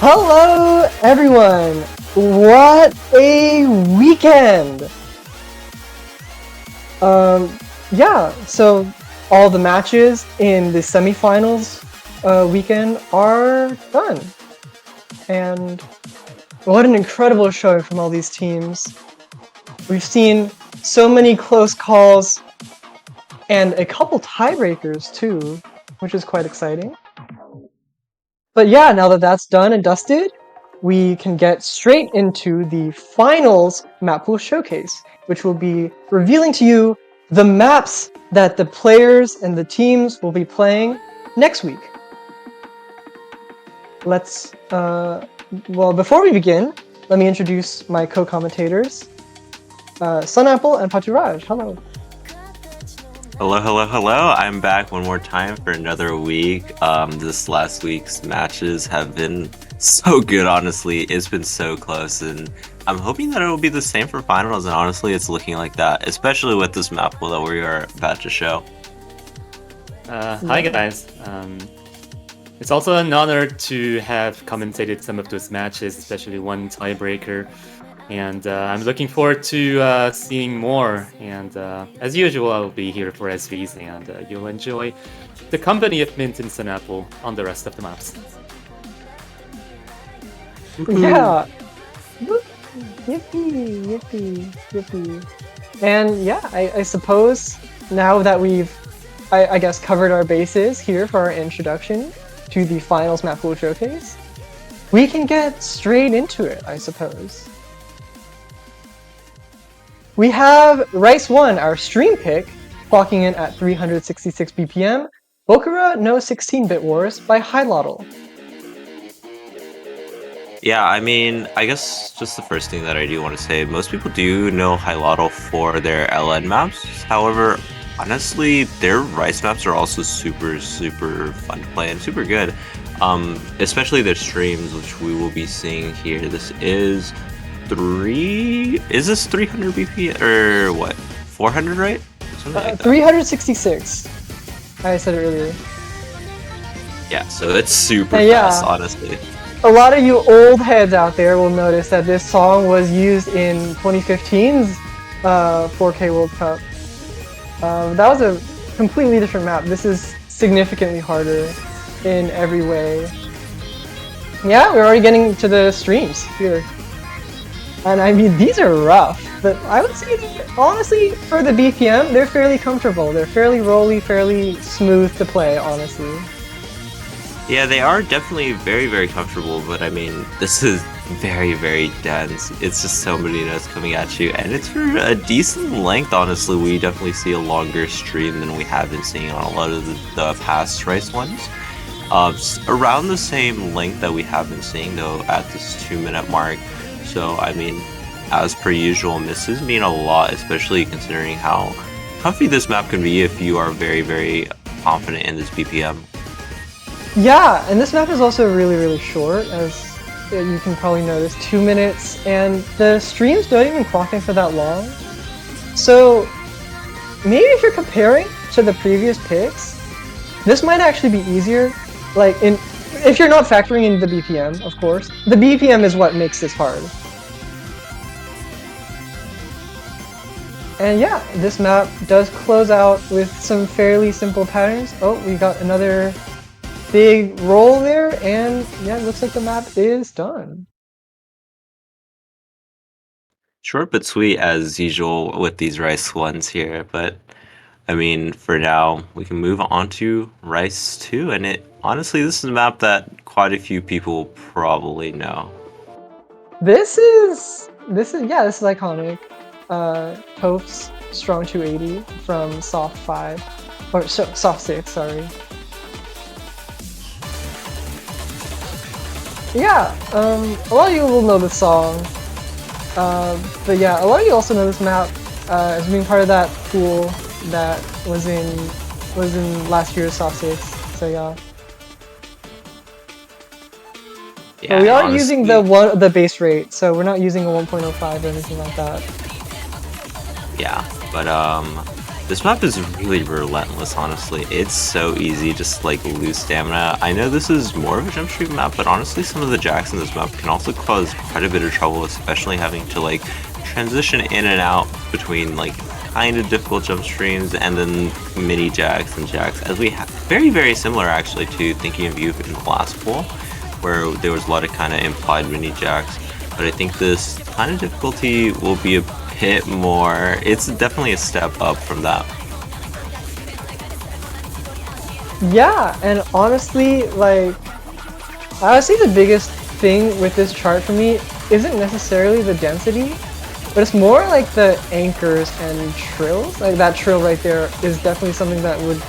Hello, everyone! What a weekend! Yeah, so all the matches in the semifinals weekend are done. And what an incredible showing from all these teams. We've seen so many close calls and a couple tiebreakers too, which is quite exciting. But yeah, now that that's done and dusted, we can get straight into the finals map pool showcase, which will be revealing to you the maps that the players and the teams will be playing next week. Let's, well, before we begin, let me introduce my co-commentators, Sunapple and Paturaj. Hello. Hello. I'm back one more time for another week. This last week's matches have been so good, honestly. It's been so close, and I'm hoping that it will be the same for finals, and honestly, it's looking like that, especially with this map pool that we are about to show. Hi guys. It's also an honor to have commentated some of those matches, especially one tiebreaker. And I'm looking forward to seeing more. And as usual, I'll be here for SVs, and you'll enjoy the company of Mint and Sunapple on the rest of the maps. Yeah. Yippee. And yeah, I suppose now that we've, I guess, covered our bases here for our introduction to the finals map pool showcase, we can get straight into it, I suppose. We have Rice 1, our stream pick, clocking in at 366 BPM, Bokura no 16-bit Wars by Hylotl. Yeah, I mean, I guess just the first thing that I do want to say, most people do know Hylotl for their LN maps. However, honestly, their Rice maps are also super fun to play and super good. Especially their streams, which we will be seeing here. This is this 300 BP or what? 400, right? Like 366. I said it earlier. Yeah, so it's super fast, honestly. A lot of you old heads out there will notice that this song was used in 2015's 4K World Cup. That was a completely different map. This is significantly harder in every way. Yeah, we're already getting to the streams here. And I mean, these are rough, but I would say, honestly, for the BPM, they're fairly comfortable. They're fairly rolly, fairly smooth to play, honestly. Yeah, they are definitely very comfortable, but I mean, this is very dense. It's just so many notes coming at you, and it's for a decent length, honestly. We definitely see a longer stream than we have been seeing on a lot of the past Rice ones. Around the same length that we have been seeing, though, at this 2-minute mark. So, I mean, as per usual, misses mean a lot, especially considering how comfy this map can be if you are very confident in this BPM. Yeah, and this map is also really short, as you can probably notice, 2 minutes, and the streams don't even clock in for that long. So, maybe if you're comparing to the previous picks, this might actually be easier, like, if you're not factoring in the BPM, of course. The BPM is what makes this hard. And yeah, this map does close out with some fairly simple patterns. Oh, we got another big roll there, and yeah, it looks like the map is done. Short but sweet as usual with these Rice ones here, but I mean, for now, we can move on to Rice 2, and honestly, this is a map that quite a few people probably know. This is iconic. Top's Strong 280 from Soft 5, or Soft 6, sorry. Yeah, a lot of you will know the song, but yeah, a lot of you also know this map as being part of that pool that was in last year's Soft 6. So yeah. But we are honestly using the base rate, so we're not using a 1.05 or anything like that. Yeah, but This map is really relentless, honestly. It's so easy just like lose stamina. I know this is more of a jump stream map, but honestly some of the jacks in this map can also cause quite a bit of trouble, especially having to like transition in and out between like kind of difficult jump streams and then mini jacks and jacks, as we have very similar actually to Thinking of You in the last pool, where there was a lot of kind of implied mini jacks. But I think this kind of difficulty will be a bit more, it's definitely a step up from that. Yeah, and honestly, like, I would say the biggest thing with this chart for me isn't necessarily the density, but it's more like the anchors and trills. Like that trill right there is definitely something that would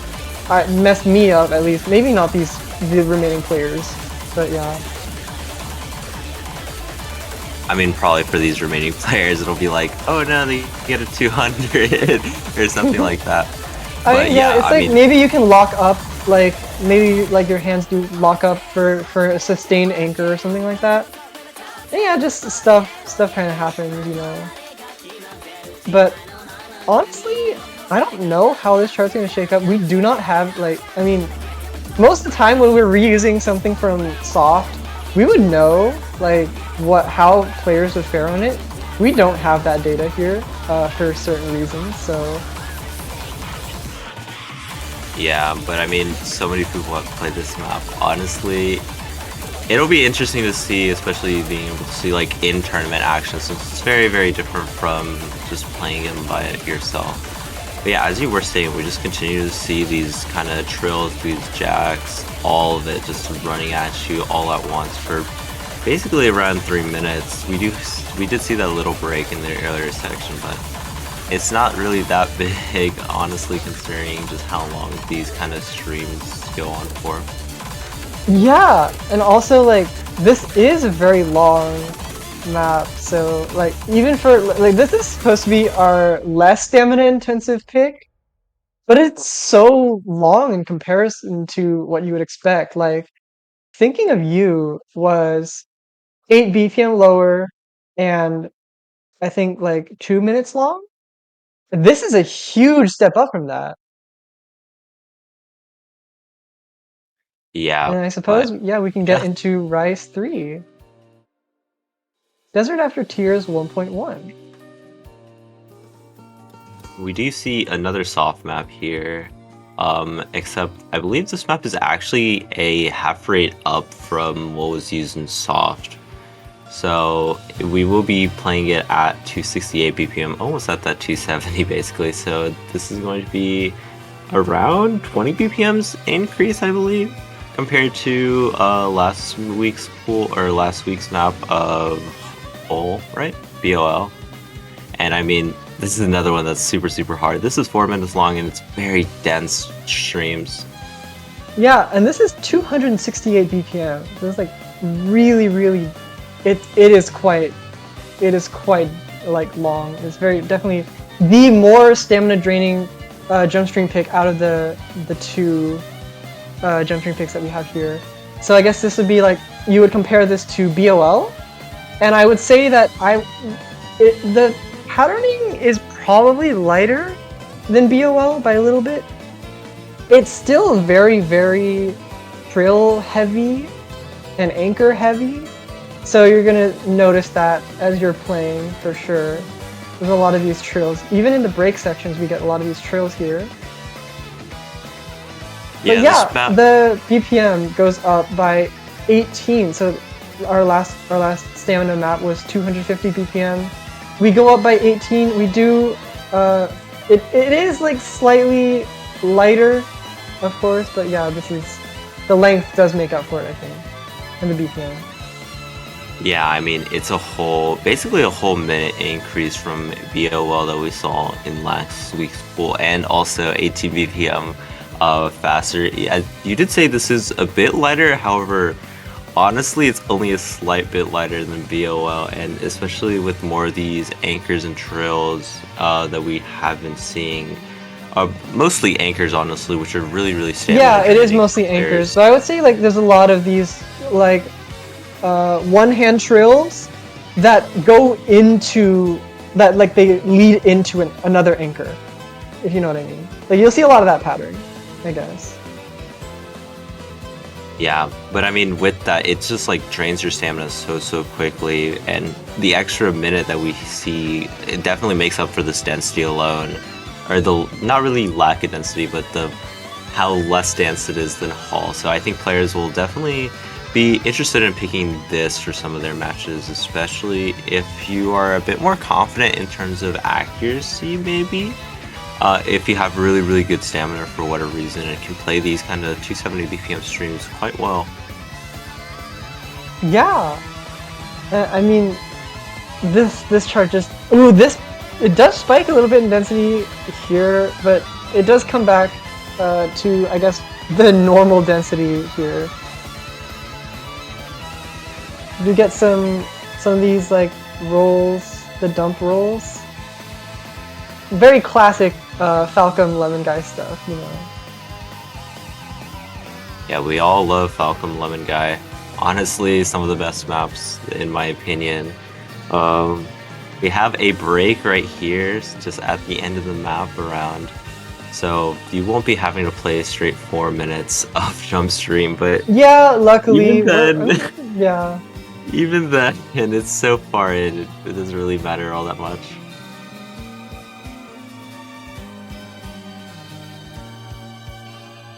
mess me up, at least. Maybe not the remaining players, but yeah. I mean, probably for these remaining players, it'll be like, oh no, they get a 200 or something like that. But yeah, it's like maybe you can lock up, like maybe like your hands do lock up for a sustained anchor or something like that. And yeah, just stuff kind of happens, you know. But honestly, I don't know how this chart's gonna shake up. We do not have like, I mean, most of the time when we're reusing something from soft, we would know like how players would fare on it. We don't have that data here for certain reasons, so. Yeah, but I mean, so many people have played this map. Honestly, it'll be interesting to see, especially being able to see like in tournament action, since it's very different from just playing it by yourself. But yeah, as you were saying, we just continue to see these kind of trills, these jacks, all of it just running at you all at once for basically around 3 minutes. We did see that little break in the earlier section, but it's not really that big, honestly, considering just how long these kind of streams go on for. Yeah, and also like this is a very long map, so like even for like this is supposed to be our less stamina intensive pick, but it's so long in comparison to what you would expect. Like Thinking of You was 8 BPM lower and I think like 2 minutes long. This is a huge step up from that. Yeah, And I suppose, but yeah, we can get into Rise 3. Desert After Tears 1.1. we do see another soft map here, except I believe this map is actually a half rate up from what was used in soft. So we will be playing it at 268 BPM, almost at that 270 basically. So this is going to be around 20 BPMs increase, I believe, compared to last week's pool or last week's map of BOL, right? BOL. And I mean, this is another one that's super hard. This is 4 minutes long and it's very dense streams. Yeah, and this is 268 BPM. This is like really it is quite like long. It's very definitely the more stamina draining jump stream pick out of the two jump stream picks that we have here. So I guess this would be like, you would compare this to BOL, and I would say that the patterning is probably lighter than BOL by a little bit. It's still very trill heavy and anchor heavy, so you're gonna notice that as you're playing for sure. There's a lot of these trills. Even in the break sections, we get a lot of these trills here. But yeah, the BPM goes up by 18. So our last stamina map was 250 BPM. We go up by 18. We do it is like slightly lighter, of course, but yeah, the length does make up for it, I think, and the BPM. Yeah, I mean, it's basically a whole minute increase from BOL that we saw in last week's pool, and also 18 BPM faster. Yeah, you did say this is a bit lighter, however, honestly, it's only a slight bit lighter than BOL, and especially with more of these anchors and trills that we have been seeing. Mostly anchors, honestly, which are really stamina. Yeah, it is mostly anchors. So I would say like there's a lot of these like one-hand trills that go into that, like they lead into another anchor. if you know what I mean. Like, you'll see a lot of that pattern, I guess. Yeah, but I mean, with that, it just like drains your stamina so quickly, and the extra minute that we see, it definitely makes up for this density alone, or the not really lack of density, but the how less dense it is than Hall. So I think players will definitely be interested in picking this for some of their matches, especially if you are a bit more confident in terms of accuracy, maybe. If you have really good stamina for whatever reason and can play these kind of 270 BPM streams quite well. Yeah, I mean, this chart just it does spike a little bit in density here, but it does come back to, I guess, the normal density here. You get some of these like rolls, the dump rolls. Very classic Falcom Lemon Guy stuff, you know. Yeah, we all love Falcom Lemon Guy. Honestly, some of the best maps, in my opinion. We have a break right here, just at the end of the map around. So you won't be having to play straight 4 minutes of jump stream, but yeah, luckily, even then, yeah. Even then, and it's so far in, it doesn't really matter all that much.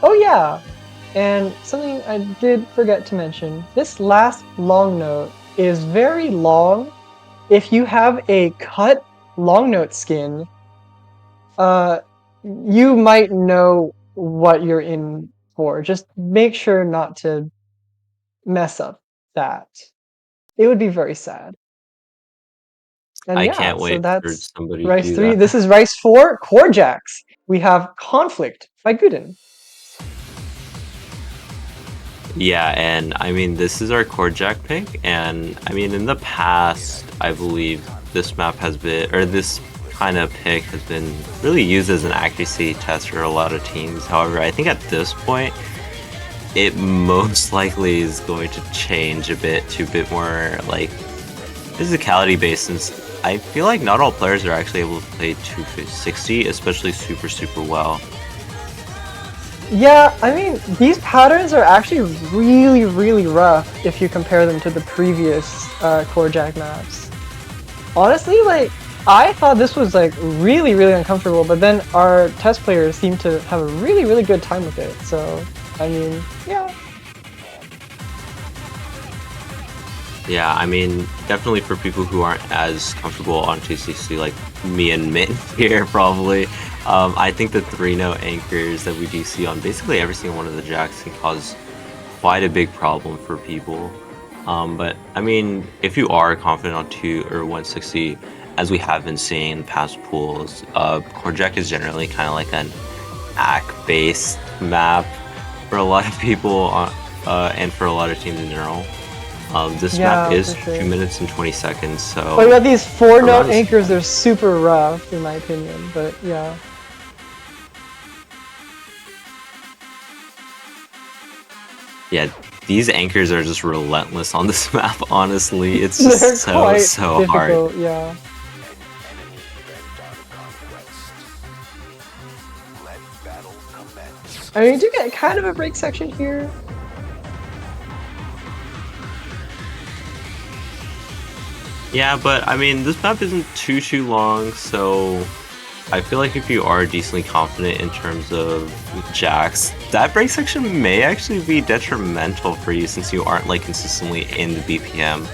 Oh yeah, and something I did forget to mention, this last long note is very long. If you have a cut long note skin, you might know what you're in for. Just make sure not to mess up that. It would be very sad. And I yeah, can't so wait for that's somebody to Rice do 3. that. This is Rice 4, Core Jacks. We have Conflict by Gooden. Yeah, and I mean, this is our core jack pick, and I mean, in the past, I believe this map has been, or this kind of pick has been really used as an accuracy test for a lot of teams. However, I think at this point, it most likely is going to change a bit to a bit more like physicality based, since I feel like not all players are actually able to play 260, especially super well. Yeah, I mean, these patterns are actually really rough if you compare them to the previous Core Jack maps. Honestly, like, I thought this was like really uncomfortable, but then our test players seem to have a really good time with it. So, I mean, yeah. Yeah, I mean, definitely for people who aren't as comfortable on 260 like me and Mint here, probably. I think the 3-note anchors that we do see on basically every single one of the jacks can cause quite a big problem for people. But I mean, if you are confident on 2 or 160, as we have been seeing in past pools, Core Jack is generally kind of like an ACK-based map for a lot of people, and for a lot of teams in general. This map is 2 minutes and 20 seconds, so... But with these 4-note anchors, they're super rough, in my opinion, but yeah. Yeah, these anchors are just relentless on this map, honestly. It's just so difficult, hard. Yeah. I mean, you do get kind of a break section here. Yeah, but I mean, this map isn't too long, so I feel like if you are decently confident in terms of jacks, that break section may actually be detrimental for you, since you aren't like consistently in the BPM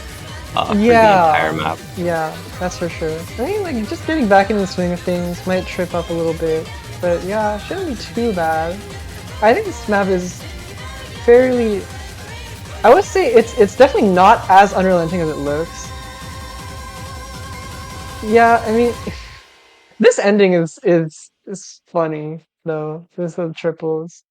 for the entire map. Yeah, that's for sure. I mean, like, just getting back into the swing of things might trip up a little bit, but yeah, shouldn't be too bad. I think this map is fairly... I would say it's definitely not as unrelenting as it looks. Yeah, I mean, this ending is funny though. This of triples.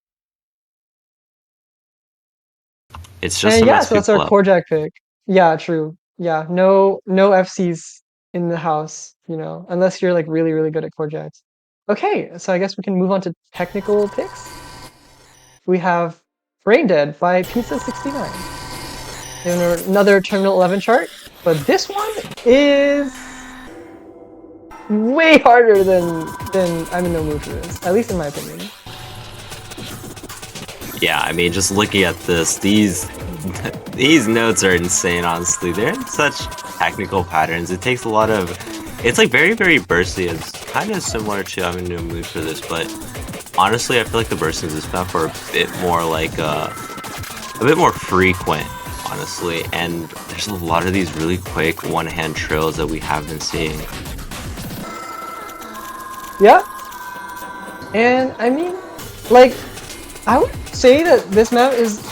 It's just and yeah, so that's our Core Jack pick. Yeah, true. Yeah, no FCs in the house, you know, unless you're like really good at Core Jacks. Okay, so I guess we can move on to technical picks. We have Brain Dead by Pizza69. And another Terminal 11 chart, but this one is way harder than I'm in no mood for this, at least in my opinion. Yeah, I mean, just looking at this, these notes are insane, honestly. They're in such technical patterns. It takes a lot of... It's like very, very bursty. It's kind of similar to I'm in no mood for this, but honestly, I feel like the burstings in this map are a bit more like a bit more frequent, honestly. And there's a lot of these really quick one-hand trills that we have been seeing. Yeah, and I mean, like, I would say that this map is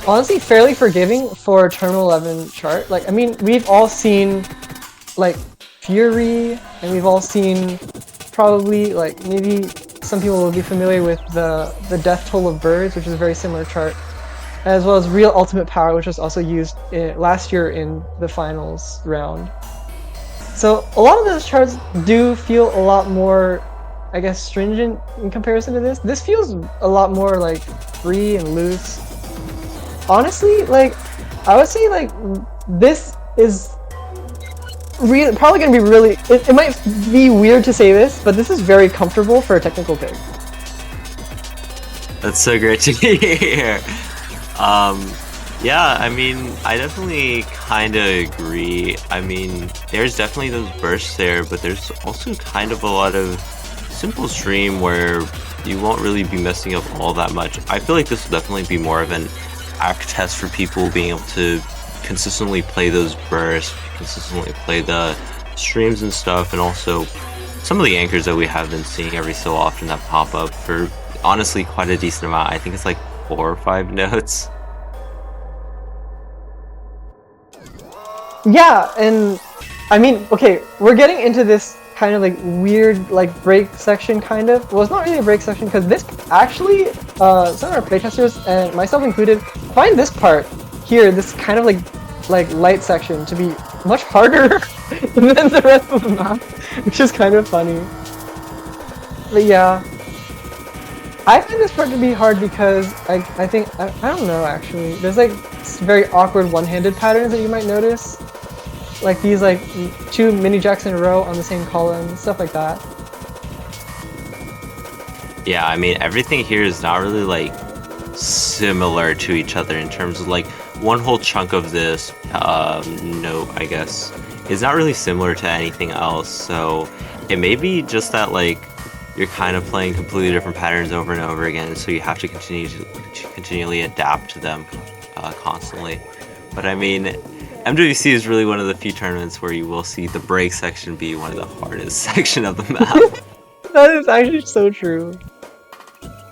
honestly fairly forgiving for Terminal 11 chart. Like, I mean, we've all seen, like, Fury, and we've all seen probably, like, maybe some people will be familiar with the Death Toll of Birds, which is a very similar chart, as well as Real Ultimate Power, which was also used last year in the finals round. So a lot of those charts do feel a lot more, I guess, stringent in comparison to this. This feels a lot more like free and loose. Honestly, like, I would say like this is probably gonna be really. It might be weird to say this, but this is very comfortable for a technical pick. That's so great to hear. Yeah, I mean, I definitely kind of agree. I mean, there's definitely those bursts there, but there's also kind of a lot of simple stream where you won't really be messing up all that much. I feel like this will definitely be more of an act test for people being able to consistently play those bursts, consistently play the streams and stuff, and also some of the anchors that we have been seeing every so often that pop up for honestly quite a decent amount. I think it's like 4 or 5 notes. Yeah, and I mean, okay, we're getting into this kind of like weird like break section kind of. Well, it's not really a break section because this actually, some of our playtesters and myself included find this part here, this kind of like light section, to be much harder than the rest of the map, which is kind of funny. But yeah, I find this part to be hard because I think I don't know actually. There's like very awkward one-handed patterns that you might notice. Like these like 2 mini jacks in a row on the same column, stuff like that. Yeah, I mean, everything here is not really like similar to each other in terms of like one whole chunk of this note, I guess, is not really similar to anything else. So it may be just that like you're kind of playing completely different patterns over and over again, so you have to continually adapt to them constantly. But I mean, MWC is really one of the few tournaments where you will see the break section be one of the hardest section of the map. That is actually so true.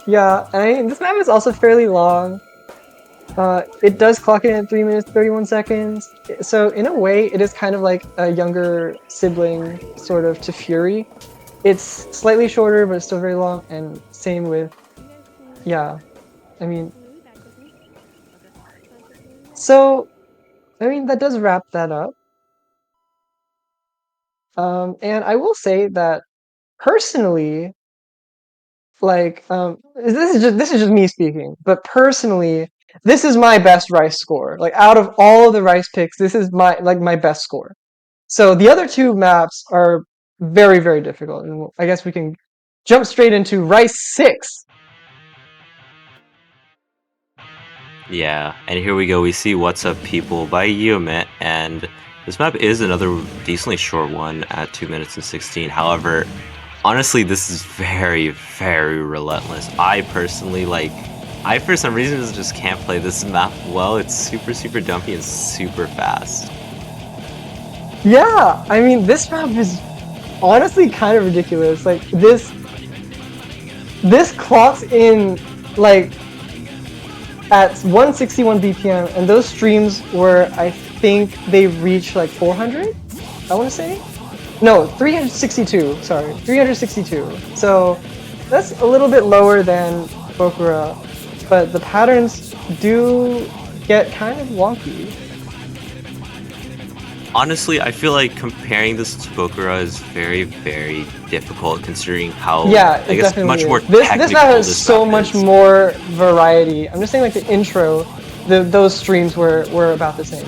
Yeah, and I mean, this map is also fairly long. It does clock in at 3 minutes 31 seconds. So in a way, it is kind of like a younger sibling sort of to Fury. It's slightly shorter, but it's still very long, and same with, yeah, I mean, so, I mean, that does wrap that up. And I will say that personally, like, this is just me speaking, but personally, this is my best Rice score. Like, out of all of the Rice picks, this is my best score. So the other 2 maps are very, very difficult, and I guess we can jump straight into Rice 6. Yeah, and here we go. We see What's Up People by Yumit, and this map is another decently short one at 2 minutes and 16. However, honestly, this is very, very relentless. I personally, like, I for some reason just can't play this map well. It's super, super dumpy and super fast. Yeah, I mean, this map is honestly kind of ridiculous. Like, this clocks in, like, at 161 BPM, and those streams were, I think, they reached, like, 400, I want to say? No, 362, sorry, 362. So, that's a little bit lower than Bokura, but the patterns do get kind of wonky. Honestly, I feel like comparing this to Bokura is very, very difficult considering how, yeah, I guess, much more This technical map has so much more variety. I'm just saying, like, the intro, those streams were about the same.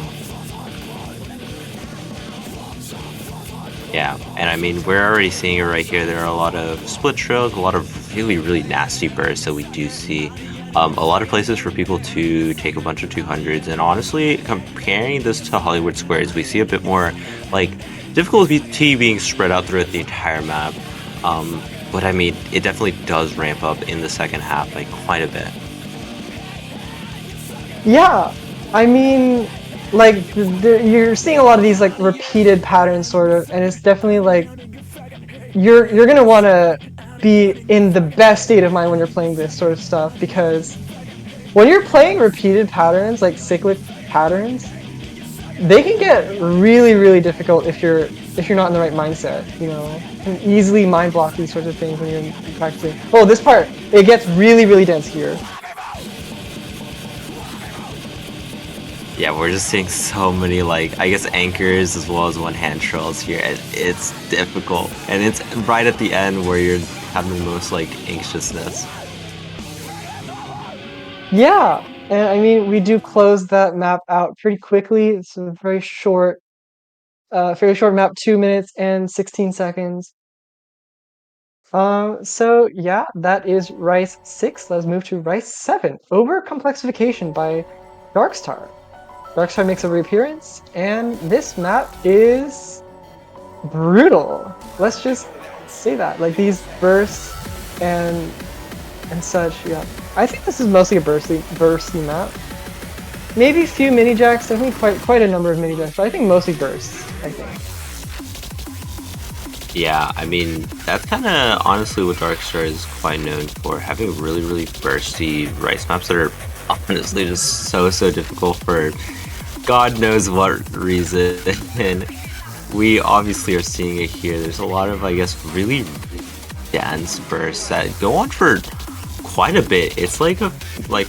Yeah, and I mean, we're already seeing it right here. There are a lot of split trails, a lot of really, really nasty bursts that we do see. A lot of places for people to take a bunch of 200s, and honestly, comparing this to Hollywood Squares, we see a bit more, like, difficulty being spread out throughout the entire map. But I mean, it definitely does ramp up in the second half, like, quite a bit. Yeah, I mean, like you're seeing a lot of these like repeated patterns, sort of, and it's definitely like you're gonna want to be in the best state of mind when you're playing this sort of stuff, because when you're playing repeated patterns, like cyclic patterns, they can get really, really difficult if you're not in the right mindset. You know, you can easily mind block these sorts of things when you're practicing. Oh, this part, it gets really, really dense here. Yeah, we're just seeing so many, like, I guess anchors as well as one-hand trolls here, and it's difficult. And it's right at the end where you're having the most, like, anxiousness. Yeah, and I mean, we do close that map out pretty quickly. It's a very short map, 2 minutes and 16 seconds. So yeah, that is Rice 6. Let's move to Rice 7. Overcomplexification by Darkstar. Darkstar makes a reappearance, and this map is brutal. Let's just say that. Like these bursts and such, yeah. I think this is mostly a bursty map. Maybe a few mini jacks, definitely quite a number of mini jacks, but I think mostly bursts, I think. Yeah, I mean, that's kind of honestly what Darkstar is quite known for, having really, really bursty Rice maps that are honestly just so difficult for God knows what reason. And we obviously are seeing it here. There's a lot of, I guess, really dense bursts that go on for quite a bit. It's like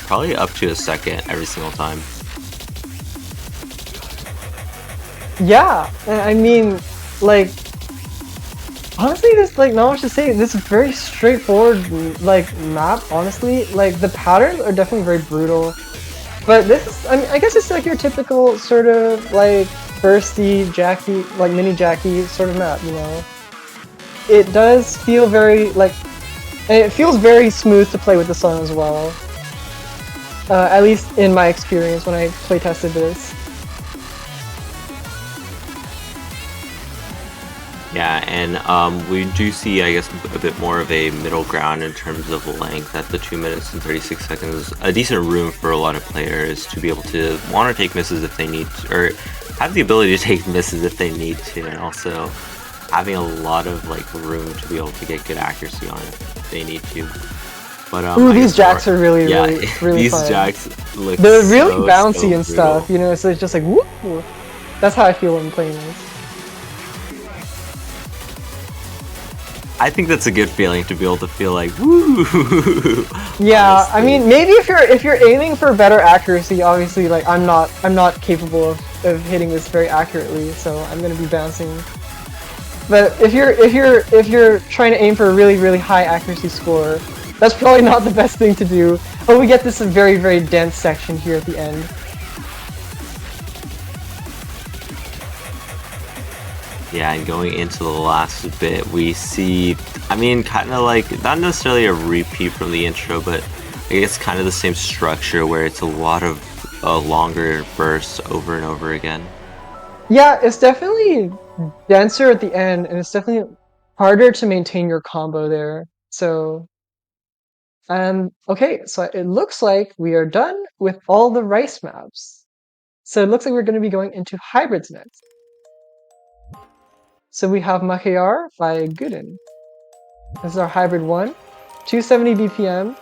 probably up to a second every single time. Yeah, I mean, like, honestly, there's like not much to say. This is very straightforward, like, map, honestly. Like, the patterns are definitely very brutal. But this is, I mean, I guess it's like your typical sort of, like, bursty, jacky, like, mini jacky sort of map, you know? It does feel very, like, it feels very smooth to play with the song as well. At least in my experience when I playtested this. Yeah, and we do see, I guess, a bit more of a middle ground in terms of length at the 2 minutes and 36 seconds. A decent room for a lot of players to be able to want to take misses if they need to, or have the ability to take misses if they need to, and also having a lot of like room to be able to get good accuracy on it if they need to. But ooh, these jacks are really these fun. jacks look They're really so bouncy and stuff, brutal. you know, so it's just like woo. That's how I feel when playing this. I think that's a good feeling to be able to feel like woo. Yeah, honestly. I mean, maybe if you're aiming for better accuracy, obviously, like I'm not capable of hitting this very accurately, so I'm gonna be bouncing. But if you're trying to aim for a really high accuracy score, that's probably not the best thing to do. But we get this very dense section here at the end. Yeah, and going into the last bit, we see, I mean, kind of like, not necessarily a repeat from the intro, but I guess kind of the same structure where it's a lot of longer bursts over and over again. Yeah, it's definitely denser at the end, and it's definitely harder to maintain your combo there. So, okay, so it looks like we are done with all the Rice maps. So it looks like we're going to be going into hybrids next. So we have Makar by Gooden. This is our hybrid 1, 270 BPM.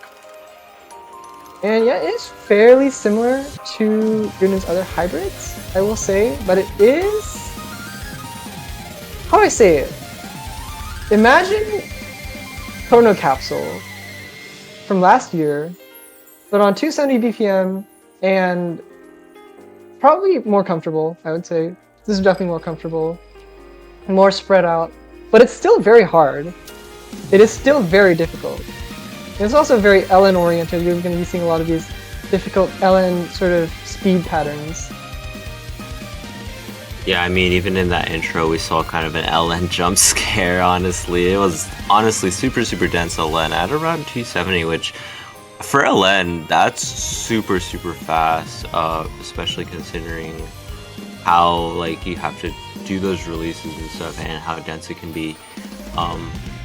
And yeah, it's fairly similar to Gooden's other hybrids, I will say, but it is... How do I say it? Imagine Chrono Capsule from last year, but on 270 BPM and probably more comfortable, I would say. This is definitely more comfortable. More spread out, but it's still very hard. It is still very difficult. And it's also very LN oriented. You're going to be seeing a lot of these difficult LN sort of speed patterns. Yeah, I mean, even in that intro, we saw kind of an LN jump scare, honestly. It was honestly super, super dense LN at around 270, which for LN, that's super, super fast, especially considering how, like, you have to do those releases and stuff and how dense it can be.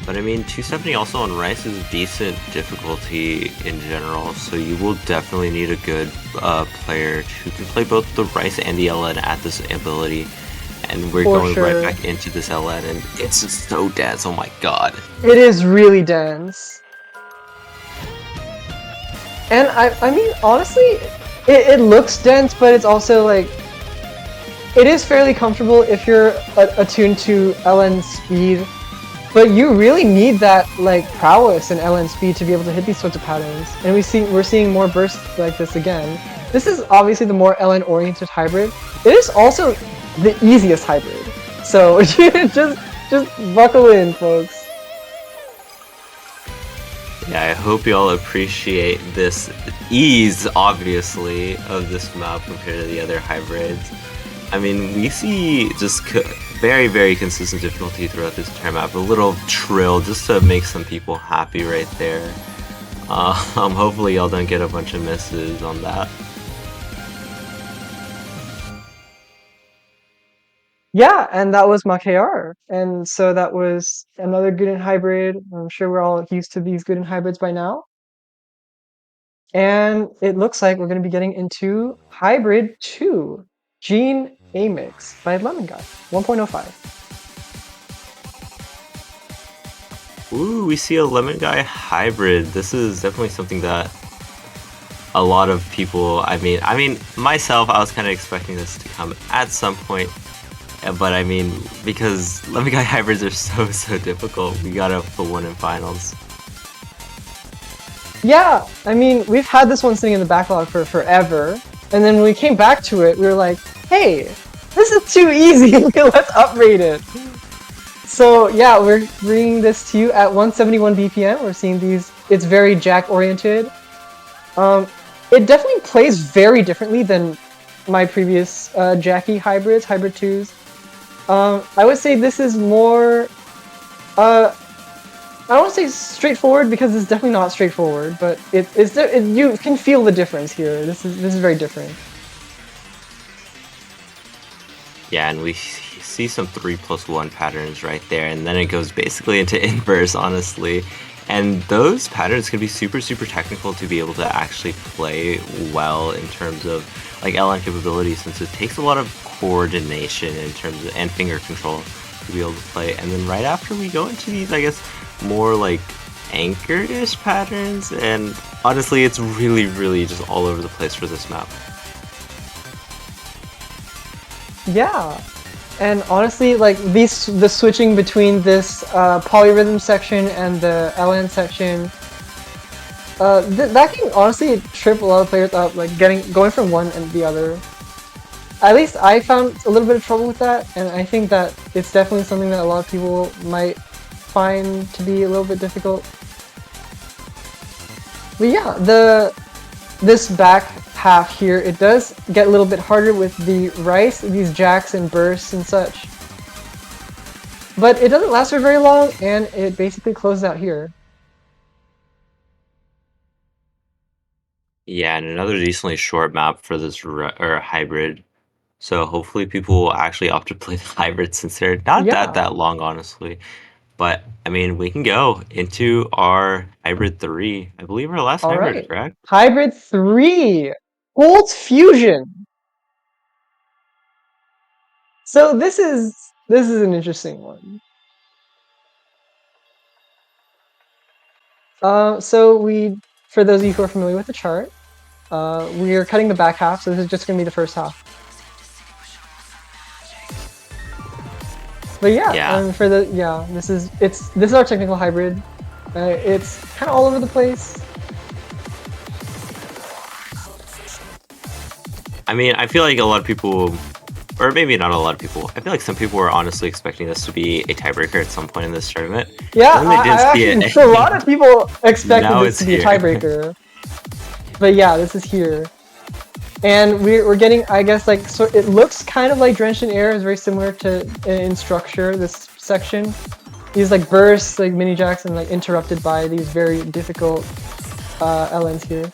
But I mean, 270 also on Rice is decent difficulty in general, so you will definitely need a good player who can play both the Rice and the LN at this ability. And we're going right back into this LN, and it's just so dense, oh my god. It is really dense. And I mean, honestly, it looks dense, but it's also like, it is fairly comfortable if you're attuned to LN speed. But you really need that like prowess and LN speed to be able to hit these sorts of patterns. And we're seeing more bursts like this again. This is obviously the more LN oriented hybrid. It is also the easiest hybrid. So just buckle in, folks. Yeah, I hope y'all appreciate this ease, obviously, of this map compared to the other hybrids. I mean, we see just very, very consistent difficulty throughout this entire map. A little trill just to make some people happy right there. Hopefully y'all don't get a bunch of misses on that. Yeah, and that was Makar. And so that was another Guden hybrid. I'm sure we're all used to these Guden hybrids by now. And it looks like we're going to be getting into Hybrid 2, Gan AIX by Lemon Guy, 1.05. Ooh, we see a Lemon Guy hybrid. This is definitely something that a lot of people, I mean, myself, I was kind of expecting this to come at some point. But I mean, because Lemon Guy hybrids are so difficult, we gotta put one in finals. Yeah, I mean, we've had this one sitting in the backlog for forever, and then when we came back to it, we were like, hey, this is too easy, let's uprate it. So yeah, we're bringing this to you at 171 BPM, we're seeing these, it's very jack-oriented. It definitely plays very differently than my previous Jackie hybrids, Hybrid 2s. I would say this is more, I don't want to say straightforward because it's definitely not straightforward, but you can feel the difference here. This is very different. Yeah, and we see some 3+1 patterns right there, and then it goes basically into inverse, honestly. And those patterns can be super technical to be able to actually play well in terms of like LN capability, since it takes a lot of coordination in terms of and finger control to be able to play. And then right after we go into these, I guess, more like anchored-ish patterns, and honestly, it's really just all over the place for this map. Yeah, and honestly, like the switching between this polyrhythm section and the LN section, that can honestly trip a lot of players up, like going from one and the other. At least I found a little bit of trouble with that, and I think that it's definitely something that a lot of people might find to be a little bit difficult. But yeah, this back half here, it does get a little bit harder with the Rice, these jacks and bursts and such. But it doesn't last for very long, and it basically closes out here. Yeah, and another decently short map for this hybrid. So hopefully people will actually opt to play the hybrid since they're not that long, honestly. But I mean, we can go into our hybrid 3. I believe our last hybrid, correct? Hybrid 3, Gold Fusion. So this is an interesting one. So for those of you who are familiar with the chart, we are cutting the back half, so this is just going to be the first half. But this is our technical hybrid. It's kind of all over the place. I mean, I feel like a lot of people, or maybe not a lot of people, I feel like some people were honestly expecting this to be a tiebreaker at some point in this tournament. Yeah, a lot of people expected this to be a tiebreaker. But yeah, this is here. And we're getting, I guess, like, so it looks kind of like Drenched in Air. It's very similar to in structure, this section. These like bursts, like mini jacks, and like interrupted by these very difficult LNs here.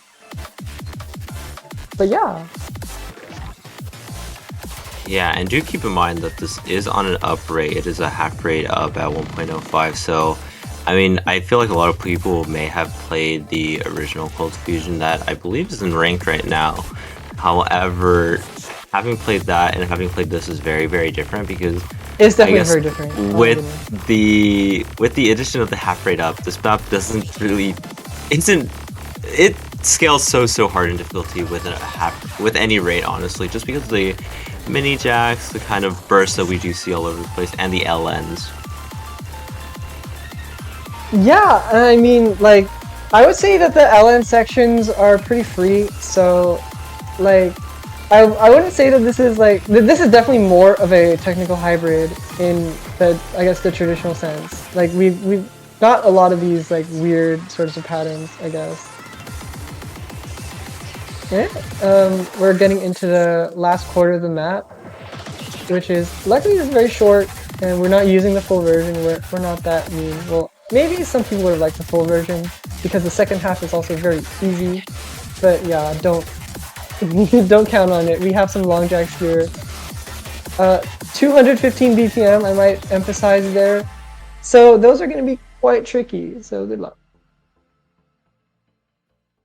But yeah. Yeah, and do keep in mind that this is on an up rate. It is a half rate up at 1.05, so I mean, I feel like a lot of people may have played the original Cold Fusion that I believe is in ranked right now. However, having played that and having played this is very, very different because it's definitely very different. With the addition of the half rate up, this map doesn't really it scales so hard in difficulty with any rate, honestly, just because of the mini jacks, the kind of bursts that we do see all over the place, and the LNs. Yeah, I mean, like, I would say that the LN sections are pretty free, so like, I wouldn't say that this is like, this is definitely more of a technical hybrid in the, I guess, the traditional sense. Like, we've got a lot of these like weird sorts of patterns, I guess. Yeah, we're getting into the last quarter of the map, which is, luckily it's very short, and we're not using the full version. We're not that mean. Well, maybe some people would have liked the full version, because the second half is also very easy, but yeah, don't count on it. We have some long jacks here. 215 BPM, I might emphasize there. So those are going to be quite tricky, so good luck.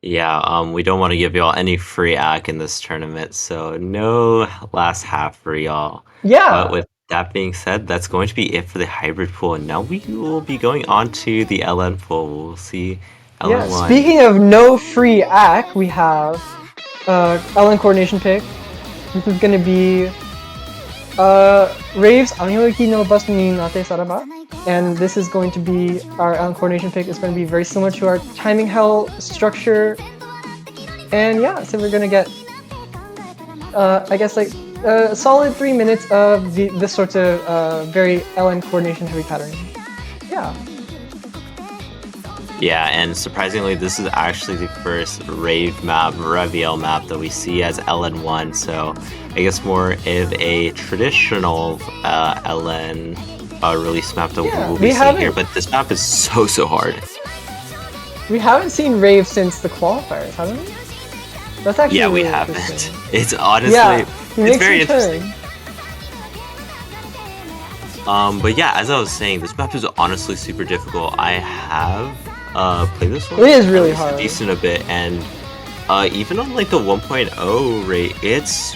Yeah, we don't want to give y'all any free act in this tournament, so no last half for y'all. Yeah. But with that being said, that's going to be it for the hybrid pool, and now we will be going on to the LN pool. We'll see LN1. Yeah, speaking of no free act, we have LN coordination pick. This is gonna be Rave's Anyoiki no Bus ni Nate Saraba. And this is going to be our LN coordination pick. It's going to be very similar to our timing hell structure. And yeah, so we're gonna get I guess like a solid 3 minutes of this sort of very LN coordination heavy pattern. Yeah. Yeah, and surprisingly, this is actually the first Rave map, Reviel map that we see as LN1, so I guess more of a traditional LN release map that we'll be seeing here, but this map is so hard. We haven't seen Rave since the qualifiers, haven't we? That's actually we really haven't. It's honestly, it's very interesting. But yeah, as I was saying, this map is honestly super difficult. I have played this one. It is really hard. Decent a bit, and even on like the 1.0 rate, it's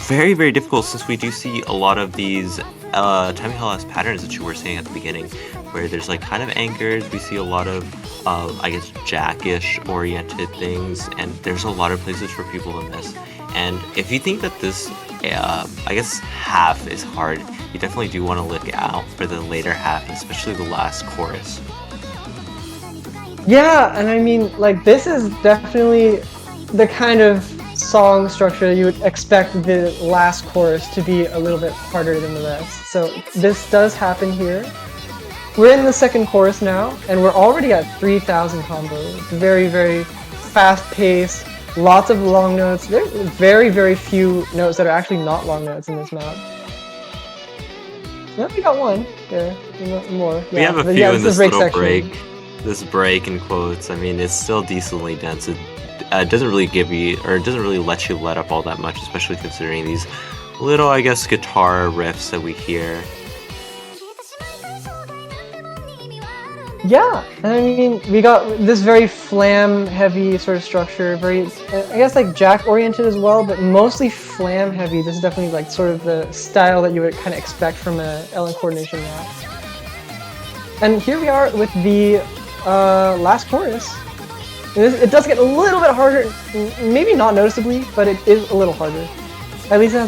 very difficult since we do see a lot of these timing hell patterns that you were saying at the beginning, where there's like kind of anchors. We see a lot of I guess jackish oriented things, and there's a lot of places for people to miss. And if you think that this I guess half is hard, you definitely do want to look out for the later half, especially the last chorus. Yeah, and I mean, like, this is definitely the kind of song structure you would expect the last chorus to be a little bit harder than the rest. So this does happen here. We're in the second chorus now, and we're already at 3,000 combos. Very fast pace, lots of long notes. There's very few notes that are actually not long notes in this map. Yeah, we got one there. More. Yeah. We have a few in this little break. This break in quotes, I mean, it's still decently dense. It doesn't really give you, or it doesn't really let you let up all that much, especially considering these little, I guess, guitar riffs that we hear. Yeah, I mean, we got this very flam-heavy sort of structure, very, I guess, like jack-oriented as well, but mostly flam-heavy. This is definitely like sort of the style that you would kind of expect from a LN coordination map. And here we are with the last chorus. It does get a little bit harder, maybe not noticeably, but it is a little harder. At least it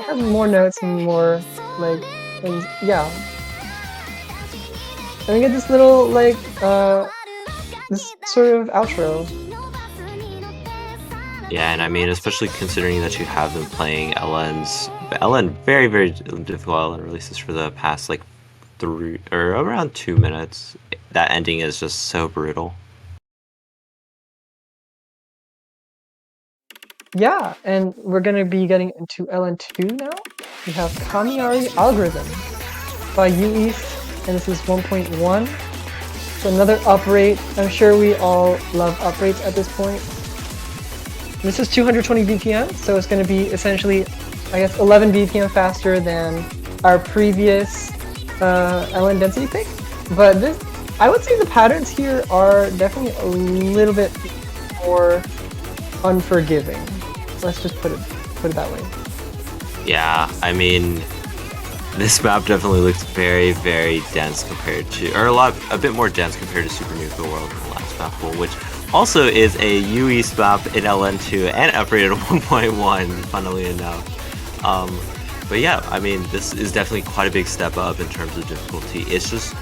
has more notes and more like things. Yeah. And we get this little like this sort of outro. Yeah, and I mean, especially considering that you have been playing LN very difficult LN releases for the past like around 2 minutes. That ending is just so brutal. Yeah, and we're gonna be getting into LN2 now. We have Kamiari Algorithm by UEast, and this is 1.1. So another uprate. I'm sure we all love uprates at this point. This is 220 BPM, so it's gonna be essentially, I guess, 11 BPM faster than our previous LN density pick. But this, I would say the patterns here are definitely a little bit more unforgiving. Let's just put it that way. Yeah, I mean, this map definitely looks very, very dense compared to, or a bit more dense compared to Super Nuclear World in the last map pool, which also is a UE map in LN2 and uprated at 1.1, funnily enough. But yeah, I mean, this is definitely quite a big step up in terms of difficulty. It's just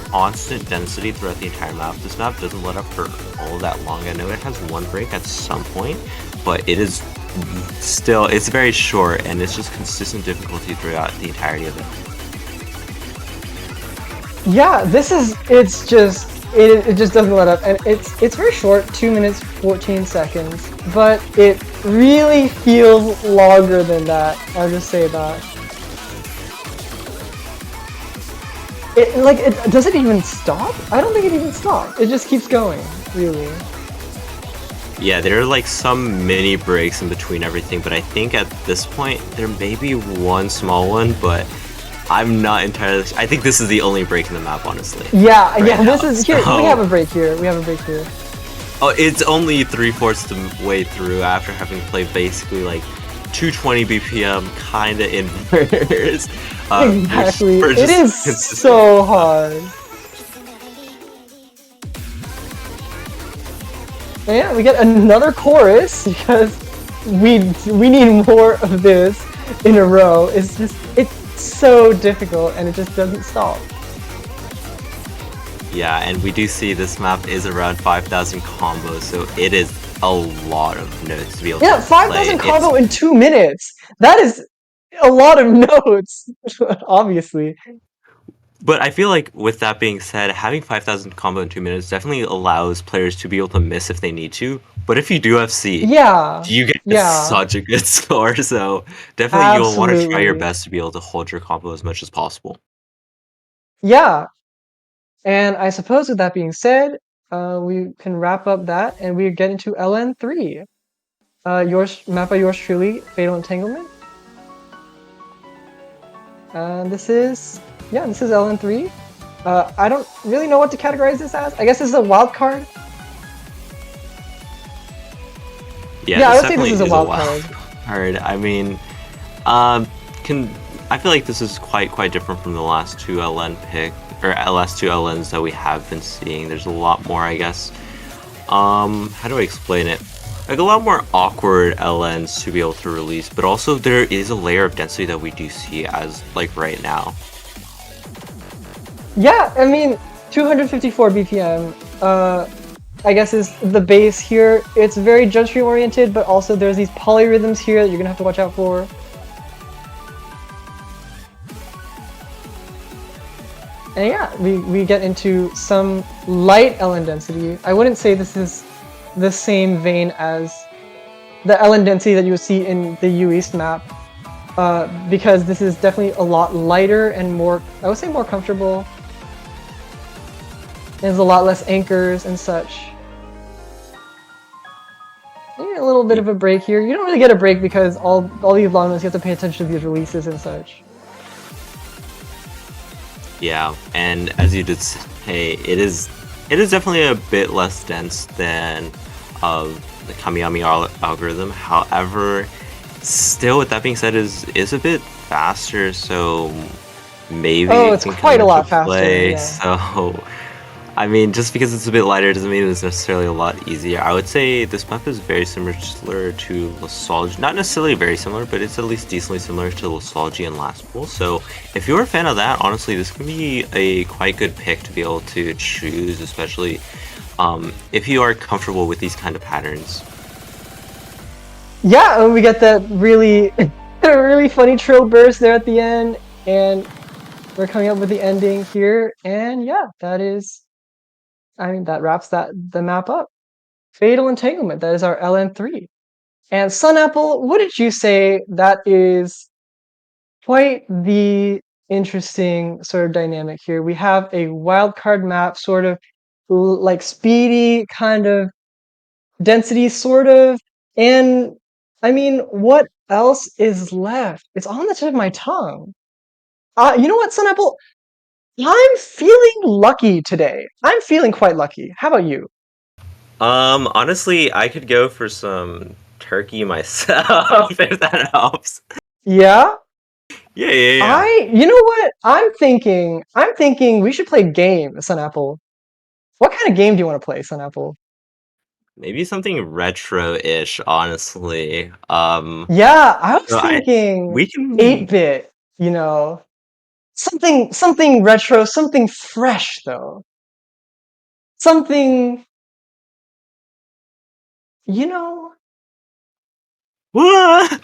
constant density throughout the entire map. This map doesn't let up for all that long. I know it has one break at some point, but it is still, it's very short, and it's just consistent difficulty throughout the entirety of it. Yeah, it just doesn't let up, and it's very short, 2 minutes 14 seconds, but it really feels longer than that. I'll just say that. Does it even stop? I don't think it even stops. It just keeps going, really. Yeah, there are like some mini breaks in between everything, but I think at this point there may be one small one, but I'm not entirely. I think this is the only break in the map, honestly. Yeah, right yeah. now, This is here. so... We have a break here. Oh, it's only 3/4 the way through after having played basically like 220 BPM, kinda inverse. Exactly. It is so hard. And yeah, we get another chorus because we need more of this in a row. It's so difficult and it just doesn't stop. Yeah, and we do see this map is around 5,000 combos, so it is a lot of notes to be able to play. Yeah, 5,000 combo in 2 minutes. That is a lot of notes, obviously. But I feel like with that being said, having 5,000 combo in 2 minutes definitely allows players to be able to miss if they need to. But if you do FC, you get such a good score, so definitely you'll want to try your best to be able to hold your combo as much as possible. Yeah, and I suppose with that being said, we can wrap up that and we get into LN3. Map by yours truly, Fatal Entanglement. This is LN3. I don't really know what to categorize this as. I guess this is a wild card. Yeah, I would say this is a wild card. I mean, I feel like this is quite different from the last two LN last two LNs that we have been seeing. There's a lot more, I guess. How do I explain it? Like a lot more awkward LNs to be able to release, but also there is a layer of density that we do see as like right now. Yeah, I mean, 254 BPM, I guess is the base here. It's very jump stream oriented, but also there's these polyrhythms here that you're gonna have to watch out for. And yeah, we get into some light LN density. I wouldn't say this is the same vein as the LN density that you would see in the U East map, because this is definitely a lot lighter and more, I would say more comfortable. There's a lot less anchors and such. Maybe a little bit of a break here. You don't really get a break because all these long ones you have to pay attention to these releases and such. Yeah, and as you did say, it is definitely a bit less dense than the Kamiyami algorithm. However, still, with that being said, is a bit faster. So maybe it's quite a lot faster. Yeah. So, I mean, just because it's a bit lighter doesn't mean it's necessarily a lot easier. I would say this map is very similar to Losology. Not necessarily very similar, but it's at least decently similar to Losology and Last Pool. So if you're a fan of that, honestly, this can be a quite good pick to be able to choose, especially if you are comfortable with these kind of patterns. Yeah, and we get that really, really funny trill burst there at the end, and we're coming up with the ending here, and yeah, that wraps the map up. Fatal Entanglement, that is our LN3. And Sun Apple, what did you say? That is quite the interesting sort of dynamic here. We have a wildcard map, sort of like speedy kind of density, sort of. And I mean, what else is left? It's on the tip of my tongue. You know what, Sun Apple? I'm feeling lucky today. I'm feeling quite lucky. How about you? Honestly, I could go for some turkey myself if that helps. Yeah? Yeah. You know what? I'm thinking we should play a game, Sun Apple. What kind of game do you want to play, Sun Apple? Maybe something retro-ish, honestly. Yeah, I was So thinking we can 8-bit, you know. Something retro, something fresh though. Something, you know. what?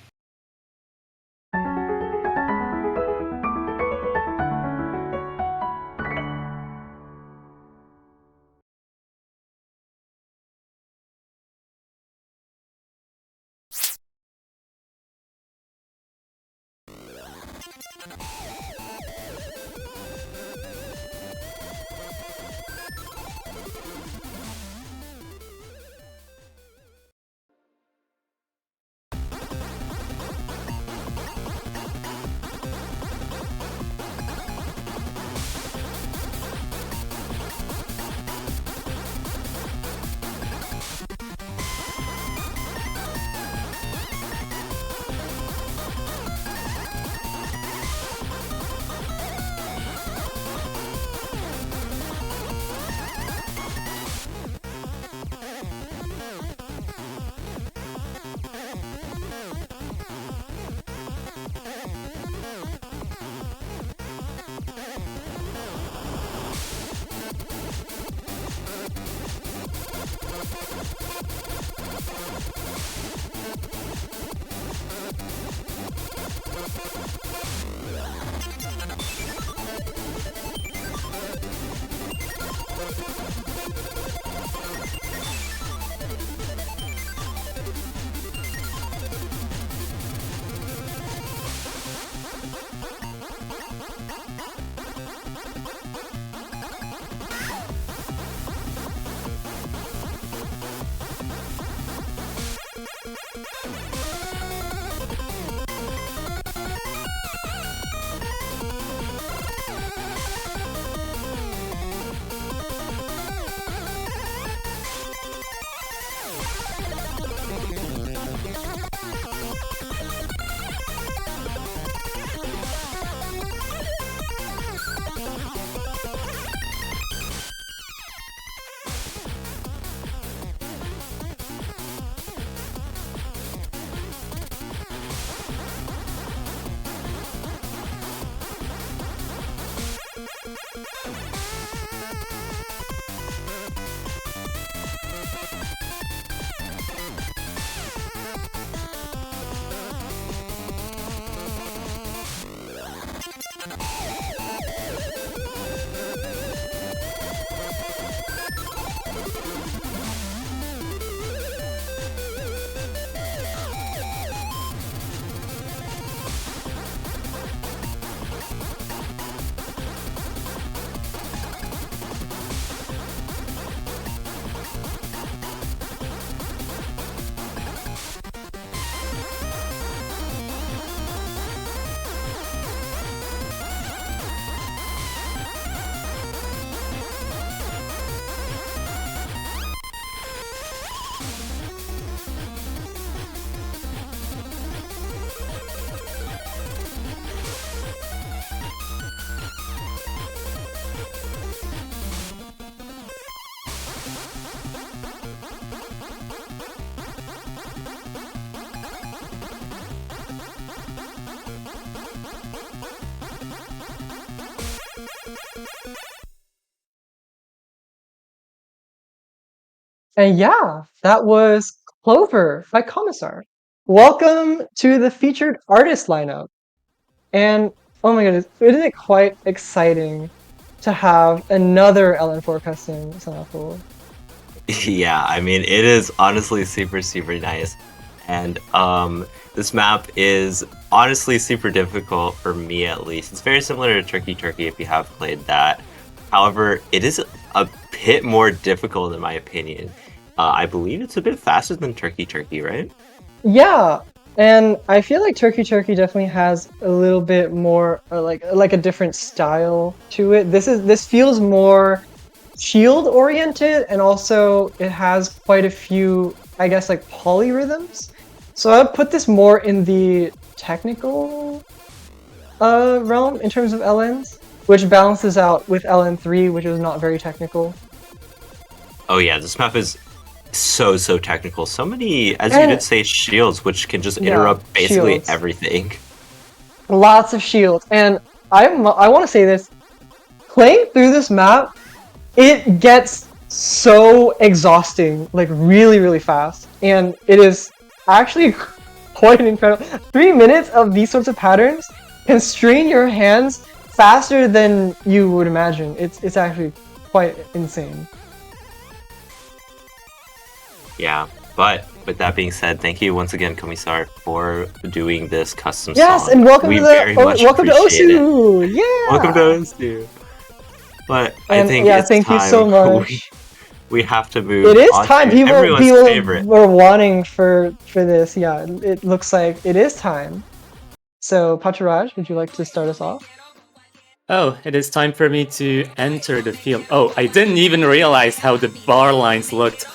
And yeah, that was Clover by Commissar. Welcome to the featured artist lineup. And oh my goodness, isn't it quite exciting to have another LN4 custom sample? Yeah, I mean, it is honestly super, super nice. and this map is honestly super difficult for me at least. It's very similar to Turkey Turkey if you have played that. However, it is a bit more difficult in my opinion. I believe it's a bit faster than Turkey Turkey, right? Yeah, and I feel like Turkey Turkey definitely has a little bit more like a different style to it. This feels more shield oriented, and also it has quite a few, I guess, like polyrhythms. So I'd put this more in the technical realm in terms of LNs, which balances out with LN3, which is not very technical. Oh yeah, this map is so technical. So many, as you did say, shields, which can just interrupt basically shields. everything. Lots of shields, and I want to say this: playing through this map, it gets so exhausting, like really fast, and it is actually quite incredible. 3 minutes of these sorts of patterns can strain your hands faster than you would imagine. It's actually quite insane. Yeah, but with that being said, thank you once again, Komisar, for doing this custom Yes, song. and welcome we to very much welcome to appreciate it. Osu. Yeah. Welcome to Osu. But I think yeah, it's thank time. you so much. We have to move. It is on time. to everyone's favorite. People were wanting for this. Yeah, it looks like it is time. So, Pacharaj, would you like to start us off? Oh, it is time for me to enter the field. Oh, I didn't even realize how the bar lines looked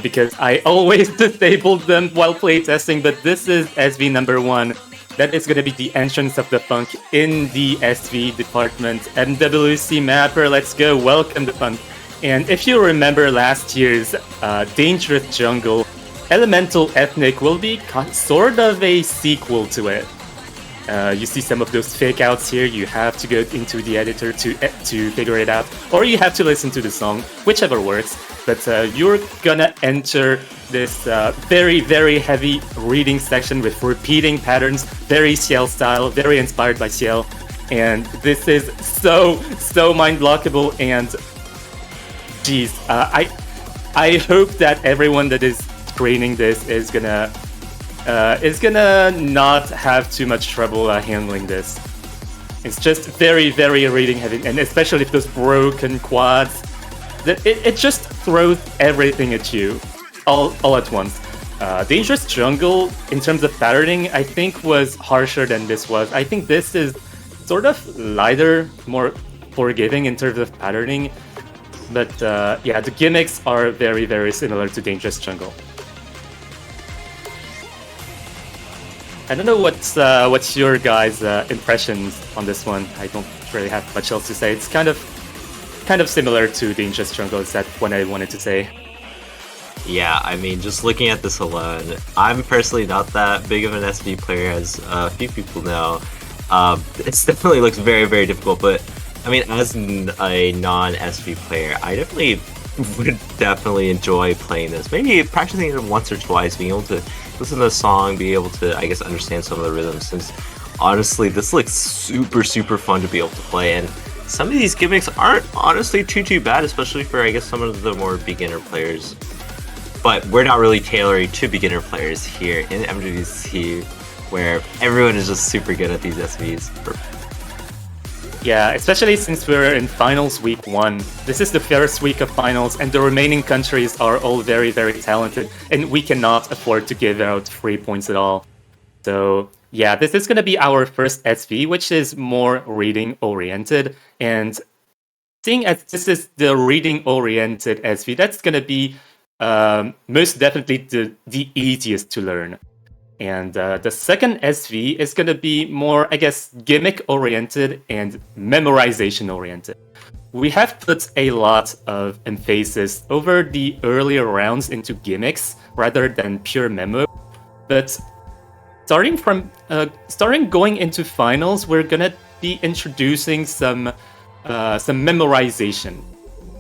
because I always disabled them while playtesting, but this is SV number 1. That is going to be the entrance of the Funk in the SV department. MWC Mapper, let's go. Welcome the Funk. And if you remember last year's Dangerous Jungle, Elemental Ethnic will be sort of a sequel to it. You see some of those fake outs here. You have to go into the editor to figure it out, or you have to listen to the song, whichever works. But you're gonna enter this very heavy reading section with repeating patterns, very Ciel style, very inspired by Ciel, and this is so mind-blockable. And geez, I hope that everyone that is screening this is gonna not have too much trouble handling this. It's just very reading heavy, and especially if those broken quads, it just throws everything at you all at once. Dangerous Jungle, in terms of patterning, I think was harsher than this was. I think this is sort of lighter, more forgiving in terms of patterning, but yeah, the gimmicks are very similar to Dangerous Jungle. I don't know what's your guys' impressions on this one. I don't really have much else to say. It's kind of similar to Dangerous Jungle. Is that what I wanted to say? Yeah, I mean, just looking at this alone, I'm personally not that big of an SV player, as a few people know. It definitely looks very difficult, but I mean, as a non-SV player, I would definitely enjoy playing this. Maybe practicing it once or twice, being able to listen to the song, be able to, I guess, understand some of the rhythms, since honestly, this looks super fun to be able to play, and some of these gimmicks aren't honestly too bad, especially for, I guess, some of the more beginner players. But we're not really tailoring to beginner players here in MWC, where everyone is just super good at these SVs. Yeah, especially since we're in finals week 1. This is the first week of finals, and the remaining countries are all very talented, and we cannot afford to give out free points at all. So yeah, this is going to be our first SV, which is more reading oriented, and seeing as this is the reading oriented SV, that's going to be most definitely the easiest to learn. And the second SV is going to be more, I guess, gimmick-oriented and memorization-oriented. We have put a lot of emphasis over the earlier rounds into gimmicks rather than pure memo. But starting going into finals, we're going to be introducing some memorization.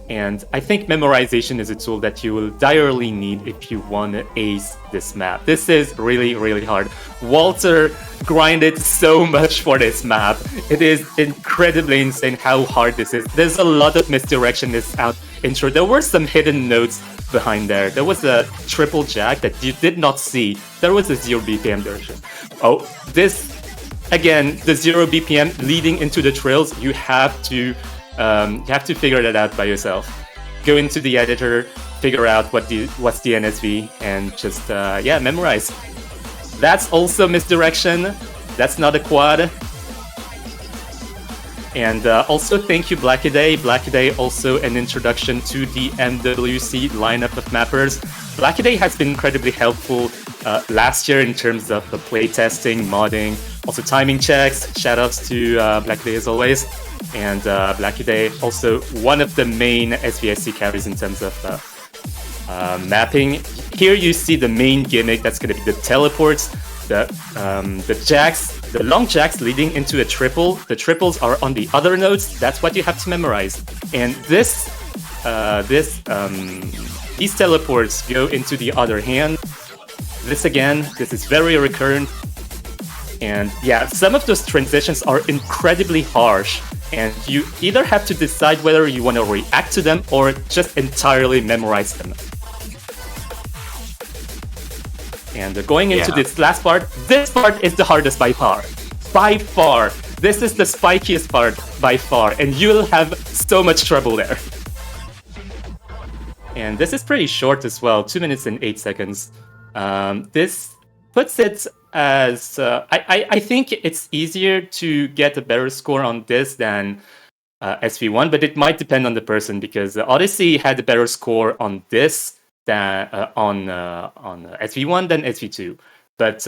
And I think memorization is a tool that you will direly need if you want to ace this map. This is really hard. Walter grinded so much for this map. It is incredibly insane how hard this is. There's a lot of misdirection in this intro. There were some hidden notes, behind there. There was a triple jack that you did not see. There was a 0 BPM version. Oh, this again, the 0 BPM leading into the trills. You have to figure that out by yourself. Go into the editor, figure out what's the NSV, and just memorize. That's also misdirection. That's not a quad. And also thank you Blackaday. Blackaday also an introduction to the MWC lineup of mappers. Blackaday has been incredibly helpful last year in terms of the playtesting, modding, also timing checks. Shoutouts to Blackaday as always. And Blackaday also one of the main SVSC carries in terms of mapping. Here you see the main gimmick. That's going to be the teleports, the jacks, the long jacks leading into a triple. The triples are on the other nodes. That's what you have to memorize. And these teleports go into the other hand. This is very recurrent. And yeah, some of those transitions are incredibly harsh. And you either have to decide whether you want to react to them or just entirely memorize them. And going into this last part, this part is the hardest by far. By far. This is the spikiest part by far, and you'll have so much trouble there. And this is pretty short as well, 2 minutes and 8 seconds. This puts it as... I think it's easier to get a better score on this than SV1, but it might depend on the person, because Odyssey had a better score on this than on SV1 than SV2. But,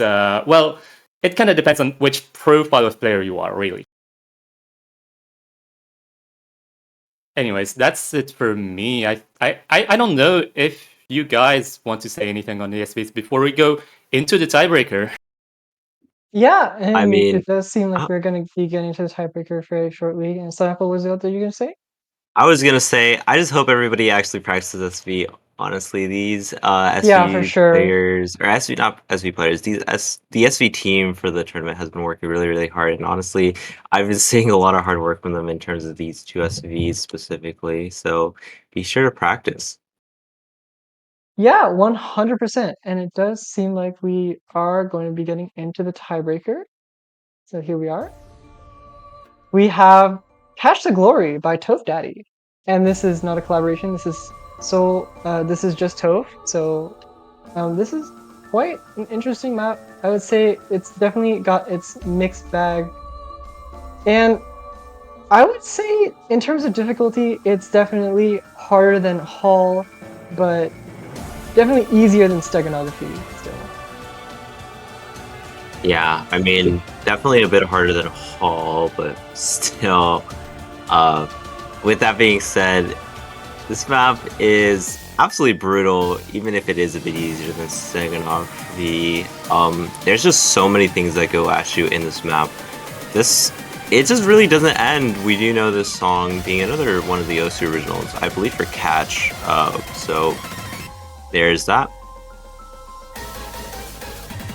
well, it kind of depends on which profile of player you are, really. Anyways, that's it for me. I don't know if you guys want to say anything on the SVs before we go into the tiebreaker. Yeah, and I mean, it does seem like we're going to be getting to the tiebreaker very shortly. And Sample, was what you're going to say? I was gonna say, I just hope everybody actually practices SV. Honestly, these SV Yeah, for sure. players, or SV, not SV players, the SV team for the tournament has been working really, really hard. And honestly, I've been seeing a lot of hard work from them in terms of these two SVs specifically. So be sure to practice. Yeah, 100%. And it does seem like we are going to be getting into the tiebreaker. So here we are. We have Cash the Glory by Toph Daddy. And this is not a collaboration. This is just Toph. So this is quite an interesting map. I would say it's definitely got its mixed bag. And I would say in terms of difficulty, it's definitely harder than Hall, but definitely easier than steganography still. Yeah, I mean, definitely a bit harder than Hall, but still. With that being said, this map is absolutely brutal, even if it is a bit easier than steganography. There's just so many things that go at you in this map. It just really doesn't end. We do know this song being another one of the Osu originals, I believe for Catch. So there's that.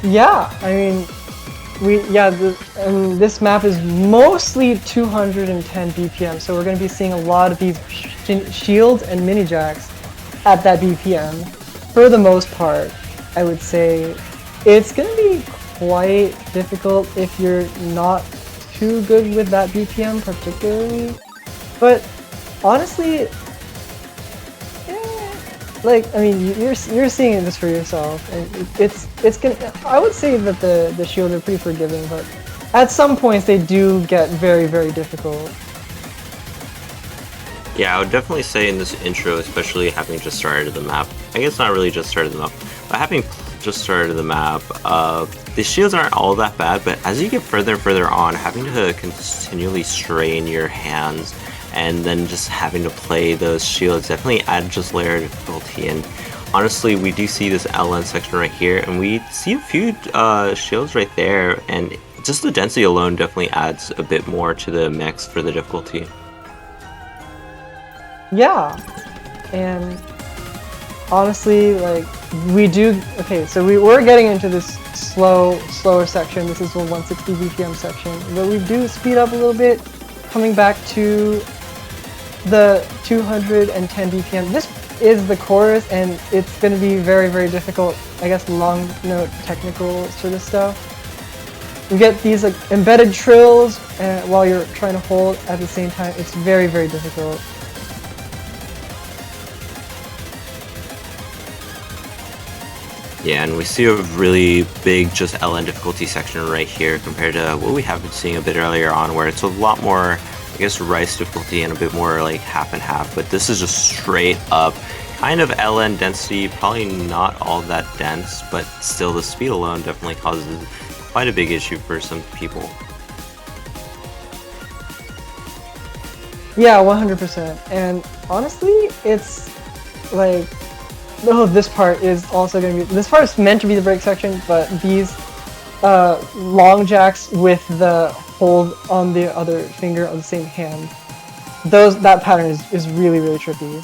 Yeah, I mean, this map is mostly 210 BPM, so we're going to be seeing a lot of these shields and mini jacks at that BPM. For the most part, I would say it's going to be quite difficult if you're not too good with that BPM particularly. But honestly, like, I mean, you're seeing this for yourself, and it's gonna. I would say that the shields are pretty forgiving, but at some points they do get very, very difficult. Yeah, I would definitely say in this intro, especially having just started the map. I guess not really just started the map, but having just started the map, the shields aren't all that bad. But as you get further and further on, having to continually strain your hands, and then just having to play those shields definitely add just layer of difficulty. And honestly, we do see this LN section right here, and we see a few shields right there, and just the density alone definitely adds a bit more to the mix for the difficulty. Yeah, and honestly, like, so we're getting into this slower section. This is the 160 BPM section, but we do speed up a little bit, coming back to the 210 BPM. is the chorus, and it's going to be very, very difficult. I guess long note technical sort of stuff. You get these like embedded trills while you're trying to hold at the same time. It's very, very difficult. Yeah, and we see a really big just LN difficulty section right here compared to what we have been seeing a bit earlier on, where it's a lot more, I guess, rice difficulty and a bit more like half and half. But this is just straight up kind of LN density, probably not all that dense, but still the speed alone definitely causes quite a big issue for some people. Yeah, 100%. And honestly, it's like, oh, this part is also going to be, this part is meant to be the break section, but these long jacks with the hold on the other finger on the same hand, that pattern is really, really tricky.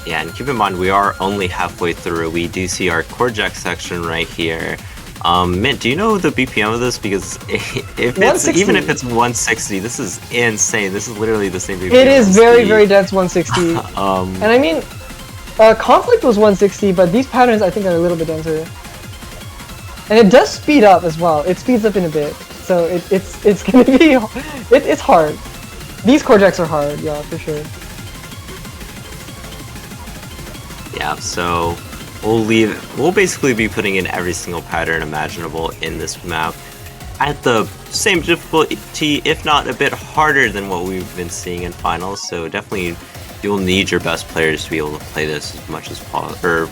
Yeah, and keep in mind we are only halfway through. We do see our chord jack section right here. Mint, do you know the BPM of this? Because if it's even if it's 160, this is insane. This is literally the same BPM. It is very, very dense 160. And I mean, Conflict was 160, but these patterns I think are a little bit denser. And it does speed up as well. It speeds up in a bit, so it's gonna be it's hard. These chord jacks are hard, yeah, for sure. Yeah, so we'll basically be putting in every single pattern imaginable in this map at the same difficulty, if not a bit harder than what we've been seeing in finals. So definitely you'll need your best players to be able to play this as much as possible, or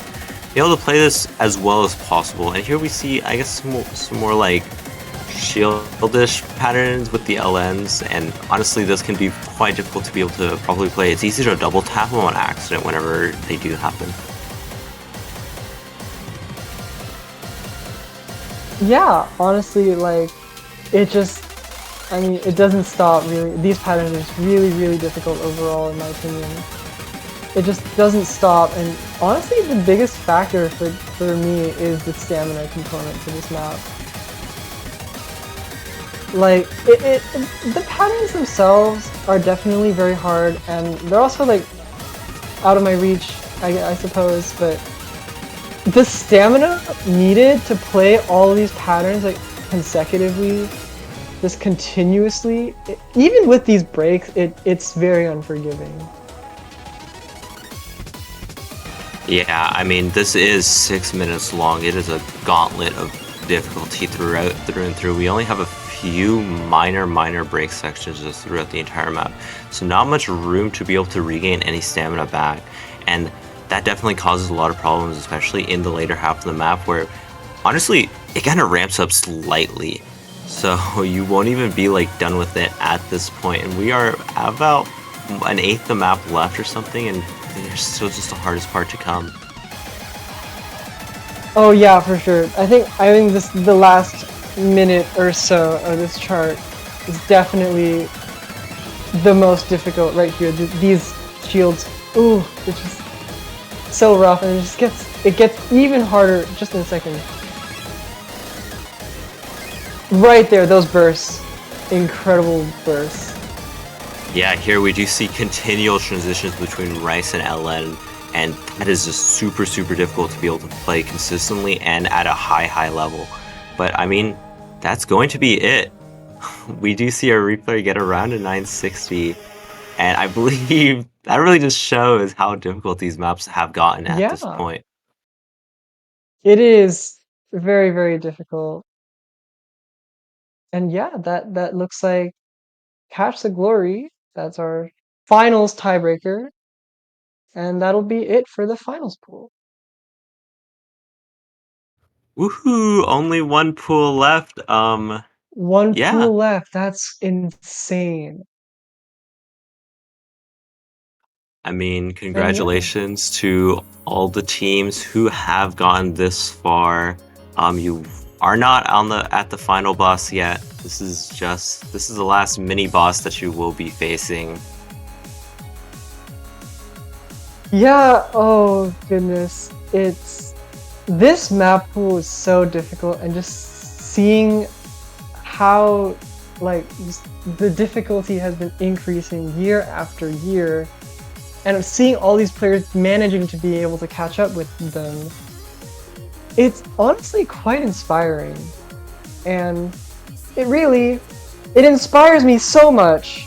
be able to play this as well as possible. And here we see, I guess, some more like shieldish patterns with the LNs, and honestly this can be quite difficult to be able to properly play. It's easy to double tap them on accident whenever they do happen. Yeah, honestly, like, it just, I mean, it doesn't stop really. These patterns are really, really difficult overall in my opinion. It just doesn't stop, and honestly the biggest factor for me is the stamina component for this map. Like, the patterns themselves are definitely very hard, and they're also like out of my reach, I suppose, but the stamina needed to play all of these patterns like consecutively, just continuously, even with these breaks, it's very unforgiving. Yeah, I mean, this is 6 minutes long. It is a gauntlet of difficulty through and through. We only have a few minor break sections just throughout the entire map, so not much room to be able to regain any stamina back, and that definitely causes a lot of problems, especially in the later half of the map, where honestly it kind of ramps up slightly, so you won't even be like done with it at this point. And we are about an eighth of the map left or something, and there's still just the hardest part to come. Oh yeah, for sure. I think the last minute or so of this chart is definitely the most difficult right here. These shields, ooh, it's just so rough, and it gets even harder just in a second. Right there, those bursts, incredible bursts. Yeah, here we do see continual transitions between Rice and LN, and that is just super difficult to be able to play consistently and at a high level. But I mean, that's going to be it. We do see our replay get around a 960, and I believe that really just shows how difficult these maps have gotten at this point. It is very, very difficult. And yeah, that looks like Catch the Glory. That's our finals tiebreaker. And that'll be it for the finals pool. Woohoo! Only one pool left. One pool left. That's insane. I mean, congratulations to all the teams who have gotten this far. You are not at the final boss yet. This is the last mini boss that you will be facing. Yeah, oh goodness. This map pool is so difficult, and just seeing how like just the difficulty has been increasing year after year, and seeing all these players managing to be able to catch up with them, it's honestly quite inspiring. And it inspires me so much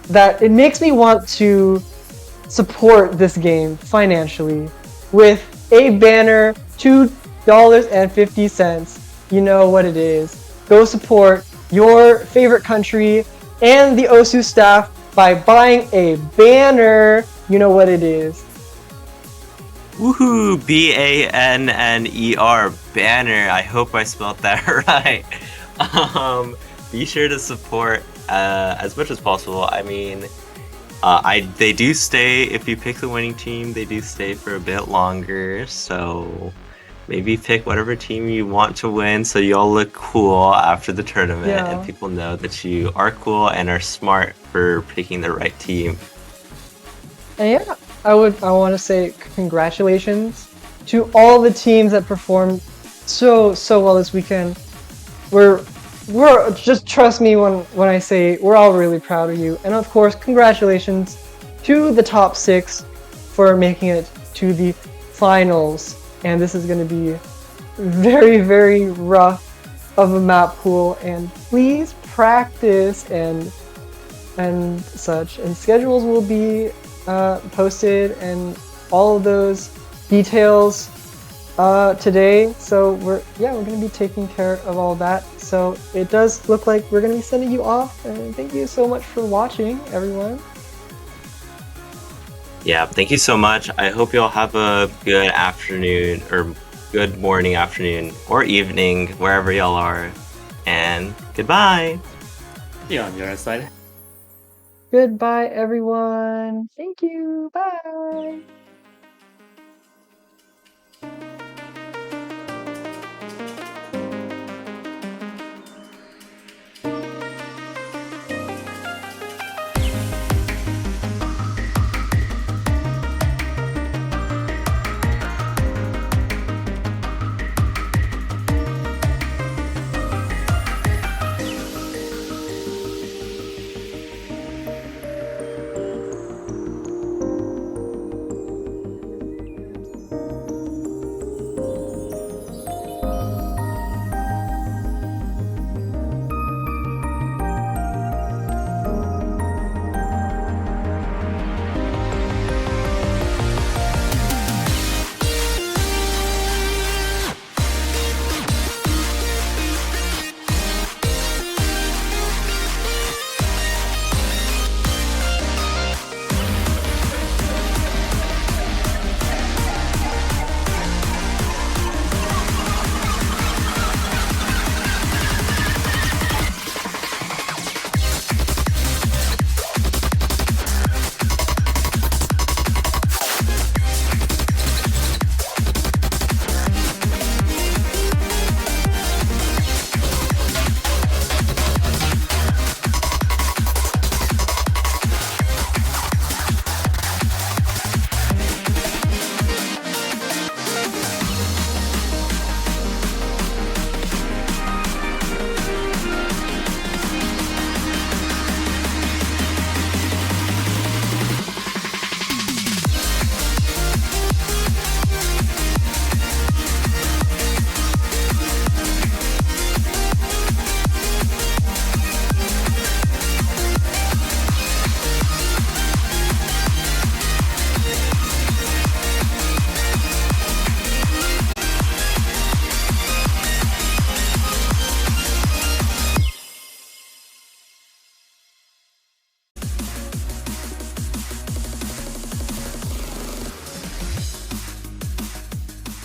that it makes me want to support this game financially with a banner, $2.50. You know what it is. Go support your favorite country and the OSU staff by buying a banner. You know what it is. Woohoo! BANNER, banner. I hope I spelled that right. Be sure to support as much as possible. I mean, they do stay, if you pick the winning team, they do stay for a bit longer, so maybe pick whatever team you want to win so you all look cool after the tournament and people know that you are cool and are smart for picking the right team. And yeah, I want to say congratulations to all the teams that performed so well this weekend. We're just trust me when I say we're all really proud of you. And of course, congratulations to the top 6 for making it to the finals. And this is going to be very, very rough of a map pool. And please practice and such. And schedules will be posted and all of those details today. So we're going to be taking care of all that. So it does look like we're going to be sending you off. And thank you so much for watching, everyone. Yeah, thank you so much. I hope you all have a good afternoon or good morning, afternoon, or evening, wherever y'all are. And goodbye. See you on your side. Goodbye, everyone. Thank you. Bye.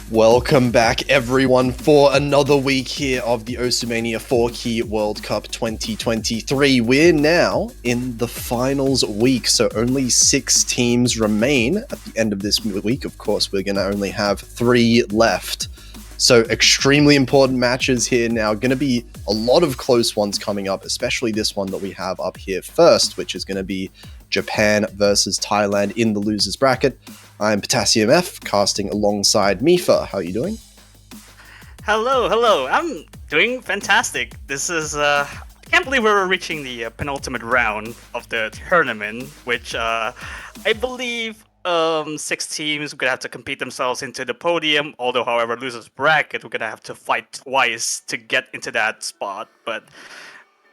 Welcome back, everyone, for another week here of the Osumania 4-Key World Cup 2023. We're now in the finals week, so only 6 teams remain at the end of this week. Of course, we're going to only have 3 left. So extremely important matches here now. Going to be a lot of close ones coming up, especially this one that we have up here first, which is going to be Japan versus Thailand in the losers bracket. I'm Potassium F, casting alongside Mifa. How are you doing? Hello. I'm doing fantastic. This is can't believe we're reaching the penultimate round of the tournament, which I believe 6 teams are gonna have to compete themselves into the podium. Although, however, losers bracket, we're gonna have to fight twice to get into that spot. But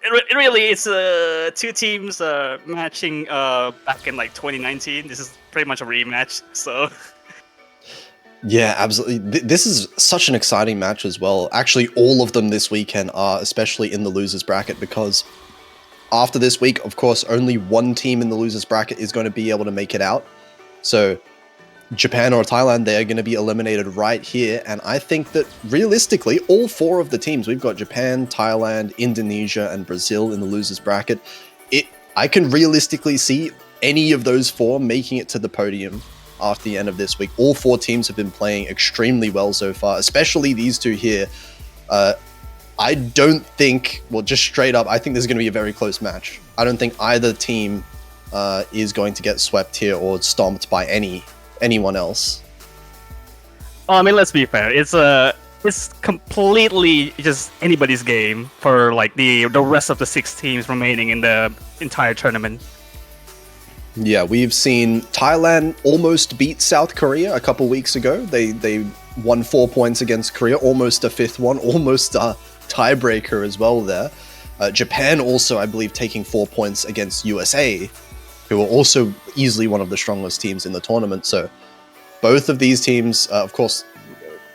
it really, it's 2 teams matching back in like 2019. This is pretty much a rematch. So Yeah, absolutely. This is such an exciting match as well. Actually, all of them this weekend are, especially in the losers bracket, because after this week, of course, only one team in the losers bracket is going to be able to make it out. So Japan or Thailand, they're going to be eliminated right here. And I think that realistically, all 4 of the teams, we've got Japan, Thailand, Indonesia, and Brazil in the losers bracket. I can realistically see any of those 4 making it to the podium after the end of this week. All 4 teams have been playing extremely well so far, especially these 2 here. I don't think, well, just straight up, I think this is going to be a very close match. I don't think either team is going to get swept here or stomped by anyone else. I mean, let's be fair. It's completely just anybody's game for like the rest of the 6 teams remaining in the entire tournament. Yeah, we've seen Thailand almost beat South Korea a couple weeks ago. They won 4 points against Korea, almost a 5th one, almost a tiebreaker as well there. Japan also, I believe, taking 4 points against USA, who are also easily one of the strongest teams in the tournament. So both of these teams, of course,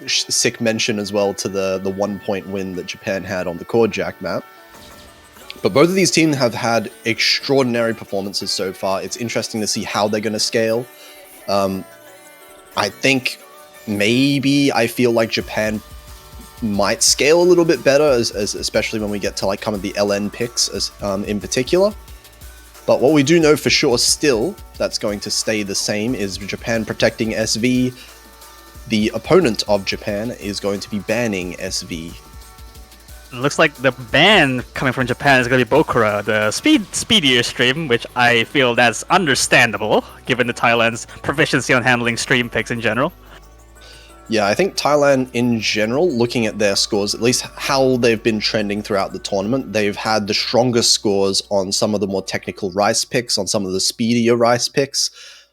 sick mention as well to the 1 point win that Japan had on the Cord Jack map. But both of these teams have had extraordinary performances so far. It's interesting to see how they're going to scale. I think maybe I feel like Japan might scale a little bit better, especially when we get to like kind of the LN picks in particular. But what we do know for sure still that's going to stay the same is Japan protecting SV. The opponent of Japan is going to be banning SV. Looks like the ban coming from Japan is going to be Bokura, the speedier stream, which I feel that's understandable, given the Thailand's proficiency on handling stream picks in general. Yeah, I think Thailand in general, looking at their scores, at least how they've been trending throughout the tournament, they've had the strongest scores on some of the more technical rice picks, on some of the speedier rice picks.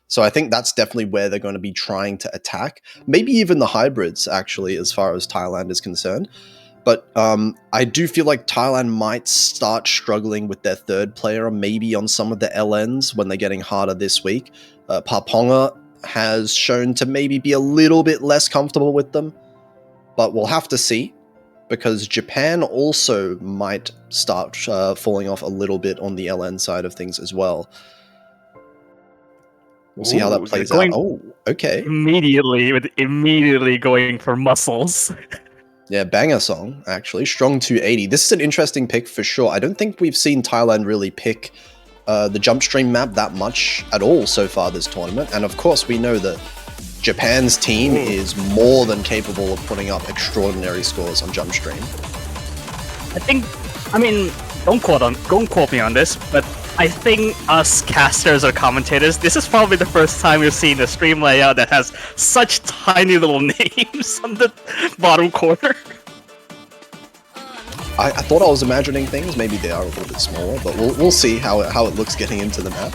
So I think that's definitely where they're going to be trying to attack. Maybe even the hybrids, actually, as far as Thailand is concerned. But I do feel like Thailand might start struggling with their 3rd player, maybe on some of the LNs when they're getting harder this week. Paponga has shown to maybe be a little bit less comfortable with them, but we'll have to see, because Japan also might start falling off a little bit on the LN side of things as well. We'll see how that plays out. Oh, okay. Immediately going for muscles. Yeah, banger song, actually. Strong 280. This is an interesting pick for sure. I don't think we've seen Thailand really pick the jump stream map that much at all so far this tournament. And of course, we know that Japan's team is more than capable of putting up extraordinary scores on jump stream. I mean, don't quote me on this, but I think us casters or commentators, this is probably the first time we've seen a stream layout that has such tiny little names on the bottom corner. I thought I was imagining things. Maybe they are a little bit smaller, but we'll see how it looks getting into the map.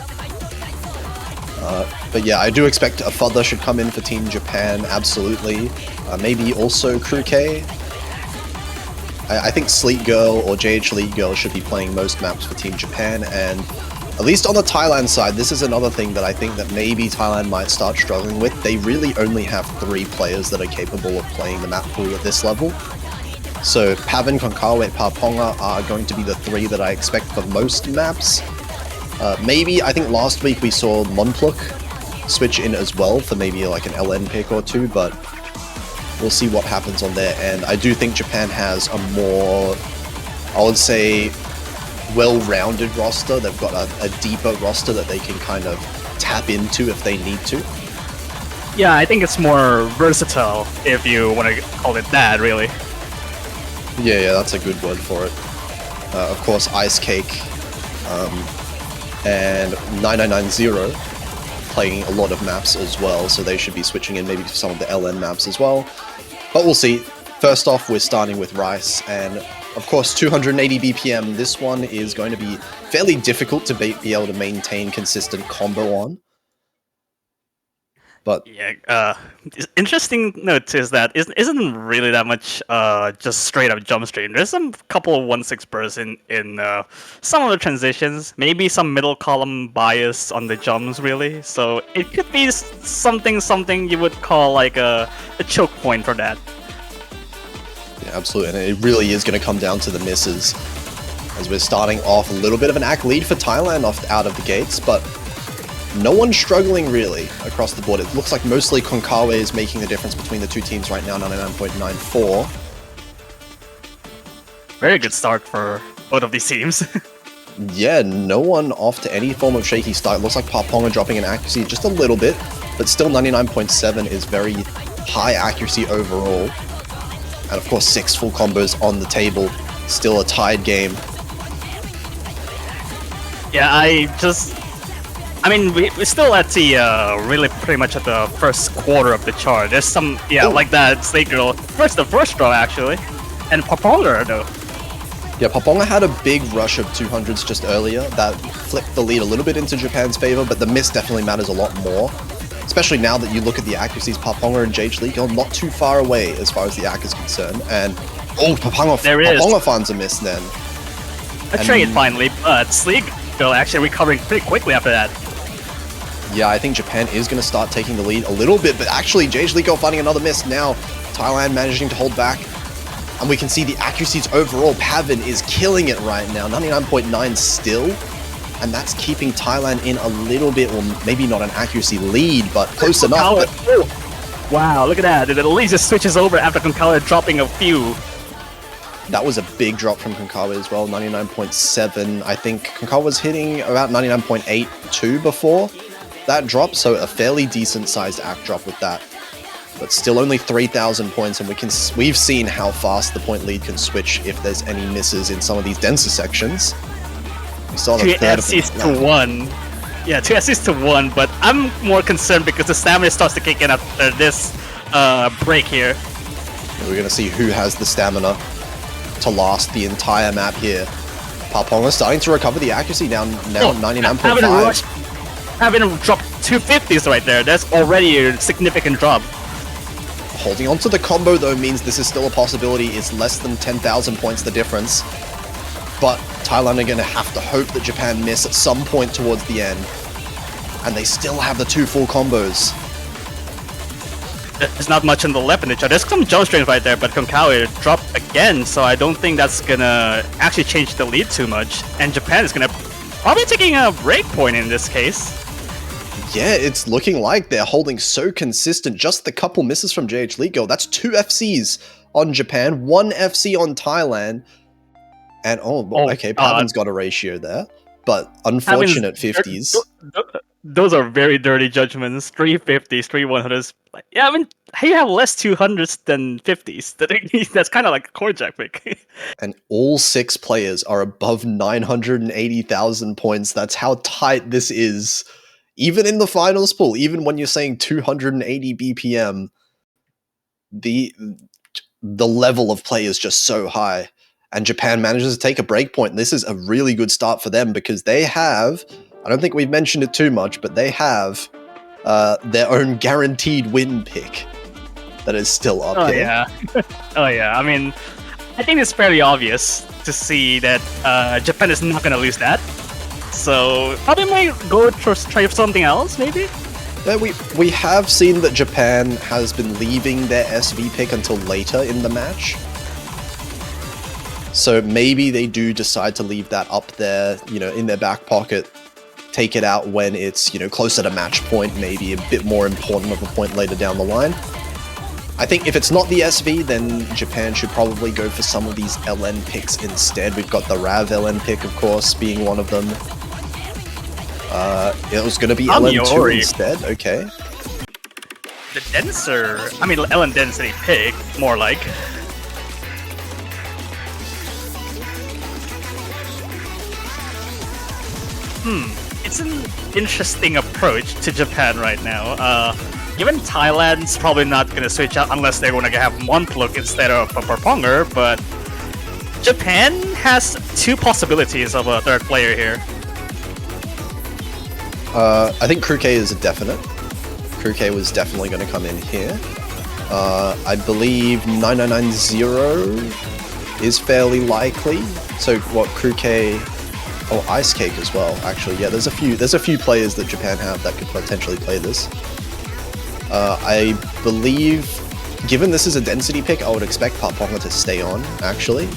But yeah, I do expect a further should come in for Team Japan, absolutely. Maybe also Crew K. I think Sleet Girl or JH League Girl should be playing most maps for Team Japan, and at least on the Thailand side, this is another thing that I think that maybe Thailand might start struggling with. They really only have 3 players that are capable of playing the map pool at this level. So Pavin, Konkawe, Paponga are going to be the 3 that I expect for most maps. Maybe, I think last week we saw Monpluk switch in as well for maybe like an LN pick or 2, but we'll see what happens on there. And I do think Japan has a more, I would say, well-rounded roster. They've got a deeper roster that they can kind of tap into if they need to. Yeah, I think it's more versatile, if you want to call it that, really. Yeah, that's a good word for it. Of course, Ice Cake and 9990 playing a lot of maps as well, so they should be switching in maybe to some of the LN maps as well. But we'll see. First off, we're starting with Rice, and Of course, 280 BPM. This one is going to be fairly difficult to be able to maintain consistent combo on. But yeah, interesting note is that isn't really that much just straight up jump stream. There's some couple of 1/6 bursts in some of the transitions, maybe some middle column bias on the jumps really. So it could be something you would call like a choke point for that. yeah, absolutely, and it really is going to come down to the misses. As we're starting off a little bit of an ACK lead for Thailand out of the gates, but no one's struggling really across the board. It looks like mostly Konkawa is making the difference between the two teams right now, 99.94. Very good start for both of these teams. Yeah, no one off to any form of shaky start. It looks like Paponga dropping in accuracy just a little bit, but still 99.7 is very high accuracy overall. And of course 6 full combos on the table, still a tied game. Yeah, I mean, we're still at the, really pretty much at the first quarter of the chart. There's some, yeah, Ooh. like that Snake Girl. The first draw, actually. And Paponga, though. Yeah, Paponga had a big rush of 200s just earlier that flipped the lead a little bit into Japan's favor, but the miss definitely matters a lot more. Especially now that you look at the accuracies, Paponga and JH are not too far away as far as the ACK is concerned. And, oh, Paponga finds a miss then. A trade, finally, but Snake Girl actually recovering pretty quickly after that. Yeah, I think Japan is going to start taking the lead a little bit, but actually JH Liko finding another miss now. Thailand managing to hold back. And we can see the accuracies overall. Pavin is killing it right now, 99.9 still. And that's keeping Thailand in a little bit, or maybe not an accuracy lead, but close enough. But wow, look at that. It at least just switches over after Konkawa dropping a few. that was a big drop from Konkawa as well, 99.7. I think Konkawa was hitting about 99.82 before that drop, so a fairly decent sized ACK drop with that. But still only 3,000 points, and we've seen how fast the point lead can switch if there's any misses in some of these denser sections. We saw the 2 assists to 1. Yeah, 2 assists to 1, but I'm more concerned because the stamina starts to kick in after this break here. We're going to see who has the stamina to last the entire map here. Palponga starting to recover the accuracy now 99.5. Having dropped 250s right there, that's already a significant drop. Holding on to the combo though means this is still a possibility. It's less than 10,000 points the difference. But Thailand are going to have to hope that Japan miss at some point towards the end. And they still have the 2 full combos. There's not much on the left in the chart. There's some jump strings right there, but Konkawa dropped again, so I don't think that's gonna actually change the lead too much. And Japan is gonna probably taking a break point in this case. Yeah, it's looking like they're holding so consistent. Just the couple misses from JH League, that's 2 FCs on Japan, 1 FC on Thailand. And okay, Pavin's got a ratio there, but unfortunate 50s. Those are very dirty judgments. 3 50s, 3 100s. Yeah, I mean, you have less 200s than 50s. That's kind of like a core jack pick. And all 6 players are above 980,000 points. That's how tight this is. Even in the finals pool, even when you're saying 280 BPM, the level of play is just so high. And Japan manages to take a break point. This is a really good start for them because they have, I don't think we've mentioned it too much, but they have their own guaranteed win pick that is still up here. Yeah. Oh yeah, I mean, I think it's fairly obvious to see that Japan is not going to lose that. So probably might go try something else, maybe? Yeah, we have seen that Japan has been leaving their SV pick until later in the match. So maybe they do decide to leave that up there, in their back pocket, take it out when it's, closer to match point, maybe a bit more important of a point later down the line. I think if it's not the SV, then Japan should probably go for some of these LN picks instead. We've got the Rav LN pick, of course, being one of them. It was going to be LN2 instead, okay. The denser, LN density pick, more like. It's an interesting approach to Japan right now. Given Thailand's probably not going to switch out unless they're going to have Montlook instead of a Parponger, but Japan has two possibilities of a third player here. I think Kruke is a definite. Kruke was definitely going to come in here. I believe 9990 is fairly likely. So what, Kruke... Oh, Ice Cake as well, actually. Yeah, there's a few players that Japan have that could potentially play this. I believe, given this is a density pick, I would expect Paponga to stay on, actually.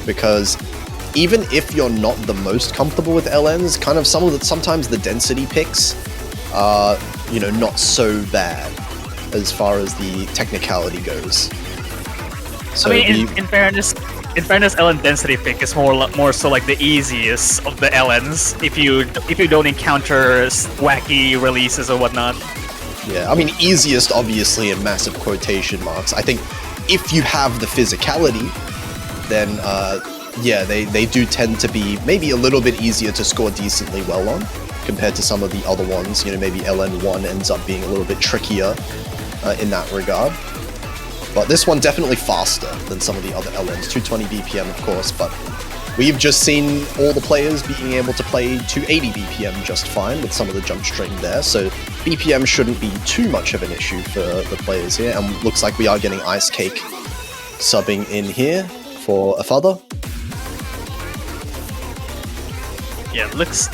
Because even if you're not the most comfortable with LNs, kind of sometimes the density picks are, you know, not so bad as far as the technicality goes. So I mean, in fairness, LN density pick is more so like the easiest of the LNs if you don't encounter wacky releases or whatnot. Yeah, I mean, easiest obviously in massive quotation marks. I think if you have the physicality, then yeah, they do tend to be maybe a little bit easier to score decently well on compared to some of the other ones. You know, maybe LN1 ends up being a little bit trickier in that regard. But this one definitely faster than some of the other LNs, 220 BPM of course, but we've just seen all the players being able to play 280 BPM just fine with some of the jump string there, so BPM shouldn't be too much of an issue for the players here, and looks like we are getting Ice Cake subbing in here for a father. Yeah,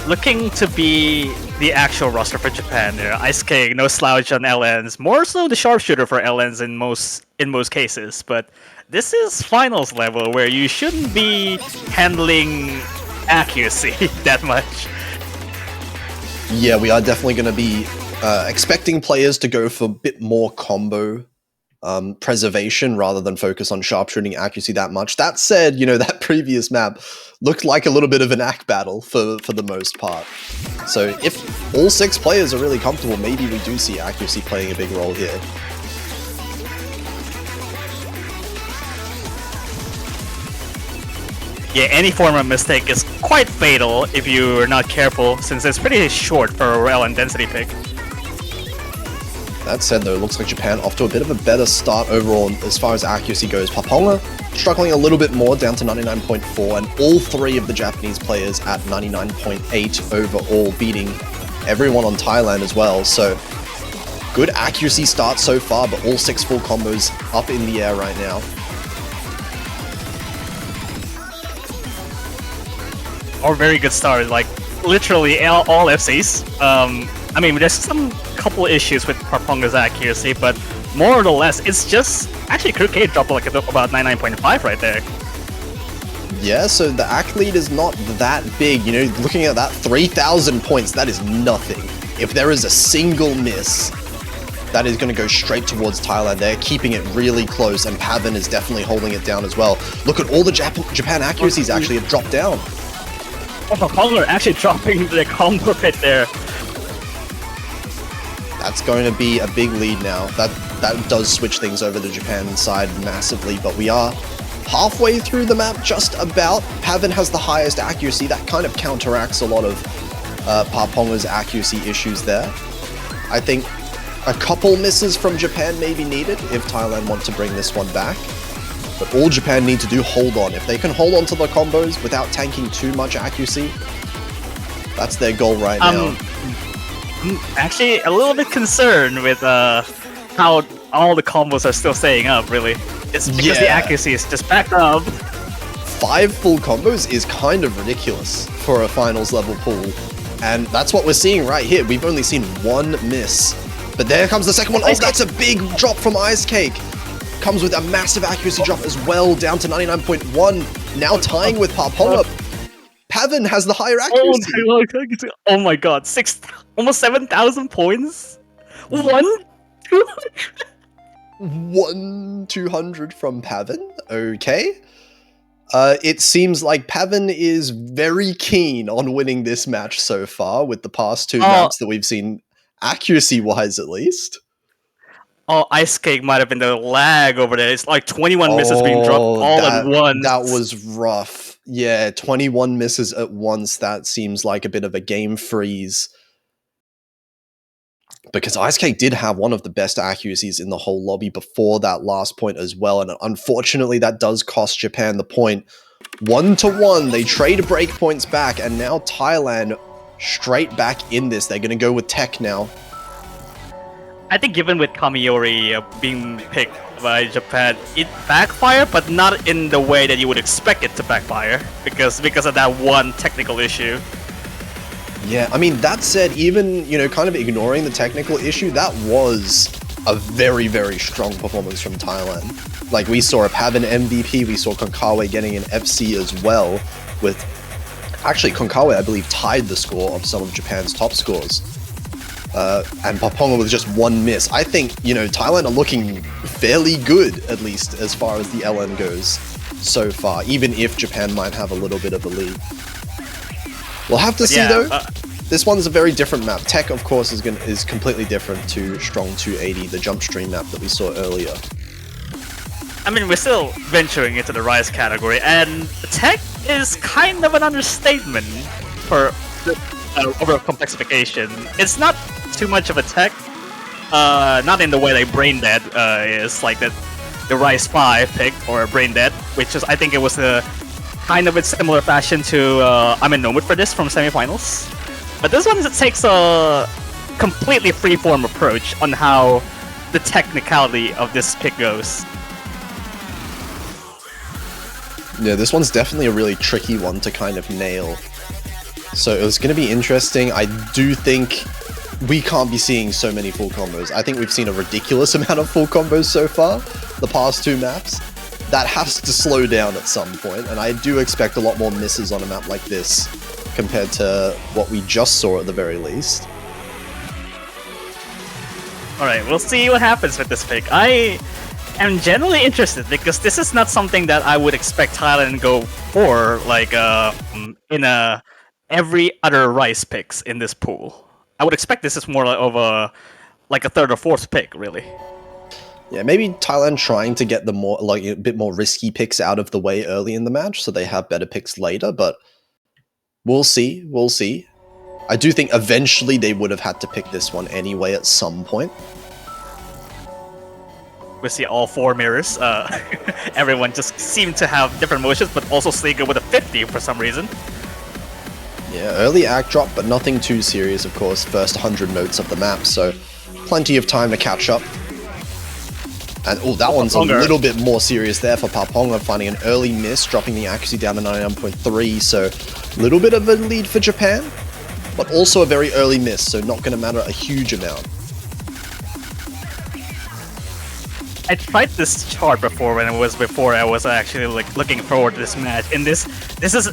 looking to be the actual roster for Japan there. Ice Cake, no slouch on LNs. More so the sharpshooter for LNs in most cases, but this is finals level where you shouldn't be handling accuracy that much. Yeah, we are definitely going to be expecting players to go for a bit more combo preservation rather than focus on sharpshooting accuracy that much. That said, you know, that previous map looked like a little bit of an act battle for the most part. So if all 6 players are really comfortable, maybe we do see accuracy playing a big role here. Yeah, any form of mistake is quite fatal if you're not careful, since it's pretty short for a LN density pick. That said, though, it looks like Japan off to a bit of a better start overall as far as accuracy goes. Paponga struggling a little bit more, down to 99.4, and all 3 of the Japanese players at 99.8 overall, beating everyone on Thailand as well. So, good accuracy start so far, but all 6 full combos up in the air right now. Or very good start, like literally all FCs. I mean, there's some couple issues with Paponga's accuracy, but more or less, it's just actually Kruke dropped like about 99.5 right there. Yeah, so the AC lead is not that big. You know, looking at that 3,000 points, that is nothing. If there is a single miss, that is going to go straight towards Thailand. They're keeping it really close, and Pavin is definitely holding it down as well. Look at all the Japan accuracies actually have dropped down. Oh, Paponga actually dropping the combo right there. That's going to be a big lead now. That does switch things over to Japan's side massively, but we are halfway through the map, just about. Pavin has the highest accuracy. That kind of counteracts a lot of Paponga's accuracy issues there. I think a couple misses from Japan may be needed if Thailand want to bring this one back. But all Japan need to do, hold on. If they can hold on to the combos without tanking too much accuracy, that's their goal right now. I'm actually a little bit concerned with how all the combos are still staying up, really. It's because the accuracy is just backed up. 5 full combos is kind of ridiculous for a finals level pool. And that's what we're seeing right here. We've only seen 1 miss. But there comes the second one. Oh, that's a big drop from Ice Cake. Comes with a massive accuracy drop as well, down to 99.1. Now tying with Paponga. Pavin has the higher accuracy. Oh my god, almost 7,000 points? 1,200 from Pavin. Okay. It seems like Pavin is very keen on winning this match so far with the past 2 maps that we've seen, accuracy-wise at least. Oh, Ice Cake might have been the lag over there. It's like 21 misses being dropped all at once. That was rough. Yeah, 21 misses at once. That seems like a bit of a game freeze. because Ice Cake did have one of the best accuracies in the whole lobby before that last point as well, and unfortunately that does cost Japan the point. 1-1, they trade break points back, and now Thailand straight back in this. They're going to go with tech now. I think given with Kamiori being picked by Japan, it backfired, but not in the way that you would expect it to backfire, because of that one technical issue. Yeah, I mean, that said, even, you know, kind of ignoring the technical issue, that was a very, very strong performance from Thailand. Like, we saw a Pavin MVP, we saw Konkawa getting an FC as well, with... Actually, Konkawa, I believe, tied the score of some of Japan's top scores. And Paponga with just one miss. I think, you know, Thailand are looking fairly good, at least, as far as the LN goes so far, even if Japan might have a little bit of a lead. We'll have to see, though. This one's a very different map. Tech, of course, is completely different to Strong 280, the jump stream map that we saw earlier. I mean, we're still venturing into the Rise category, and tech is kind of an understatement for the Overcomplexification. It's not too much of a tech, not in the way like Brain Dead is, like the Rise 5 pick, or Brain Dead, which is, I think it was a kind of in similar fashion to I'm in Nomad for this from semifinals. But this one takes a completely freeform approach on how the technicality of this pick goes. Yeah, this one's definitely a really tricky one to kind of nail. So it was going to be interesting. I do think we can't be seeing so many full combos. I think we've seen a ridiculous amount of full combos so far, the past two maps. That has to slow down at some point, and I do expect a lot more misses on a map like this compared to what we just saw at the very least. Alright, we'll see what happens with this pick. I am generally interested because this is not something that I would expect Thailand to go for, like, in every other Rise picks in this pool. I would expect this is more of a third or fourth pick, really. Yeah, maybe Thailand trying to get the more, like, a bit more risky picks out of the way early in the match so they have better picks later, but we'll see, we'll see. I do think eventually they would have had to pick this one anyway at some point. We see all four mirrors. Everyone just seemed to have different motions, but also Sleeker with a 50 for some reason. Yeah, early act drop, but nothing too serious, of course. First 100 notes of the map, so plenty of time to catch up. And oh, that one's a little bit more serious there for Paponga, finding an early miss, dropping the accuracy down to 99.3, so a little bit of a lead for Japan, but also a very early miss, so not going to matter a huge amount. I tried this chart before when I was actually like looking forward to this match, and this is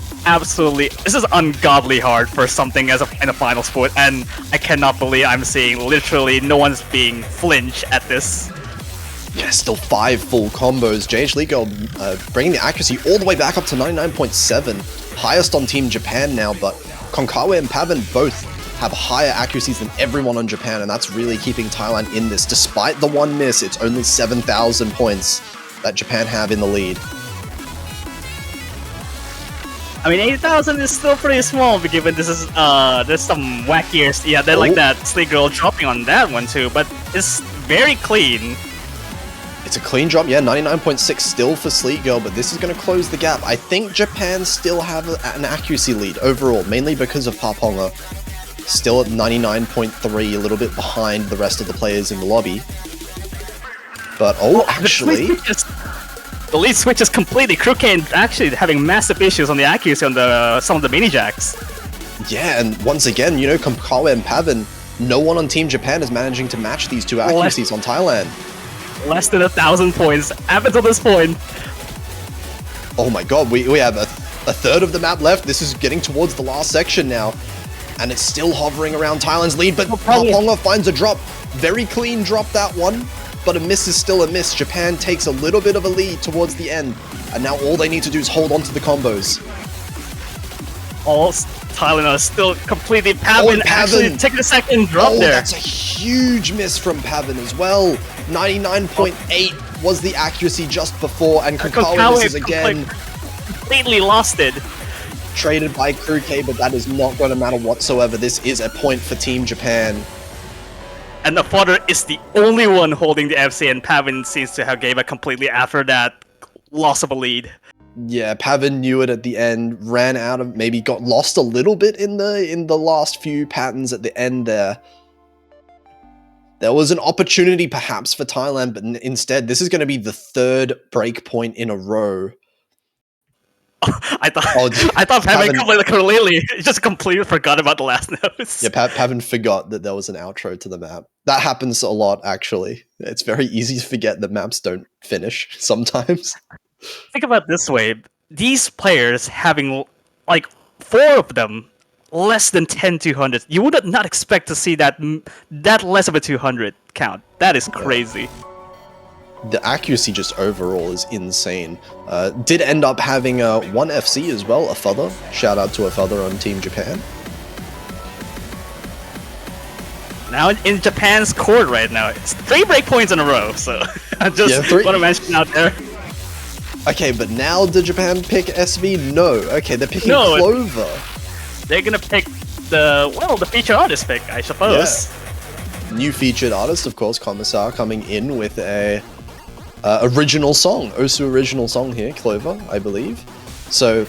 ungodly hard for something as in a final sport, and I cannot believe I'm seeing literally no one's being flinch at this. Yeah, still 5 full combos. JH League bringing the accuracy all the way back up to 99.7. Highest on Team Japan now, but Konkawa and Pavin both have higher accuracies than everyone on Japan, and that's really keeping Thailand in this. Despite the one miss, it's only 7,000 points that Japan have in the lead. I mean, 8,000 is still pretty small, given this is, there's some wackier, yeah, they're like that Sleek Girl dropping on that one too, but it's very clean. It's a clean drop, yeah, 99.6 still for Sleek Girl, but this is going to close the gap. I think Japan still have an accuracy lead overall, mainly because of Paponga. Still at 99.3, a little bit behind the rest of the players in the lobby. But, oh, actually... The lead switches completely. Crookane actually having massive issues on the accuracy on some of the mini jacks. Yeah, and once again, you know, Konkawa and Pavin, no one on Team Japan is managing to match these two accuracies on Thailand. Less than 1,000 points up until this point. Oh my god, we have a third of the map left. This is getting towards the last section now. And it's still hovering around Thailand's lead, but Paponga finds a drop. Very clean drop, that one. But a miss is still a miss. Japan takes a little bit of a lead towards the end. And now all they need to do is hold on to the combos. All Thailand are still completely... Pavin actually taking a second drop there. That's a huge miss from Pavin as well. 99.8 was the accuracy just before, and Konkawa misses again. Completely lost it. Traded by Crew K, but that is not going to matter whatsoever. This is a point for Team Japan. And the father is the only one holding the FC, and Pavin seems to have gave up completely after that loss of a lead. Yeah, Pavin knew it at the end, ran out of, maybe got lost a little bit in the last few patterns at the end there. There was an opportunity perhaps for Thailand, but instead, this is going to be the third breakpoint in a row. I thought Pavin completely just completely forgot about the last notes. Yeah, Pavin forgot that there was an outro to the map. That happens a lot, actually. It's very easy to forget that maps don't finish sometimes. Think about it this way: these players having like 4 of them less than 10 200s. You would not expect to see that less of a 200 count. That is crazy. The accuracy just overall is insane. Did end up having one FC as well, a Father. Shout out to a Father on Team Japan. Now in Japan's court right now, it's 3 breakpoints in a row. So I just want to mention out there. Okay, but now did Japan pick SV? No. Okay, they're picking Clover. They're gonna pick the featured artist pick, I suppose. Yeah. New featured artist, of course, Commissar coming in with a original song, Osu original song here, Clover, I believe. So,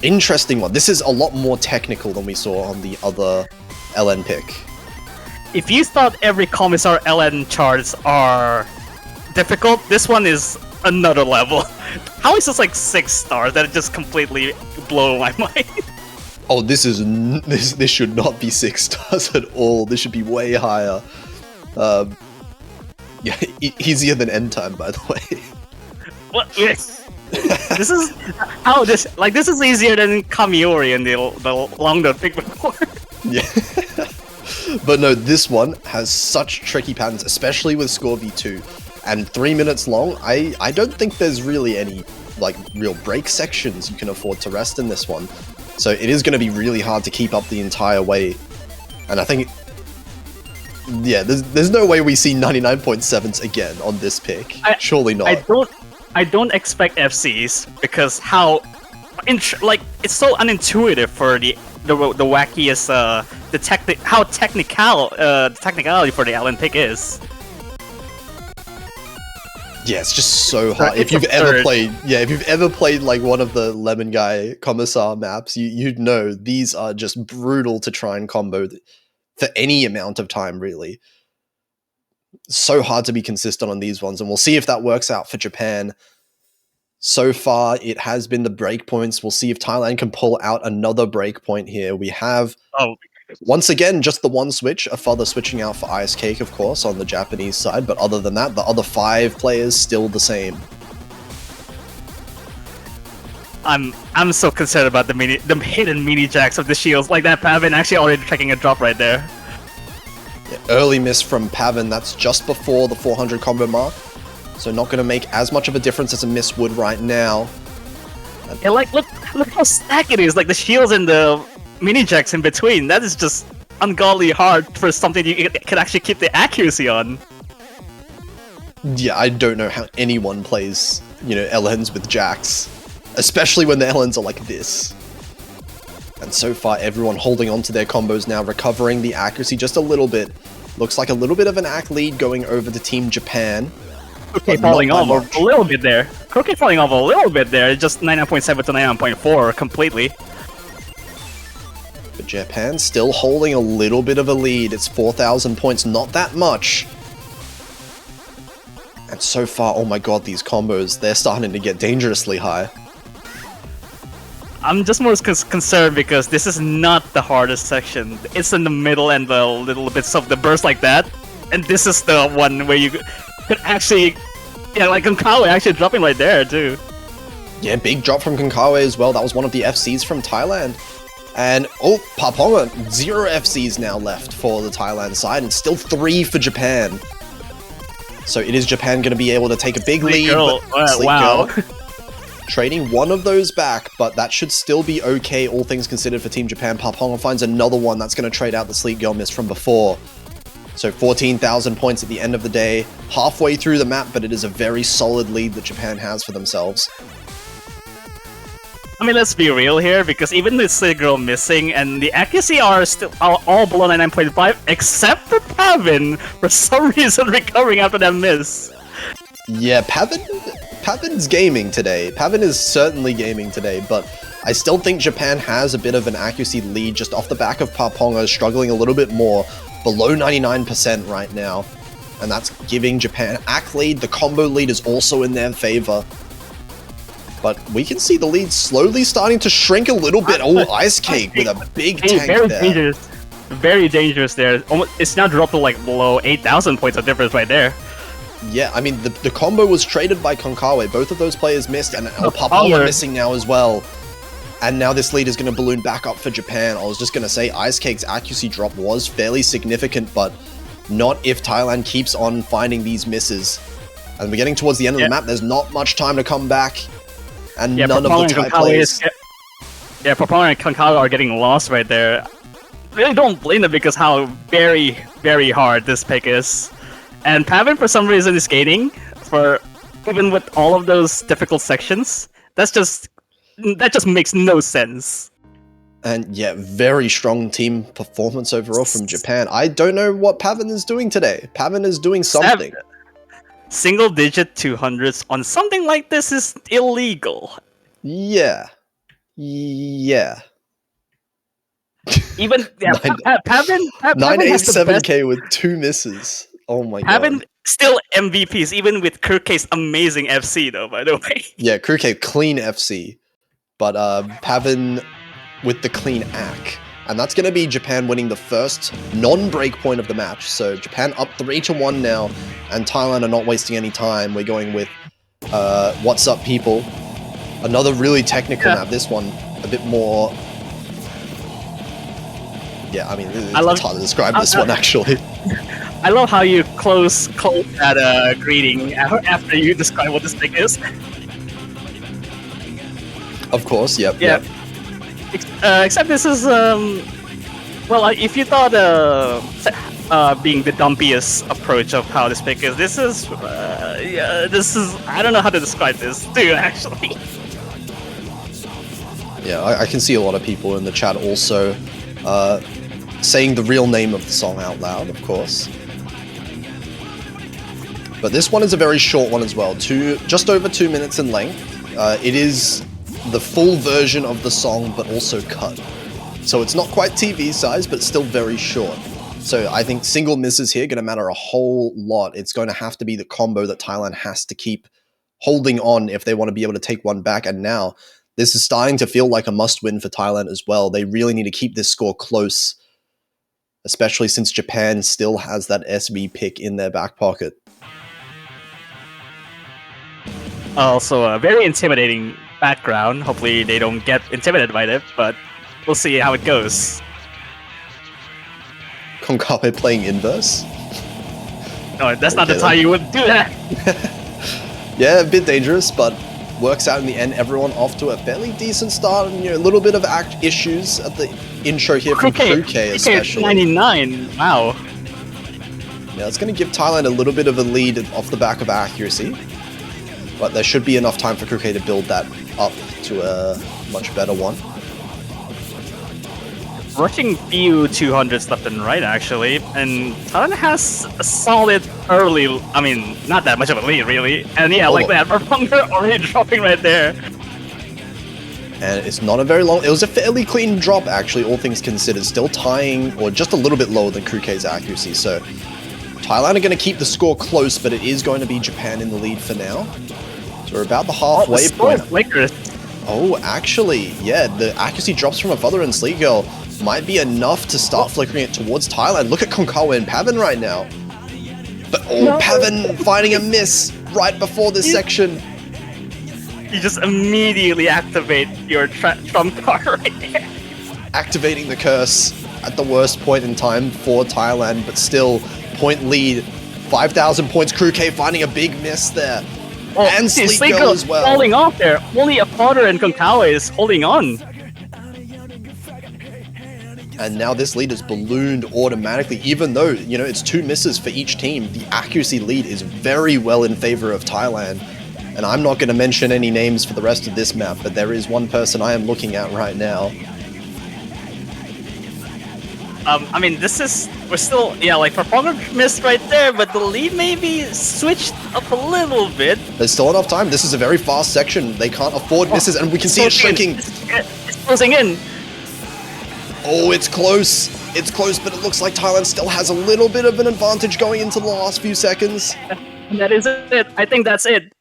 interesting one. This is a lot more technical than we saw on the other LN pick. If you thought every Commissar LN charts are difficult, this one is another level. How is this like 6 stars? That just completely blow my mind. Oh, this should not be 6 stars at all. This should be way higher. Yeah, easier than end time, by the way. What? Yes. This is how this is easier than Kamiori and the long note pick before. Yeah. But no, this one has such tricky patterns, especially with Score V2. And 3 minutes long, I don't think there's really any like real break sections you can afford to rest in this one. So it is going to be really hard to keep up the entire way. And I think, yeah, there's no way we see 99.7s again on this pick. Surely not. I don't expect FCs because how it's so unintuitive for the wackiest technicality for the Allen pick is. Yeah, it's just so hard. If you've ever played like one of the Lemon Guy Commissar maps, you'd know these are just brutal to try and combo for any amount of time, really. So hard to be consistent on these ones, and we'll see if that works out for Japan. So far, it has been the breakpoints. We'll see if Thailand can pull out another breakpoint here. We have, once again, just the one switch, a Father switching out for Ice Cake, of course, on the Japanese side, but other than that, the other 5 players still the same. I'm so concerned about the hidden mini jacks of the shields, like that Pavin actually already tracking a drop right there. Yeah, early miss from Pavin, that's just before the 400 combo mark, so not going to make as much of a difference as a miss would right now. Yeah, like look how stacked it is, like the shields and the mini jacks in between. That is just ungodly hard for something you can actually keep the accuracy on. Yeah, I don't know how anyone plays, LNs with jacks, especially when the LNs are like this. And so far, everyone holding on to their combos now, recovering the accuracy just a little bit. Looks like a little bit of an act lead going over to Team Japan. Croquet falling off a little bit there. Croquet falling off a little bit there, just 99.7 to 99.4 completely. But Japan still holding a little bit of a lead. It's 4,000 points, not that much. And so far, oh my god, these combos, they're starting to get dangerously high. I'm just more concerned because this is not the hardest section. It's in the middle and the little bits of the burst like that. And this is the one where you could actually, like Konkawa actually dropping right there too. Yeah, big drop from Konkawa as well. That was one of the FCs from Thailand. And, Paponga, 0 FCs now left for the Thailand side, and still 3 for Japan. So it is Japan going to be able to take a big lead. Wow. Trading one of those back, but that should still be okay, all things considered, for Team Japan. Paponga finds another one that's going to trade out the Sleek Girl miss from before. So 14,000 points at the end of the day, halfway through the map, but it is a very solid lead that Japan has for themselves. I mean, let's be real here, because even with Girl missing, and the accuracy are still all below 99.5, except the Pavin, for some reason recovering after that miss. Yeah, Pavin's gaming today. Pavin is certainly gaming today, but I still think Japan has a bit of an accuracy lead just off the back of Paponga struggling a little bit more, below 99% right now. And that's giving Japan AC lead. The combo lead is also in their favor. But we can see the lead slowly starting to shrink a little bit. Oh, Ice Cake with a big tank very there. Dangerous. Very dangerous there. It's now dropped to like below 8,000 points of difference right there. Yeah, I mean, the combo was traded by Konkawa. Both of those players missed, and Paponga missing now as well. And now this lead is going to balloon back up for Japan. I was just going to say, Ice Cake's accuracy drop was fairly significant, but not if Thailand keeps on finding these misses. And we're getting towards the end of the map. There's not much time to come back. And none of the Thai players... Paponga and Konkawa are getting lost right there. Really don't blame them because how very, very hard this pick is. And Pavin, for some reason, is gaining, even with all of those difficult sections. That just makes no sense. And yeah, very strong team performance overall from Japan. I don't know what Pavin is doing today. Pavin is doing something. Single-digit 200s on something like this is illegal. Yeah. Yeah. Even Pavin 987k with 2 misses. Oh my god. Pavin still MVPs, even with Kurke's amazing FC though, by the way. Yeah, Kurke clean FC. But Pavin with the clean AC. And that's going to be Japan winning the first non-break point of the match. So Japan up 3-1 now, and Thailand are not wasting any time. We're going with What's Up People. Another really technical map. This one a bit more... Yeah, I mean, it's hard to describe this one actually. I love how you close that greeting after you describe what this thing is. Of course, yep. Yeah. Except this is, well, if you thought being the dumpiest approach of how this pick is, this is, I don't know how to describe this too, actually. Yeah, I can see a lot of people in the chat also saying the real name of the song out loud, of course. But this one is a very short one as well, just over 2 minutes in length. It is the full version of the song, but also cut. So it's not quite TV size, but still very short. So I think single misses here are going to matter a whole lot. It's going to have to be the combo that Thailand has to keep holding on if they want to be able to take one back. And now this is starting to feel like a must-win for Thailand as well. They really need to keep this score close, especially since Japan still has that SB pick in their back pocket. Also, a very intimidating background. Hopefully they don't get intimidated by it, but we'll see how it goes. Konkawa playing inverse? No, that's not the time you would do that. Yeah, a bit dangerous, but works out in the end. Everyone off to a fairly decent start, and a little bit of issues at the intro here from Kruke especially. 99, wow. Yeah, it's going to give Thailand a little bit of a lead off the back of accuracy. But there should be enough time for Kruke to build that up to a much better one. Rushing few 200s left and right, actually. And Thailand has a solid early... I mean, not that much of a lead, really. And yeah, like that, Paponga already dropping right there. And it's not a very long... It was a fairly clean drop, actually, all things considered. Still tying, or just a little bit lower than Kruke's accuracy. So Thailand are going to keep the score close, but it is going to be Japan in the lead for now. So we're about the halfway point. Oh, actually, yeah, the accuracy drops from a Father and Sleek Girl might be enough to start flickering it towards Thailand. Look at Konkawa and Pavin right now. But Pavin finding a miss right before this section. You just immediately activate your trump card right there. Activating the curse at the worst point in time for Thailand, but still point lead. 5,000 points. Kruke finding a big miss there. And Sleek Girl as well. Falling off there. Only a Potter and Konkawa is holding on. And now this lead is ballooned automatically, even though, it's 2 misses for each team. The accuracy lead is very well in favor of Thailand. And I'm not going to mention any names for the rest of this map, but there is one person I am looking at right now. I mean, we're still, yeah, like performance missed right there, but the lead maybe switched up a little bit. There's still enough time. This is a very fast section. They can't afford misses, and we can see it shrinking. It's closing in. Oh, it's close. It's close, but it looks like Thailand still has a little bit of an advantage going into the last few seconds. And that is it. I think that's it.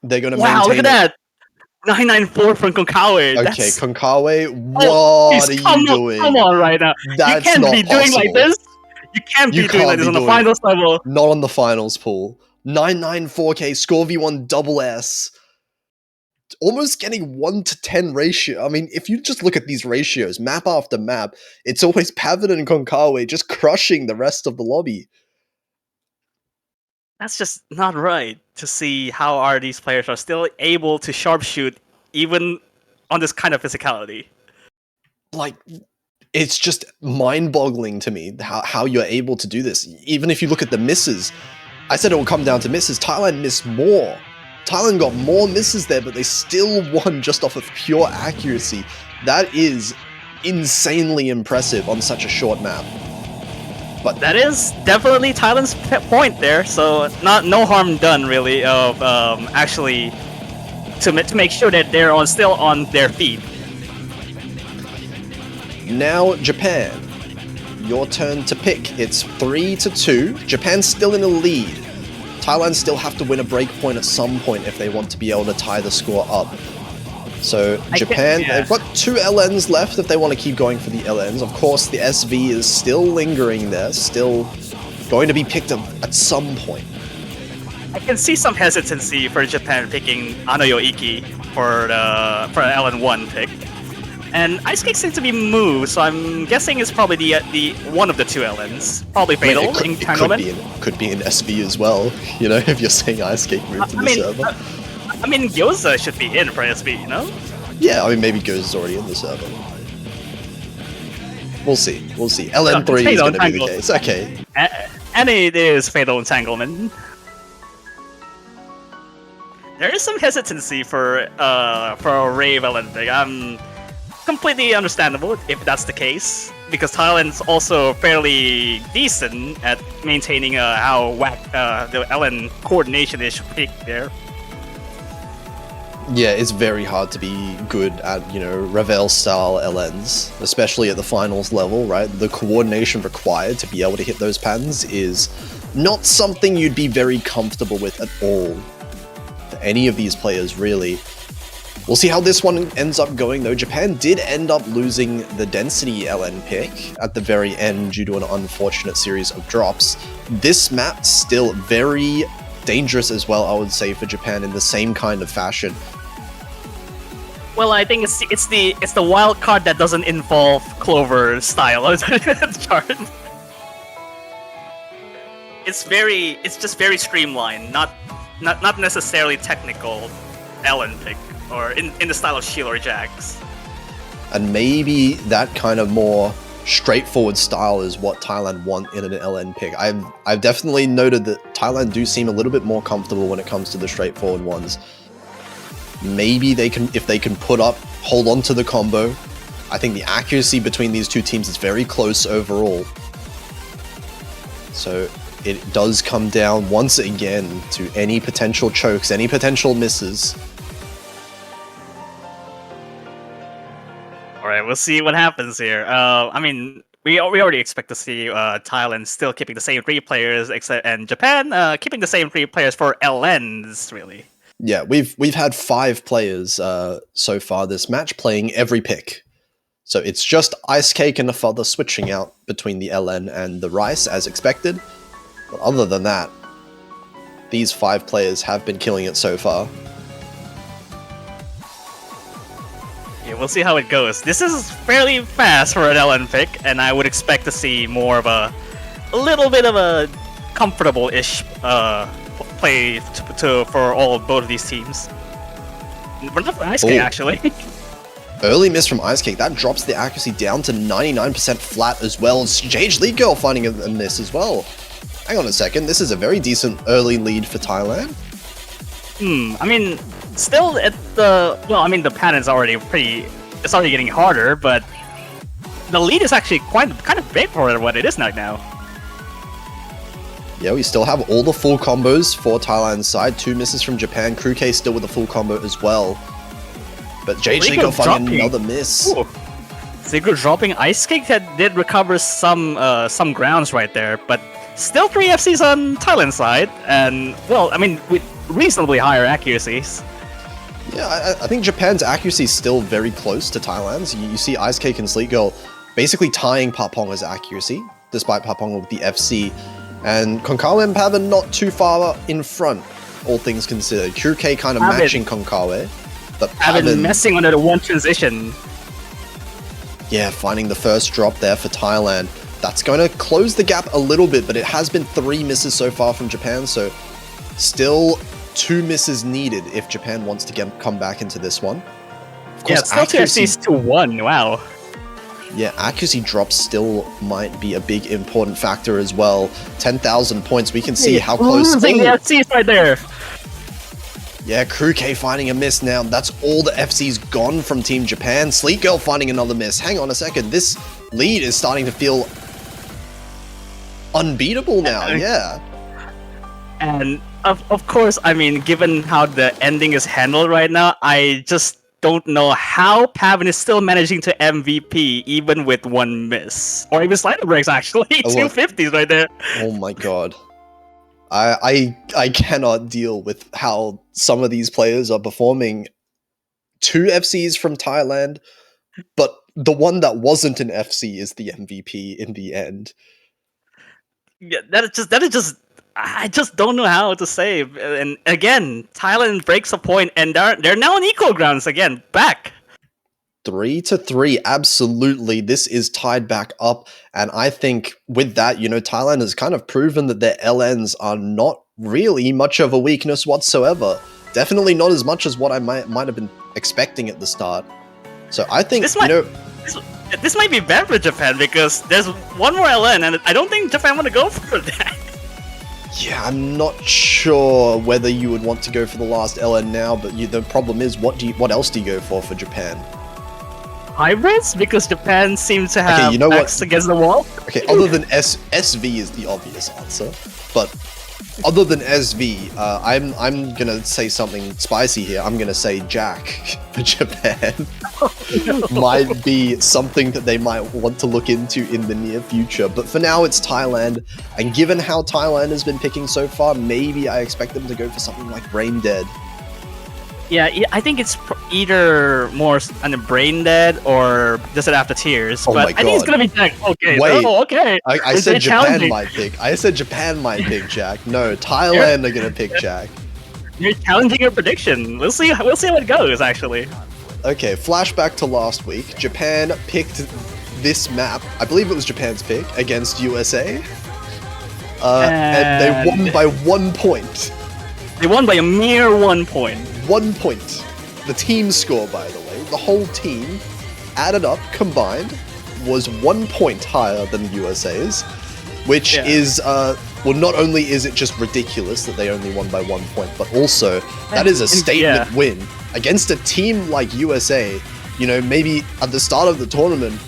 They're going to Wow, maintain look at that. 994 from Konkawi. Okay, Konkawi, what are you doing? Come on right now. That's you can't not be doing like possible. this. You can't be doing like this on the finals level. Not on the finals pool. 994k, score V1 double S. Almost getting 1 to 10 ratio. I mean, if you just look at these ratios, map after map, it's always Pavan and Konkawi just crushing the rest of the lobby. That's just not right to see how these players are still able to sharpshoot even on this kind of physicality. Like, it's just mind-boggling to me how you're able to do this. Even if you look at the misses, I said it will come down to misses. Thailand missed more. Thailand got more misses there, but they still won just off of pure accuracy. That is insanely impressive on such a short map. But that is definitely Thailand's point there, so no harm done really of actually to make sure that they're still on their feet. Now Japan, your turn to pick. It's 3-2. Japan's still in the lead. Thailand still have to win a break point at some point if they want to be able to tie the score up. So Japan, they've got 2 LNs left if they want to keep going for the LNs. Of course, the SV is still lingering there, still going to be picked up at some point. I can see some hesitancy for Japan picking Anoyo Iki for an LN1 pick. And Ice Cake seems to be moved, so I'm guessing it's probably the one of the 2 LNs. Probably Fatal, Entanglement. It could be an SV as well, you know, if you're saying Ice Cake moved to the server. I mean, Gyoza should be in for SV, you know? Yeah, I mean, maybe Gyoza's already in the server. We'll see. We'll see. LN3 is going to be the case. Okay. And it is Fatal Entanglement. There is some hesitancy for a Rave Olympic. Completely understandable if that's the case, because Thailand's also fairly decent at maintaining how whack the LN coordination is picked there. Yeah, it's very hard to be good at, you know, Ravel-style LNs, especially at the finals level, right? The coordination required to be able to hit those patterns is not something you'd be very comfortable with at all for any of these players, really. We'll see how this one ends up going, though. Japan did end up losing the Density LN pick at the very end due to an unfortunate series of drops. This map still very dangerous as well, I would say, for Japan in the same kind of fashion. Well, I think it's the wild card that doesn't involve Clover style of the chart. It's just very streamlined, not necessarily technical LN pick, or in the style of Shield or Jax. And maybe that kind of more straightforward style is what Thailand want in an LN pick. I've definitely noted that Thailand do seem a little bit more comfortable when it comes to the straightforward ones. Maybe they can, if they can hold on to the combo. I think the accuracy between these 2 teams is very close overall. So it does come down once again to any potential chokes, any potential misses. Alright, we'll see what happens here. I mean, we already expect to see Thailand still keeping the same 3 players, and Japan keeping the same 3 players for LNs, really. Yeah, we've had 5 players so far this match playing every pick. So it's just Ice Cake and Afother switching out between the LN and the Rice as expected. But other than that, these 5 players have been killing it so far. Yeah, we'll see how it goes. This is fairly fast for an LN pick, and I would expect to see more of a little bit of a comfortable-ish play for both of these teams. But not for Ice Cake, actually. Early miss from Ice Cake, that drops the accuracy down to 99% flat as well. Jage League Girl finding a miss as well. Hang on a second, this is a very decent early lead for Thailand. I mean, still at the well, I mean the pattern's already it's already getting harder, but the lead is actually kind of big for what it is now. Yeah, we still have all the full combos for Thailand's side. 2 misses from Japan. Crew K still with a full combo as well. But JJ finding another miss. Ooh. Zico dropping Ice Kick that did recover some grounds right there, but still 3 FCs on Thailand's side, and well, I mean with reasonably higher accuracies. Yeah, I think Japan's accuracy is still very close to Thailand's. You see Ice Cake and Sleek Girl basically tying Paponga's accuracy, despite Paponga with the FC. And Konkawa and Pavan not too far in front, all things considered. Crew K kind of matching Konkawa, but Pavan messing under the one transition. Yeah, finding the first drop there for Thailand. That's going to close the gap a little bit, but it has been 3 misses so far from Japan, so still 2 misses needed if Japan wants to come back into this one. Of course, yeah, still 2 FCs to 1, wow. Yeah, accuracy drops still might be a big important factor as well. 10,000 points, we can see how close... The FCs right there! Yeah, Crew K finding a miss now. That's all the FC's gone from Team Japan. Sleek Girl finding another miss. Hang on a second. This lead is starting to feel unbeatable now. Yeah. And of course, I mean, given how the ending is handled right now, I just don't know how Pavan is still managing to MVP even with 1 miss. Or even slider breaks, actually. 250s right there. Oh my god. I cannot deal with how some of these players are performing. 2 FCs from Thailand, but the one that wasn't an FC is the MVP in the end. Yeah, that is just I just don't know how to say. And again, Thailand breaks a point, and they're now on equal grounds again. Back 3-3, absolutely. This is tied back up, and I think with that, Thailand has kind of proven that their LNs are not really much of a weakness whatsoever. Definitely not as much as what I might have been expecting at the start. So I think this might be bad for Japan because there's one more LN, and I don't think Japan want to go for that. Yeah, I'm not sure whether you would want to go for the last LN now, but the problem is, what else do you go for Japan? Hybrids? Because Japan seems to have backs against the wall? Okay, other than SV is the obvious answer, but other than SV, I'm gonna say something spicy here. I'm gonna say Jack for Japan. Might be something that they might want to look into in the near future, but for now it's Thailand, and given how Thailand has been picking so far, maybe I expect them to go for something like Brain Dead. Yeah, I think it's either more on the Brain Dead or just after Tears. Oh but my God. I think it's gonna be Jack. Okay, Wait, okay. I said Japan might pick. I said Japan might pick Jack. No, Thailand are gonna pick Jack. You're challenging your prediction. We'll see how it goes. Actually. Okay, flashback to last week. Japan picked this map. I believe it was Japan's pick against USA, and they won by 1 point. They won by a mere 1 point. 1 point. The team score, by the way, the whole team added up, combined, was 1 point higher than USA's, which is, well, not only is it just ridiculous that they only won by 1 point, but also that is a statement win against a team like USA. Maybe at the start of the tournament,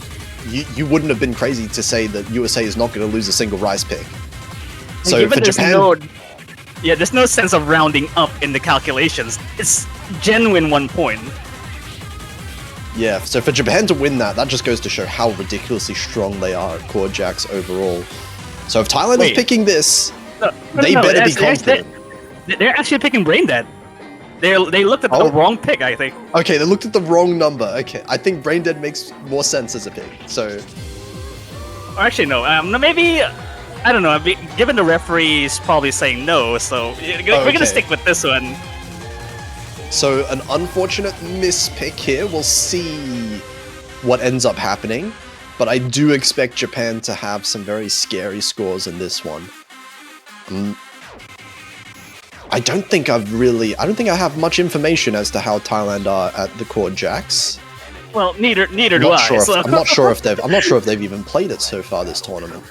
you wouldn't have been crazy to say that USA is not going to lose a single Rice pick. So for Japan... there's no sense of rounding up in the calculations. It's genuine 1 point. Yeah, so for Japan to win that just goes to show how ridiculously strong they are at Core Jacks overall. So if Thailand is picking this, they better be confident. They're actually picking Brain Dead. They looked at the wrong pick, I think. Okay, they looked at the wrong number. Okay, I think Brain Dead makes more sense as a pick, so... Actually, no. Maybe... I don't know, given the referee's probably saying no, so we're gonna stick with this one. So, an unfortunate mispick here. We'll see what ends up happening, but I do expect Japan to have some very scary scores in this one. I don't think I have much information as to how Thailand are at the Core Jacks. Well, neither do I. I'm not sure if they've even played it so far this tournament.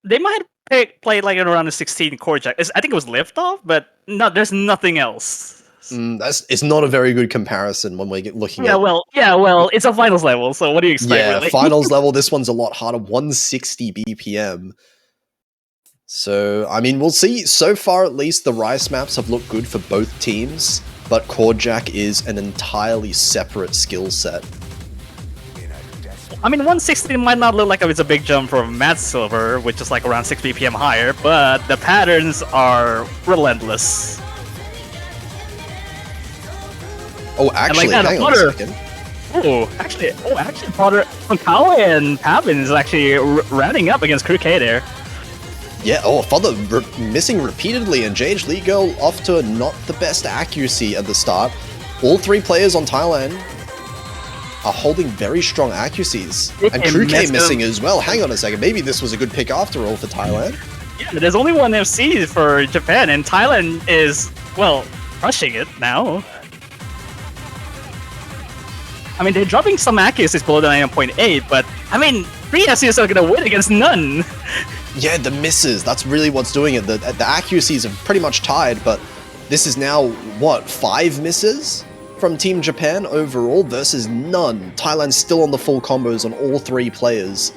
They might played like around the 16 core jack. I think it was liftoff, but no, there's nothing else. It's not a very good comparison when we're looking at. Well, it's a finals level, so what do you expect? Yeah, really? finals level. This one's a lot harder. 160 BPM. So I mean, we'll see. So far, at least, the Rice maps have looked good for both teams, but core jack is an entirely separate skill set. I mean, 160 might not look like it's a big jump from Matt Silver, which is like around 6 BPM higher, but the patterns are relentless. Oh, actually, hang on a second. Actually, Potter, Kao and Pavin is actually rounding up against Crooked there. Yeah, Father missing repeatedly, and JH Lee Girl off to not the best accuracy at the start. All three players on Thailand are holding very strong accuracies. And Crooked missing as well. Hang on a second, maybe this was a good pick after all for Thailand. Yeah, there's only one FC for Japan, and Thailand is, well, crushing it now. I mean, they're dropping some accuracies below the 9.8, but, I mean, 3 FCs are gonna win against none. Yeah, the misses, that's really what's doing it. The accuracies are pretty much tied, but this is now, what, 5 misses from Team Japan overall versus none. Thailand's still on the full combos on all 3 players.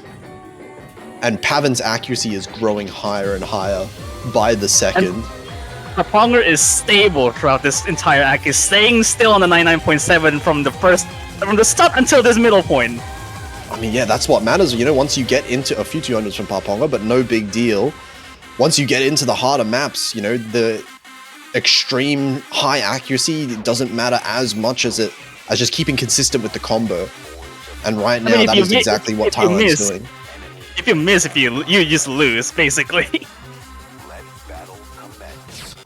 And Pavin's accuracy is growing higher and higher by the second. Paponger is stable throughout this entire act, is staying still on the 99.7 from the start until this middle point. I mean, yeah, that's what matters. You know, once you get into a few 200s from Paponga, but no big deal. Once you get into the harder maps, you know, the extreme high accuracy doesn't matter as much as just keeping consistent with the combo. And right now, that is exactly what Thailand's doing. If you miss, you just lose, basically.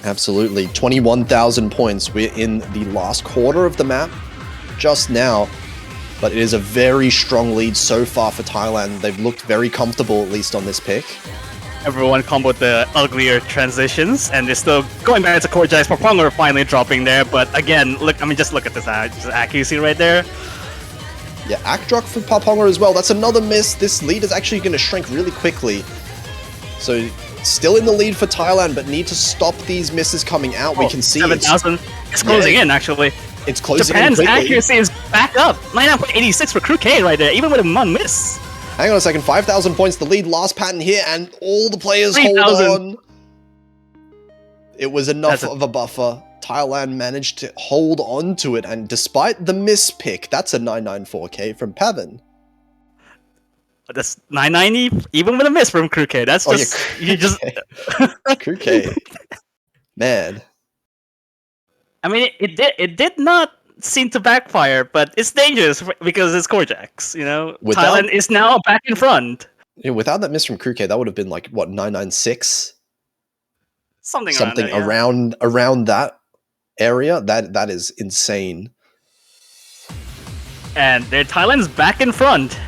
Absolutely. 21,000 points. We're in the last quarter of the map just now. But it is a very strong lead so far for Thailand. They've looked very comfortable, at least on this pick. Everyone comboed the uglier transitions, and they're still going back to core jacks. Paponger finally dropping there, but again, just look at this accuracy right there. Yeah, Akdrok for Paponger as well. That's another miss. This lead is actually going to shrink really quickly. So, still in the lead for Thailand, but need to stop these misses coming out. We can see 7,000. It's closing in, actually. It's closing Japan's in quickly. accuracy is back up. 99.86 for Crooked right there, even with a non-miss. Hang on a second. 5,000 points, the lead. Last pattern here, and all the players 3,000. hold on. It was enough of a buffer. Thailand managed to hold on to it, and despite the miss pick, that's a 994k from Pavin. That's 990, even with a miss from Crooked. That's just you just Crooked. Man. I mean, it did not seem to backfire, but it's dangerous because it's core jacks. You know, Thailand is now back in front. Yeah, without that miss from Crooked, that would have been like what 996, something around that area. That is insane. And Thailand's back in front,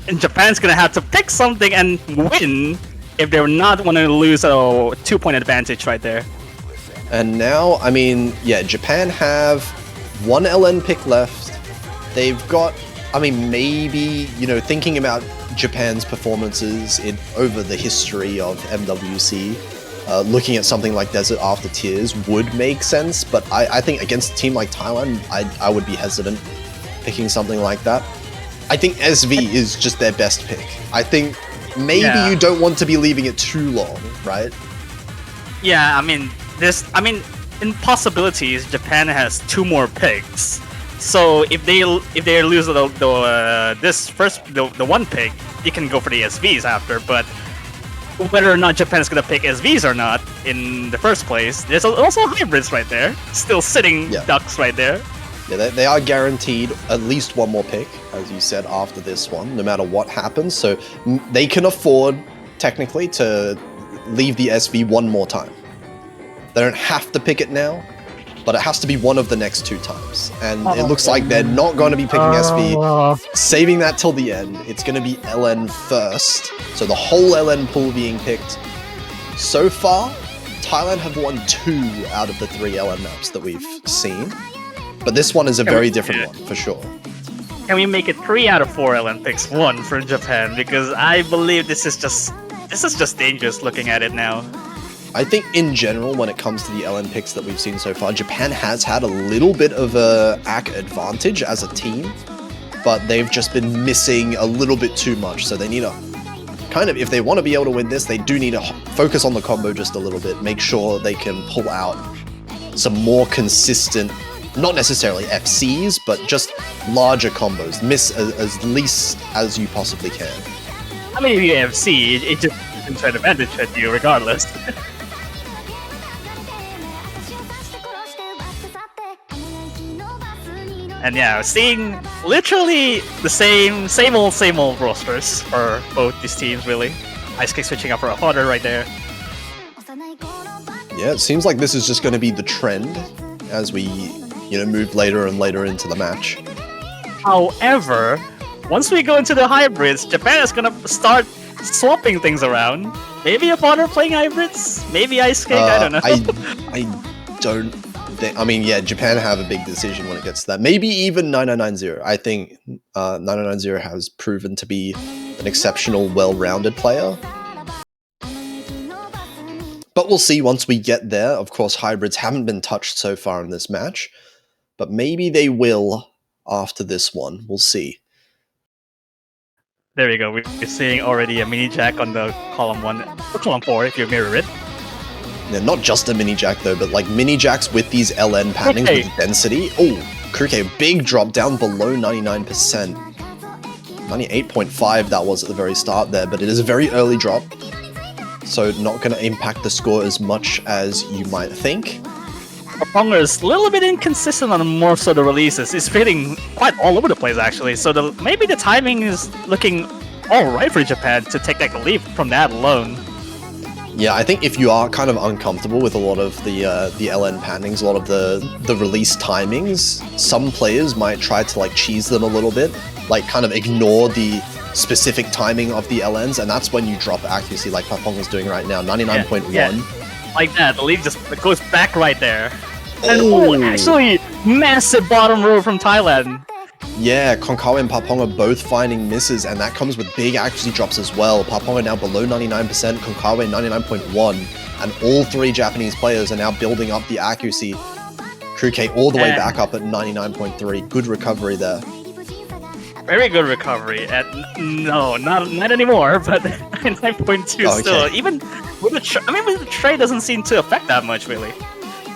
and Japan's gonna have to pick something and win if they're not want to lose a 2-point advantage right there. And now, I mean, yeah, Japan have 1 LN pick left. They've got, I mean, maybe, you know, thinking about Japan's performances over the history of MWC, looking at something like Desert After Tears would make sense, but I think against a team like Thailand, I would be hesitant picking something like that. I think SV is just their best pick. I think maybe you don't want to be leaving it too long, right? Yeah, I mean, in possibilities, Japan has 2 more picks. So if they lose the 1 pick, you can go for the SVs after. But whether or not Japan's gonna pick SVs or not in the first place, there's also hybrids right there, still sitting ducks right there. Yeah, they are guaranteed at least 1 more pick, as you said, after this one, no matter what happens. So they can afford, technically, to leave the SV 1 more time. They don't have to pick it now, but it has to be one of the next 2 times. And it looks like they're not going to be picking SV, saving that till the end. It's going to be LN first, so the whole LN pool being picked. So far, Thailand have won 2 out of the 3 LN maps that we've seen, but this one is a very different one, for sure. Can we make it 3 out of 4 LN picks 1 for Japan? Because I believe this is just This is just dangerous looking at it now. I think in general, when it comes to the LN picks that we've seen so far, Japan has had a little bit of a AC advantage as a team, but they've just been missing a little bit too much. So they need to kind of, if they want to be able to win this, they do need to focus on the combo just a little bit, make sure they can pull out some more consistent, not necessarily FCs, but just larger combos. Miss as least as you possibly can. I mean, if you FC, it just doesn't try to advantage at you regardless. And yeah, seeing literally the same old rosters for both these teams, really. Ice Kick switching up for a harder right there. Yeah, it seems like this is just going to be the trend as we, move later and later into the match. However, once we go into the hybrids, Japan is gonna start swapping things around. Maybe a partner playing hybrids, maybe Ice Kick, I don't know. I don't think, I mean, yeah, Japan have a big decision when it gets to that. Maybe even 9990. I think 9990 has proven to be an exceptional, well-rounded player. But we'll see once we get there. Of course, hybrids haven't been touched so far in this match, but maybe they will after this one. We'll see. There we go, we're seeing already a mini jack on the column 1, or column 4 if you mirror it. Yeah, not just a mini jack though, but like mini jacks with these LN pattings with density. Oh, Kruke, big drop down below 99%. 98.5 that was at the very start there, but it is a very early drop. So not going to impact the score as much as you might think. Ponga is a little bit inconsistent on more so the releases. It's feeling quite all over the place actually. So maybe the timing is looking alright for Japan to take that leap from that alone. Yeah, I think if you are kind of uncomfortable with a lot of the LN pattings, a lot of the release timings, some players might try to like cheese them a little bit, like kind of ignore the specific timing of the LNs, and that's when you drop accuracy like Papong is doing right now, 99.1. Yeah. Like that, the lead just goes back right there. And actually, massive bottom row from Thailand. Yeah, Konkawa and Papong are both finding misses, and that comes with big accuracy drops as well. Papong are now below 99%, Konkawa 99.1, and all three Japanese players are now building up the accuracy. Kruke all the way back up at 99.3. Good recovery there. Very good recovery. No, not anymore, but 99.2 still. Even with the trade doesn't seem to affect that much, really.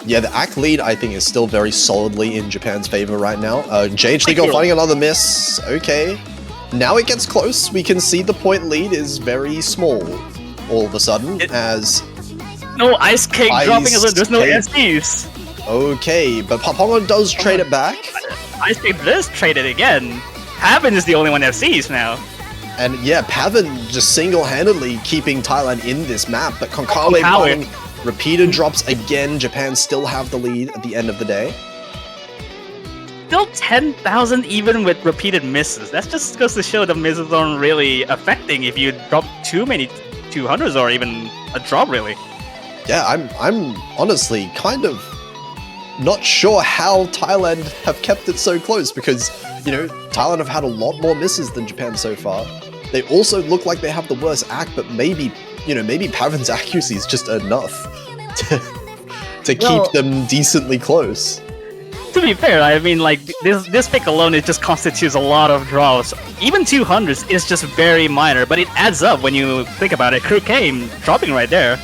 Yeah, the AC lead, I think, is still very solidly in Japan's favor right now. JH League finding another miss. Okay. Now it gets close. We can see the point lead is very small all of a sudden, as... No Ice Cake dropping as well. There's no SDs. Okay, but Papongo does trade it back. Ice Cake does trade it again. Pavan is the only one FCs now. And yeah, Pavan just single-handedly keeping Thailand in this map, but Konkawa finding repeated drops again. Japan still have the lead at the end of the day. Still 10,000 even with repeated misses. That's just goes to show the misses aren't really affecting if you drop too many 200s or even a drop, really. Yeah, I'm honestly kind of not sure how Thailand have kept it so close, because, Thailand have had a lot more misses than Japan so far. They also look like they have the worst AC, but maybe Pavan's accuracy is just enough to keep them decently close. To be fair, I mean, like, this pick alone, it just constitutes a lot of draws. Even 200s is just very minor, but it adds up when you think about it. Kruke dropping right there.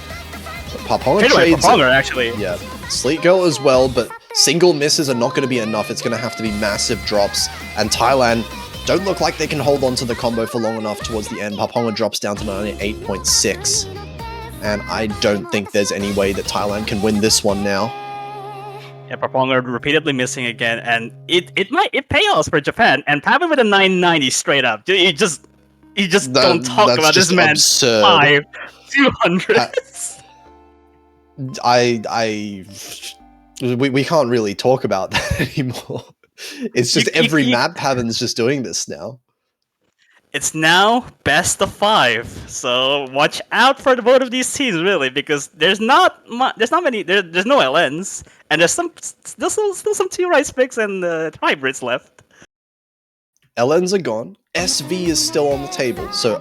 Paponga trades actually. Yeah, Sleet Girl as well, but single misses are not going to be enough. It's going to have to be massive drops, and Thailand don't look like they can hold on to the combo for long enough towards the end. Paponga drops down to 98.6, and I don't think there's any way that Thailand can win this one now. Yeah, Paponga repeatedly missing again, and it pay off for Japan, and Pavan with a 990 straight up. You just don't talk about this man. Absurd. 200s. We can't really talk about that anymore. It's just every map Pavan's just doing this now. It's now best of 5, so watch out for both of these teams, really, because there's no LNs, and there's still some 2 rice picks and hybrids left. LNs are gone. SV is still on the table, so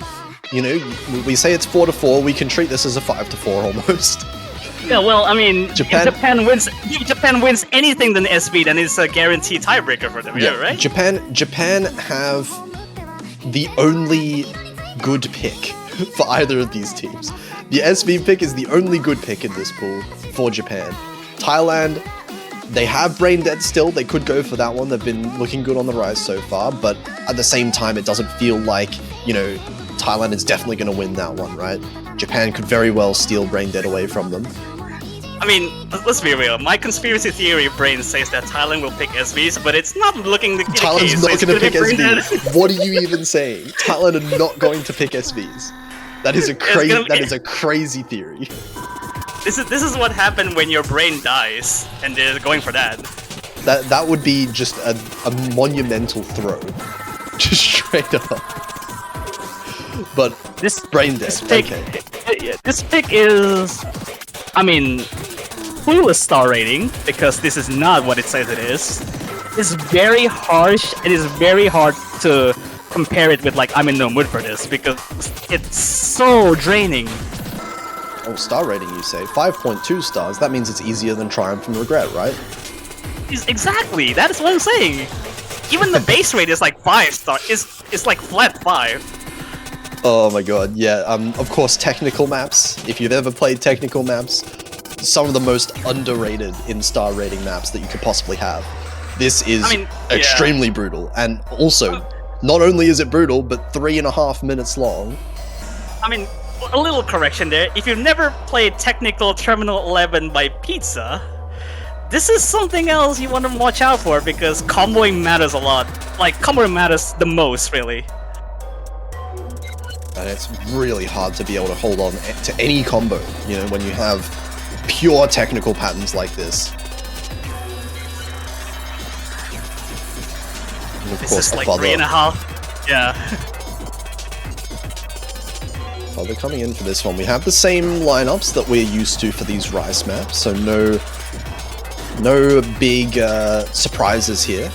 You know, we say it's 4-4. We can treat this as a 5-4 almost. Yeah, well, I mean, Japan- if Japan wins anything than SV, then it's a guaranteed tiebreaker for them, yeah, right? Japan have the only good pick for either of these teams. The SV pick is the only good pick in this pool for Japan. Thailand, they have Brain Dead still. They could go for that one. They've been looking good on the rise so far, but at the same time, it doesn't feel like, you know, Thailand is definitely going to win that one, right? Japan could very well steal Brain Dead away from them. I mean, let's be real. My conspiracy theory brain says that Thailand will pick SVs, but it's not looking the case. Thailand's not It's going to gonna pick be Brain Dead. SVs. What are you even saying? Thailand are not going to pick SVs. That is a crazy. gonna be- That is a crazy theory. This is what happened when your brain dies, and they're going for that. That would be just a monumental throw, just straight up. But This Brain Dead. This pick, Okay. this pick is, I mean, clueless star rating, because this is not what it says it is. It's very harsh. It is very hard to compare it with, like, I'm in no mood for this, because it's so draining. Oh, star rating, you say? 5.2 stars. That means it's easier than Triumph and Regret, right? Exactly, that is what I'm saying. Even the base rate is like 5 star. It's like flat 5. Oh my god, yeah. Of course, technical maps. If you've ever played technical maps, some of the most underrated in star rating maps that you could possibly have. This is extremely brutal, and also, not only is it brutal, but 3.5 minutes long. I mean, a little correction there. If you've never played Technical Terminal 11 by Pizza, this is something else you want to watch out for, because comboing matters a lot. Like, comboing matters the most, really. And it's really hard to be able to hold on to any combo, you know, when you have pure technical patterns like this. And of This course, is like Father 3.5. Yeah. coming in for this one. We have the same lineups that we're used to for these Rise maps, so no big surprises here.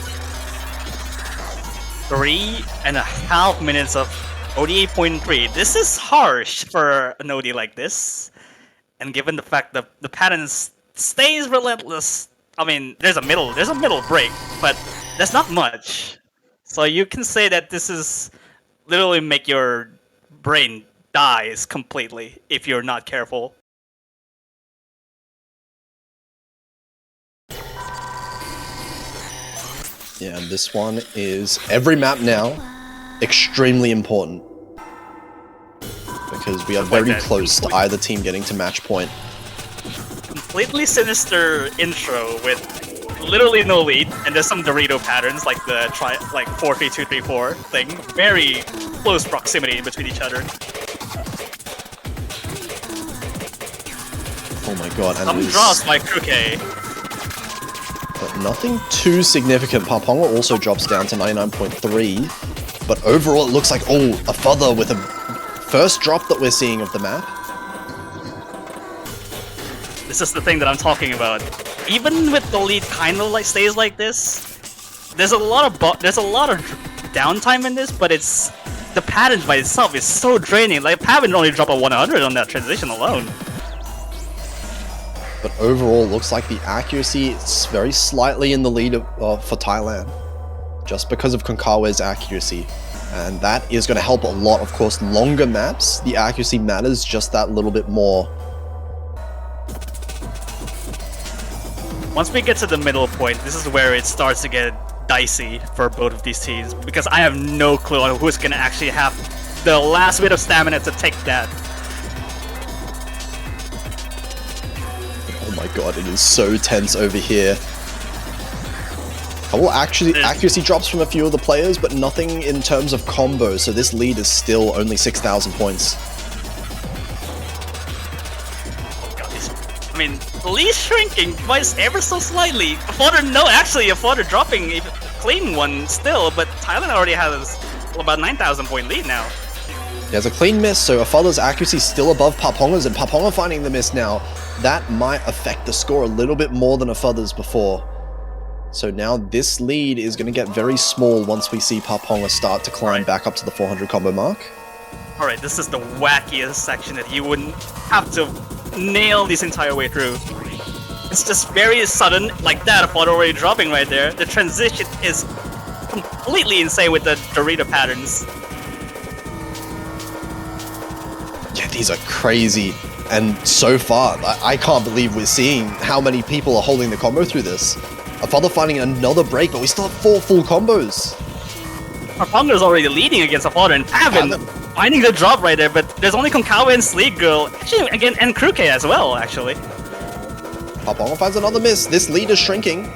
3.5 minutes of OD 8.3. This is harsh for an OD like this. And given the fact that the pattern stays relentless, I mean, there's a middle break, but there's not much. So you can say that this is literally make your brain dies completely if you're not careful. Yeah, and this one is every map now extremely important, because we are very close to either team getting to match point. Completely sinister intro with literally no lead, and there's some Dorito patterns like the 4-3-2-3-4 thing. Very close proximity between each other. Oh my god, and Some it is- draws by Kuke. but nothing too significant. Paponga also drops down to 99.3, but overall it looks like, oh, a Father with a first drop that we're seeing of the map. This is the thing that I'm talking about. Even with the lead kind of like stays like this, there's a lot of downtime in this, but it's the pattern by itself is so draining. Like Pavin only dropped a 100 on that transition alone. But overall, looks like the accuracy is very slightly in the lead for Thailand, just because of Konkawa's accuracy. And that is going to help a lot. Of course, longer maps, the accuracy matters just that little bit more. Once we get to the middle point, this is where it starts to get dicey for both of these teams, because I have no clue on who's going to actually have the last bit of stamina to take that. Oh my god, it is so tense over here. Well, actually, accuracy drops from a few of the players, but nothing in terms of combo, so this lead is still only 6,000 points. Oh god, I mean, the lead shrinking twice ever so slightly. A Fodder dropping a clean one still, but Thailand already has about 9,000 point lead now. There's a clean miss, so Afada's accuracy is still above Paponga's, and Paponga finding the miss now. That might affect the score a little bit more than Afada's before. So now this lead is going to get very small once we see Paponga start to climb back up to the 400 combo mark. Alright, this is the wackiest section that you wouldn't have to nail this entire way through. It's just very sudden, like that, upon already dropping right there. The transition is completely insane with the Dorito patterns. Yeah, these are crazy. And so far, I can't believe we're seeing how many people are holding the combo through this. Our father finding another break, but we still have 4 full combos. Our partner is already leading against our father and Pavan finding the drop right there, but there's only Konkawa and Sleek Girl. Actually, again, and Kruke as well, actually. Papong finds another miss. This lead is shrinking.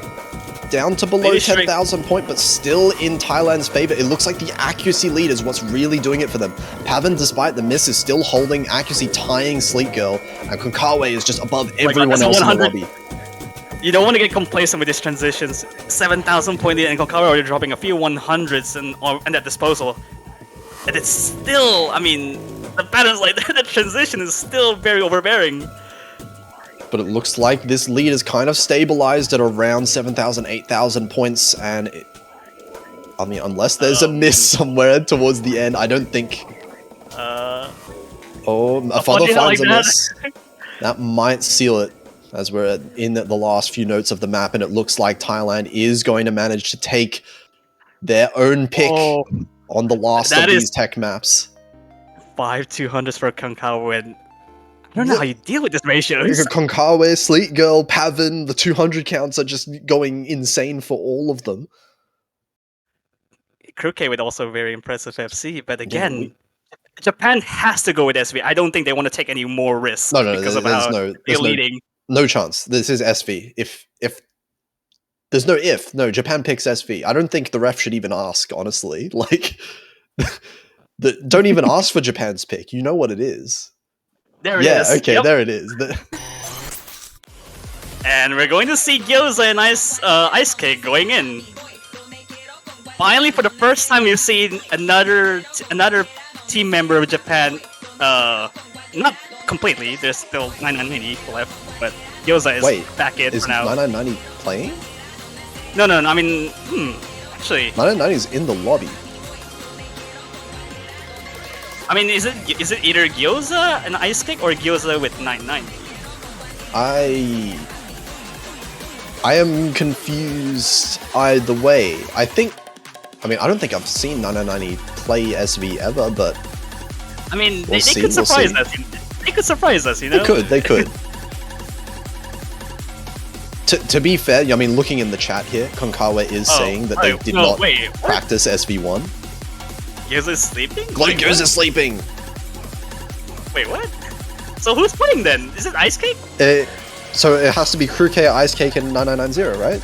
Down to below 10,000 point, but still in Thailand's favor. It looks like the accuracy lead is what's really doing it for them. Pavan, despite the miss, is still holding accuracy, tying Sleek Girl, and Konkawa is just above everyone else in the lobby. You don't want to get complacent with these transitions. 7,000 point lead and Konkawa already dropping a few 100s and at disposal. And it's still, I mean, the patterns like that, the transition is still very overbearing. But it looks like this lead is kind of stabilized at around 7,000, 8,000 points, and I mean, unless there's a miss somewhere towards the end, I don't think... Oh, a father finds a miss. That might seal it, as we're in the last few notes of the map, and it looks like Thailand is going to manage to take their own pick on the last of these tech maps. 5 200s for Konkawa, and I don't know how you deal with this ratio. Konkawa, Sleek Girl, Pavan, the 200 counts are just going insane for all of them. Kruke with also very impressive FC, but again, Japan has to go with SV. I don't think they want to take any more risks because of how they're leading. No chance. This is SV. If there's no if. No, Japan picks SV. I don't think the ref should even ask, honestly. Like, don't even ask for Japan's pick. You know what it is. There it is. Yeah, okay, there it is. And we're going to see Gyoza and Ice Cake going in. Finally, for the first time, we've seen another team member of Japan. Not completely. There's still 9990 left, but Gyoza is back in for now. Is 9990 playing? No. I mean, actually, 9990 is in the lobby. I mean, is it either Gyoza and Ice Cake or Gyoza with 990? I am confused either way. I don't think I've seen 9990 play SV ever, but I mean, they could surprise us. They could surprise us, you know? They could. To be fair, I mean, looking in the chat here, Konkawa is saying that they did not practice SV1. Gyoza's sleeping? Gyoza's sleeping! Wait, what? So who's playing then? Is it Ice Cake? So it has to be Kruke, Ice Cake, and 9990, right?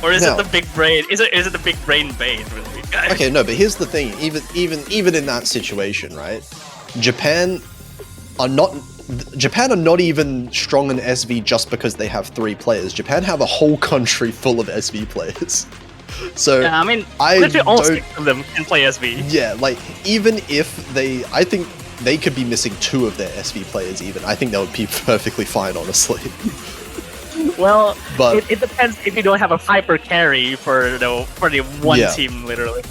Or is it the big brain? Is it the big brain bait, really? Okay, no, but here's the thing. Even in that situation, right? Japan are not even strong in SV just because they have 3 players. Japan have a whole country full of SV players. So yeah, I mean, literally all 6 of them can play SV. Yeah, like even if I think they could be missing 2 of their SV players. Even I think that would be perfectly fine, honestly. Well, but it depends if you don't have a hyper carry for the one team, literally.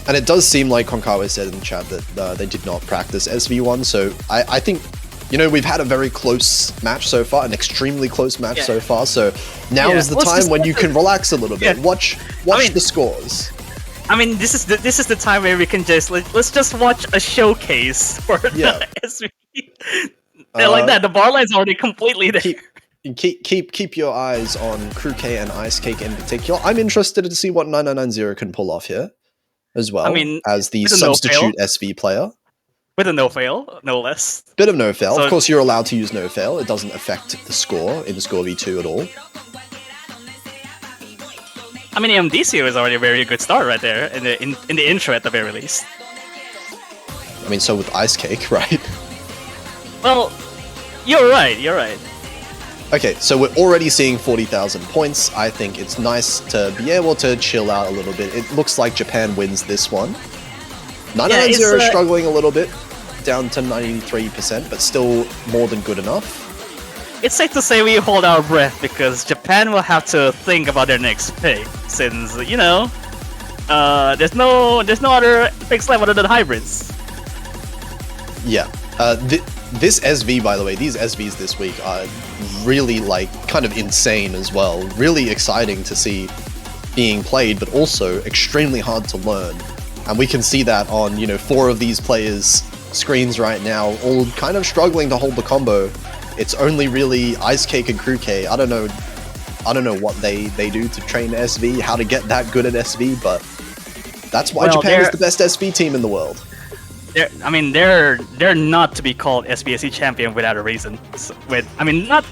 And it does seem like Konkawa said in the chat that they did not practice SV1. So I think, we've had a very close match so far, an extremely close match so far. So now is the time when you can relax a little bit. Yeah. Watch the scores. I mean, this is the time where we can just let's just watch a showcase for the SV. Like that, the bar line's already completely there. Keep your eyes on Kruke and Ice Cake in particular. I'm interested to see what 9990 can pull off here, as well. I mean, as the substitute SV player. With a no-fail, no less. Bit of no-fail. So, of course, you're allowed to use no-fail. It doesn't affect the score in Score V2 at all. I mean, MDCO is already a very good start right there, in the intro at the very least. I mean, so with Ice Cake, right? Well, you're right. Okay, so we're already seeing 40,000 points. I think it's nice to be able to chill out a little bit. It looks like Japan wins this one. 9990 is struggling a little bit, down to 93%, but still more than good enough. It's safe to say we hold our breath because Japan will have to think about their next pick, since, there's no other picks left other than hybrids. Yeah. This SV, by the way, these SVs this week are really, like, kind of insane as well. Really exciting to see being played, but also extremely hard to learn. And we can see that on, 4 of these players' screens right now, all kind of struggling to hold the combo. It's only really Ice Cake and Crew K. I don't know what they do to train SV, how to get that good at SV, but that's why Japan is the best SV team in the world. They're not to be called SBSC champion without a reason. So, not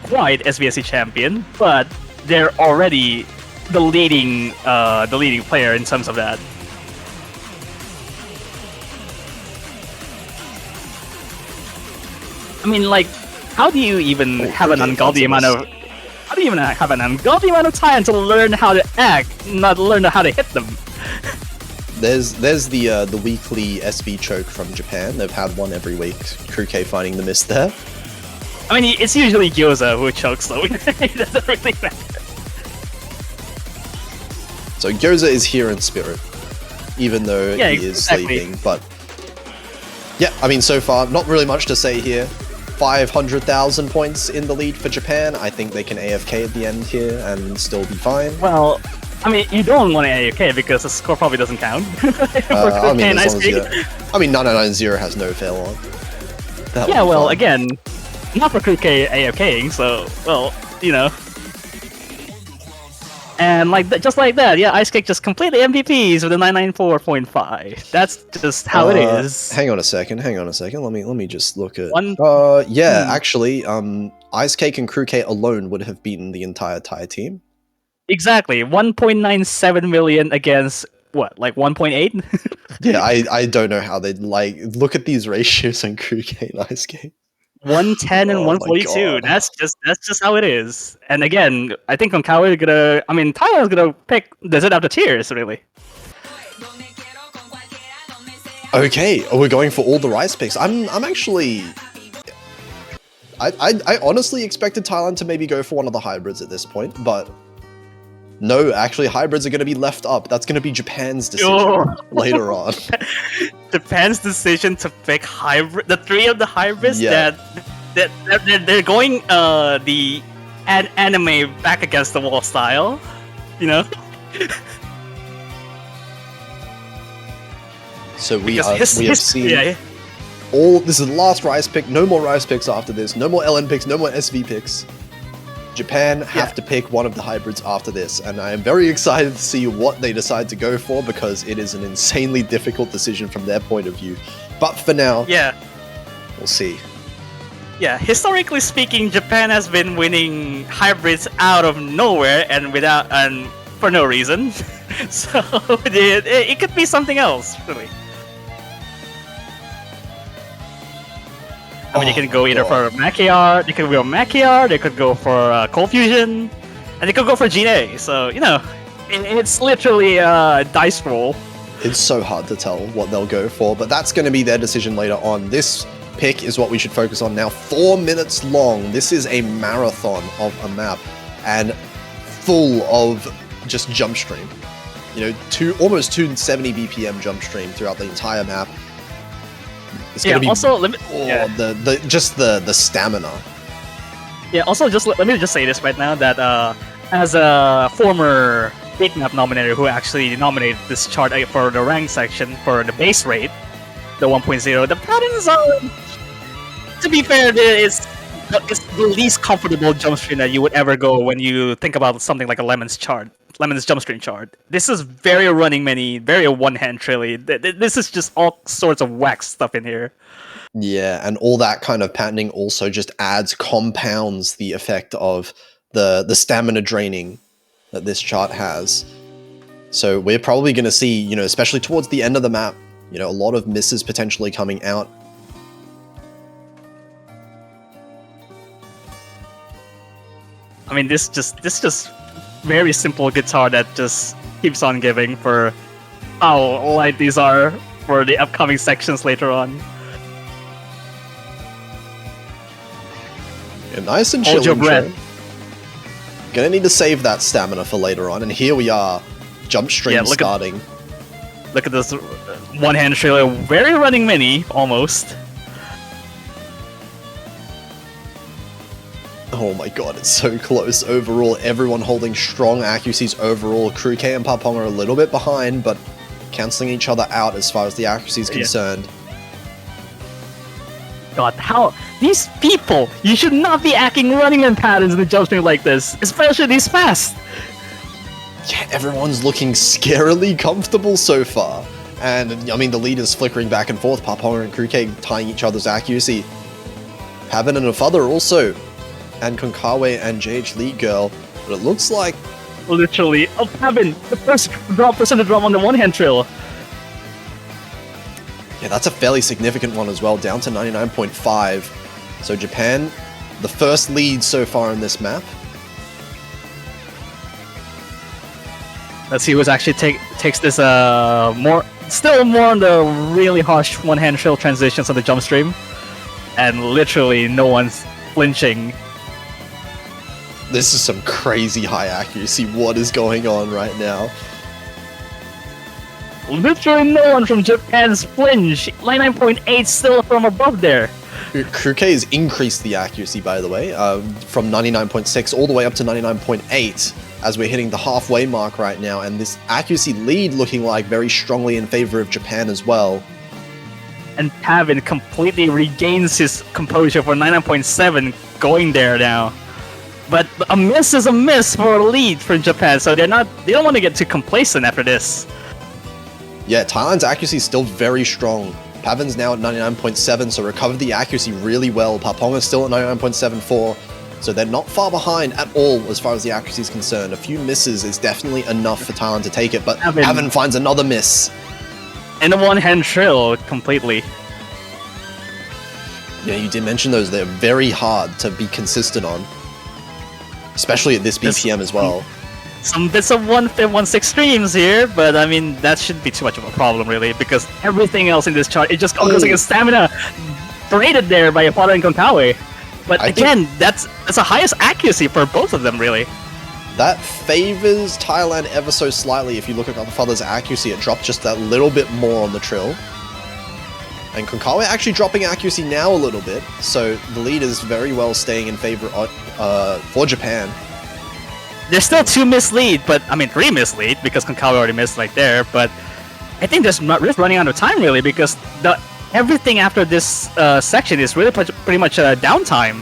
quite SBSC champion, but they're already the leading player in terms of that. I mean, like, how do you even have an ungodly amount of time to learn how to act, not learn how to hit them? There's the weekly SV choke from Japan. They've had one every week. Crew K finding the miss there. I mean, it's usually Gyoza who chokes, though. It doesn't really matter. So Gyoza is here in spirit, even though he is sleeping. But yeah, I mean, so far, not really much to say here. 500,000 points in the lead for Japan. I think they can AFK at the end here and still be fine. Well, I mean, you don't want to AFK because the score probably doesn't count. I mean, 990 has no fail on. Yeah, well, fun. Again, not for Crew K AFKing, so, well, And just like that, yeah, Ice Cake just completely MVPs with a 994.5. That's just how it is. Hang on a second. Let me just look at. Actually, Ice Cake and Crew K alone would have beaten the entire Thai team. Exactly, 1.97 million against what, like 1.8? Yeah, I don't know how they'd look at these ratios on Crew K and Ice Cake. 110 and 142. That's just how it is. And again, I think on Thailand's gonna pick Desert After Tears, really. Okay, we're going for all the rice picks. I'm actually. I honestly expected Thailand to maybe go for one of the hybrids at this point, but no, actually, hybrids are going to be left up. That's going to be Japan's decision later on. Japan's decision to pick the 3 of the hybrids that they're going the anime back against the wall style, So we have seen all. This is the last rice pick. No more rice picks after this. No more LN picks. No more SV picks. Japan have to pick one of the hybrids after this, and I am very excited to see what they decide to go for because it is an insanely difficult decision from their point of view. But for now, we'll see. Yeah, historically speaking, Japan has been winning hybrids out of nowhere and for no reason. So it could be something else, really. I mean, you can go either for Makar, they could go Makar, they could go for Cold Fusion, and they could go for Gene. So, it's literally a dice roll. It's so hard to tell what they'll go for, but that's going to be their decision later on. This pick is what we should focus on now. 4 minutes long. This is a marathon of a map, and full of just jump stream. Almost 270 BPM jump stream throughout the entire map. It's gonna be the stamina. Yeah. Also, let me just say this right now that as a former Big Map nominator who actually nominated this chart for the rank section for the base rate, the 1.0, the patterns are, to be fair, it's the least comfortable jump stream that you would ever go when you think about something like a Lemon's jump stream chart. This is very running many, very one-hand trilly. This is just all sorts of whack stuff in here. Yeah, and all that kind of patterning also just compounds the effect of the stamina draining that this chart has. So we're probably going to see, especially towards the end of the map, a lot of misses potentially coming out. I mean, this just very simple guitar that just keeps on giving for how light these are for the upcoming sections later on. Yeah, nice and chill. Hold your breath. Gonna need to save that stamina for later on, and here we are. Jump stream Yeah, look at- starting. Look at this one-hand trailer, very running mini, almost. Oh my god, it's so close overall. Everyone holding strong accuracies overall. K and Papong are a little bit behind, but cancelling each other out as far as the accuracy is concerned. God, how these people, you should not be acting running man patterns in the jump stream like this, especially these fast. Yeah, everyone's looking scarily comfortable so far. And, I mean, the lead is flickering back and forth. Papong and K tying each other's accuracy. Pavan and Afother also. And Konkawe and JH Lead Girl. But it looks like... Literally, Pavan, the first percentage drop on the one-hand trail. Yeah, that's a fairly significant one as well, down to 99.5. So Japan, the first lead so far in this map. Let's see who actually takes this still more on the really harsh one-hand trail transitions on the jump stream. And literally no one's flinching. This is some crazy high accuracy. What is going on right now? Literally no one from Japan's flinch. 99.8 still from above there. K has increased the accuracy, by the way, from 99.6 all the way up to 99.8 as we're hitting the halfway mark right now, and this accuracy lead looking like very strongly in favor of Japan as well. And Pavan completely regains his composure for 99.7 going there now. But a miss is a miss for a lead for Japan, so they don't want to get too complacent after this. Yeah, Thailand's accuracy is still very strong. Pavan's now at 99.7, so recovered the accuracy really well. Papong is still at 99.74, so they're not far behind at all as far as the accuracy is concerned. A few misses is definitely enough for Thailand to take it, but Pavan finds another miss. And a one-hand trail completely. Yeah, you did mention those. They're very hard to be consistent on, especially at this BPM as well. Some bits of 1/5, 1/6 streams here, but I mean, that shouldn't be too much of a problem, really, because everything else in this chart, it just goes against stamina. Braided there by Afother and Konkawe. But again, that's the highest accuracy for both of them, really. That favors Thailand ever so slightly. If you look at Afother's accuracy, it dropped just that little bit more on the trill. And Konkawe actually dropping accuracy now a little bit, so the lead is very well staying in favor for Japan. There's still 2 mislead, but I mean 3 mislead because Konkawe already missed right there. But I think there's risk running out of time really because everything after this section is really pretty much downtime.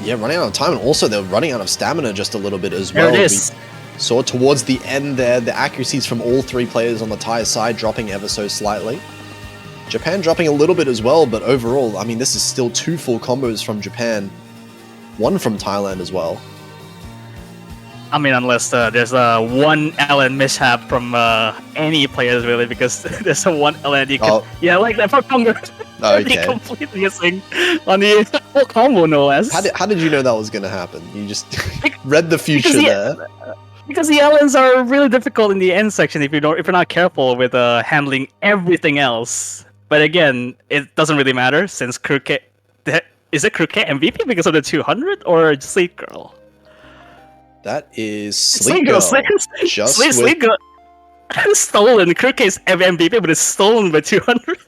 Yeah, running out of time, and also they're running out of stamina just a little bit as well. There it is. We saw towards the end there, the accuracies from all 3 players on the Thai side dropping ever so slightly. Japan dropping a little bit as well, but overall, I mean, this is still 2 full combos from Japan. 1 from Thailand as well. I mean, unless there's a 1 LN mishap from any players really, because there's a 1 LN you can, yeah, like that for Congo. Okay. Completely missing on the whole combo, no less. How did you know that was going to happen? You just read the future there. Because the LNs are really difficult in the end section if you're not careful with handling everything else. But again, it doesn't really matter since is it K MVP because of the 200 or Sleep Girl? That is Sleep Girl. Sleep Girl. Stolen. K's MVP, but it's stolen by 200.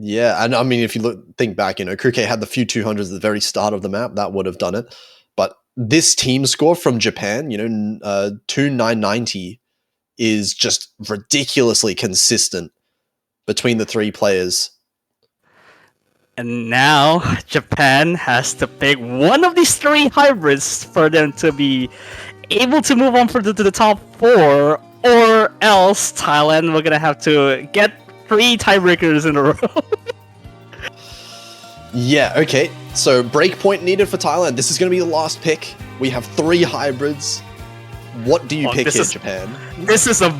Yeah, and I mean, if you think back, K had the few 200s at the very start of the map, that would have done it. But this team score from Japan, 2990, is just ridiculously consistent between the 3 players. And now Japan has to pick one of these 3 hybrids for them to be able to move on to the top 4, or else Thailand we're gonna have to get 3 tiebreakers in a row. Yeah, okay. So breakpoint needed for Thailand. This is going to be the last pick. We have 3 hybrids. What do you pick here, Japan? This is a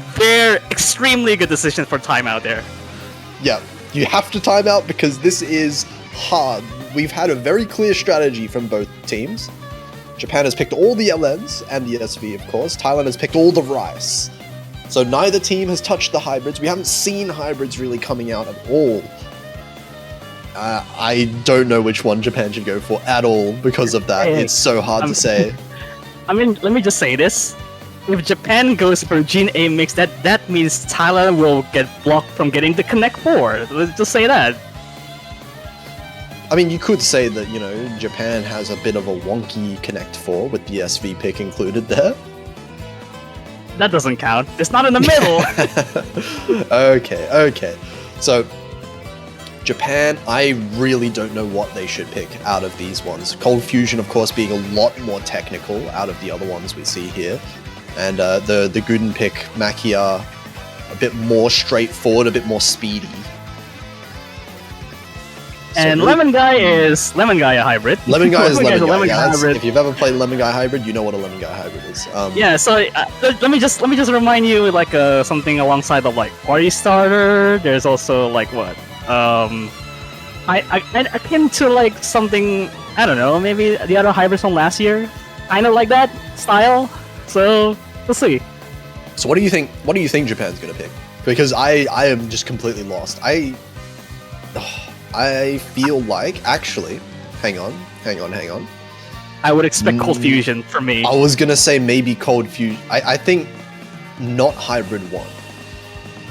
extremely good decision for timeout there. Yeah, you have to time out because this is hard. We've had a very clear strategy from both teams. Japan has picked all the LNs and the SV, of course. Thailand has picked all the rice. So neither team has touched the hybrids. We haven't seen hybrids really coming out at all. I don't know which one Japan should go for at all because of that. It's so hard to say. I mean, let me just say this. if Japan goes for Gan AIX, that means Thailand will get blocked from getting the Connect 4. Let's just say that. I mean, you could say that, you know, Japan has a bit of a wonky Connect 4 with the SV pick included there. That doesn't count. It's not in the middle. Okay. So, Japan, I really don't know what they should pick out of these ones. Cold Fusion, of course, being a lot more technical out of the other ones we see here. And the Guden pick, Makar, a bit more straightforward, a bit more speedy. And Lemon Guy is Lemon Guy a hybrid. Lemon Guy is Lemon Guy. Lemon Yeah, hybrid. if you've ever played Lemon Guy Hybrid, you know what a Lemon Guy Hybrid is. Yeah, so let me just remind you like something alongside of like Party Starter. There's also like what I akin to like something, I don't know, maybe the other hybrids from last year, kind of like that style. So we'll see. So what do you think? What do you think Japan's gonna pick? Because I am just completely lost. I feel like actually, hang on. I would expect Cold Fusion for me. I was gonna say maybe Cold Fusion. I think not Hybrid 1.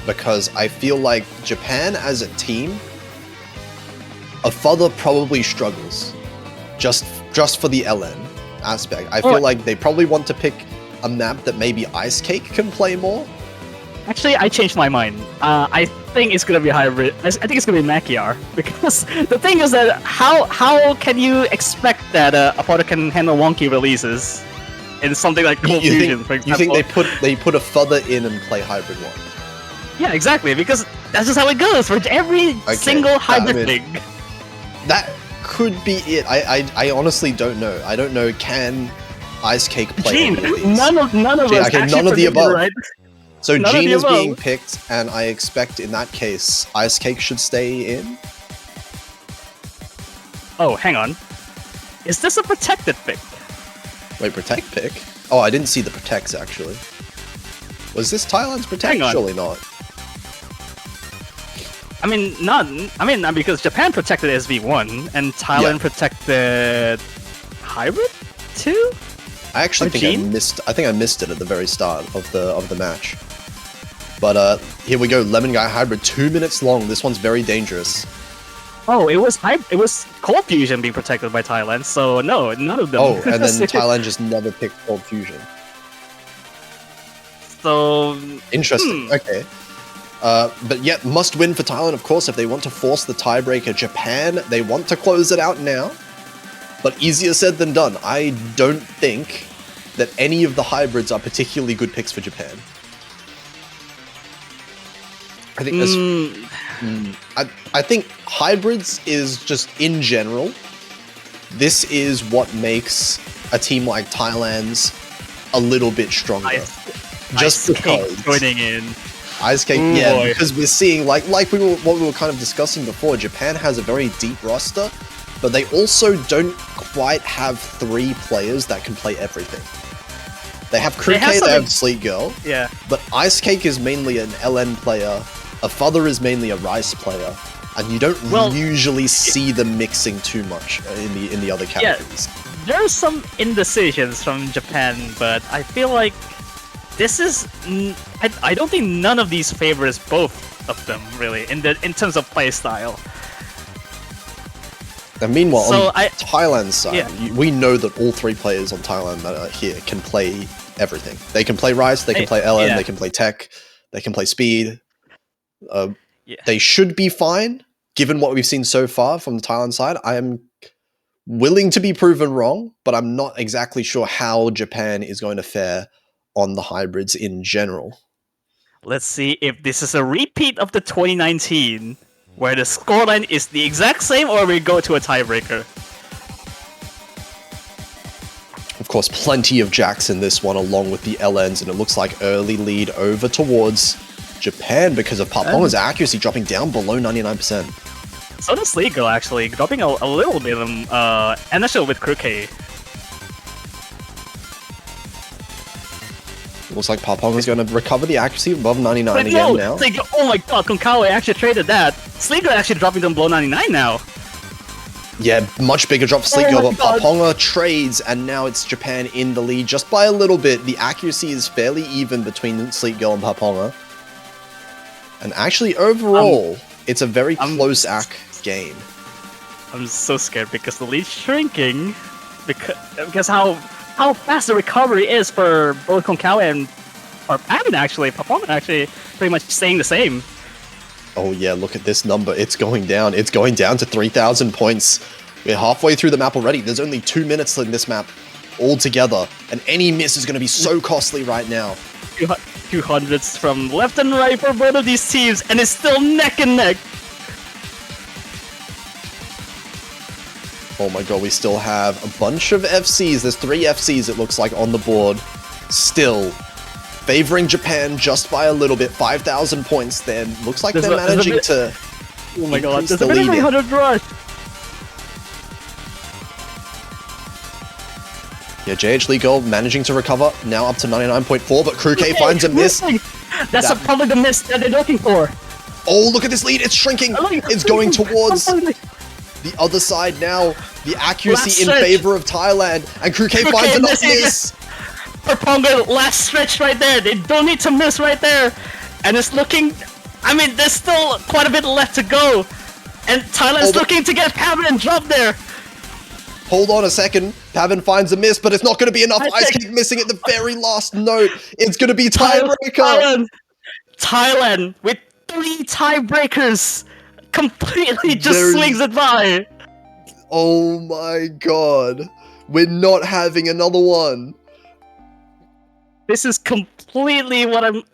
Because I feel like Japan as a team, a Father probably struggles. Just for the LN aspect. I feel like they probably want to pick a map that maybe Ice Cake can play more. Actually, I changed my mind. I think it's gonna be hybrid. I think it's gonna be Makar, because the thing is that how can you expect that a Father can handle wonky releases in something like Cold Fusion, for example? You think they put a Father in and play Hybrid 1? Yeah, exactly, because that's just how it goes for every single hybrid thing. That could be it. I honestly don't know. I don't know. Can Ice Cake play any of these? None of us. Okay, actually none of the predicted above. right. So None of Gene the is being above. picked, and I expect in that case, Ice Cake should stay in. Oh, hang on. Is this a protected pick? Wait, Protect pick? Oh, I didn't see the Protects actually. Was this Thailand's Protect? Hang on. Surely not. I mean, because Japan protected SV1 and Thailand protected hybrid 2. I actually Or think Gene? I think I missed it at the very start of the match. But here we go, Lemon Guy Hybrid, 2 minutes long. This one's very dangerous. Oh, it was Cold Fusion being protected by Thailand, so no, none of them. Oh, and then Thailand just never picked Cold Fusion. So Interesting. Okay. But yet, must win for Thailand, of course, if they want to force the tiebreaker. Japan, they want to close it out now. But easier said than done. I don't think that any of the hybrids are particularly good picks for Japan. I think I think hybrids is just in general. This is what makes a team like Thailand's a little bit stronger. Just because joining in. Ice Cake, Boy. because we're seeing what we were kind of discussing before. Japan has a very deep roster, but they also don't quite have 3 players that can play everything. They have Crew K, they have Sleet Girl, Yeah. but Ice Cake is mainly an LN player, a Father is mainly a Rice player, and you don't usually see them mixing too much in the other categories. There's some indecisions from Japan, but I feel like this is. I don't think none of these favors both of them really in terms of play style. And meanwhile, So on Thailand's side, yeah. we know that all 3 players on Thailand that are here can play everything. They can play Rice, they can play LN, they can play Tech, they can play Speed. They should be fine, given what we've seen so far from the Thailand side. I am willing to be proven wrong, but I'm not exactly sure how Japan is going to fare on the hybrids in general. Let's see if this is a repeat of the 2019, where the scoreline is the exact same, or we go to a tiebreaker. Of course, plenty of jacks in this one, along with the LNs, and it looks like early lead over towards Japan because of Paponga's accuracy dropping down below 99%. So does Sleet Girl actually, dropping a little bit, and actually with Crew K. Looks like Paponga's going to recover the accuracy above 99 again now. It's like, oh my god, Konkawa actually traded that. Sleet Girl actually dropping them below 99 now. Yeah, much bigger drop for Sleek Girl, but Paponga trades, and now it's Japan in the lead just by a little bit. The accuracy is fairly even between Sleek Girl and Paponga. And actually, overall, it's a very close game. I'm so scared because the lead's shrinking. Because how fast the recovery is for both Konkao and Pavan actually. Paponga actually pretty much staying the same. Oh yeah, look at this number. It's going down. It's going down to 3,000 points. We're halfway through the map already. There's only 2 minutes in this map altogether. And any miss is going to be so costly right now. 200s from left and right for both of these teams. And it's still neck and neck. Oh my god, we still have a bunch of FCs. There's 3 FCs, it looks like, on the board. Still favoring Japan just by a little bit. 5,000 points there. Looks like they're managing to. Oh my god, there's there's a bit of 300 rush. Yeah, JH Legal managing to recover. Now up to 99.4, but Crew K finds a miss. That's probably the miss that they're looking for. Oh, look at this lead. It's shrinking. It's going towards the other side now. The accuracy in favor of Thailand. And Crew K finds another miss. Paponga, last stretch right there. They don't need to miss right there. And it's looking... I mean, there's still quite a bit left to go. And Thailand's looking to get Pavan and drop there. Hold on a second. Pavan finds a miss, but it's not going to be enough. Ice Kick missing at the very last note. It's going to be Tiebreaker. Thailand with 3 tiebreakers completely just swings it by. Oh my god. We're not having another one. This is completely what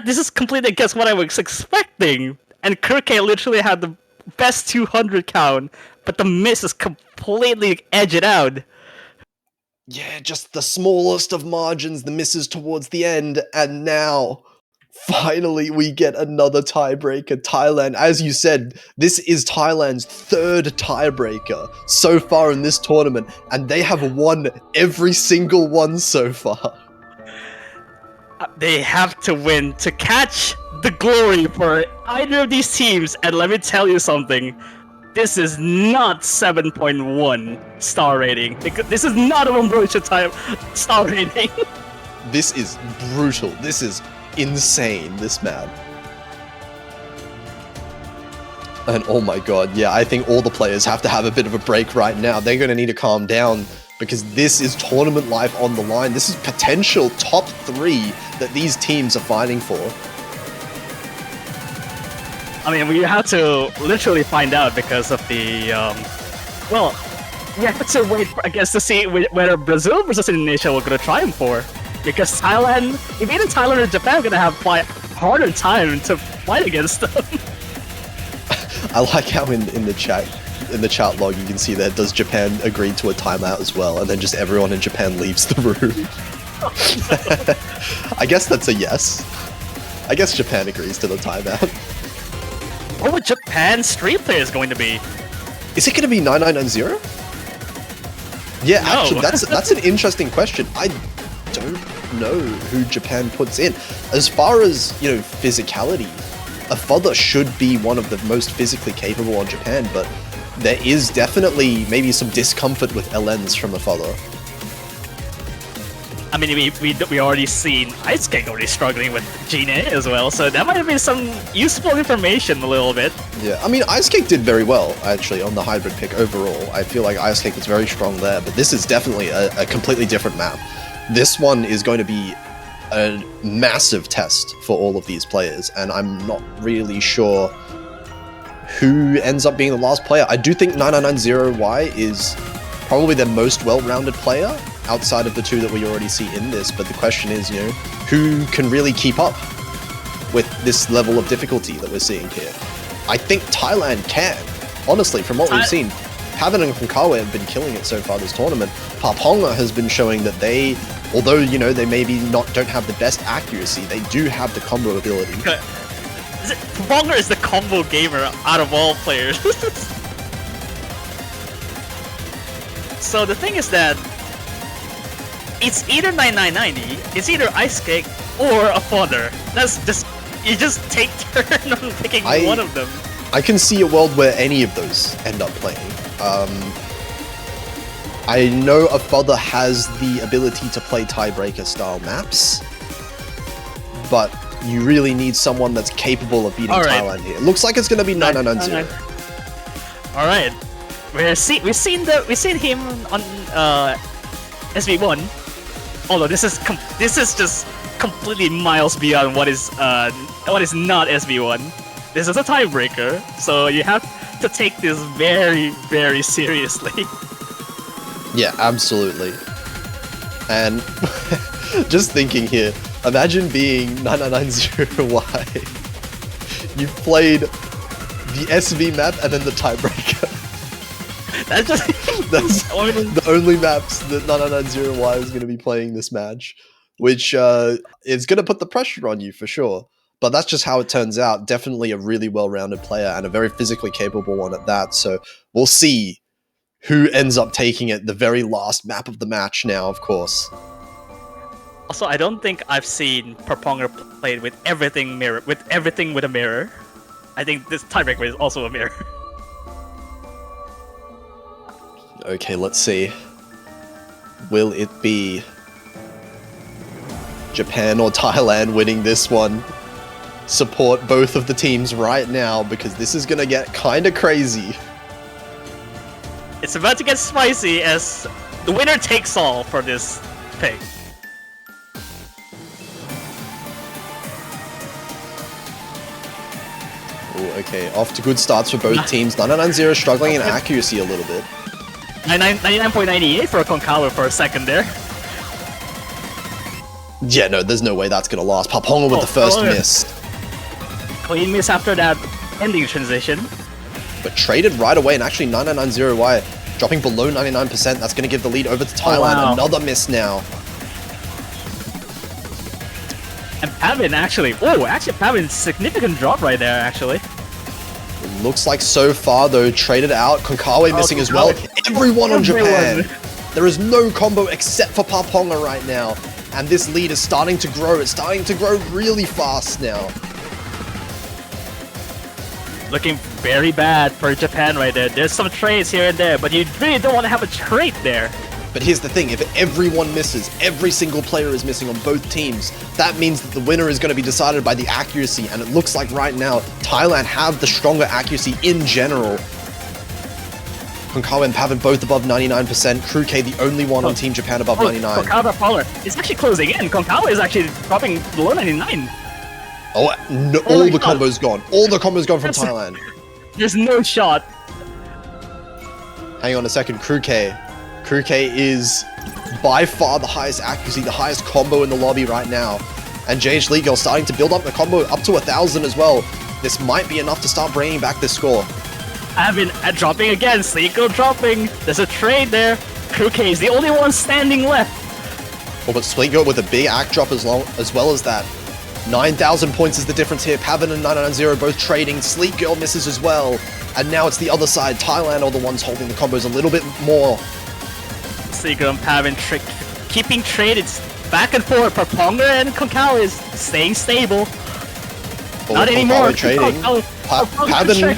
this is completely against what I was expecting. And Kirke literally had the best 200 count, but the miss is completely edged out. Yeah, just the smallest of margins, the misses towards the end, and now, finally, we get another tiebreaker. Thailand, as you said, this is Thailand's 3rd tiebreaker so far in this tournament, and they have won every single one so far. They have to win to catch the glory for either of these teams, and let me tell you something. This is not 7.1 star rating. This is not a Ambrosia type star rating. This is brutal. This is insane, this map. And oh my god, yeah, I think all the players have to have a bit of a break right now. They're going to need to calm down because this is tournament life on the line. This is potential top 3 that these teams are fighting for. I mean, we have to literally find out because of the, well, we have to wait, I guess, to see whether Brazil versus Indonesia we're going to triumph for. Because Thailand, if either Thailand or Japan are going to have a harder time to fight against them. I like how in the chat log you can see that does Japan agree to a timeout as well, and then just everyone in Japan leaves the room. I guess that's a yes. I guess Japan agrees to the timeout. What would Japan's street player is going to be? Is it going to be 9990? Yeah, No. actually, that's an interesting question. I don't know who Japan puts in. As far as, you know, physicality, a father should be one of the most physically capable on Japan, but there is definitely maybe some discomfort with LNs from a father. I mean, we already seen Ice King already struggling with Gene as well, so that might have been some useful information a little bit. Yeah, I mean, Ice Cake did very well, actually, on the hybrid pick overall. I feel like Ice Cake was very strong there, but this is definitely a completely different map. This one is going to be a massive test for all of these players, and I'm not really sure who ends up being the last player. I do think 9990Y is probably the most well-rounded player outside of the 2 that we already see in this, but the question is, you know, who can really keep up with this level of difficulty that we're seeing here? I think Thailand can, honestly, from what we've seen. Pavan and Konkawa have been killing it so far this tournament. Paponga has been showing that they, although, you know, they maybe don't have the best accuracy, they do have the combo ability. Paponga is the combo gamer out of all players. So the thing is that it's either 9990, it's either Ice Cake, or a fodder. That's just, you just take turn on picking one of them. I can see a world where any of those end up playing. I know a father has the ability to play tiebreaker style maps, but you really need someone that's capable of beating Thailand here. Looks like it's going to be 9990. All right, we've seen him on SB1. Although this is just completely miles beyond what is not SB1. This is a tiebreaker, so you have to take this very, very seriously. Yeah, absolutely. And just thinking here, imagine being 9990Y. You've played the SV map and then the tiebreaker. That's the only maps that 9990Y is going to be playing this match, which is going to put the pressure on you for sure. But that's just how it turns out. Definitely a really well-rounded player and a very physically capable one at that. So we'll see who ends up taking it, the very last map of the match now, of course. Also, I don't think I've seen Perponger played with everything with a mirror. I think this tiebreaker is also a mirror. Okay, let's see. Will it be Japan or Thailand winning this one? Support both of the teams right now because this is gonna get kinda crazy. It's about to get spicy as the winner takes all for this pick. Ooh, okay, off to good starts for both teams. 9990 struggling in accuracy a little bit. 99.98 for a Konkawa for a second there. Yeah, no, there's no way that's gonna last. Paponga with the first miss. Clean miss after that ending transition. But traded right away, and actually 9990Y dropping below 99%. That's gonna give the lead over to Thailand. Wow. Another miss now. And Pavin actually, Pavin's significant drop right there actually. It looks like so far though, traded out. Konkawa missing as well. Everyone on Japan. There is no combo except for Paponga right now. And this lead is starting to grow. It's starting to grow really fast now. Looking very bad for Japan right there. There's some trades here and there, but you really don't want to have a trade there. But here's the thing, if everyone misses, every single player is missing on both teams, that means that the winner is going to be decided by the accuracy, and it looks like right now, Thailand have the stronger accuracy in general. Konkawa and Pavin both above 99%, Crew K the only one on Team Japan above 99. Konkawa Polar is actually closing in. Konkawa is actually dropping below 99. Oh, no, all the combos gone. All the combos gone from Thailand. There's no shot. Hang on a second, Crew K. Crew K is by far the highest accuracy, the highest combo in the lobby right now. And JH Legal starting to build up the combo up to 1,000 as well. This might be enough to start bringing back this score. Avin dropping again, Seiko dropping. There's a trade there. Crew K is the only one standing left. Oh, but Splingo with a big act drop as well as that. 9,000 points is the difference here. Pavin and 990 both trading. Sleek Girl misses as well. And now it's the other side. Thailand are the ones holding the combos a little bit more. Seiko and Pavin keeping traded back and forth. Perponga and Konkawa is staying stable. Oh, Not anymore. Trading. Pavin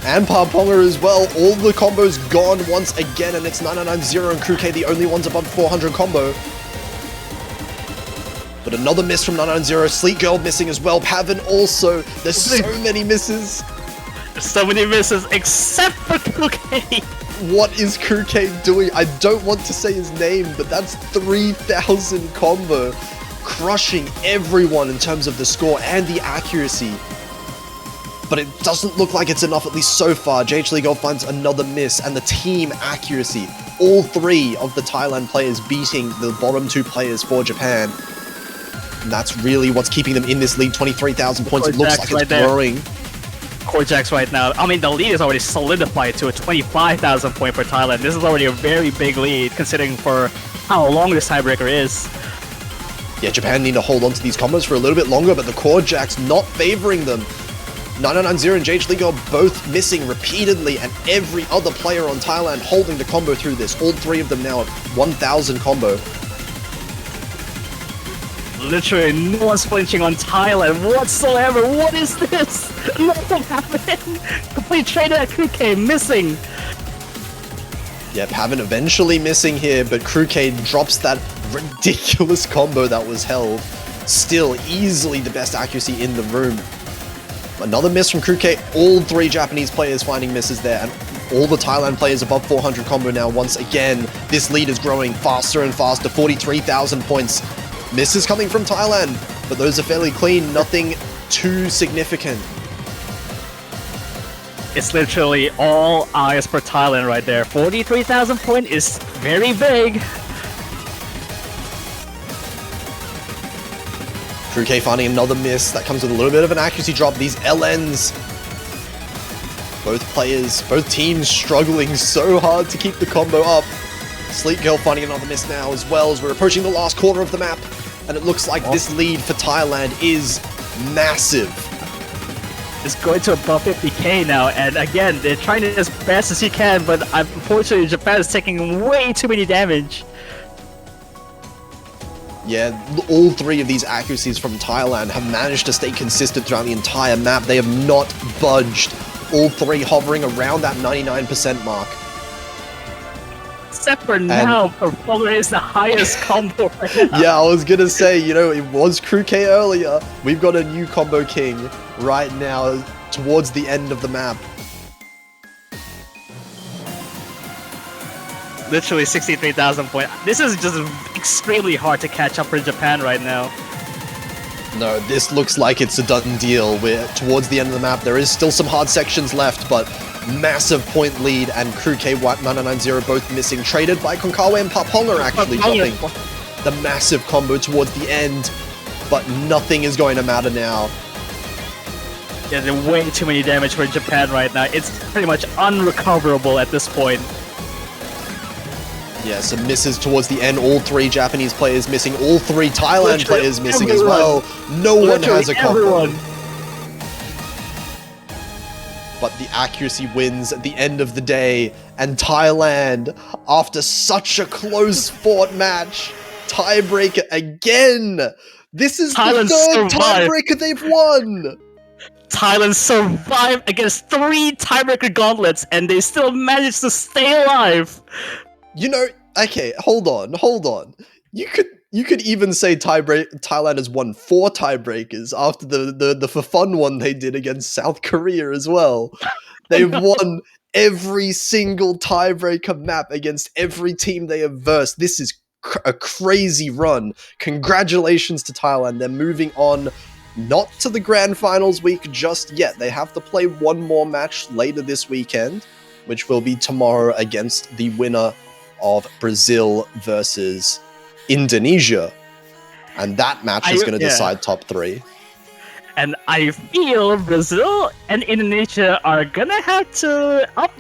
and Paponga as well. All the combos gone once again, and it's 990 and Crew K the only ones above 400 combo. But another miss from 990. Sleek Girl missing as well. Pavin also. There's so many misses. There's so many misses except for Crew K. What is Crew K doing? I don't want to say his name, but that's 3,000 combo. Crushing everyone in terms of the score and the accuracy. But it doesn't look like it's enough, at least so far. JH Legal finds another miss, and the team accuracy. All three of the Thailand players beating the bottom two players for Japan. And that's really what's keeping them in this lead. 23,000 points. It looks like it's growing. Corjax right now. I mean, the lead is already solidified to a 25,000 point for Thailand. This is already a very big lead, considering for how long this tiebreaker is. Yeah, Japan need to hold on to these combos for a little bit longer, but the Corjax not favoring them. 990 and JH League are both missing repeatedly, and every other player on Thailand holding the combo through this. All three of them now at 1,000 combo. Literally, no one's flinching on Thailand whatsoever. What is this? Nothing happened. Complete trade at Crew K missing. Yeah, Pavin eventually missing here, but Krukade drops that ridiculous combo that was held. Still easily the best accuracy in the room. Another miss from Krukade. All 3 Japanese players finding misses there, and all the Thailand players above 400 combo now. Once again, this lead is growing faster and faster. 43,000 points. Misses coming from Thailand, but those are fairly clean. Nothing too significant. It's literally all eyes for Thailand right there. 43,000 point is very big. Krukade finding another miss. That comes with a little bit of an accuracy drop. These LNs. Both teams struggling so hard to keep the combo up. Sleep Girl finding another miss now as well as we're approaching the last quarter of the map. And it looks like this lead for Thailand is massive. It's going to above 50k now, and again, they're trying to as best as you can, but unfortunately Japan is taking way too many damage. Yeah, all 3 of these accuracies from Thailand have managed to stay consistent throughout the entire map. They have not budged. All 3 hovering around that 99% mark. Except for now, Propeller is the highest combo right now. Yeah, I was gonna say, you know, it was Krukade earlier. We've got a new combo king right now towards the end of the map. Literally 63,000 points. This is just extremely hard to catch up for Japan right now. No, this looks like it's a done deal. We're towards the end of the map. There is still some hard sections left, but massive point lead, and Krukade 990 both missing. Traded by Konkawa and Papong are actually dropping the massive combo towards the end, but nothing is going to matter now. Yeah, there's way too many damage for Japan right now. It's pretty much unrecoverable at this point. Yeah, some misses towards the end. All 3 Japanese players missing. All 3 Thailand players missing as well. No one has a combo. But the accuracy wins at the end of the day. And Thailand, after such a close fought match, tiebreaker again. This is Thailand the 3rd survived. tiebreaker they've won. Thailand survived against 3 tiebreaker gauntlets, and they still managed to stay alive. You know, okay, hold on. You could even say Thailand has won 4 tiebreakers after the for fun one they did against South Korea as well. They've won every single tiebreaker map against every team they have versed. This is a crazy run. Congratulations to Thailand. They're moving on, not to the grand finals week just yet. They have to play one more match later this weekend, which will be tomorrow against the winner of Brazil versus Indonesia. And that match is going to decide top 3. And I feel Brazil and Indonesia are gonna have to up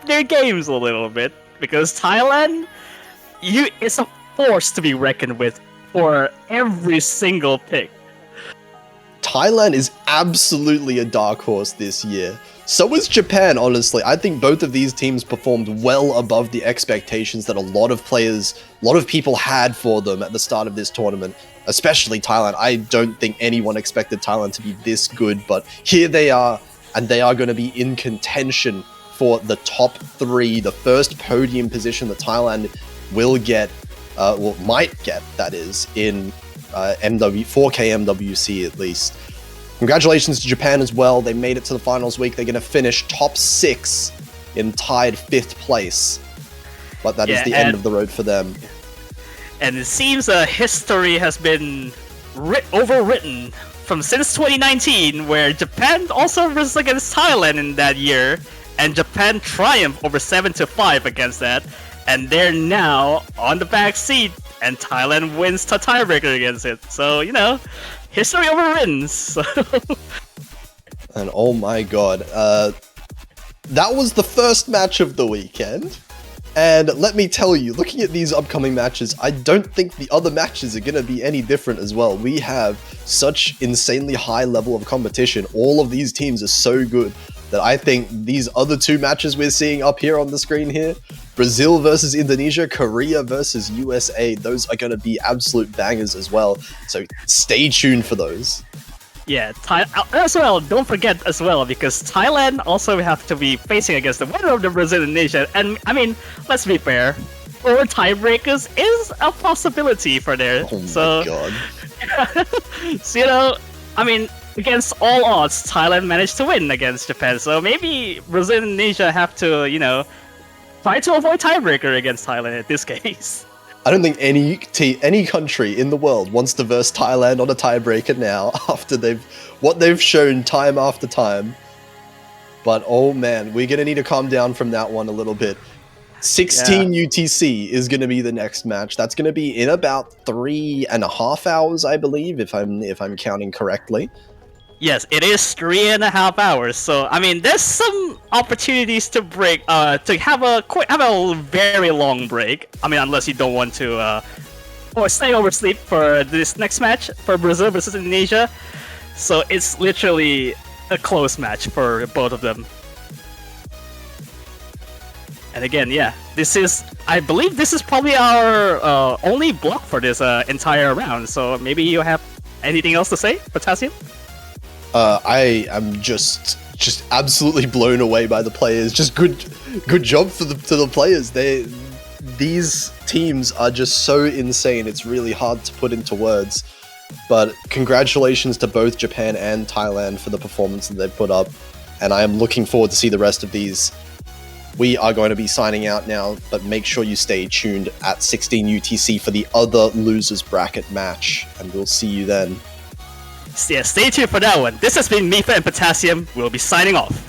their games a little bit, because Thailand, it's a force to be reckoned with for every single pick. Thailand is absolutely a dark horse this year. So is Japan, honestly. I think both of these teams performed well above the expectations that a lot of people had for them at the start of this tournament, especially Thailand. I don't think anyone expected Thailand to be this good, but here they are, and they are going to be in contention for the top 3, the first podium position that Thailand will get, might get, that is, in 4K MWC at least. Congratulations to Japan as well. They made it to the finals week. They're going to finish top 6 in tied 5th place. But that is the end of the road for them. And it seems history has been overwritten from since 2019, where Japan also versus against Thailand in that year, and Japan triumphed over 7-5 against that, and they're now on the back seat, and Thailand wins the tiebreaker against it. So, you know, history overwritten. So. And oh my god, that was the first match of the weekend. And let me tell you, looking at these upcoming matches, I don't think the other matches are going to be any different as well. We have such insanely high level of competition. All of these teams are so good that I think these other 2 matches we're seeing up here on the screen here, Brazil versus Indonesia, Korea versus USA, those are going to be absolute bangers as well. So stay tuned for those. Yeah, as well, don't forget as well, because Thailand also have to be facing against the winner of the Brazil and Asia. And I mean, let's be fair, 4 tiebreakers is a possibility for there. Oh my so, god. so, you know, I mean, against all odds, Thailand managed to win against Japan. So maybe Brazil and Asia have to, you know, try to avoid tiebreaker against Thailand in this case. I don't think any country in the world wants to verse Thailand on a tiebreaker now after what they've shown time after time. But oh man, we're gonna need to calm down from that one a little bit. 16 UTC is gonna be the next match. That's gonna be in about 3.5 hours, I believe, if I'm counting correctly. Yes, it is 3.5 hours. So I mean, there's some opportunities to break, to have a very long break. I mean, unless you don't want to, or stay oversleep for this next match for Brazil versus Indonesia. So it's literally a close match for both of them. And again, yeah, I believe this is probably our only block for this entire round. So maybe you have anything else to say, Potassium? I am just absolutely blown away by the players. Just good job to the players. These teams are just so insane. It's really hard to put into words. But congratulations to both Japan and Thailand for the performance that they've put up. And I am looking forward to see the rest of these. We are going to be signing out now, but make sure you stay tuned at 16 UTC for the other losers bracket match, and we'll see you then. Yeah, stay tuned for that one. This has been Mifa and Potassium. We'll be signing off.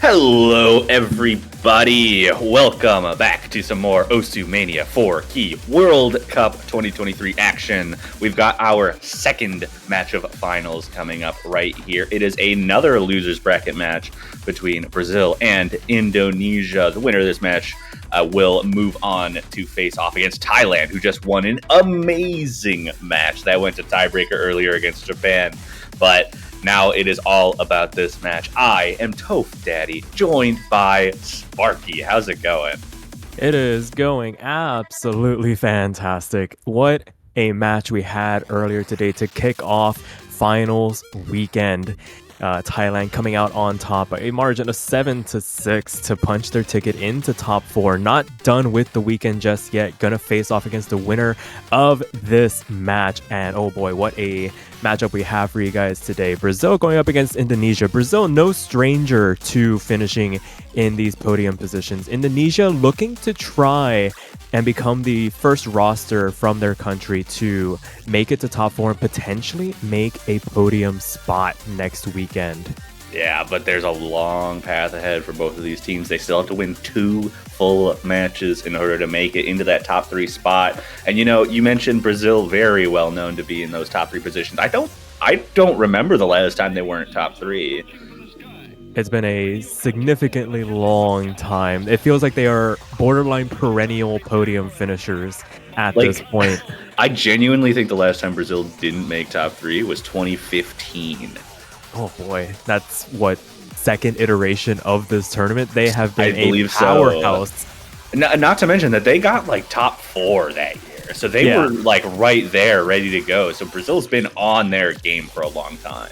Hello everybody, welcome back to some more Osu Mania 4 Key World Cup 2023 action. We've got our second match of finals coming up right here. It is another losers bracket match between Brazil and Indonesia. The winner of this match will move on to face off against Thailand, who just won an amazing match that went to tiebreaker earlier against Japan. But now it is all about this match. I am Toph Daddy, joined by Sparky. How's it going? It is going absolutely fantastic. What a match we had earlier today to kick off finals weekend. Thailand coming out on top by a margin of 7-6 to punch their ticket into top 4. Not done with the weekend just yet. Gonna face off against the winner of this match. And oh boy, what a matchup we have for you guys today. Brazil going up against Indonesia. Brazil no stranger to finishing in these podium positions. Indonesia looking to try and become the first roster from their country to make it to top 4 and potentially make a podium spot next weekend. Yeah, but there's a long path ahead for both of these teams. They still have to win 2 full matches in order to make it into that top 3 spot. And you know, you mentioned Brazil, very well known to be in those top 3 positions. I don't remember the last time they weren't top 3. It's been a significantly long time. It feels like they are borderline perennial podium finishers at this point. I genuinely think the last time Brazil didn't make top 3 was 2015. Oh boy, that's what, second iteration of this tournament? They have been a powerhouse. So. Not to mention that they got like top 4 that year. So they were like right there, ready to go. So Brazil's been on their game for a long time.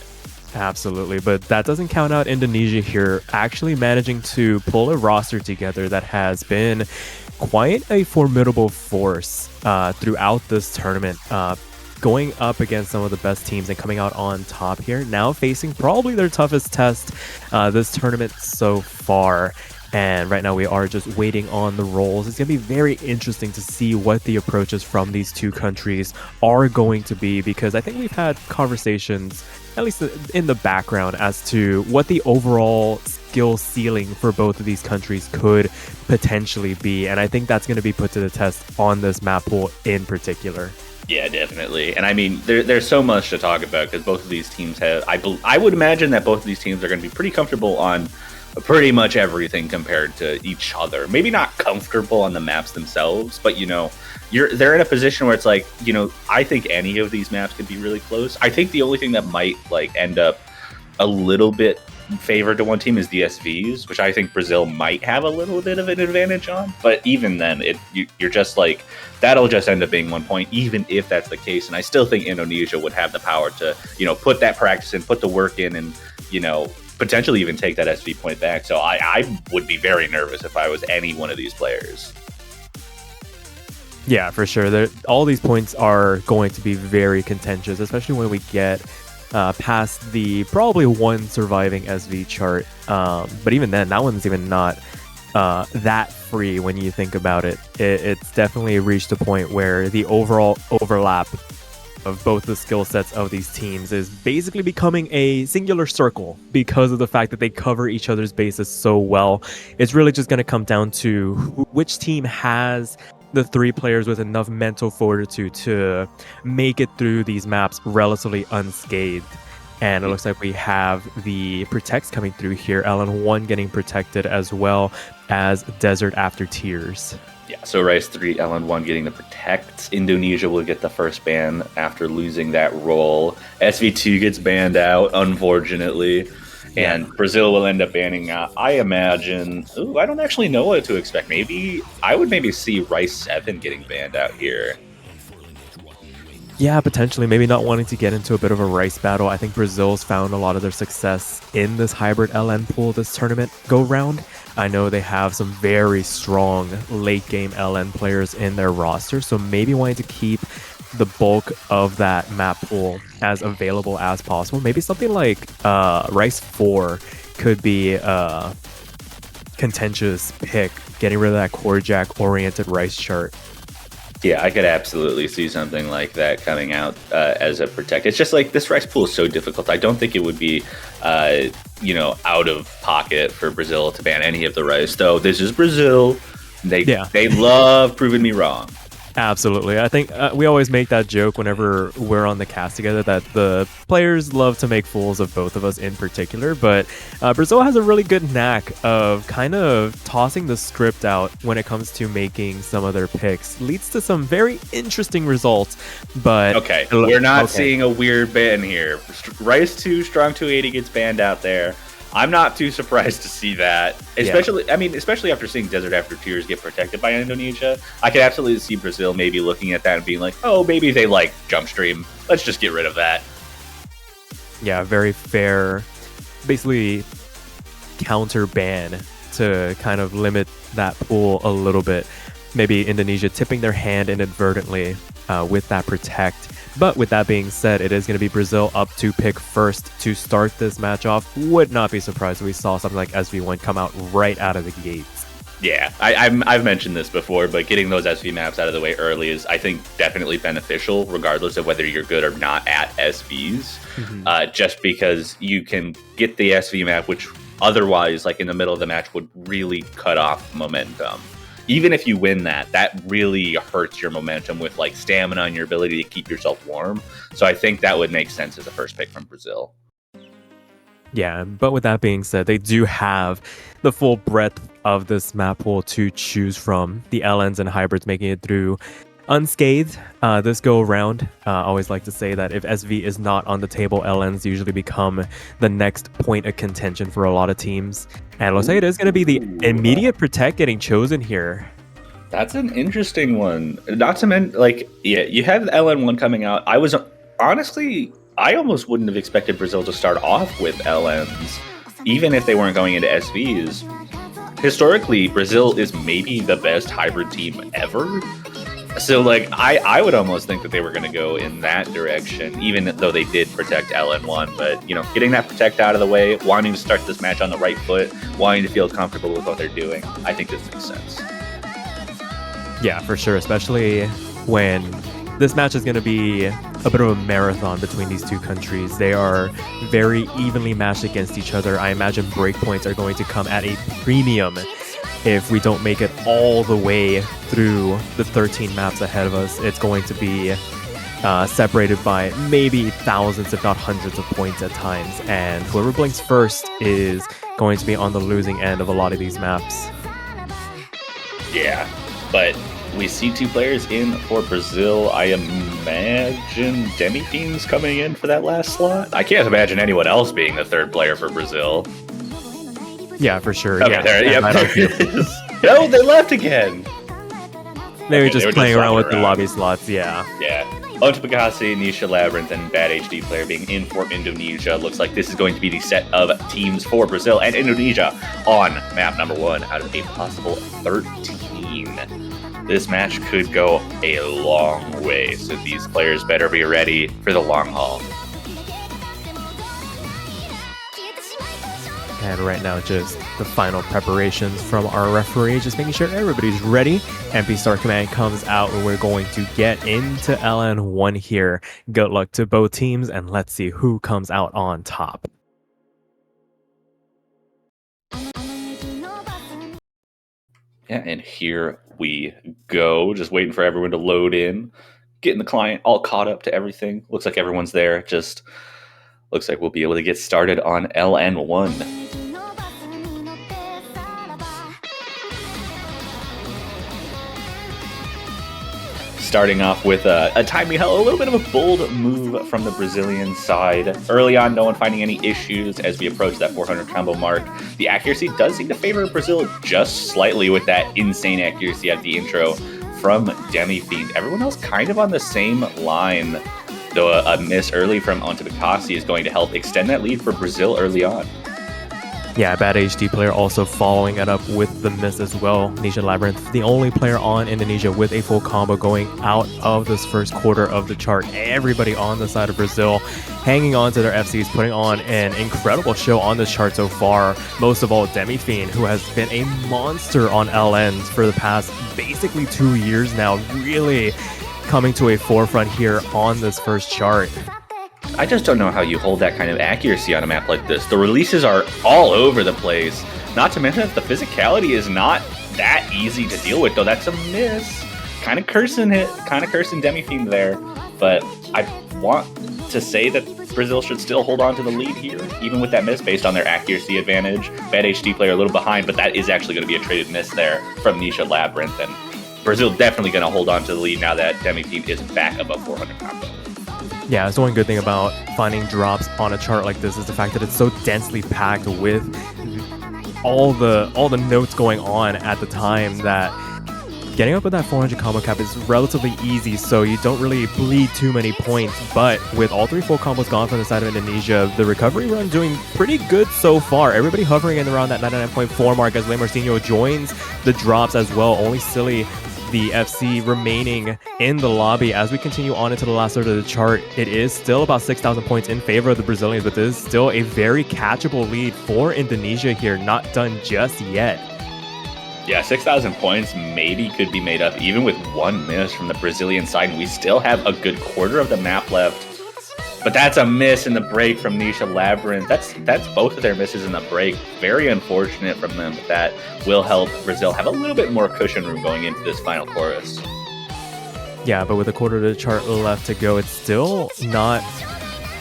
Absolutely, but that doesn't count out Indonesia here actually managing to pull a roster together that has been quite a formidable force throughout this tournament. Going up against some of the best teams and coming out on top here, now facing probably their toughest test this tournament so far. And right now we are just waiting on the rolls. It's going to be very interesting to see what the approaches from these two countries are going to be, because I think we've had conversations, at least in the background, as to what the overall skill ceiling for both of these countries could potentially be. And I think that's going to be put to the test on this map pool in particular. Yeah, definitely. And I mean, there's so much to talk about because both of these teams have, I would imagine that both of these teams are going to be pretty comfortable on pretty much everything compared to each other. Maybe not comfortable on the maps themselves, but they're in a position where it's like, I think any of these maps could be really close. I think the only thing that might end up a little bit favored to one team is the SVs, which I think Brazil might have a little bit of an advantage on. But even then, you're just like, that'll just end up being 1 point, even if that's the case. And I still think Indonesia would have the power to, put that practice in, put the work in, and, potentially even take that SV point back. So I would be very nervous if I was any one of these players. Yeah, for sure. All these points are going to be very contentious, especially when we get past the probably one surviving SV chart. But even then, that one's even not that free when you think about it. It's definitely reached a point where the overall overlap of both the skill sets of these teams is basically becoming a singular circle because of the fact that they cover each other's bases so well. It's really just going to come down to which team has the three players with enough mental fortitude to make it through these maps relatively unscathed. And it looks like we have the protects coming through here. LN1 getting protected as well as Desert After Tears. Yeah, so Rice 3, LN1 getting the protect. Indonesia will get the first ban after losing that role. SV2 gets banned out, unfortunately. And Brazil will end up banning out. I imagine... Ooh, I don't actually know what to expect. I would see Rice 7 getting banned out here. Yeah, potentially. Maybe not wanting to get into a bit of a Rice battle. I think Brazil's found a lot of their success in this hybrid LN pool this tournament go round. I know they have some very strong late game LN players in their roster, so maybe wanting to keep the bulk of that map pool as available as possible. Maybe something like Rice 4 could be a contentious pick, getting rid of that core jack oriented Rice chart. Yeah, I could absolutely see something like that coming out as a protect. It's just like this Rice pool is so difficult. I don't think it would be, out of pocket for Brazil to ban any of the Rice. Though this is Brazil, they love proving me wrong. Absolutely. I think we always make that joke whenever we're on the cast together that the players love to make fools of both of us in particular, but Brazil has a really good knack of kind of tossing the script out when it comes to making some of their picks. Leads to some very interesting results, but... Okay, we're not seeing a weird ban here. Rice 2, Strong 280 gets banned out there. I'm not too surprised to see that, especially after seeing Desert After Tears get protected by Indonesia. I could absolutely see Brazil maybe looking at that and being like, oh, maybe they like Jump Stream. Let's just get rid of that. Yeah, very fair, basically counter ban to kind of limit that pool a little bit. Maybe Indonesia tipping their hand inadvertently with that protect. But with that being said, it is going to be Brazil up to pick first to start this match off. Would not be surprised if we saw something like SV1 come out right out of the gates. Yeah, I've mentioned this before, but getting those SV maps out of the way early is, I think, definitely beneficial, regardless of whether you're good or not at SVs. Mm-hmm. Just because you can get the SV map, which otherwise, like in the middle of the match, would really cut off momentum. Even if you win that really hurts your momentum with like stamina and your ability to keep yourself warm. So I think that would make sense as a first pick from Brazil. Yeah, but with that being said, they do have the full breadth of this map pool to choose from. The LNs and hybrids making it through unscathed this go around. I always like to say that if SV is not on the table, LNs usually become the next point of contention for a lot of teams. And it looks like it is going to be the immediate protect getting chosen here. That's an interesting one. Not to mention, you have the LN1 coming out. I was honestly I almost wouldn't have expected Brazil to start off with LNs, even if they weren't going into SVs. Historically, Brazil is maybe the best hybrid team ever. So, like, I would almost think that they were going to go in that direction, even though they did protect LN1. But, you know, getting that protect out of the way, wanting to start this match on the right foot, wanting to feel comfortable with what they're doing, I think this makes sense. Yeah, for sure, especially when this match is going to be a bit of a marathon between these two countries. They are very evenly matched against each other. I imagine breakpoints are going to come at a premium if we don't make it all the way through the 13 maps ahead of us. It's going to be separated by maybe thousands, if not hundreds of points at times. And whoever blinks first is going to be on the losing end of a lot of these maps. Yeah, but we see 2 players in for Brazil. I imagine Demi-Fiend's coming in for that last slot. I can't imagine anyone else being the 3rd player for Brazil. Yeah, for sure. Okay, Yeah, there it is. No, they left again. They were Okay, just playing around with the lobby slots, yeah. Yeah. Overcomplexification, Nisha Labyrinth, and Bad HD player being in for Indonesia. Looks like this is going to be the set of teams for Brazil and Indonesia on map number 1 out of a possible 13. This match could go a long way, so these players better be ready for the long haul. And right now, just the final preparations from our referee, just making sure everybody's ready. MP Star Command comes out, and we're going to get into LN1 here. Good luck to both teams, and let's see who comes out on top. Yeah, and here we go. Just waiting for everyone to load in, getting the client all caught up to everything. Looks like everyone's there. Just looks like we'll be able to get started on LN1. Starting off with a timing hell, a little bit of a bold move from the Brazilian side. Early on, no one finding any issues as we approach that 400 combo mark. The accuracy does seem to favor Brazil just slightly with that insane accuracy at the intro from Demi-Fiend. Everyone else kind of on the same line, though a miss early from Overcomplexification is going to help extend that lead for Brazil early on. Yeah, Bad HD player also following it up with the miss as well. Nisha Labyrinth, the only player on Indonesia with a full combo going out of this first quarter of the chart. Everybody on the side of Brazil hanging on to their FCs, putting on an incredible show on this chart so far. Most of all, Demi-Fiend, who has been a monster on LNs for the past basically 2 years now, really coming to a forefront here on this first chart. I just don't know how you hold that kind of accuracy on a map like this. The releases are all over the place. Not to mention that the physicality is not that easy to deal with, though. That's a miss. Kind of cursing Demi-Fiend there. But I want to say that Brazil should still hold on to the lead here, even with that miss based on their accuracy advantage. Bad HD player a little behind, but that is actually going to be a traded miss there from Nisha Labyrinth. And Brazil definitely going to hold on to the lead now that Demi-Fiend is back above 400 combo. Yeah, that's the one good thing about finding drops on a chart like this is the fact that it's so densely packed with all the notes going on at the time that getting up with that 400 combo cap is relatively easy, so you don't really bleed too many points. But with all 3 full combos gone from the side of Indonesia, the recovery run doing pretty good so far. Everybody hovering in around that 99.4 mark as Le Marcinho joins the drops as well. Only Silly, the FC, remaining in the lobby. As we continue on into the last third of the chart, it is still about 6,000 points in favor of the Brazilians, but this is still a very catchable lead for Indonesia here. Not done just yet. Yeah, 6,000 points maybe could be made up even with one miss from the Brazilian side, and we still have a good quarter of the map left. But that's a miss in the break from Nisha Labyrinth. That's both of their misses in the break. Very unfortunate from them, but that will help Brazil have a little bit more cushion room going into this final chorus. Yeah, but with a quarter of the chart left to go, it's still not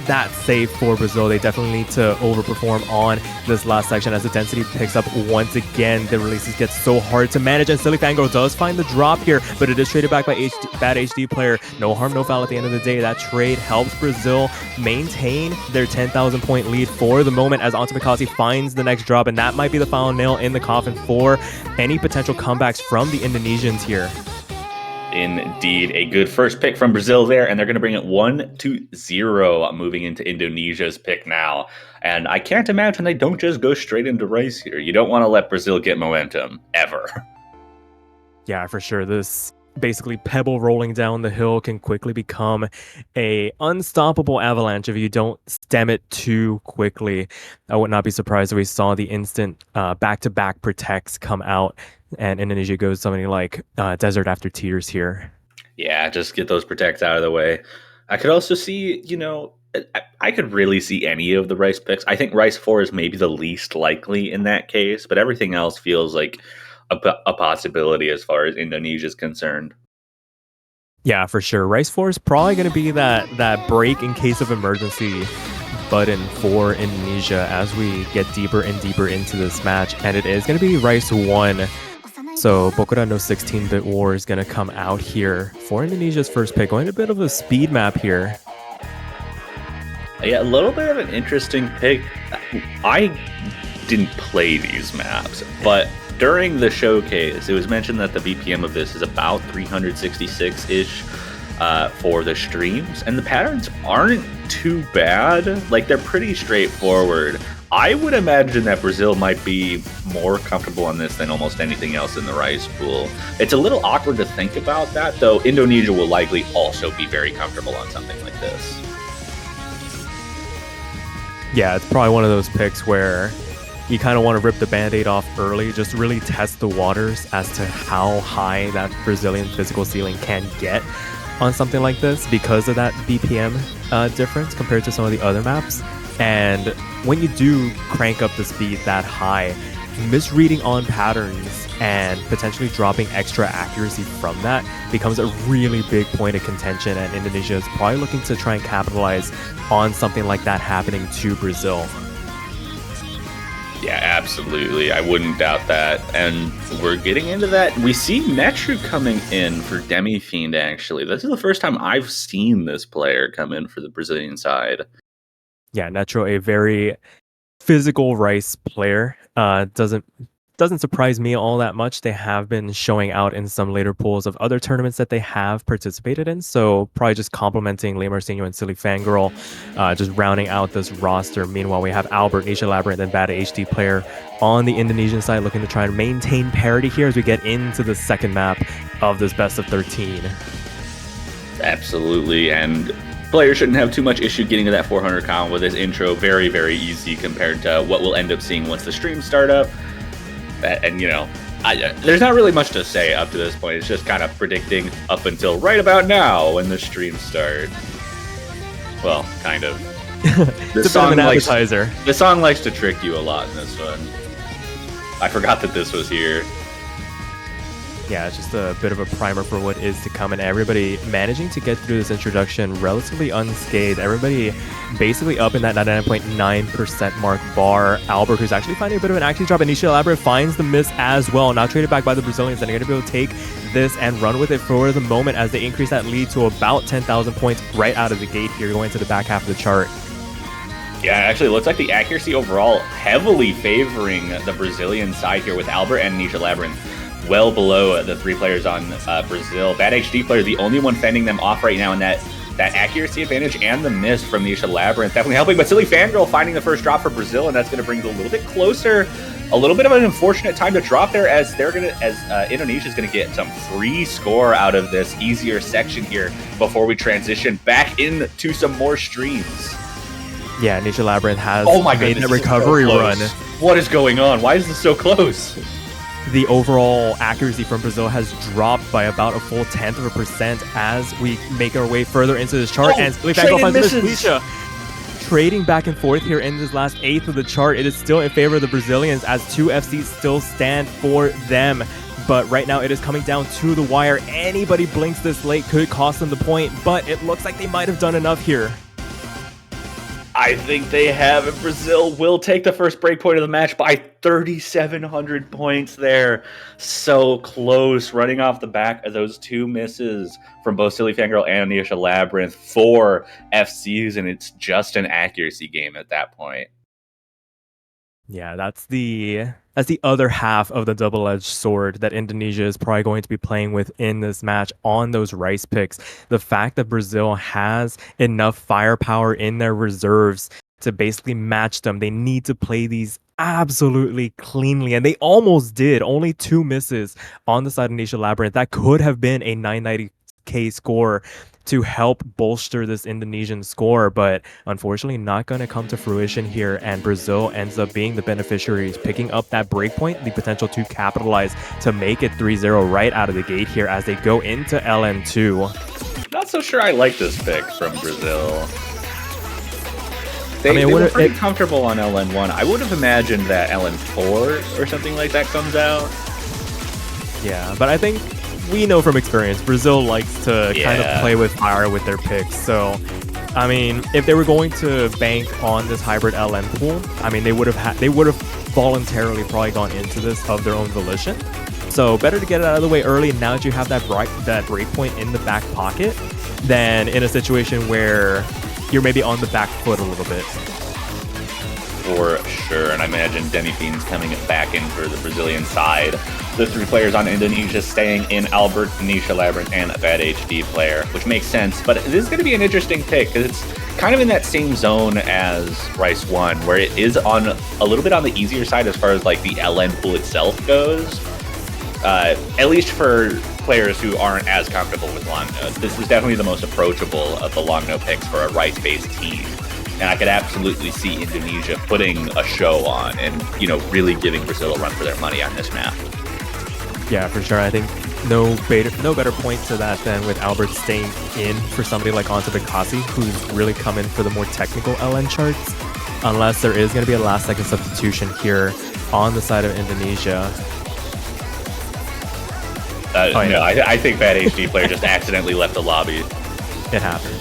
that safe for Brazil. They definitely need to overperform on this last section as the density picks up once again. The releases get so hard to manage, and Silly Fangirl does find the drop here, but it is traded back by Bad HD player. No harm, no foul at the end of the day. That trade helps Brazil maintain their 10,000 point lead for the moment as Overcomplexification finds the next drop, and that might be the final nail in the coffin for any potential comebacks from the Indonesians here. Indeed, a good first pick from Brazil there, and they're going to bring it 1-0, moving into Indonesia's pick now. And I can't imagine they don't just go straight into Rice here. You don't want to let Brazil get momentum, ever. Yeah, for sure. This basically pebble rolling down the hill can quickly become a unstoppable avalanche if you don't stem it too quickly. I would not be surprised if we saw the instant back-to-back protects come out and Indonesia goes something like Desert After Tears here. Yeah, just get those protects out of the way. I could also see, I could really see any of the Rice picks. I think Rice 4 is maybe the least likely in that case, but everything else feels like a possibility as far as Indonesia is concerned. Yeah, for sure. Rice 4 is probably going to be that break in case of emergency button for Indonesia as we get deeper and deeper into this match. And it is going to be Rice 1. So Bokura no 16-bit war is going to come out here for Indonesia's first pick. Going a bit of a speed map here. Yeah, a little bit of an interesting pick. I didn't play these maps, but during the showcase, it was mentioned that the BPM of this is about 366-ish for the streams, and the patterns aren't too bad. Like, they're pretty straightforward. I would imagine that Brazil might be more comfortable on this than almost anything else in the Rice pool. It's a little awkward to think about that, though Indonesia will likely also be very comfortable on something like this. Yeah, it's probably one of those picks where you kind of want to rip the band-aid off early, just really test the waters as to how high that Brazilian physical ceiling can get on something like this because of that BPM difference compared to some of the other maps. And when you do crank up the speed that high, misreading on patterns and potentially dropping extra accuracy from that becomes a really big point of contention, and Indonesia is probably looking to try and capitalize on something like that happening to Brazil. Yeah, absolutely. I wouldn't doubt that. And we're getting into that. We see Netru coming in for Demi-Fiend, actually. This is the first time I've seen this player come in for the Brazilian side. Yeah, Netru, a very physical Rice player. Doesn't surprise me all that much. They have been showing out in some later pools of other tournaments that they have participated in. So probably just complimenting Le Marcinho and Silly Fangirl, just rounding out this roster. Meanwhile, we have Albert, Nisha Labyrinth, and Bada HD player on the Indonesian side looking to try and maintain parity here as we get into the second map of this best of 13. Absolutely, and players shouldn't have too much issue getting to that 400 count with this intro. Very, very easy compared to what we'll end up seeing once the streams start up. And, there's not really much to say up to this point. It's just kind of predicting up until right about now when the streams start. Well, kind of. It's a bit of an appetizer. The song likes to trick you a lot in this one. I forgot that this was here. Yeah, it's just a bit of a primer for what is to come, and everybody managing to get through this introduction relatively unscathed. Everybody basically up in that 99.9% mark bar. Albert, who's actually finding a bit of an accuracy drop, and Nisha Labyrinth finds the miss as well. Now traded back by the Brazilians, and they're going to be able to take this and run with it for the moment as they increase that lead to about 10,000 points right out of the gate here, going to the back half of the chart. Yeah, actually, it looks like the accuracy overall heavily favoring the Brazilian side here with Albert and Nisha Labyrinth well below the three players on Brazil. Bad HD player, the only one fending them off right now, and that accuracy advantage and the miss from Nisha Labyrinth definitely helping. But Silly Fangirl finding the first drop for Brazil, and that's going to bring it a little bit closer. A little bit of an unfortunate time to drop there, as Indonesia's going to get some free score out of this easier section here before we transition back into some more streams. Yeah, Nisha Labyrinth has made a recovery run. What is going on? Why is this so close? The overall accuracy from Brazil has dropped by about a full 0.1% as we make our way further into this chart. And Silly Fangirl finds Nisha trading back and forth here in this last eighth of the chart. It is still in favor of the Brazilians as 2 FCs still stand for them. But right now it is coming down to the wire. Anybody blinks this late could cost them the point, but it looks like they might have done enough here. I think they have, and Brazil will take the first break point of the match by 3,700 points there. So close, running off the back of those 2 misses from both Silly Fangirl and Nisha Labyrinth. 4 FCs, and it's just an accuracy game at that point. Yeah, that's the other half of the double-edged sword that Indonesia is probably going to be playing with in this match on those rice picks. The fact that Brazil has enough firepower in their reserves to basically match them. They need to play these absolutely cleanly, and they almost did. Only 2 misses on the side of Nisha Labyrinth. That could have been a 990k score to help bolster this Indonesian score, but unfortunately not going to come to fruition here, and Brazil ends up being the beneficiaries, picking up that breakpoint, the potential to capitalize to make it 3-0 right out of the gate here as they go into LN2. Not so sure I like this pick from Brazil. They, I mean, they were pretty comfortable on LN1. I would have imagined that LN4 or something like that comes out. Yeah, but I think we know from experience, Brazil likes to kind of play with fire with their picks. So, I mean, if they were going to bank on this hybrid LN pool, I mean, they would have voluntarily probably gone into this of their own volition. So better to get it out of the way early now that you have that breakpoint in the back pocket than in a situation where you're maybe on the back foot a little bit. For sure, and I imagine Demi Fiend's coming back in for the Brazilian side. The 3 players on Indonesia staying in Albert, Nisha Labyrinth, and a Bad HD player, which makes sense. But this is going to be an interesting pick because it's kind of in that same zone as Rice 1, where it is on a little bit on the easier side as far as like the LN pool itself goes. At least for players who aren't as comfortable with long nodes. This is definitely the most approachable of the long node picks for a Rice-based team. And I could absolutely see Indonesia putting a show on and, you know, really giving Brazil a run for their money on this map. Yeah, for sure. I think no better point to that than with Albert staying in for somebody like Onto Bikasi, who's really come in for the more technical LN charts. Unless there is going to be a last-second substitution here on the side of Indonesia. No, I think Bad HD player just accidentally left the lobby. It happens.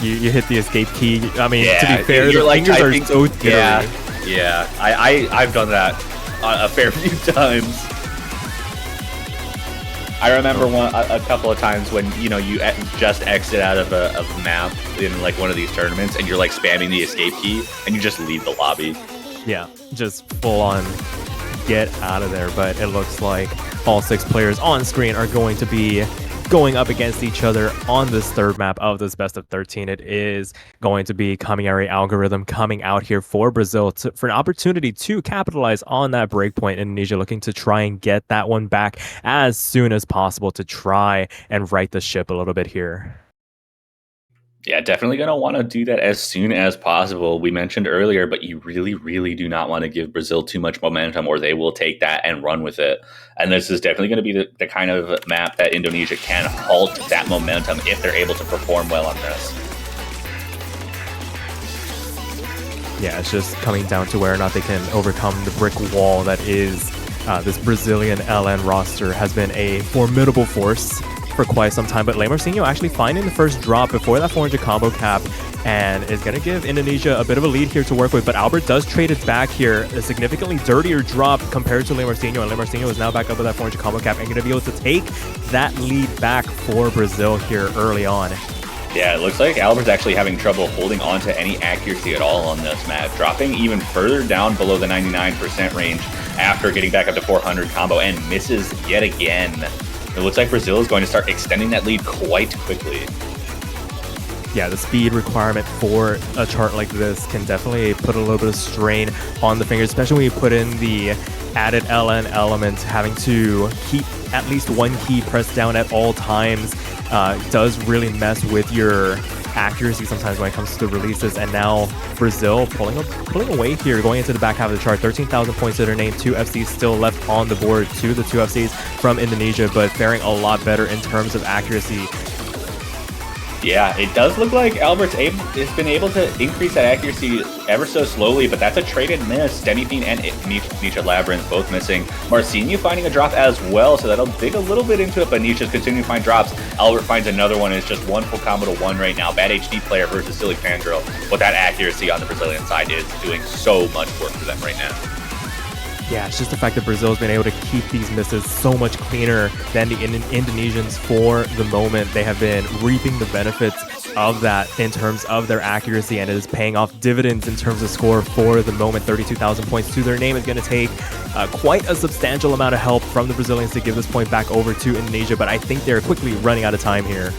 You hit the escape key. I mean, yeah, to be fair, the like fingers typing, are so jittery. Yeah. I've done that a fair few times. I remember a couple of times when, you know, you just exit out of a map in like one of these tournaments and you're like spamming the escape key and you just leave the lobby. Yeah, just full on get out of there. But it looks like all 6 players on screen are going to be going up against each other on this third map of this best of 13. It is going to be Kamiari algorithm coming out here for Brazil for an opportunity to capitalize on that breakpoint. Indonesia looking to try and get that one back as soon as possible to try and right the ship a little bit here. Yeah, definitely going to want to do that as soon as possible. We mentioned earlier, but you really, really do not want to give Brazil too much momentum or they will take that and run with it. And this is definitely going to be the kind of map that Indonesia can halt that momentum if they're able to perform well on this. Yeah, it's just coming down to whether or not they can overcome the brick wall that is this Brazilian LN roster. Has been a formidable force for quite some time, but Lemarcinho actually finding the first drop before that 400 combo cap and is going to give Indonesia a bit of a lead here to work with, but Albert does trade it back here, a significantly dirtier drop compared to Lemarcinho, and Lemarcinho is now back up with that 400 combo cap and going to be able to take that lead back for Brazil here early on. Yeah, it looks like Albert's actually having trouble holding on to any accuracy at all on this map, dropping even further down below the 99% range after getting back up to 400 combo and misses yet again. It looks like Brazil is going to start extending that lead quite quickly. Yeah, the speed requirement for a chart like this can definitely put a little bit of strain on the fingers, especially when you put in the added LN element. Having to keep at least one key pressed down at all times does really mess with your accuracy sometimes when it comes to the releases. And now Brazil pulling away here, going into the back half of the chart. 13,000 points to their name. 2 FCs still left on the board to the 2 FCs from Indonesia, but faring a lot better in terms of accuracy. Yeah, it does look like Albert's has been able to increase that accuracy ever so slowly, but that's a traded miss. Demi-Fiend and Nisha Labyrinth both missing. Marcinho finding a drop as well, so that'll dig a little bit into it, but Nisha's continuing to find drops. Albert finds another one. It's just one full combo to one right now. Bad HD player versus Silly Fangirl. But that accuracy on the Brazilian side is doing so much work for them right now. Yeah, it's just the fact that Brazil's been able to keep these misses so much cleaner than the Indonesians for the moment. They have been reaping the benefits of that in terms of their accuracy, and it is paying off dividends in terms of score for the moment. 32,000 points to their name is going to take quite a substantial amount of help from the Brazilians to give this point back over to Indonesia, but I think they're quickly running out of time here.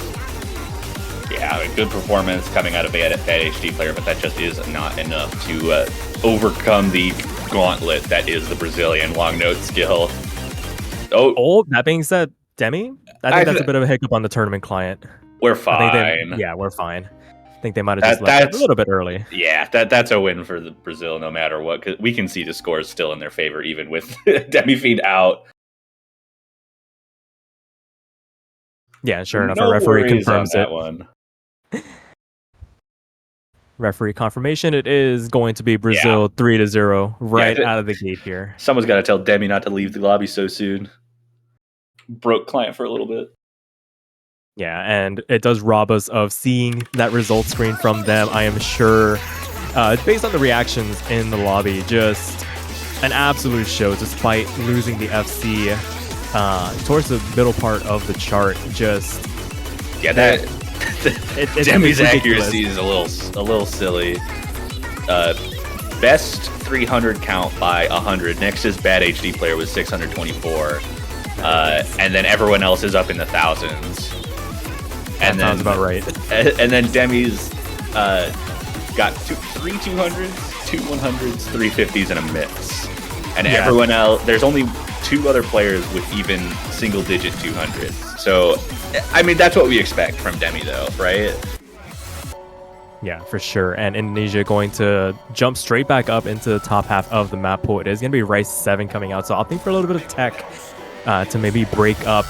Yeah, a good performance coming out of that HD player, but that just is not enough to overcome the gauntlet that is the Brazilian long note skill. Oh, that being said, Demi, I think that's a bit of a hiccup on the tournament client. We're fine. We're fine. I think they might have just left it a little bit early. Yeah, that's a win for the Brazil no matter what, because we can see the scores still in their favor, even with Demi feed out. Yeah, sure enough, a referee confirms that it. One. Referee confirmation, it is going to be Brazil 3-0 right out of the gate here. Someone's got to tell Demi not to leave the lobby so soon. Broke client for a little bit. Yeah, and it does rob us of seeing that result screen from them. I am sure, based on the reactions in the lobby, just an absolute show despite losing the FC towards the middle part of the chart. Just Demi's accuracy is a little silly. Best 300 count by 100. Next is bad HD player with 624, and then everyone else is up in the thousands. That sounds about right. And then Demi's got three 200s, two 100s, three 50s, and a mix. And everyone else, there's only 2 other players with even single-digit 200s. So, I mean, that's what we expect from Demi, though, right? Yeah, for sure. And Indonesia going to jump straight back up into the top half of the map pool. It is going to be Rice 7 coming out. So I'll think for a little bit of tech to maybe break up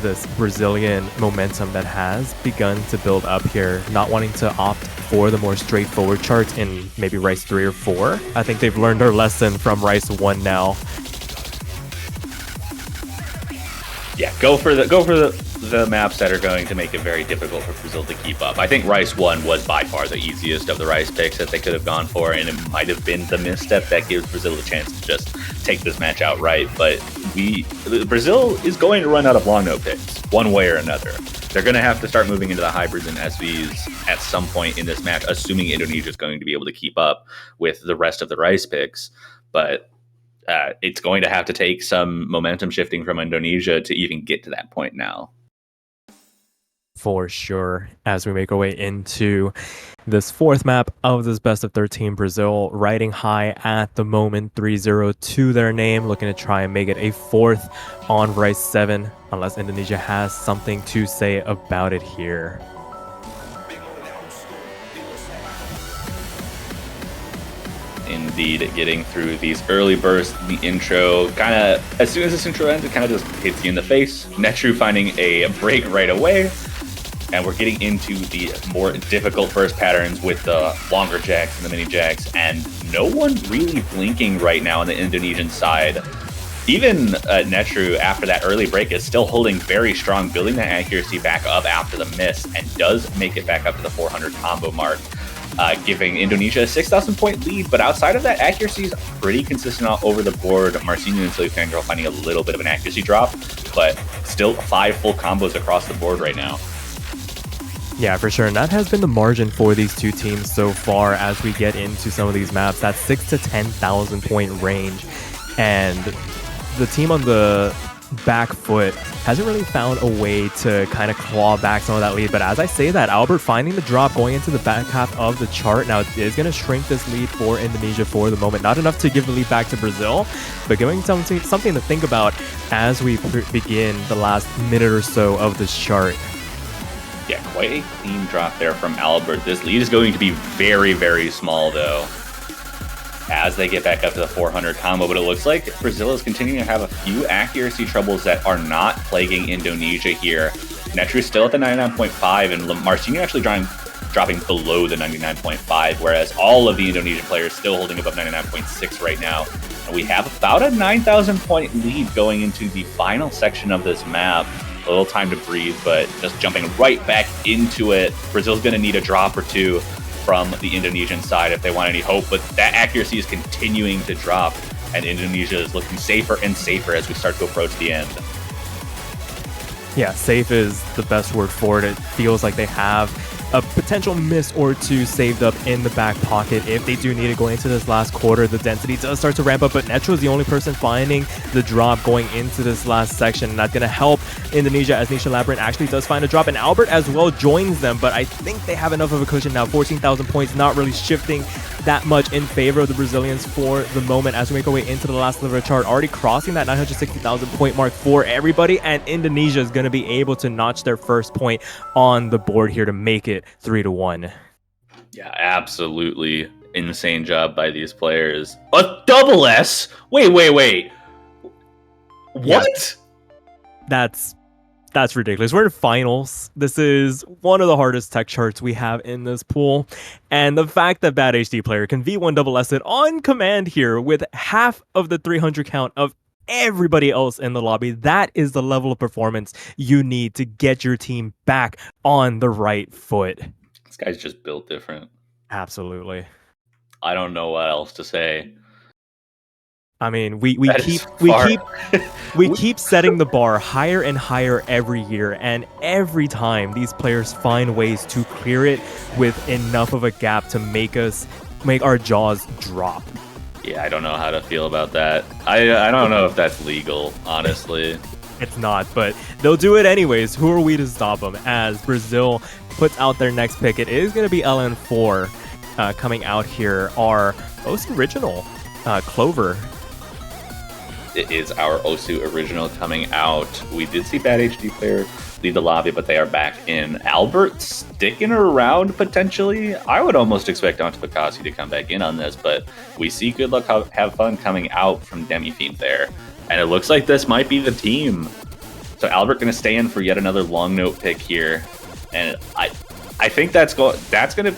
this Brazilian momentum that has begun to build up here, not wanting to opt for the more straightforward charts in maybe Rice 3 or 4. I think they've learned their lesson from Rice 1 now. Yeah, go for the maps that are going to make it very difficult for Brazil to keep up. I think Rice 1 was by far the easiest of the Rice picks that they could have gone for, and it might have been the misstep that gives Brazil a chance to just take this match outright. But Brazil is going to run out of long no picks, one way or another. They're going to have to start moving into the hybrids and SVs at some point in this match, assuming Indonesia is going to be able to keep up with the rest of the Rice picks. But it's going to have to take some momentum shifting from Indonesia to even get to that point now. For sure, as we make our way into this 4th map of this best of 13, Brazil riding high at the moment, 3-0 to their name, looking to try and make it a 4th on Rice 7, unless Indonesia has something to say about it here. Indeed, getting through these early bursts, the intro, kind of, as soon as this intro ends, it kind of just hits you in the face. Netru finding a break right away, and we're getting into the more difficult burst patterns with the longer jacks and the mini jacks, and no one really blinking right now on the Indonesian side. Even Netru, after that early break, is still holding very strong, building that accuracy back up after the miss, and does make it back up to the 400 combo mark. Giving Indonesia a 6,000 point lead, but outside of that, accuracy is pretty consistent all over the board. Marcinho and Silly Fangirl finding a little bit of an accuracy drop, but still 5 full combos across the board right now. Yeah, for sure. And that has been the margin for these two teams so far as we get into some of these maps. That 6,000 to 10,000 point range. And the team on the back foot hasn't really found a way to kind of claw back some of that lead. But as I say that, Albert finding the drop going into the back half of the chart. Now it is going to shrink this lead for Indonesia for the moment. Not enough to give the lead back to Brazil, but giving something to think about as we begin the last minute or so of this chart. Yeah, quite a clean drop there from Albert. This lead is going to be very, very small, though, as they get back up to the 400 combo. But it looks like Brazil is continuing to have a few accuracy troubles that are not plaguing Indonesia here. Netru still at the 99.5, and Marcinho actually dropping below the 99.5, whereas all of the Indonesian players still holding above 99.6 right now. And we have about a 9,000 point lead going into the final section of this map. A little time to breathe, but just jumping right back into it. Brazil's going to need a drop or two from the Indonesian side if they want any hope, but that accuracy is continuing to drop, and Indonesia is looking safer and safer as we start to approach the end. Yeah, safe is the best word for it. It feels like they have a potential miss or two saved up in the back pocket if they do need it going into this last quarter. The density does start to ramp up, but Netro is the only person finding the drop going into this last section, and that's going to help Indonesia as Nisha Labyrinth actually does find a drop, and Albert as well joins them, but I think they have enough of a cushion now. 14,000 points, not really shifting that much in favor of the Brazilians for the moment as we make our way into the last level of the chart, already crossing that 960,000 point mark for everybody, and Indonesia is going to be able to notch their first point on the board here to make it 3-1. Yeah, absolutely insane job by these players. A double S? Wait. What? Yeah. That's ridiculous. We're in finals. This is one of the hardest tech charts we have in this pool. And the fact that Bad HD player can V1 double S it on command here with half of the 300 count of everybody else in the lobby, that is the level of performance you need to get your team back on the right foot. This guy's just built different. Absolutely. I don't know what else to say. I mean, we keep setting the bar higher and higher every year, and every time these players find ways to clear it with enough of a gap to make our jaws drop. Yeah, I don't know how to feel about that. I don't know if that's legal, honestly. It's not, but they'll do it anyways. Who are we to stop them? As Brazil puts out their next pick, it is going to be LN4 coming out here. Our most original Clover. It is our Osu original coming out. We did see Bad HD player leave the lobby, but they are back in. Albert sticking around potentially. I would almost expect Antipakasi to come back in on this, but we see Good Luck Have Fun coming out from Demi-Fiend there. And it looks like this might be the team. So Albert going to stay in for yet another long note pick here. And I think that's going to,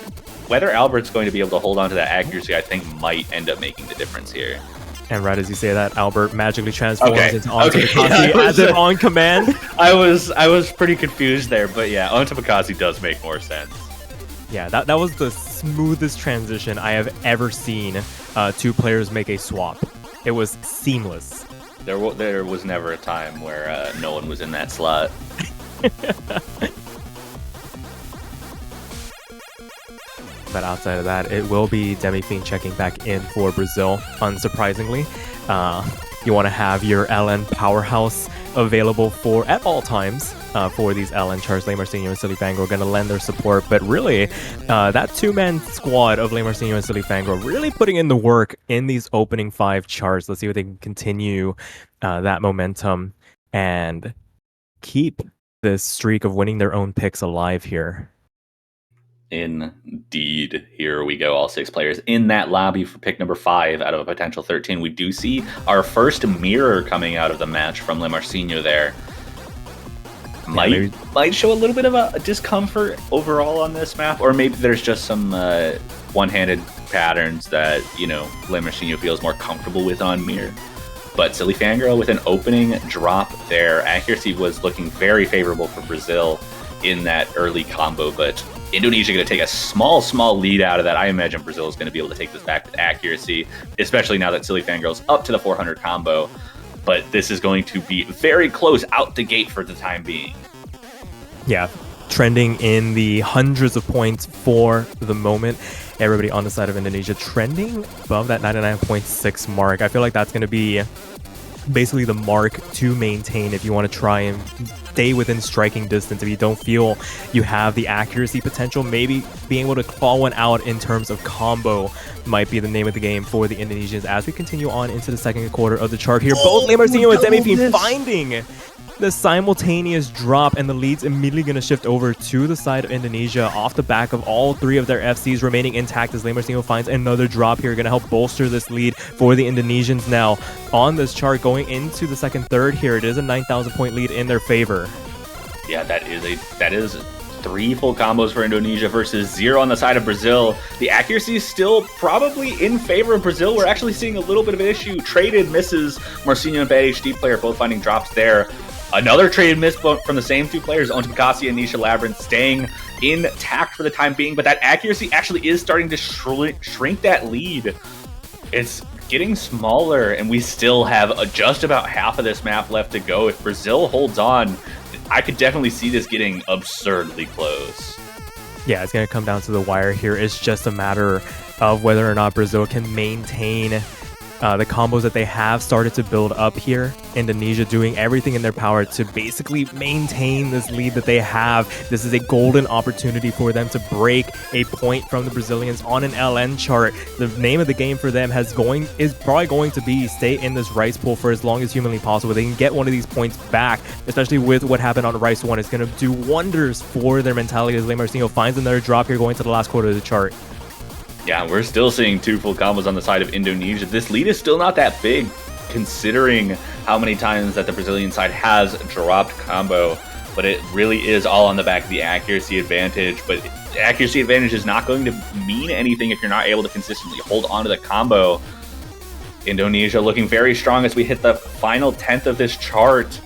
whether Albert's going to be able to hold on to that accuracy, I think might end up making the difference here. And right as you say that, Albert magically transforms into Antipakasi as if on command. I was pretty confused there, but yeah, Antipakasi does make more sense. Yeah, that was the smoothest transition I have ever seen two players make a swap. It was seamless. There was never a time where no one was in that slot. But outside of that, it will be Demi-Fiend checking back in for Brazil, unsurprisingly. You want to have your LN powerhouse available at all times for these LN charts. Le Marcinho and Silly Fangirl are going to lend their support, but really, that two-man squad of Le Marcinho and Silly Fangirl really putting in the work in these opening 5 charts. Let's see if they can continue that momentum and keep this streak of winning their own picks alive here. Indeed. Here we go. All 6 players in that lobby for pick number 5 out of a potential 13. We do see our first mirror coming out of the match from Le Marcinho there. Might show a little bit of a discomfort overall on this map, or maybe there's just some one-handed patterns that, Le Marcinho feels more comfortable with on mirror. But Silly Fangirl with an opening drop there. Accuracy was looking very favorable for Brazil in that early combo, but Indonesia going to take a small lead out of that. I imagine Brazil is going to be able to take this back with accuracy, especially now that Silly Fangirl's up to the 400 combo. But this is going to be very close out the gate for the time being. Yeah, trending in the hundreds of points for the moment. Everybody on the side of Indonesia trending above that 99.6 mark. I feel like that's going to be basically the mark to maintain if you want to try and stay within striking distance. If you don't feel you have the accuracy potential, maybe being able to claw one out in terms of combo might be the name of the game for the Indonesians as we continue on into the second quarter of the chart here. Both Le Marcinho and Demi-Fiend finding the simultaneous drop, and the lead's immediately going to shift over to the side of Indonesia off the back of all 3 of their FCs remaining intact as Le Marcinho finds another drop here, going to help bolster this lead for the Indonesians now on this chart going into the second third here. It is a 9,000 point lead in their favor. Yeah, that is 3 full combos for Indonesia versus 0 on the side of Brazil. The accuracy is still probably in favor of Brazil. We're actually seeing a little bit of an issue. Traded misses. Marcinho and Bad HD player both finding drops there. Another traded miss from the same 2 players, Antipakasi and Nisha Labyrinth, staying intact for the time being, but that accuracy actually is starting to shrink that lead. It's getting smaller, and we still have just about half of this map left to go. If Brazil holds on, I could definitely see this getting absurdly close. Yeah, it's going to come down to the wire here. It's just a matter of whether or not Brazil can maintain the combos that they have started to build up here. Indonesia doing everything in their power to basically maintain this lead that they have. This is a golden opportunity for them to break a point from the Brazilians on an LN chart. The name of the game for them is probably going to be stay in this rice pool for as long as humanly possible. They can get one of these points back, especially with what happened on Rice 1. It's going to do wonders for their mentality as Marcinho finds another drop here going to the last quarter of the chart. Yeah, we're still seeing 2 full combos on the side of Indonesia. This lead is still not that big, considering how many times that the Brazilian side has dropped combo, but it really is all on the back of the accuracy advantage. But the accuracy advantage is not going to mean anything if you're not able to consistently hold on to the combo. Indonesia looking very strong as we hit the final 10th of this chart.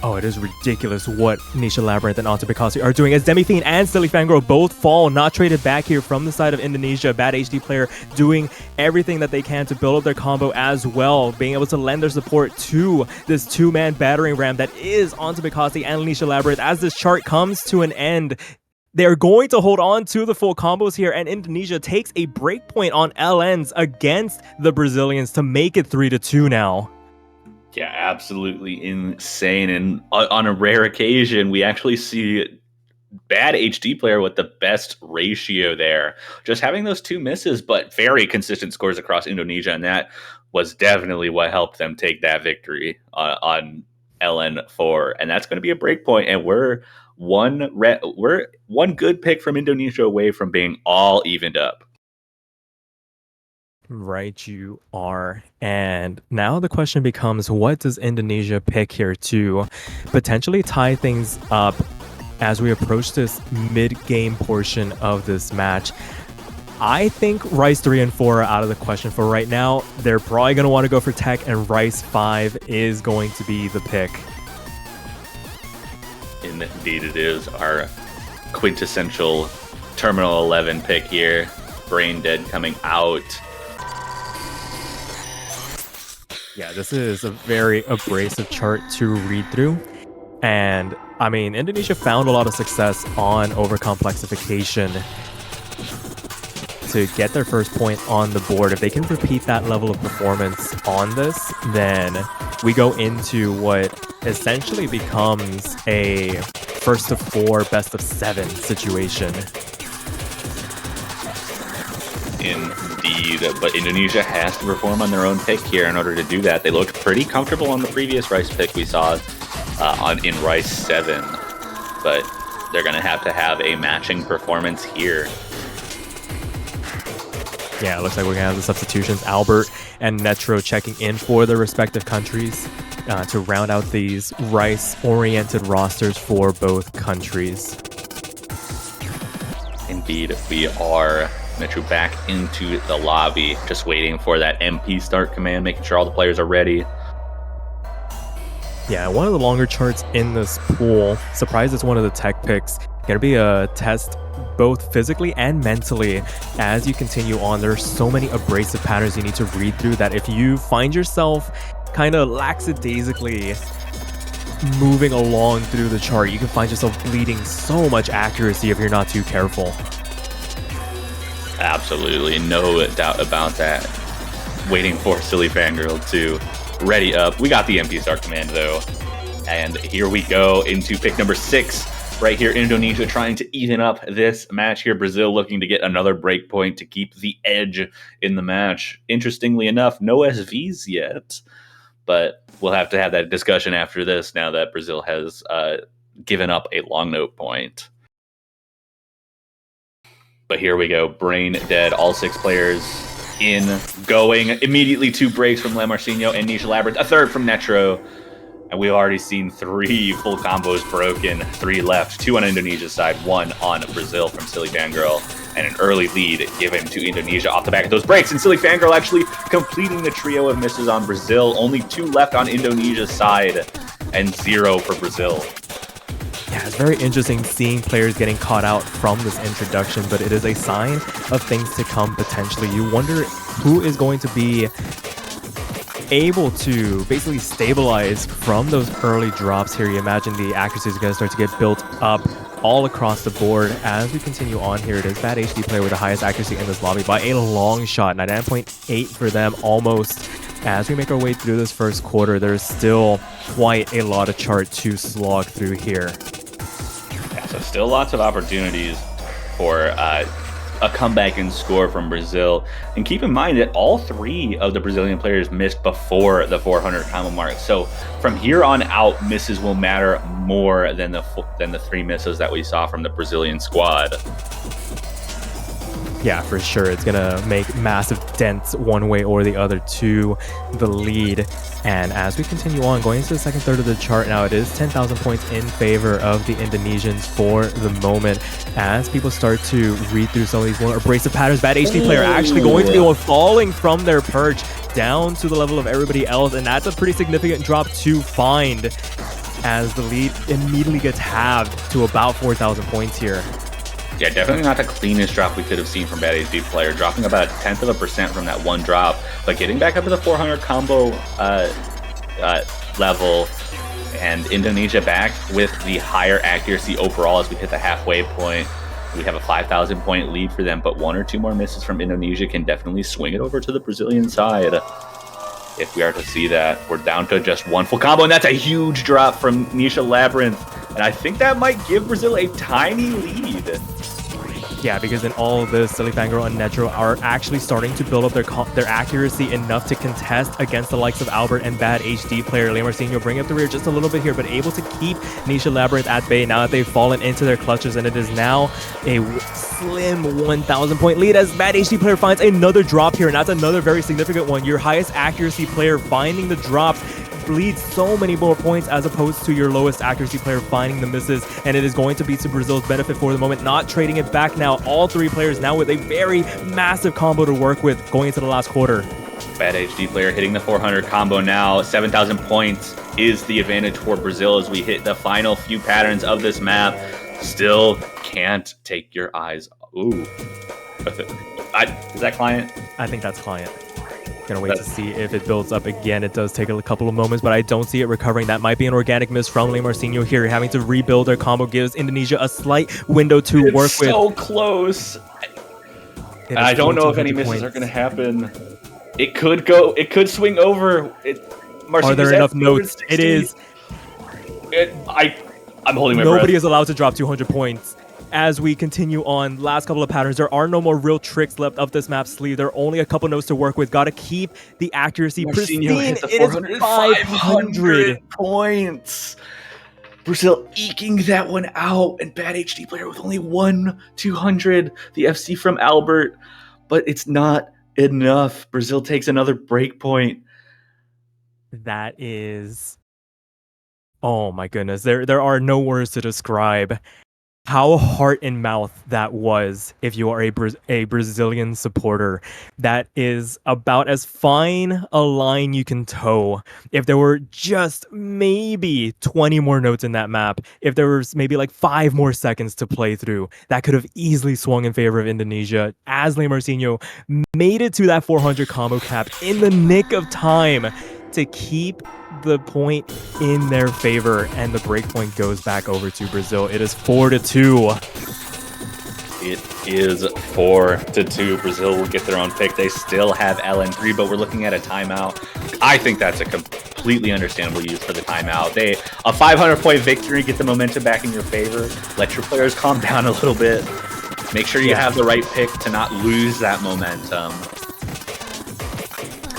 Oh, it is ridiculous what Nisha Labyrinth and Antipikasi are doing as Demi-Fiend and Silly Fangirl both fall, not traded back here from the side of Indonesia. Bad HD player doing everything that they can to build up their combo as well, being able to lend their support to this 2-man battering ram that is Antipikasi and Nisha Labyrinth. As this chart comes to an end, they're going to hold on to the full combos here, and Indonesia takes a breakpoint on LNs against the Brazilians to make it 3-2 now. Yeah, absolutely insane. And on a rare occasion, we actually see Bad HD player with the best ratio there. Just having those 2 misses, but very consistent scores across Indonesia, and that was definitely what helped them take that victory on LN4. And that's going to be a break point, and we're one good pick from Indonesia away from being all evened up. Right, you are. And now the question becomes, what does Indonesia pick here to potentially tie things up as we approach this mid-game portion of this match? I think Rice 3 and 4 are out of the question for right now. They're probably going to want to go for Tech, and Rice 5 is going to be the pick. Indeed it is. Our quintessential Terminal 11 pick here. Brain Dead coming out. Yeah, this is a very abrasive chart to read through. And, I mean, Indonesia found a lot of success on Overcomplexification to get their first point on the board. If they can repeat that level of performance on this, then we go into what essentially becomes a first of 4, best of 7 situation. Indeed, but Indonesia has to perform on their own pick here in order to do that. They looked pretty comfortable on the previous Rice pick we saw in Rice 7, but they're going to have a matching performance here. Yeah, it looks like we're going to have the substitutions. Albert and Netro checking in for their respective countries to round out these Rice-oriented rosters for both countries. Indeed, we are. Metro back into the lobby, just waiting for that MP start command, making sure all the players are ready. Yeah, one of the longer charts in this pool. Surprised it's one of the tech picks. Gonna be a test both physically and mentally as you continue on. There's so many abrasive patterns you need to read through that if you find yourself kind of lackadaisically moving along through the chart, you can find yourself bleeding so much accuracy if you're not too careful. Absolutely, no doubt about that. Waiting for Silly Fangirl to ready up. We got the MP start command though. And here we go into pick number 6. Right here, Indonesia trying to even up this match here. Brazil looking to get another break point to keep the edge in the match. Interestingly enough, no SVs yet. But we'll have to have that discussion after this now that Brazil has given up a long note point. But here we go, brain dead, all 6 players in, going, immediately 2 breaks from Marcinho and Nisha Labyrinth, a third from Netro, and we've already seen 3 full combos broken, 3 left, 2 on Indonesia's side, 1 on Brazil from Silly Fangirl, and an early lead given to Indonesia off the back of those breaks, and Silly Fangirl actually completing the trio of misses on Brazil, only 2 left on Indonesia's side, and 0 for Brazil. Yeah, it's very interesting seeing players getting caught out from this introduction, but it is a sign of things to come potentially. You wonder who is going to be able to basically stabilize from those early drops here. You imagine the accuracy is going to start to get built up all across the board. As we continue on here, it is Bad HD player with the highest accuracy in this lobby by a long shot, 99.8 for them almost. As we make our way through this first quarter, there's still quite a lot of chart to slog through here. Yeah, so still lots of opportunities for a comeback and score from Brazil. And keep in mind that all 3 of the Brazilian players missed before the 400 combo mark. So from here on out, misses will matter more than the 3 misses that we saw from the Brazilian squad. Yeah, for sure. It's going to make massive dents one way or the other to the lead. And as we continue on, going into the second third of the chart now, it is 10,000 points in favor of the Indonesians for the moment. As people start to read through some of these more abrasive patterns, Bad HD player actually going to be falling from their perch down to the level of everybody else. And that's a pretty significant drop to find as the lead immediately gets halved to about 4,000 points here. Yeah, definitely not the cleanest drop we could have seen from Bad HD player, dropping about 0.1% from that one drop, but getting back up to the 400 combo level, and Indonesia back with the higher accuracy overall as we hit the halfway point. We have a 5,000 point lead for them, but 1 or 2 more misses from Indonesia can definitely swing it over to the Brazilian side. If we are to see that, we're down to just 1 full combo, and that's a huge drop from Nisha Labyrinth. And I think that might give Brazil a tiny lead. Yeah, because in all of this, Silly Fangirl and Netro are actually starting to build up their accuracy enough to contest against the likes of Albert and Bad HD player. Le Marcinho bring up the rear just a little bit here, but able to keep Nisha Labyrinth at bay now that they've fallen into their clutches, and it is now a slim 1,000 point lead as Bad HD player finds another drop here, and that's another very significant one. Your highest accuracy player finding the drops bleeds so many more points as opposed to your lowest accuracy player finding the misses, and it is going to be to Brazil's benefit for the moment, not trading it back now. All 3 players now with a very massive combo to work with going into the last quarter. Bad HD player hitting the 400 combo now. 7,000 points is the advantage for Brazil as we hit the final few patterns of this map. Still can't take your eyes. Ooh. Is that client? I think that's client. Gonna wait to see if it builds up again. It does take a couple of moments, but I don't see it recovering. That might be an organic miss from Le Marcinho here. Having to rebuild their combo gives Indonesia a slight window to work with. So close. And I don't know if any misses are going to happen. It could swing over. Are there enough notes? It is. I'm holding my breath. Nobody is allowed to drop 200 points. As we continue on, last couple of patterns, there are no more real tricks left up this map's sleeve. There are only a couple notes to work with. Got to keep the accuracy pristine. It is 500 points. Brazil eking that one out, and Bad HD player with only 200. The FC from Albert, but it's not enough. Brazil takes another break point. That is... Oh my goodness. There are no words to describe how heart and mouth that was if you are a Brazilian supporter. That is about as fine a line you can toe. If there were just maybe 20 more notes in that map, if there was maybe like 5 more seconds to play through, that could have easily swung in favor of Indonesia, as Le Marcinho made it to that 400 combo cap in the nick of time to keep the point in their favor, and the breakpoint goes back over to Brazil. It is 4-2. It is 4-2. Brazil will get their own pick. They still have LN3, but we're looking at a timeout. I think that's a completely understandable use for the timeout. A 500-point victory, get the momentum back in your favor. Let your players calm down a little bit. Make sure you have the right pick to not lose that momentum.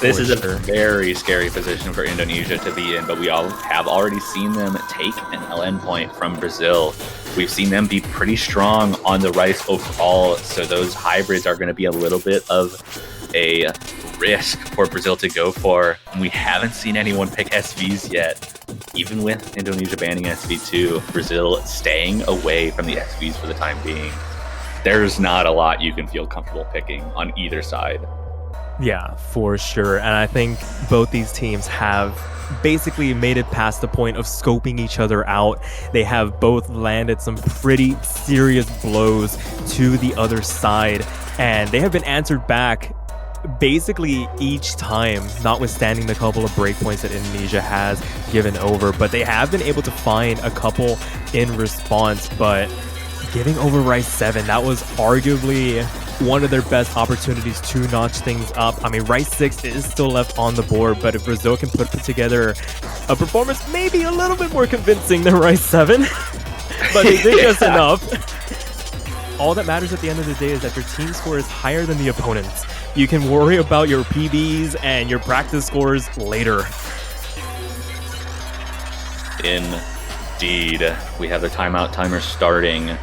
This is a very scary position for Indonesia to be in, but we all have already seen them take an LN point from Brazil. We've seen them be pretty strong on the Rice overall, so those hybrids are going to be a little bit of a risk for Brazil to go for. And we haven't seen anyone pick SVs yet. Even with Indonesia banning SV2, Brazil staying away from the SVs for the time being. There's not a lot you can feel comfortable picking on either side. Yeah, for sure. And I think both these teams have basically made it past the point of scoping each other out. They have both landed some pretty serious blows to the other side, and they have been answered back basically each time, notwithstanding the couple of breakpoints that Indonesia has given over. But they have been able to find a couple in response. But giving over Rice 7, that was arguably one of their best opportunities to notch things up. I mean, Rice 6 is still left on the board, but if Brazil can put together a performance maybe a little bit more convincing than Rice 7, but they did just enough. All that matters at the end of the day is that your team score is higher than the opponent's. You can worry about your PBs and your practice scores later. Indeed. We have the timeout timer starting.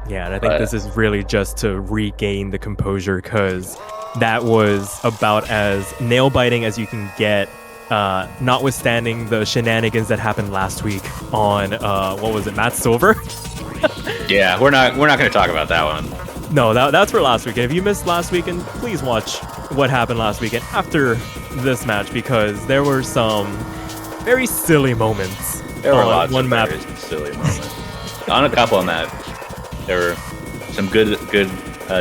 Yeah, and I think this is really just to regain the composure, because that was about as nail-biting as you can get, notwithstanding the shenanigans that happened last week on, what was it, Matt Silver? Yeah, we're not going to talk about that one. No, that's for last weekend. If you missed last weekend, please watch what happened last weekend after this match, because there were some very silly moments. There were lots one of map. very silly moments. On a couple of maps, there were some good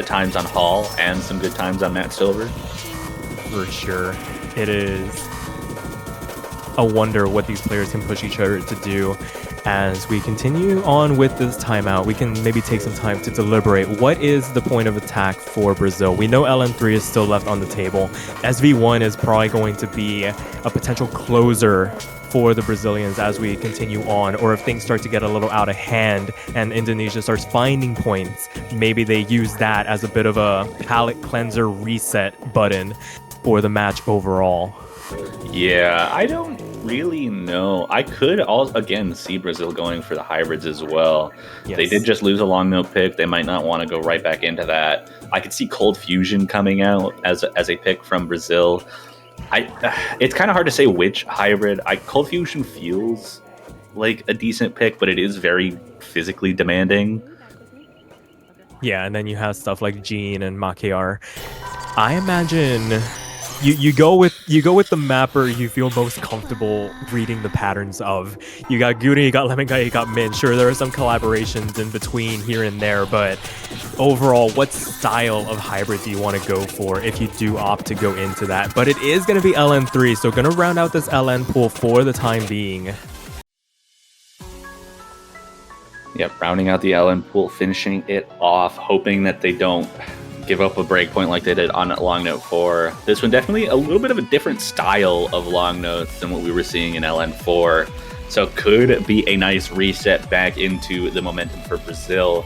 times on Hall and some good times on Matt Silver. For sure. It is a wonder what these players can push each other to do. As we continue on with this timeout, we can maybe take some time to deliberate what is the point of attack for Brazil. We know LN3 is still left on the table. SV1 is probably going to be a potential closer for the Brazilians as we continue on, or if things start to get a little out of hand and Indonesia starts finding points, maybe they use that as a bit of a palate cleanser reset button for the match overall. Yeah, I don't really know. I could again see Brazil going for the hybrids as well. Yes. They did just lose a long note pick. They might not want to go right back into that. I could see Cold Fusion coming out as a pick from Brazil. It's kind of hard to say which hybrid. Cold Fusion feels like a decent pick, but it is very physically demanding. Yeah, and then you have stuff like Jean and Makar. I imagine you go with the mapper you feel most comfortable reading the patterns of. You got Guri, you got Lemon Guy, you got Min. Sure, there are some collaborations in between here and there, but overall, what style of hybrid do you want to go for if you do opt to go into that? But it is going to be LN3, so going to round out this LN pool for the time being. Yep, rounding out the LN pool, finishing it off, hoping that they don't give up a breakpoint like they did on long note 4. This one definitely a little bit of a different style of long notes than what we were seeing in LN4. So could be a nice reset back into the momentum for Brazil.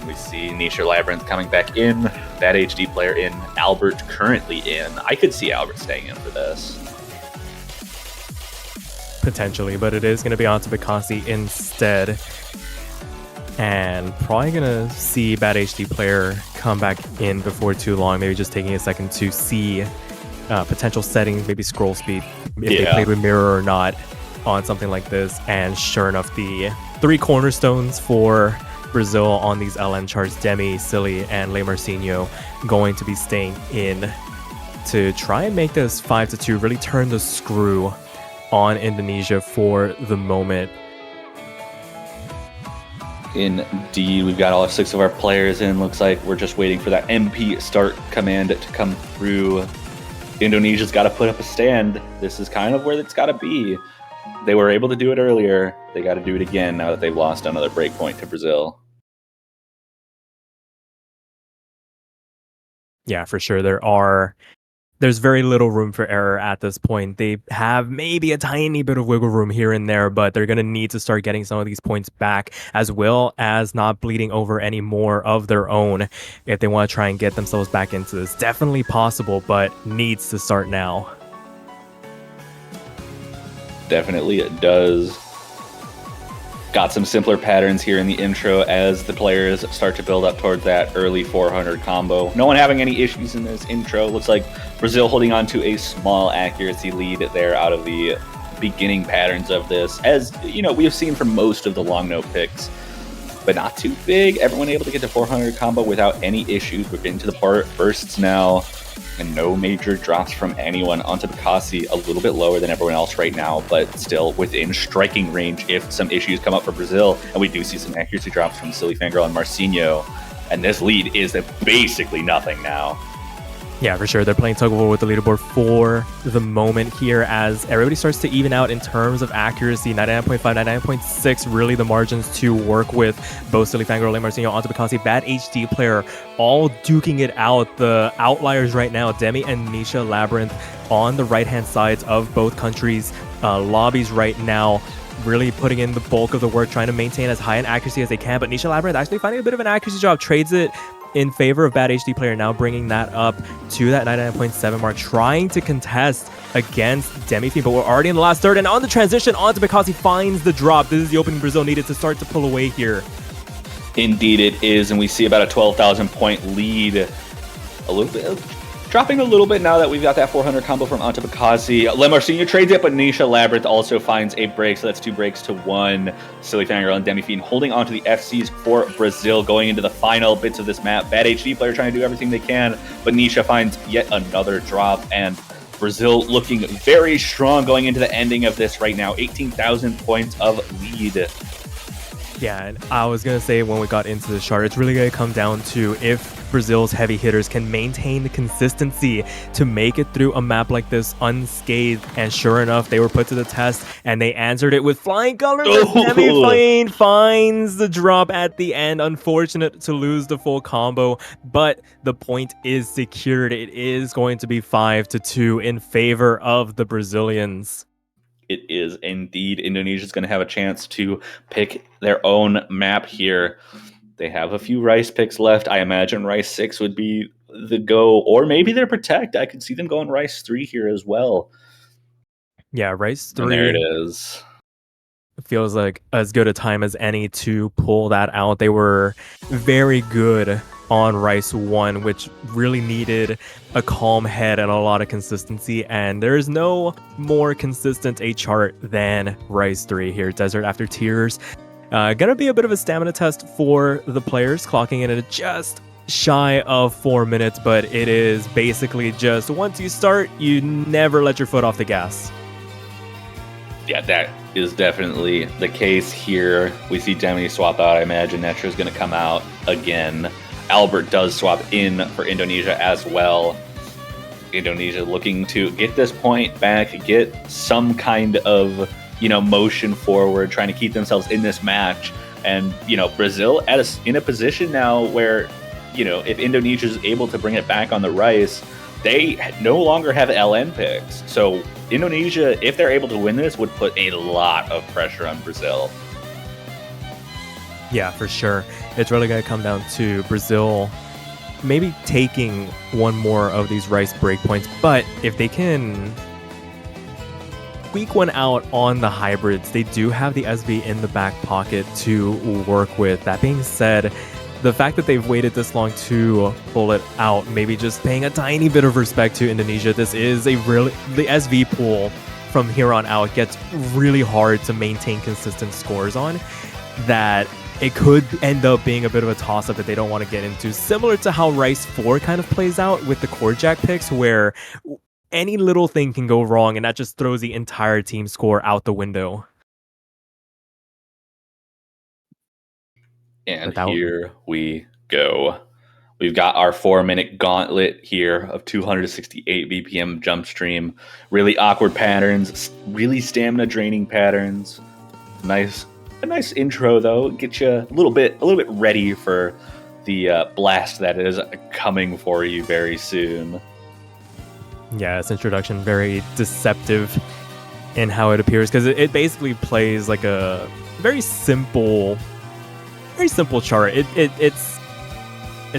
We see Nisha Labyrinth coming back in, Bad HD player in, Albert currently in. I could see Albert staying in for this. Potentially, but it is going to be on to Bikasi instead. And probably going to see Bad HD player come back in before too long, maybe just taking a second to see potential settings, maybe scroll speed, if they played with mirror or not on something like this. And sure enough, the 3 cornerstones for Brazil on these LN charts, Demi, Silly, and Le Marcinho, going to be staying in to try and make this 5-2, really turn the screw on Indonesia for the moment. Indeed, we've got all 6 of our players in. Looks like we're just waiting for that MP start command to come through. Indonesia's got to put up a stand. This is kind of where it's got to be. They were able to do it earlier. They got to do it again now that they've lost another breakpoint to Brazil. Yeah, for sure. There's very little room for error at this point. They have maybe a tiny bit of wiggle room here and there, but they're going to need to start getting some of these points back, as well as not bleeding over any more of their own if they want to try and get themselves back into this. Definitely possible, but needs to start now. Definitely it does. Got some simpler patterns here in the intro as the players start to build up towards that early 400 combo. No one having any issues in this intro. Looks like Brazil holding on to a small accuracy lead there out of the beginning patterns of this. As you know, we have seen from most of the long note picks, but not too big. Everyone able to get to 400 combo without any issues. We're getting to the bursts now, and no major drops from anyone. Onto Bikasi, a little bit lower than everyone else right now, but still within striking range if some issues come up for Brazil. And we do see some accuracy drops from Silly Fangirl and Marcinho. And this lead is basically nothing now. Yeah, for sure. They're playing tug of war with the leaderboard for the moment here as everybody starts to even out in terms of accuracy. 99.5, 99.6, really the margins to work with. Both Silly Fangirl, Le Marcinho, Antipicasi, Bad HD Player, all duking it out. The outliers right now, Demi and Nisha Labyrinth on the right-hand sides of both countries' lobbies right now, really putting in the bulk of the work, trying to maintain as high an accuracy as they can. But Nisha Labyrinth actually finding a bit of an accuracy job, trades it in favor of Bad HD Player, now bringing that up to that 99.7 mark, trying to contest against Demi-Fiend, but we're already in the last third, and on the transition, onto because he finds the drop. This is the opening Brazil needed to start to pull away here. Indeed it is, and we see about a 12,000 point lead. A little bit, dropping a little bit now that we've got that 400 combo from Antipicasi. Le Marcinho trades it, but Nisha Labyrinth also finds a break, so that's 2 breaks to 1. Silly Fangirl and Demi-Fiend holding onto the FCs for Brazil going into the final bits of this map. Bad HD Player trying to do everything they can, but Nisha finds yet another drop, and Brazil looking very strong going into the ending of this right now. 18,000 points of lead. Yeah, and I was going to say when we got into the chart, it's really going to come down to if Brazil's heavy hitters can maintain the consistency to make it through a map like this unscathed. And sure enough, they were put to the test and they answered it with flying colors. Demi-Fiend finds the drop at the end. Unfortunate to lose the full combo, but the point is secured. It is going to be 5-2 in favor of the Brazilians. It is indeed. Indonesia's going to have a chance to pick their own map here. They have a few Rice picks left. I imagine Rice 6 would be the go, or maybe they're Protect. I could see them going Rice 3 here as well. Yeah, Rice 3. And there it is. Feels like as good a time as any to pull that out. They were very good on Rice 1, which really needed a calm head and a lot of consistency, and there's no more consistent a chart than Rice 3 here. Desert After Tears. Gonna be a bit of a stamina test for the players, clocking in at just shy of 4 minutes, but it is basically just once you start, you never let your foot off the gas. Yeah, that is definitely the case here. We see Demi swap out. I imagine Netra is going to come out again. Albert does swap in for Indonesia as well. Indonesia looking to get this point back, get some kind of, motion forward, trying to keep themselves in this match. And, Brazil in a position now where, if Indonesia is able to bring it back on the Rice, they no longer have LN picks. So Indonesia, if they're able to win this, would put a lot of pressure on Brazil. Yeah, for sure. It's really going to come down to Brazil maybe taking one more of these Rice breakpoints, but if they can squeak one out on the hybrids, they do have the SV in the back pocket to work with. That being said, the fact that they've waited this long to pull it out, maybe just paying a tiny bit of respect to Indonesia. This is the SV pool from here on out gets really hard to maintain consistent scores on, that it could end up being a bit of a toss-up that they don't want to get into, similar to how Rice 4 kind of plays out with the core jack picks, where any little thing can go wrong and that just throws the entire team score out the window. And here we go. We've got our 4-minute gauntlet here of 268 BPM jump stream. Really awkward patterns, really stamina draining patterns. A nice intro though. Get you a little bit ready for the blast that is coming for you very soon. Yeah, its introduction very deceptive in how it appears, because it basically plays like a very simple chart. It's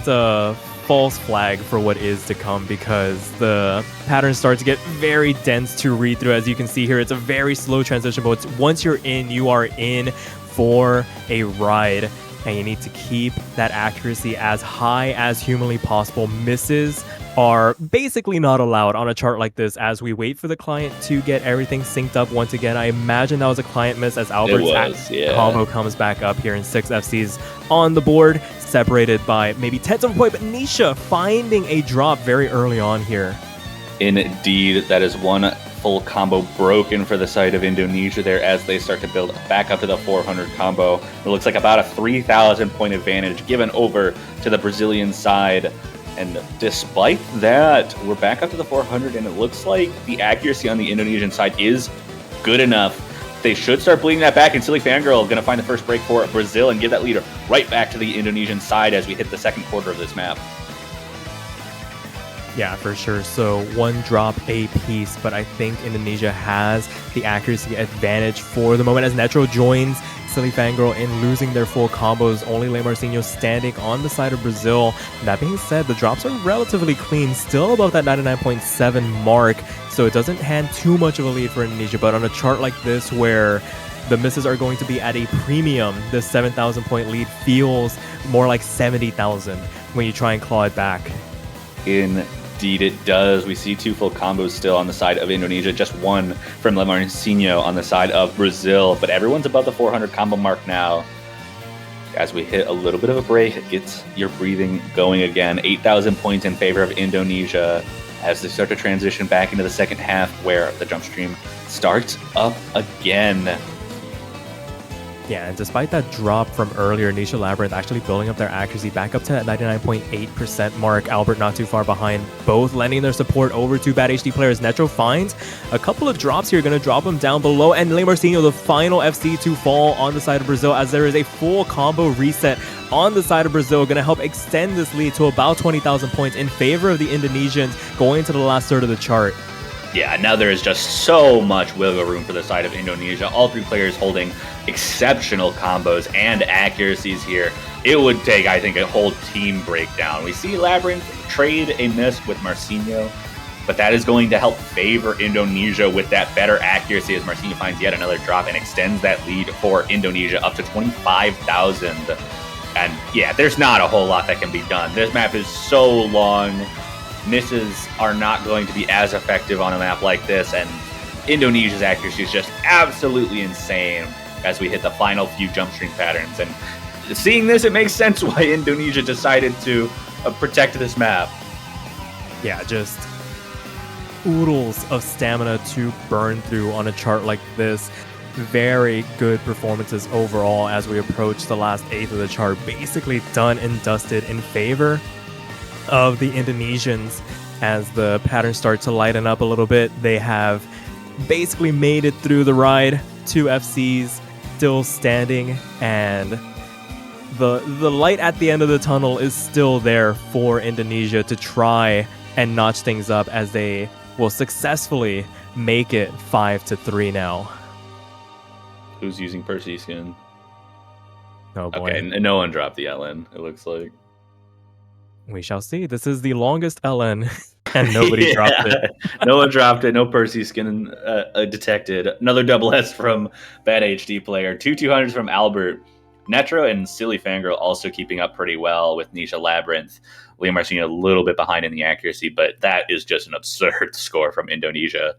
a false flag for what is to come, because the pattern starts to get very dense to read through. As you can see here, it's a very slow transition, but once you're in, you are in for a ride, and you need to keep that accuracy as high as humanly possible. Misses are basically not allowed on a chart like this as we wait for the client to get everything synced up once again. I imagine that was a client miss as Albert's combo comes back up here, in 6 FCs on the board, separated by maybe tenths of a point, but Nisha finding a drop very early on here. Indeed, that is one full combo broken for the side of Indonesia there as they start to build back up to the 400 combo. It looks like about a 3,000 point advantage given over to the Brazilian side. And despite that, we're back up to the 400, and it looks like the accuracy on the Indonesian side is good enough. They should start bleeding that back, and Silly Fangirl going to find the first break for Brazil and give that leader right back to the Indonesian side as we hit the second quarter of this map. Yeah, for sure. So one drop a piece, but I think Indonesia has the accuracy advantage for the moment as Netro joins Silly Fangirl in losing their full combos. Only Le Marcinho standing on the side of Brazil. That being said, the drops are relatively clean, still above that 99.7 mark, so it doesn't hand too much of a lead for Indonesia. But on a chart like this where the misses are going to be at a premium, the 7,000 point lead feels more like 70,000 when you try and claw it back. Indeed it does. We see two full combos still on the side of Indonesia, just one from Le Marcinho on the side of Brazil, but everyone's above the 400 combo mark now. As we hit a little bit of a break, it gets your breathing going again. 8,000 points in favor of Indonesia as they start to transition back into the second half where the jump stream starts up again. Yeah, and despite that drop from earlier, Nisha Labyrinth actually building up their accuracy back up to that 99.8% mark. Albert not too far behind, both lending their support over to Bad HD players. Netro finds a couple of drops here, going to drop them down below, and Le Marcinho, the final FC to fall on the side of Brazil, as there is a full combo reset on the side of Brazil, going to help extend this lead to about 20,000 points in favor of the Indonesians going into the last third of the chart. Yeah, now there is just so much wiggle room for the side of Indonesia. All three players holding exceptional combos and accuracies here. It would take, I think, a whole team breakdown. We see Labyrinth trade a miss with Marcinho, but that is going to help favor Indonesia with that better accuracy as Marcinho finds yet another drop and extends that lead for Indonesia up to 25,000. And yeah, there's not a whole lot that can be done. This map is so long. Misses are not going to be as effective on a map like this, and Indonesia's accuracy is just absolutely insane as we hit the final few jump stream patterns. And seeing this, it makes sense why Indonesia decided to protect this map. Yeah, just oodles of stamina to burn through on a chart like this. Very good performances overall as we approach the last eighth of the chart. Basically done and dusted in favor of the Indonesians as the patterns start to lighten up a little bit. They have basically made it through the ride. Two FCs still standing, and the light at the end of the tunnel is still there for Indonesia to try and notch things up as they will successfully make it 5-3 now. Who's using Percy skin? Oh boy. Okay, no one dropped the LN, it looks like. We shall see. This is the longest LN, and nobody dropped it. No one dropped it. No Percy skin detected. Another double S from Bad HD player. Two 200s from Albert. Netro and Silly Fangirl also keeping up pretty well with Nisha Labyrinth. Liam Marcinho a little bit behind in the accuracy, but that is just an absurd score from Indonesia.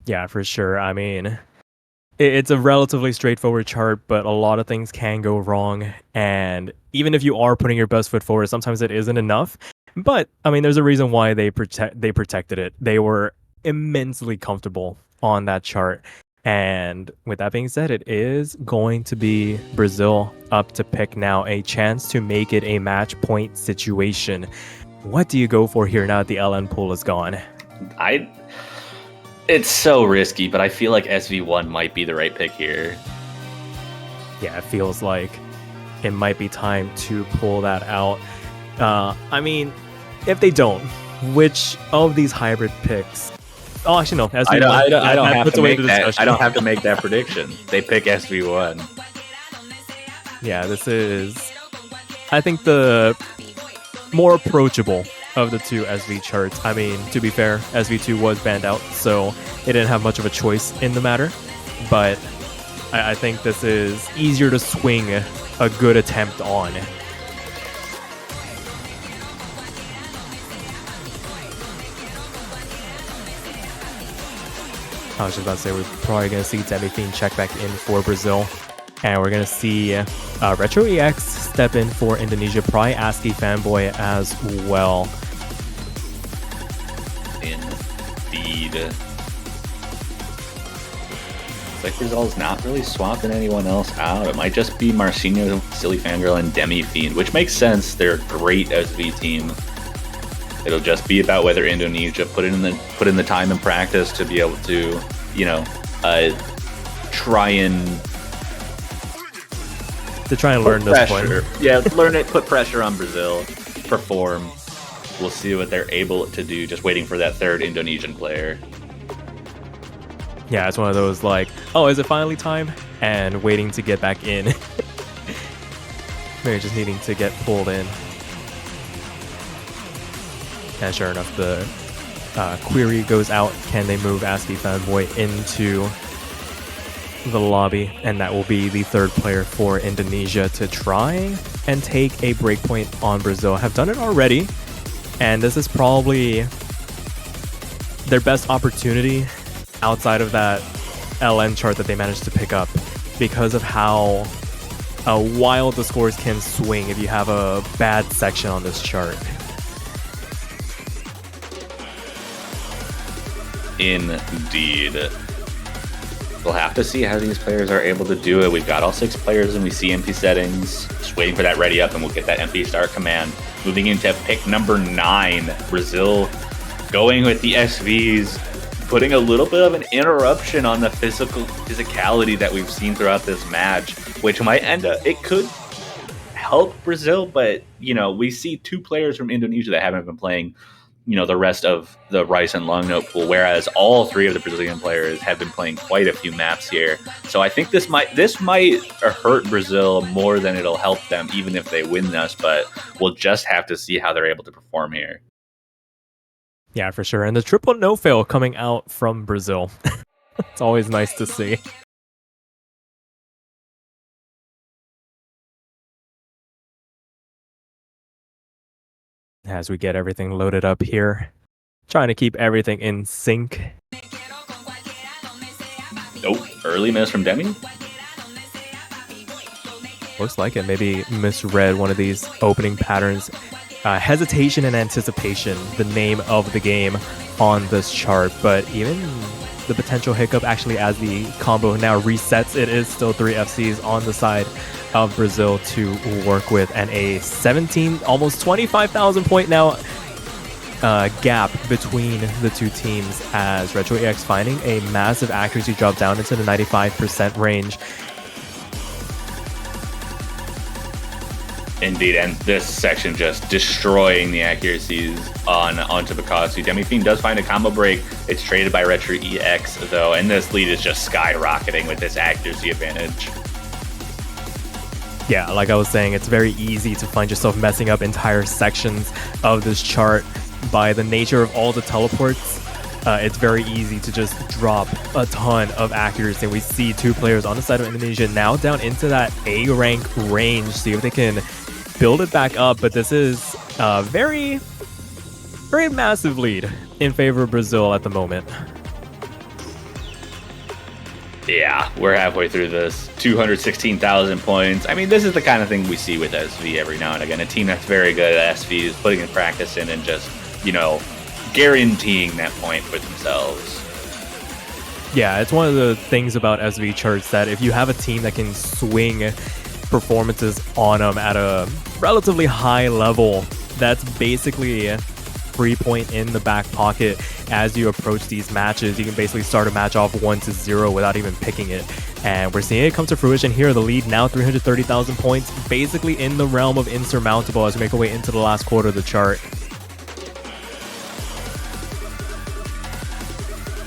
Yeah, for sure. I mean, it's a relatively straightforward chart, but a lot of things can go wrong. And even if you are putting your best foot forward, sometimes it isn't enough. But I mean, there's a reason why they protected it. They were immensely comfortable on that chart. And with that being said, it is going to be Brazil up to pick now, a chance to make it a match point situation. What do you go for here now that the LN pool is gone? It's so risky, but I feel like SV1 might be the right pick here. Yeah, it feels like it might be time to pull that out. I mean, if they don't, which of these hybrid picks? Oh, actually, no. SV1, I don't have to make that. I don't have to make that prediction. They pick SV1. Yeah, this is, I think, the more approachable of the two SV charts. I mean, to be fair, SV2 was banned out, so it didn't have much of a choice in the matter. But I think this is easier to swing a good attempt on. I was just about to say, we're probably going to see Demi check back in for Brazil. And we're going to see Retro AIX step in for Indonesia, probably ASCII Fanboy as well. Indeed. like Brazil's not really swapping anyone else out. It might just be Marcinho, Silly Fangirl, and Demi Fiend, which makes sense. They're a great SV team. It'll just be about whether Indonesia put in the time and practice to be able to, try and learn this point. Yeah, learn it, put pressure on Brazil, perform. We'll see what they're able to do, just waiting for that third Indonesian player. Yeah, it's one of those like, oh, is it finally time? And waiting to get back in. Maybe just needing to get pulled in. And sure enough, the query goes out. Can they move ASCII Fanboy into the lobby? And that will be the third player for Indonesia to try and take a breakpoint on Brazil. Have done it already. And this is probably their best opportunity outside of that LN chart that they managed to pick up, because of how wild the scores can swing if you have a bad section on this chart. Indeed. We'll have to see how these players are able to do it. We've got all 6 players and we see MP settings. Just waiting for that ready up and we'll get that MP start command. Moving into pick number 9, Brazil going with the SVs, putting a little bit of an interruption on the physicality that we've seen throughout this match, which might end up, it could help Brazil, but, we see 2 players from Indonesia that haven't been playing the rest of the Rice and Long Note pool, whereas all 3 of the Brazilian players have been playing quite a few maps here. So I think this might hurt Brazil more than it'll help them, even if they win this, but we'll just have to see how they're able to perform here. Yeah, for sure. And the triple no-fail coming out from Brazil. It's always nice to see. As we get everything loaded up here, trying to keep everything in sync. Oh, early miss from Demi. Looks like it. Maybe misread one of these opening patterns. Hesitation and Anticipation, the name of the game on this chart. But even the potential hiccup, actually, as the combo now resets, it is still 3 FCs on the side of Brazil to work with, and a 17, almost 25,000 point now gap between the 2 teams, as Retro AIX finding a massive accuracy drop down into the 95% range. Indeed, and this section just destroying the accuracies onto Picasso. Demi Fiend does find a combo break. It's traded by Retro EX though, and this lead is just skyrocketing with this accuracy advantage. Yeah, like I was saying, it's very easy to find yourself messing up entire sections of this chart by the nature of all the teleports. It's very easy to just drop a ton of accuracy. And we see 2 players on the side of Indonesia now down into that A rank range. See if they can build it back up. But this is a very, very massive lead in favor of Brazil at the moment. Yeah, we're halfway through this. 216,000 points. I mean, this is the kind of thing we see with SV every now and again. A team that's very good at SVs, putting in practice in and just, guaranteeing that point for themselves. Yeah, it's one of the things about SV charts that if you have a team that can swing performances on them at a relatively high level, that's basically free point in the back pocket as you approach these matches. You can basically start a match off 1-0 without even picking it. And we're seeing it come to fruition here. The lead now 330,000 points, basically in the realm of insurmountable as we make our way into the last quarter of the chart.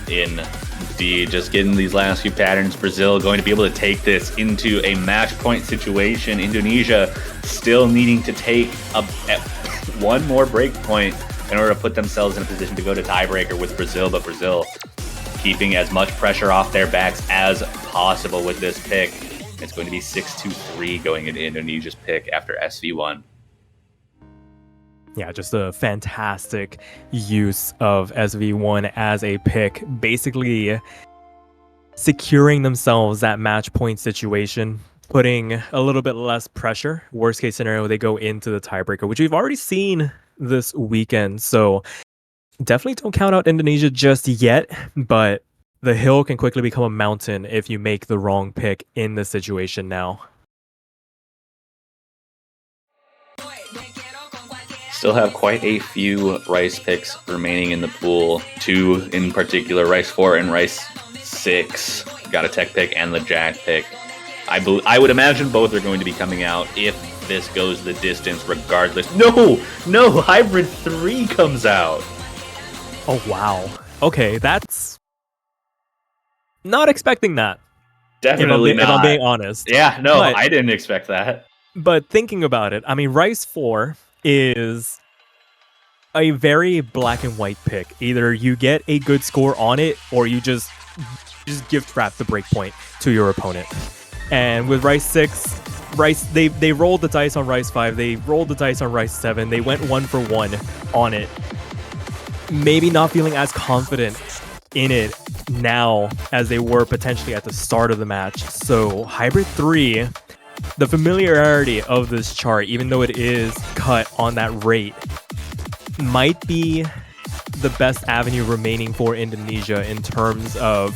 Indeed, just getting these last few patterns. Brazil going to be able to take this into a match point situation. Indonesia still needing to take one more break point in order to put themselves in a position to go to tiebreaker with Brazil, but Brazil keeping as much pressure off their backs as possible with this pick. It's going to be 6-2-3 going into Indonesia's pick after SV1. Yeah, just a fantastic use of SV1 as a pick, basically securing themselves that match point situation, putting a little bit less pressure. Worst case scenario, they go into the tiebreaker, which we've already seen this weekend. So definitely don't count out Indonesia just yet, but the hill can quickly become a mountain if you make the wrong pick in this situation now. Still have quite a few Rice picks remaining in the pool. 2 in particular, Rice 4 and Rice 6. Got a tech pick and the Jack pick. I would imagine both are going to be coming out if this goes the distance regardless. No! Hybrid 3 comes out! Oh, wow. Okay, that's... Not expecting that. Definitely not. If I'm being honest. Yeah, no, But- I didn't expect that. But thinking about it, I mean, Rice 4 is a very black and white pick. Either you get a good score on it, or you just gift wrap the breakpoint to your opponent. And with Rice 6, they rolled the dice on Rice 5, they rolled the dice on Rice 7, they went 1 for 1 on it. Maybe not feeling as confident in it now as they were potentially at the start of the match. So Hybrid 3, the familiarity of this chart, even though it is cut on that rate, might be the best avenue remaining for Indonesia in terms of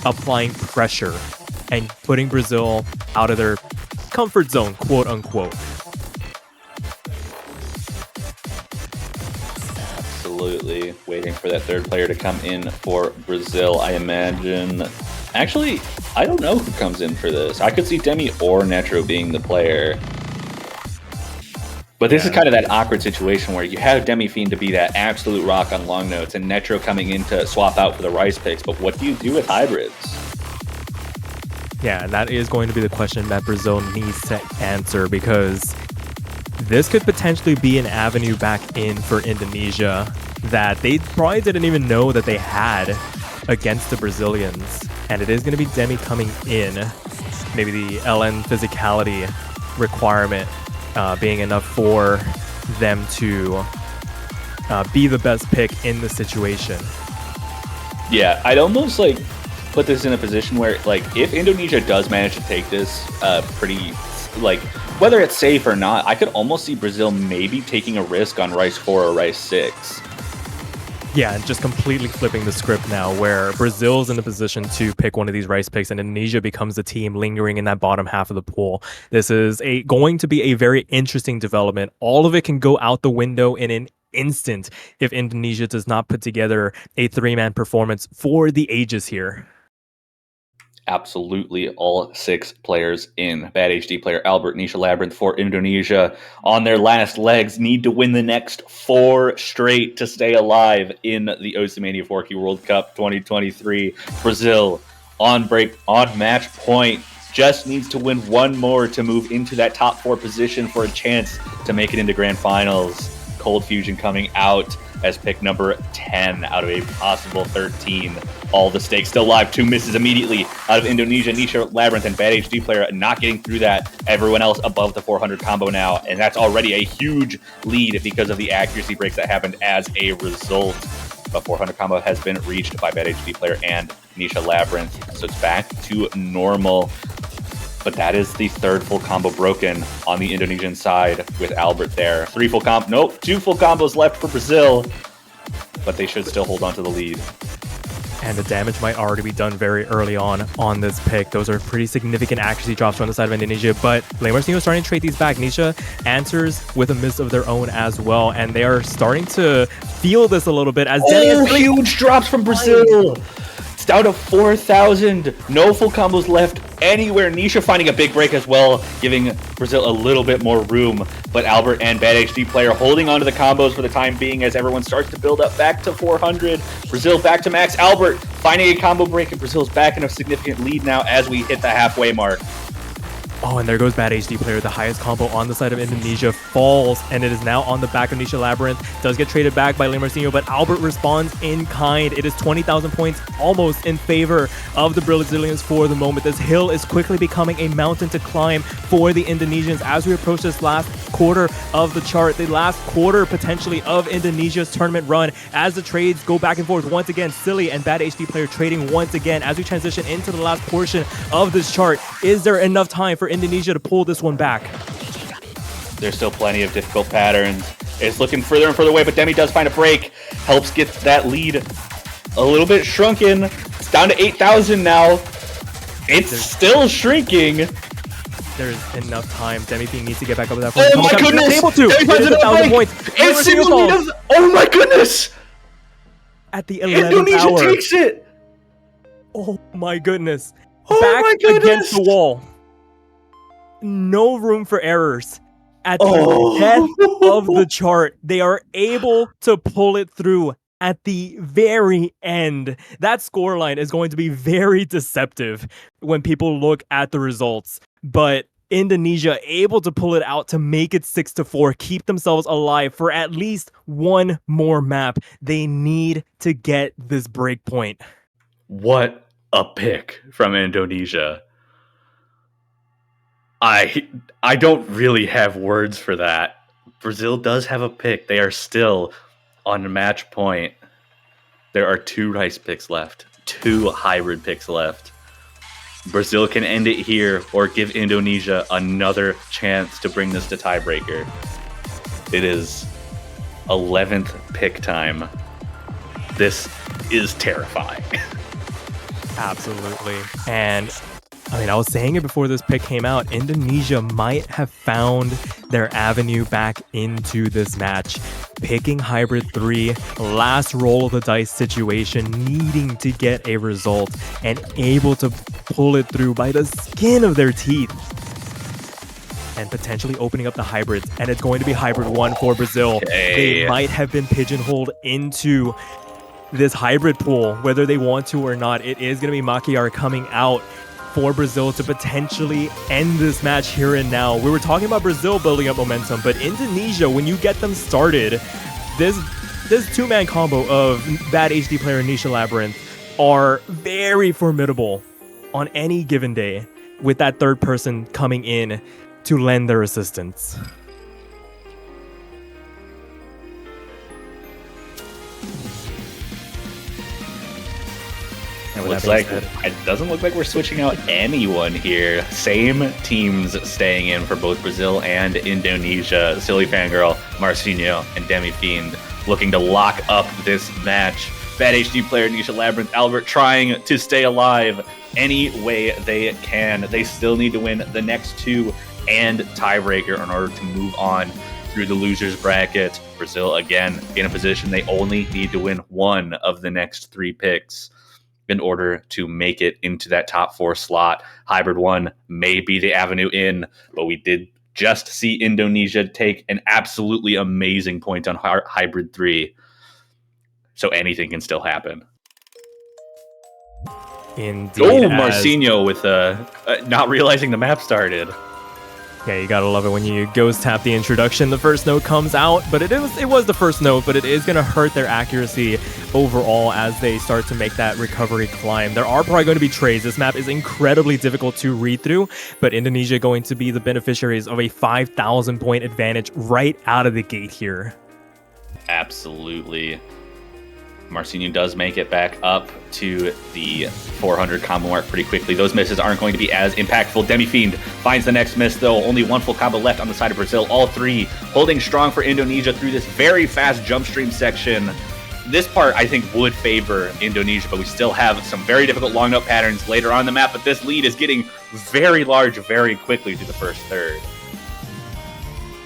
applying pressure and putting Brazil out of their comfort zone, quote unquote. Absolutely. Waiting for that third player to come in for Brazil, I imagine. Actually, I don't know who comes in for this. I could see Demi or Netro being the player. But this is kind of that awkward situation where you have Demi Fiend to be that absolute rock on long notes and Netro coming in to swap out for the Rice picks. But what do you do with hybrids? Yeah, and that is going to be the question that Brazil needs to answer, because this could potentially be an avenue back in for Indonesia that they probably didn't even know that they had against the Brazilians. And it is going to be Demi coming in, maybe the LN physicality requirement being enough for them to be the best pick in the situation. Yeah, I'd almost like put this in a position where, like, if Indonesia does manage to take this pretty, like, whether it's safe or not, I could almost see Brazil maybe taking a risk on Rice 4 or Rice 6. Yeah, and just completely flipping the script now, where Brazil's in a position to pick one of these Rice picks and Indonesia becomes the team lingering in that bottom half of the pool. This is going to be a very interesting development. All of it can go out the window in an instant if Indonesia does not put together a 3-man performance for the ages here. Absolutely, all 6 players in. Bad HD player Albert, Nisha Labyrinth for Indonesia on their last legs need to win the next 4 straight to stay alive in the Oceania 4K World Cup 2023. Brazil on match point just needs to win 1 more to move into that top 4 position for a chance to make it into grand finals. Cold Fusion coming out as pick number 10 out of a possible 13. All the stakes still live. 2 misses immediately out of Indonesia. Nisha Labyrinth and Bad HD player not getting through that. Everyone else above the 400 combo now. And that's already a huge lead because of the accuracy breaks that happened as a result. The 400 combo has been reached by Bad HD player and Nisha Labyrinth. So it's back to normal. But that is the 3rd full combo broken on the Indonesian side with Albert there. 3 full combo. Nope, 2 full combos left for Brazil. But they should still hold on to the lead. And the damage might already be done very early on this pick. Those are pretty significant accuracy drops on the side of Indonesia, but Lamarcino is starting to trade these back. Nisha answers with a miss of their own as well, and they are starting to feel this a little bit as huge drops from Brazil! It's down to 4,000. No full combos left anywhere. Nisha finding a big break as well, giving Brazil a little bit more room. But Albert and Bad HD player holding on to the combos for the time being as everyone starts to build up back to 400. Brazil back to max. Albert finding a combo break, and Brazil's back in a significant lead now as we hit the halfway mark. Oh, and there goes Bad HD player. The highest combo on the side of Indonesia falls, and it is now on the back of Nisha Labyrinth. Does get traded back by Lamarcino, but Albert responds in kind. It is 20,000 points almost in favor of the Brazilians for the moment. This hill is quickly becoming a mountain to climb for the Indonesians as we approach this last quarter of the chart, the last quarter potentially of Indonesia's tournament run, as the trades go back and forth once again. Silly and Bad HD player trading once again as we transition into the last portion of this chart. Is there enough time for Indonesia to pull this one back? There's still plenty of difficult patterns. It's looking further and further away, but Demi does find a break. Helps get that lead a little bit shrunken. down to 8,000 now. It's still shrinking. There's enough time. Demi-Fiend needs to get back up with that. Oh my goodness! Able to. Demi-Fiend's It is in a 1,000 break. points. It single does. Oh my goodness! At the 11th Indonesia hour. takes it. Oh my goodness. Oh Back my goodness. against the wall. No room for errors. At the Oh. death of the chart, they are able to pull it through at the very end. That scoreline is going to be very deceptive when people look at the results. But Indonesia able to pull it out to make it 6-4, keep themselves alive for at least one more map. They need to get this break point. What a pick from Indonesia. I don't really have words for that. Brazil does have a pick. They are still on match point. There are 2 rice picks left, 2 hybrid picks left. Brazil can end it here or give Indonesia another chance to bring this to tiebreaker. It is 11th pick time. This is terrifying. Absolutely. And I mean, I was saying it before this pick came out, Indonesia might have found their avenue back into this match. Picking Hybrid 3, last roll of the dice situation, needing to get a result, and able to pull it through by the skin of their teeth. And potentially opening up the hybrids, and it's going to be Hybrid 1 for Brazil. Okay. They might have been pigeonholed into this hybrid pool, whether they want to or not. It is going to be Makar coming out for Brazil to potentially end this match here and now. We were talking about Brazil building up momentum, but Indonesia, when you get them started, this two-man combo of bad HD player and Nisha Labyrinth are very formidable on any given day, with that third person coming in to lend their assistance. It doesn't look like we're switching out anyone here. Same teams staying in for both Brazil and Indonesia. Silly Fangirl, Marcinho, and Demi-Fiend looking to lock up this match. Bad HD player Nisha Labyrinth, Albert trying to stay alive any way they can. They still need to win the next 2 and tiebreaker in order to move on through the losers bracket. Brazil again in a position they only need to win 1 of the next 3 picks in order to make it into that top 4 slot. Hybrid 1 may be the avenue in, but we did just see Indonesia take an absolutely amazing point on Hybrid 3. So anything can still happen. Indeed. Oh, Marcinho with not realizing the map started. Yeah, you gotta love it when you ghost tap the introduction. The first note comes out, but it was the first note, but it is gonna hurt their accuracy overall as they start to make that recovery climb. There are probably going to be trades. This map is incredibly difficult to read through, but Indonesia going to be the beneficiaries of a 5,000 point advantage right out of the gate here. Absolutely. Marcinho does make it back up to the 400 combo mark pretty quickly. Those misses aren't going to be as impactful. Demi-Fiend finds the next miss, though. Only 1 full combo left on the side of Brazil. All 3 holding strong for Indonesia through this very fast jump stream section. This part, I think, would favor Indonesia, but we still have some very difficult long note patterns later on the map. But this lead is getting very large very quickly through the first third.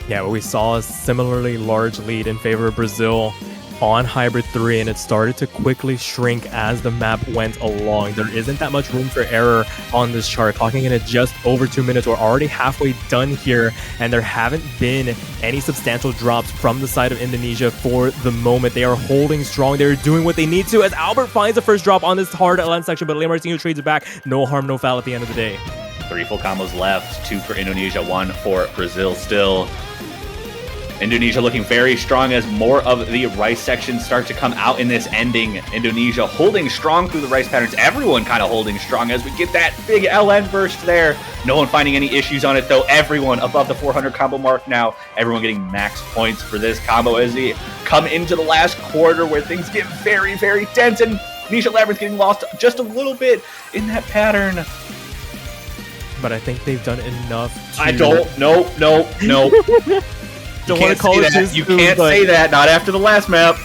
Yeah, but we saw a similarly large lead in favor of Brazil on Hybrid 3, and it started to quickly shrink as the map went along. There isn't that much room for error on this chart. Clocking in at just over 2 minutes. We're already halfway done here, and there haven't been any substantial drops from the side of Indonesia for the moment. They are holding strong. They're doing what they need to as Albert finds the first drop on this hard LN section, but Leo Martinho trades it back. No harm, no foul at the end of the day. 3 full combos left, 2 for Indonesia, 1 for Brazil still. Indonesia looking very strong as more of the rice sections start to come out in this ending. Indonesia holding strong through the rice patterns. Everyone kind of holding strong as we get that big LN burst there. No one finding any issues on it, though. Everyone above the 400 combo mark now. Everyone getting max points for this combo as we come into the last quarter where things get very, very tense. And Nisha Labyrinth getting lost just a little bit in that pattern. But I think they've done enough to... I don't. No. Don't want to call it that. You can't say that. Not after the last map.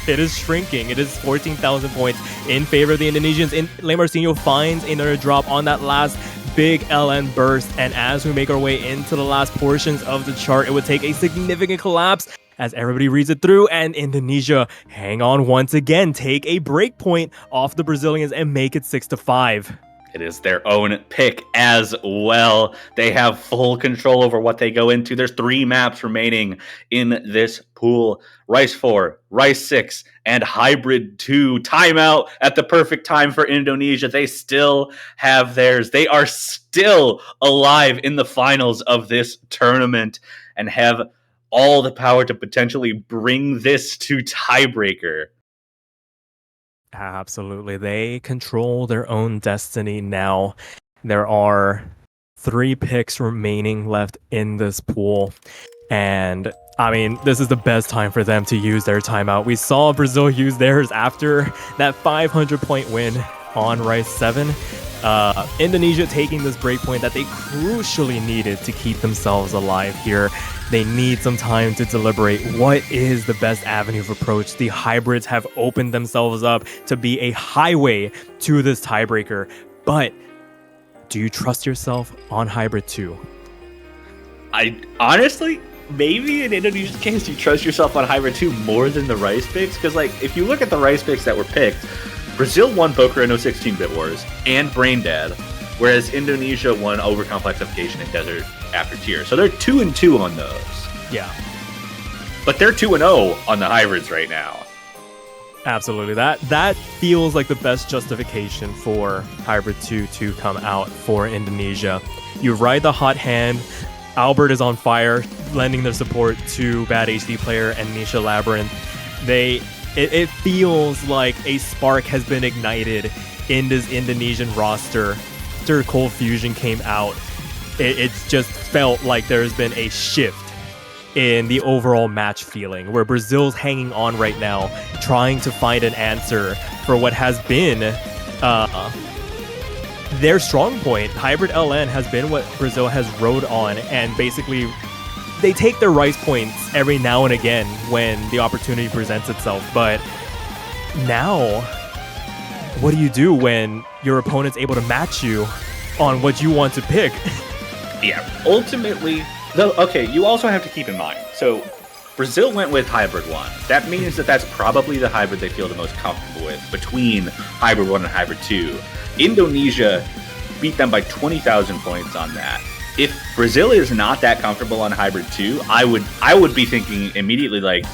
It is shrinking. It is 14,000 points in favor of the Indonesians. Le Marcinho finds another drop on that last big LN burst, and as we make our way into the last portions of the chart, it would take a significant collapse as everybody reads it through, and Indonesia hang on once again, take a break point off the Brazilians and make it 6-5. It is their own pick as well. They have full control over what they go into. There's 3 maps remaining in this pool. Rice 4, Rice 6, and Hybrid 2. Timeout at the perfect time for Indonesia. They still have theirs. They are still alive in the finals of this tournament and have all the power to potentially bring this to tiebreaker. Absolutely. They control their own destiny now. There are 3 picks remaining left in this pool. And I mean, this is the best time for them to use their timeout. We saw Brazil use theirs after that 500-point win on Rice 7. Indonesia taking this breakpoint that they crucially needed to keep themselves alive here. They need some time to deliberate what is the best avenue of approach. The hybrids have opened themselves up to be a highway to this tiebreaker. But do you trust yourself on Hybrid 2? I honestly, maybe in Indonesia's case, you trust yourself on Hybrid 2 more than the Rice picks. Because, like, if you look at the Rice picks that were picked, Brazil won Poker and 16-Bit Wars and Brain Dead, whereas Indonesia won Overcomplexification and Desert After Tier. So they're 2-2 on those. Yeah. But they're 2-0 on the hybrids right now. Absolutely. That feels like the best justification for Hybrid 2 to come out for Indonesia. You ride the hot hand. Albert is on fire, lending their support to Bad HD Player and Nisha Labyrinth. It feels like a spark has been ignited in this Indonesian roster after Cold Fusion came out. It's just felt like there's been a shift in the overall match feeling, where Brazil's hanging on right now, trying to find an answer for what has been their strong point. Hybrid LN has been what Brazil has rode on, and basically they take their Rice points every now and again when the opportunity presents itself. But now, what do you do when your opponent's able to match you on what you want to pick? Yeah, ultimately, though, okay, you also have to keep in mind, so Brazil went with Hybrid 1. That means that that's probably the hybrid they feel the most comfortable with between Hybrid 1 and Hybrid 2. Indonesia beat them by 20,000 points on that. If Brazil is not that comfortable on Hybrid 2, I would be thinking immediately, like,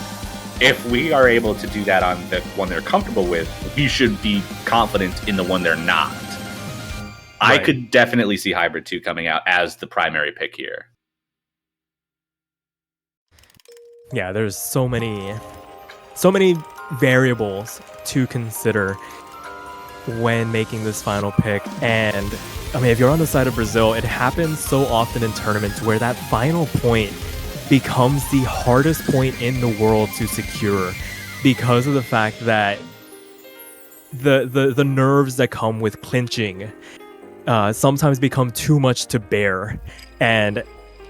if we are able to do that on the one they're comfortable with, we should be confident in the one they're not. Right. I could definitely see Hybrid 2 coming out as the primary pick here. Yeah, there's so many variables to consider when making this final pick. And I mean, if you're on the side of Brazil, it happens so often in tournaments where that final point becomes the hardest point in the world to secure, because of the fact that the nerves that come with clinching sometimes become too much to bear. And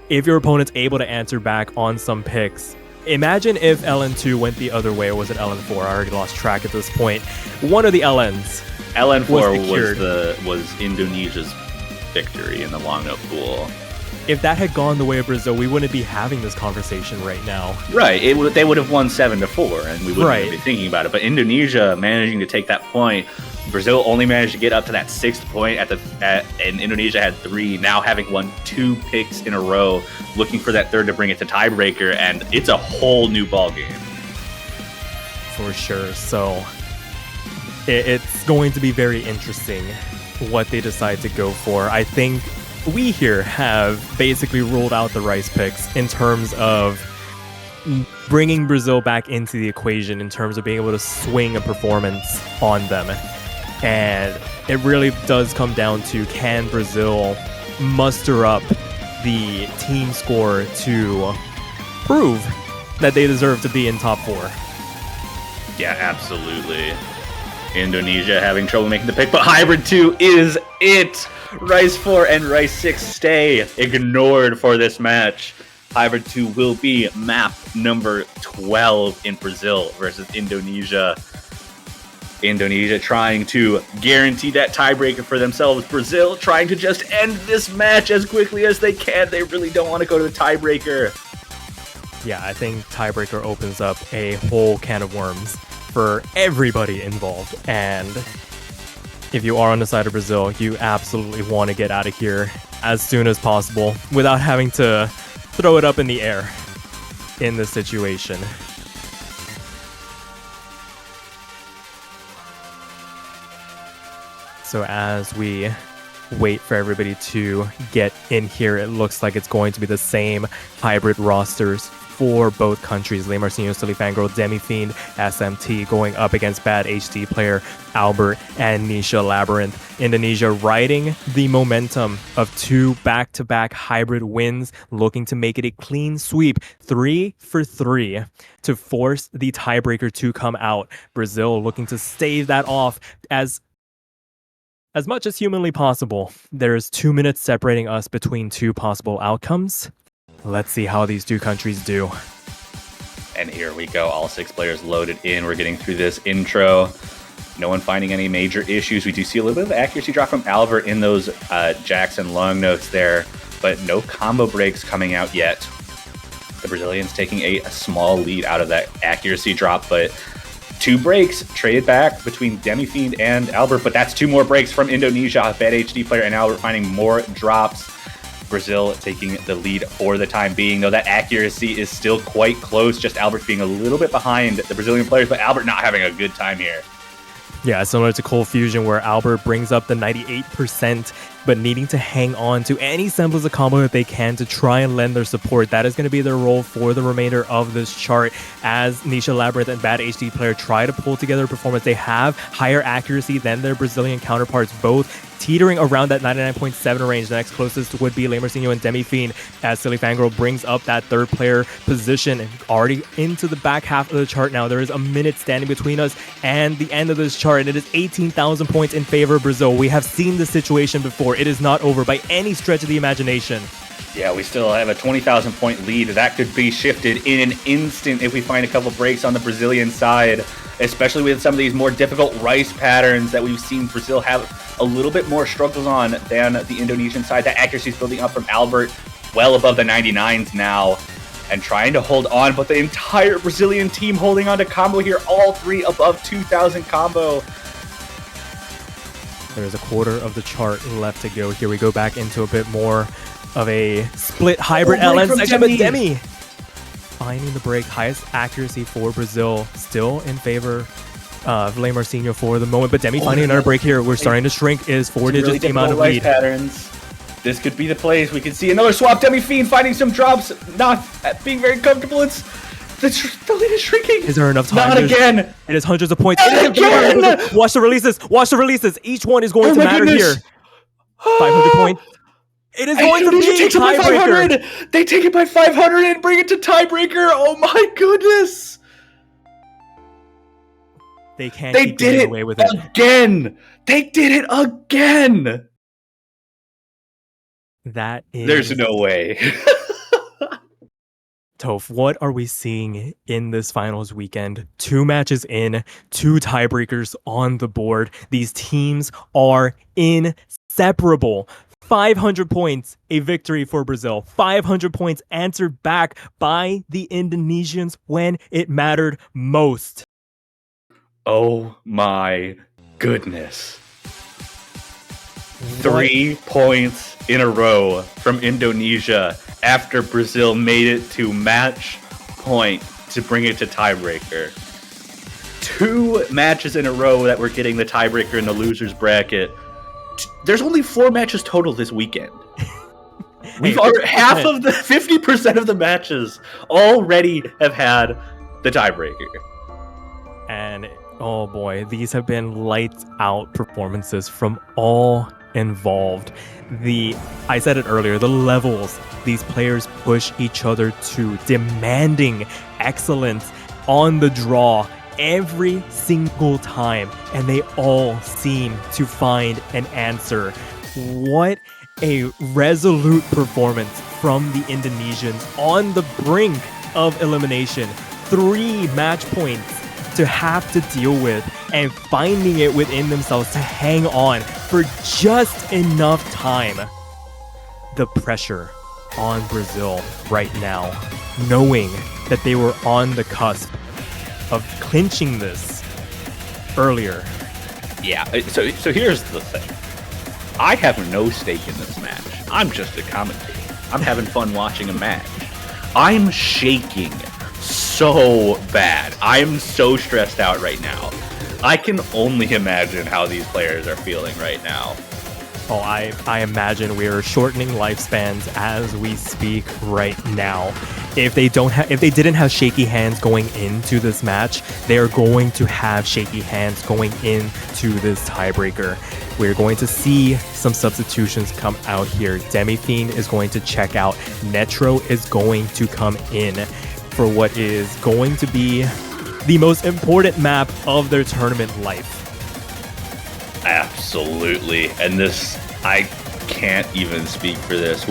if your opponent's able to answer back on some picks, imagine if LN2 went the other way, or was it LN4? I already lost track at this point. One of the LNs. LN4 was Indonesia's victory in the long no pool. If that had gone the way of Brazil, we wouldn't be having this conversation right now. Right, they would have won 7-4, and we wouldn't be thinking about it. But Indonesia managing to take that point, Brazil only managed to get up to that 6th point and Indonesia had 3. Now having won 2 picks in a row, looking for that 3rd to bring it to tiebreaker, and it's a whole new ballgame. For sure. So it's going to be very interesting what they decide to go for. I think we here have basically ruled out the Rice picks in terms of bringing Brazil back into the equation, in terms of being able to swing a performance on them. And it really does come down to, can Brazil muster up the team score to prove that they deserve to be in top 4? Yeah, absolutely. Indonesia having trouble making the pick, but Hybrid 2 is it! Rice 4 and Rice 6 stay ignored for this match. Hybrid 2 will be map number 12 in Brazil versus Indonesia. Indonesia trying to guarantee that tiebreaker for themselves. Brazil trying to just end this match as quickly as they can. They really don't want to go to the tiebreaker. Yeah, I think tiebreaker opens up a whole can of worms for everybody involved. And if you are on the side of Brazil, you absolutely want to get out of here as soon as possible without having to throw it up in the air in this situation. So as we wait for everybody to get in here, it looks like it's going to be the same hybrid rosters for both countries. Le Marcinho, Silly Fangirl, Demifiend, SMT going up against Bad HD player Albert and Nisha Labyrinth. Indonesia riding the momentum of 2 back-to-back hybrid wins, looking to make it a clean sweep, 3 for 3 to force the tiebreaker to come out. Brazil looking to stave that off as much as humanly possible. There's 2 minutes separating us between 2 possible outcomes. Let's see how these 2 countries do. And here we go, all 6 players loaded in. We're getting through this intro. No one finding any major issues. We do see a little bit of accuracy drop from Albert in those Jackson long notes there, but no combo breaks coming out yet. The Brazilians taking a small lead out of that accuracy drop, but 2 breaks traded back between Demifiend and Albert, but that's 2 more breaks from Indonesia. Bad HD player and Albert finding more drops. Brazil taking the lead for the time being, though that accuracy is still quite close. Just Albert being a little bit behind the Brazilian players, but Albert not having a good time here. Yeah, similar to Cold Fusion, where Albert brings up the 98%, but needing to hang on to any semblance of combo that they can to try and lend their support. That is going to be their role for the remainder of this chart, as Nisha Labyrinth and Bad HD player try to pull together a performance. They have higher accuracy than their Brazilian counterparts, both teetering around that 99.7 range. The next closest would be Le Marcinho and Demifiend, as Silly Fangirl brings up that 3rd player position, already into the back half of the chart now. There is a minute standing between us and the end of this chart, and it is 18,000 points in favor of Brazil. We have seen this situation before. It is not over by any stretch of the imagination. Yeah, we still have a 20,000 point lead. That could be shifted in an instant if we find a couple breaks on the Brazilian side, especially with some of these more difficult rice patterns that we've seen Brazil have a little bit more struggles on than the Indonesian side. That accuracy is building up from Albert, well above the 99s now, and trying to hold on, but the entire Brazilian team holding on to combo here, all 3 above 2,000 combo. There's a quarter of the chart left to go. Here we go back into a bit more of a split hybrid LN section, but Demi finding the break. Highest accuracy for Brazil, still in favor of Le Marcinho for the moment, but Demi finding another break here. We're starting to shrink. Is 4 digits the amount of lead. Patterns. This could be the place. We can see another swap. Demifiend finding some drops, not being very comfortable. It's the lead is shrinking. Is there enough time? Not again. It is hundreds of points. Again. Watch the releases. Watch the releases. Each one is going to matter here. 500 points. It is going to be tiebreaker. They take it by 500 and bring it to tiebreaker. Oh my goodness. They can't keep getting away with it. Again. They did it again. That is... There's no way. Toph, what are we seeing in this finals weekend? 2 matches in, 2 tiebreakers on the board. These teams are inseparable. 500 points, a victory for Brazil. 500 points answered back by the Indonesians when it mattered most. Oh my goodness. 3 points in a row from Indonesia after Brazil made it to match point to bring it to tiebreaker. 2 matches in a row that we're getting the tiebreaker in the losers bracket. There's only 4 matches total this weekend. We've already half of the 50% of the matches already have had the tiebreaker. And oh boy, these have been lights out performances from all involved. I said it earlier, the levels these players push each other to, demanding excellence on the draw every single time, and they all seem to find an answer. What a resolute performance from the Indonesians on the brink of elimination. 3 match points to have to deal with, and finding it within themselves to hang on for just enough time. The pressure on Brazil right now, knowing that they were on the cusp of clinching this earlier. Yeah, so here's the thing. I have no stake in this match. I'm just a commentator. I'm having fun watching a match. I'm shaking so bad. I'm so stressed out right now. I can only imagine how these players are feeling right now. Oh, I imagine we're shortening lifespans as we speak right now. If they didn't have shaky hands going into this match, they are going to have shaky hands going into this tiebreaker. We're going to see some substitutions come out here. Demi-Fiend is going to check out. Netro is going to come in for what is going to be the most important map of their tournament life. Absolutely. And this, I can't even speak for this.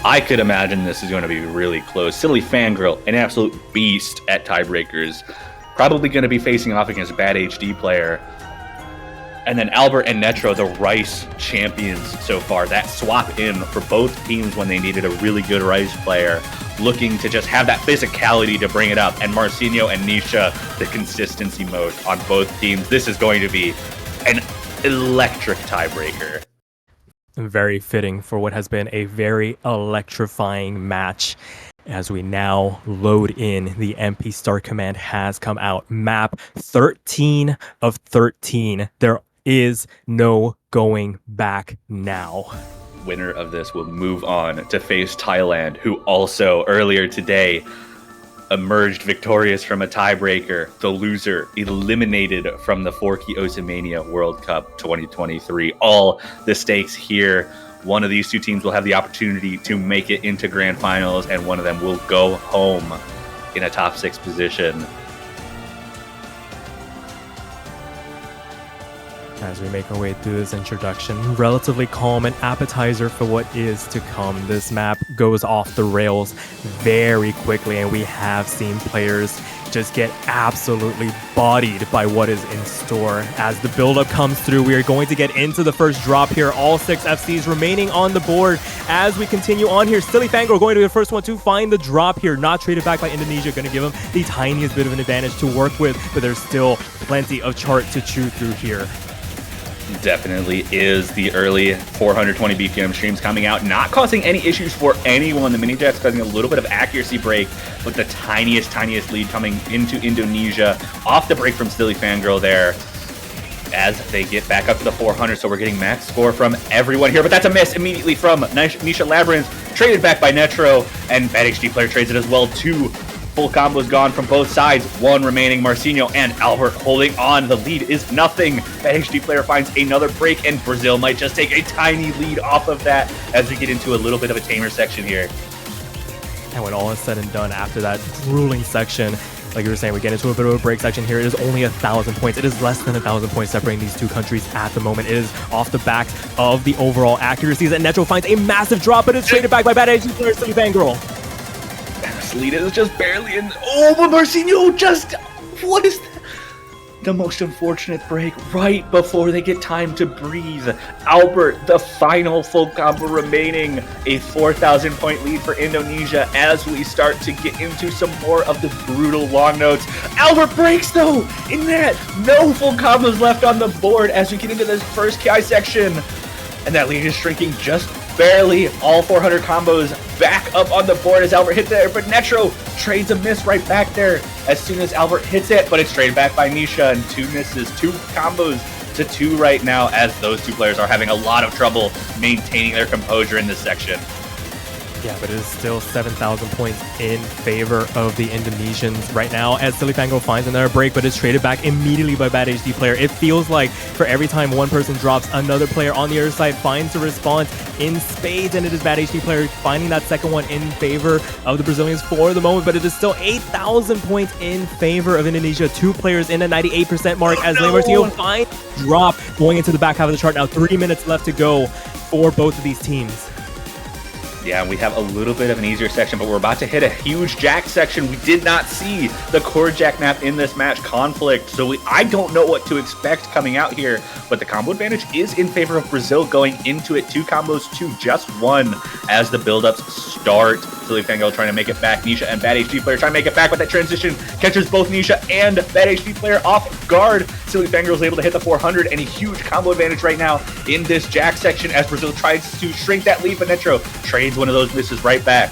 I could imagine this is going to be really close. Silly Fangirl, an absolute beast at tiebreakers, probably going to be facing off against a bad HD player. And then Albert and Netro, the Rice champions so far. That swap in for both teams when they needed a really good Rice player, looking to just have that physicality to bring it up. And Marcinho and Nisha, the consistency mode on both teams. This is going to be an electric tiebreaker. Very fitting for what has been a very electrifying match. As we now load in, the MP Star Command has come out. Map 13 of 13. There is no going back now. Winner of this will move on to face Thailand, who also earlier today emerged victorious from a tiebreaker. The loser eliminated from the 4-key Oceania World Cup 2023. All the stakes here. One of these two teams will have the opportunity to make it into grand finals, and one of them will go home in a top 6 position. As we make our way through this introduction, relatively calm, an appetizer for what is to come. This map goes off the rails very quickly, and we have seen players just get absolutely bodied by what is in store. As the buildup comes through, we are going to get into the first drop here. All 6 FCs remaining on the board as we continue on here. Silly Fangirl going to be the first one to find the drop here. Not traded back by Indonesia, going to give him the tiniest bit of an advantage to work with, but there's still plenty of chart to chew through here. Definitely is. The early 420 BPM streams coming out, not causing any issues for anyone. The mini jets causing a little bit of accuracy break, but the tiniest lead coming into Indonesia off the break from Silly Fangirl there as they get back up to the 400. So we're getting max score from everyone here, but that's a miss immediately from Nisha Labyrinth, traded back by Netro, and Bad HD player trades it as well too. Full combos gone from both sides. One remaining. Marcinho and Albert holding on. The lead is nothing. That HD player finds another break, and Brazil might just take a tiny lead off of that as we get into a little bit of a tamer section here. And when all is said and done after that grueling section, like you were saying, we get into a bit of a break section here. It is only 1,000 points. It is less than 1,000 points separating these two countries at the moment. It is off the back of the overall accuracies, and Netro finds a massive drop, but it's traded back by Bad HD player Silly Fangirl. This lead is just barely in. Oh, but Marcinho just. What is that? The most unfortunate break right before they get time to breathe. Albert, the final full combo remaining. A 4,000 point lead for Indonesia as we start to get into some more of the brutal long notes. Albert breaks though in that. No full combos left on the board as we get into this first KI section. And that lead is shrinking just barely. All 400 combos back up on the board as Albert hits there, but Netro trades a miss right back there as soon as Albert hits it, but it's traded back by Nisha, and 2 misses, 2 combos to 2 right now as those 2 players are having a lot of trouble maintaining their composure in this section. Yeah, but it is still 7,000 points in favor of the Indonesians right now as Silly Fangirl finds another break, but is traded back immediately by Bad HD player. It feels like for every time one person drops, another player on the other side finds a response in spades, and it is Bad HD player finding that second one in favor of the Brazilians for the moment, but it is still 8,000 points in favor of Indonesia. 2 players in a 98% mark as Marcinho finds drop going into the back half of the chart now. 3 minutes left to go for both of these teams. Yeah, we have a little bit of an easier section, but we're about to hit a huge Jack section. We did not see the core Jack map in this match, Conflict, so I don't know what to expect coming out here, but the combo advantage is in favor of Brazil going into it. 2 combos to just 1 as the build-ups start. Silly Fangirl trying to make it back. Nisha and Bad HD Player trying to make it back, but that transition catches both Nisha and Bad HD Player off guard. Silly Fangirl is able to hit the 400 and a huge combo advantage right now in this Jack section as Brazil tries to shrink that lead, but Netro trades one of those misses right back.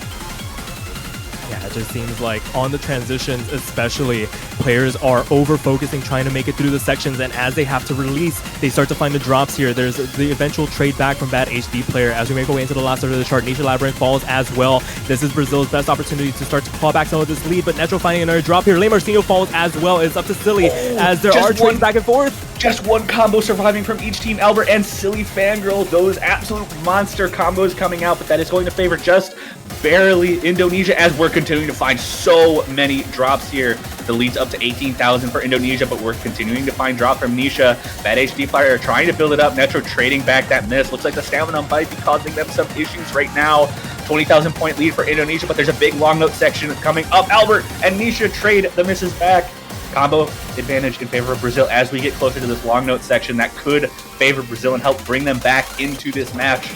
Yeah, it just seems like on the transitions especially, players are over-focusing, trying to make it through the sections, and as they have to release, they start to find the drops here. There's the eventual trade back from Bad HD Player. As we make our way into the last part of the chart, Nisha Labyrinth falls as well. This is Brazil's best opportunity to start to claw back some of this lead, but Netro finding another drop here. Le Marcinho falls as well. It's up to Silly as there are trades back and forth. Just 1 combo surviving from each team. Albert and Silly Fangirl, those absolute monster combos coming out, but that is going to favor just barely Indonesia as we're continuing to find so many drops here. The lead's up to 18,000 for Indonesia, but we're continuing to find drop from Nisha. Bad HD Fire trying to build it up. Netro trading back that miss. Looks like the stamina might be causing them some issues right now. 20,000 point lead for Indonesia, but there's a big long note section coming up. Albert and Nisha trade the misses back. Combo advantage in favor of Brazil as we get closer to this long note section that could favor Brazil and help bring them back into this match.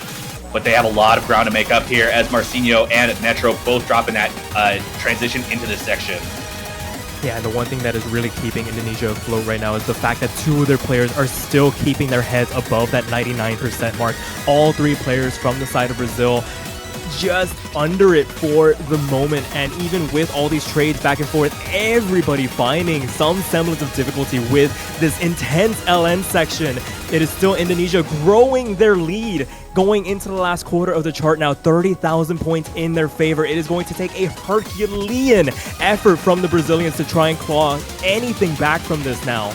But they have a lot of ground to make up here as Marcinho and Netro both dropping that transition into this section. Yeah, and the one thing that is really keeping Indonesia afloat right now is the fact that 2 of their players are still keeping their heads above that 99% mark. All 3 players from the side of Brazil just under it for the moment, and even with all these trades back and forth, everybody finding some semblance of difficulty with this intense LN section. It is still Indonesia growing their lead going into the last quarter of the chart now, 30,000 points in their favor. It is going to take a Herculean effort from the Brazilians to try and claw anything back from this now.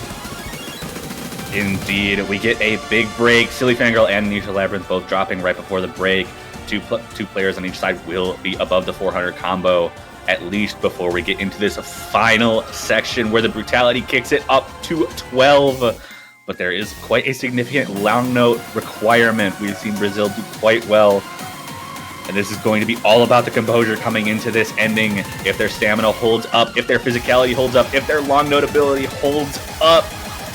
Indeed, we get a big break. Silly Fangirl and Nisha Labyrinth both dropping right before the break. Two players on each side will be above the 400 combo, at least before we get into this final section where the brutality kicks it up to 12. But there is quite a significant long note requirement. We've seen Brazil do quite well. And this is going to be all about the composure coming into this ending. If their stamina holds up, if their physicality holds up, if their long note ability holds up.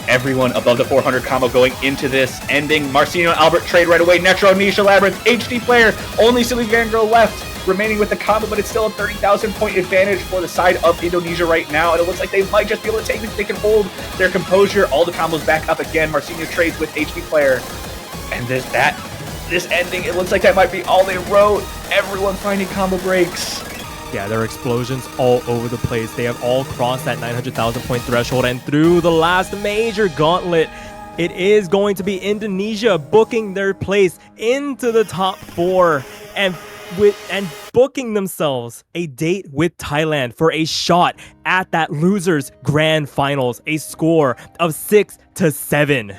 Everyone above the 400 combo going into this ending. Marcinho and Albert trade right away. Netro, Nisha, Labyrinth, HD Player. Only Silly Fangirl left remaining with the combo, but it's still a 30,000 point advantage for the side of Indonesia right now. And it looks like they might just be able to take this. They can hold their composure. All the combos back up again. Marcinho trades with HD Player. And this ending, it looks like that might be all they wrote. Everyone finding combo breaks. Yeah, there are explosions all over the place. They have all crossed that 900,000 point threshold, and through the last major gauntlet, it is going to be Indonesia booking their place into the top 4 and booking themselves a date with Thailand for a shot at that losers grand finals, a score of 6-7.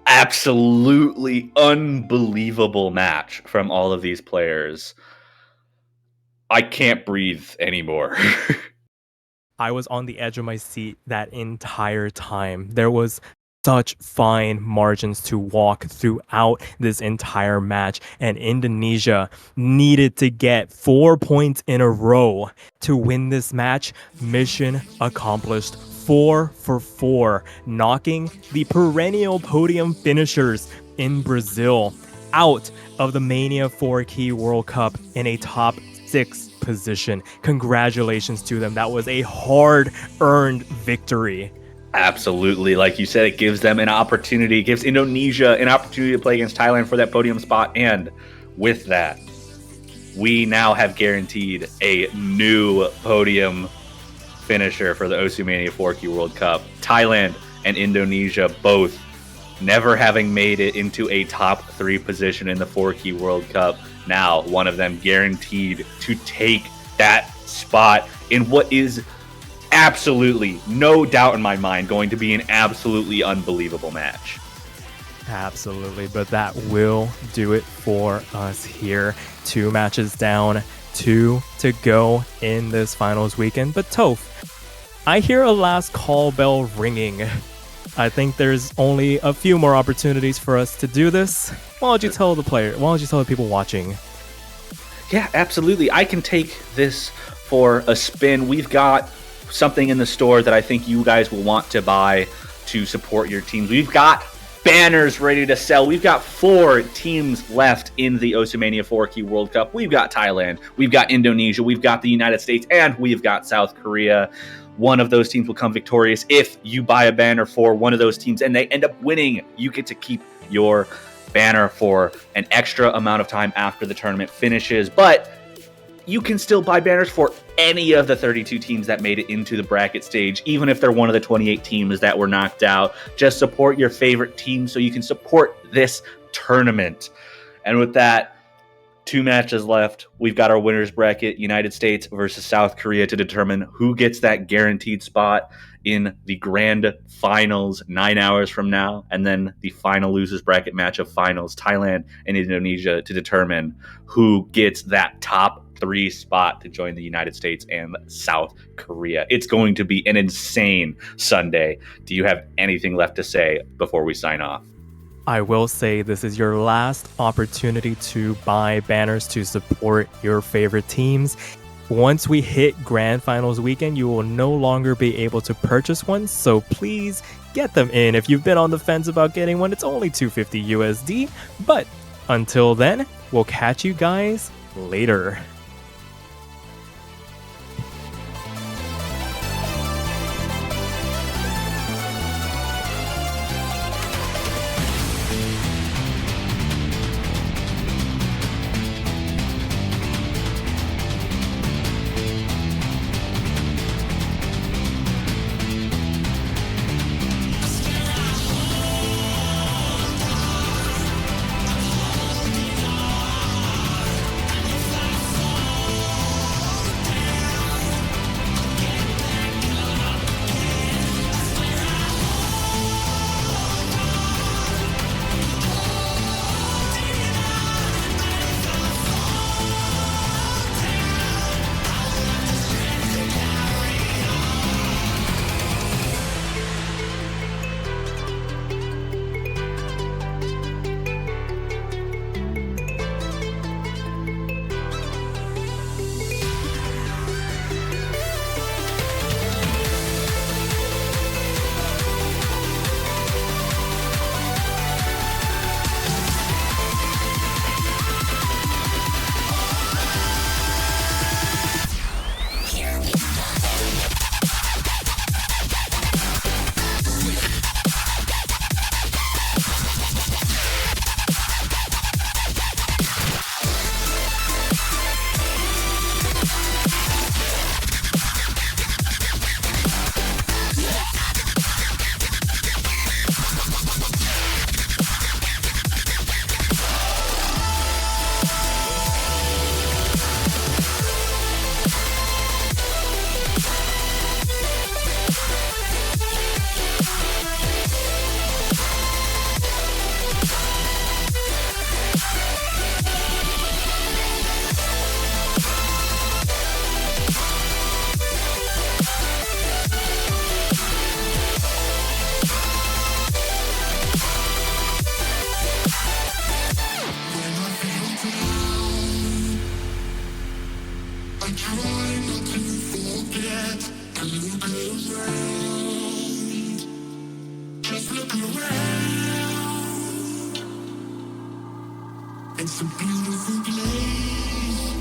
Absolutely unbelievable match from all of these players. I can't breathe anymore. I was on the edge of my seat that entire time. There was such fine margins to walk throughout this entire match, and Indonesia needed to get 4 points in a row to win this match. Mission accomplished. 4 for 4, knocking the perennial podium finishers in Brazil out of the Mania 4 Key World Cup in a top 6 position. Congratulations to them. That was a hard-earned victory. Absolutely. Like you said, it gives them an opportunity, gives Indonesia an opportunity to play against Thailand for that podium spot. And with that, we now have guaranteed a new podium finisher for the Osumania 4 Key World Cup. Thailand and Indonesia both never having made it into a top 3 position in the 4 Key World Cup. Now, one of them guaranteed to take that spot in what is absolutely, no doubt in my mind, going to be an absolutely unbelievable match. Absolutely, but that will do it for us here. 2 matches down, 2 to go in this finals weekend. But Toph, I hear a last call bell ringing. I think there's only a few more opportunities for us to do this. Why don't you tell the people watching? Yeah, absolutely. I can take this for a spin. We've got something in the store that I think you guys will want to buy to support your teams. We've got banners ready to sell. We've got 4 teams left in the Oceania 4 Key World Cup. We've got Thailand, we've got Indonesia, we've got the United States, and we've got South Korea. One of those teams will come victorious if you buy a banner for one of those teams and they end up winning. You get to keep your banner for an extra amount of time after the tournament finishes, but you can still buy banners for any of the 32 teams that made it into the bracket stage, even if they're one of the 28 teams that were knocked out. Just support your favorite team so you can support this tournament. And with that, 2 matches left. We've got our winners bracket, United States versus South Korea, to determine who gets that guaranteed spot in the grand finals 9 hours from now, and then the final losers bracket match of finals, Thailand and Indonesia, to determine who gets that top 3 spot to join the United States and South Korea. It's going to be an insane Sunday. Do you have anything left to say before we sign off? I will say this is your last opportunity to buy banners to support your favorite teams. Once we hit Grand Finals weekend, you will no longer be able to purchase one, so please get them in. If you've been on the fence about getting one, it's only $250 USD. But until then, we'll catch you guys later. It's a beautiful place.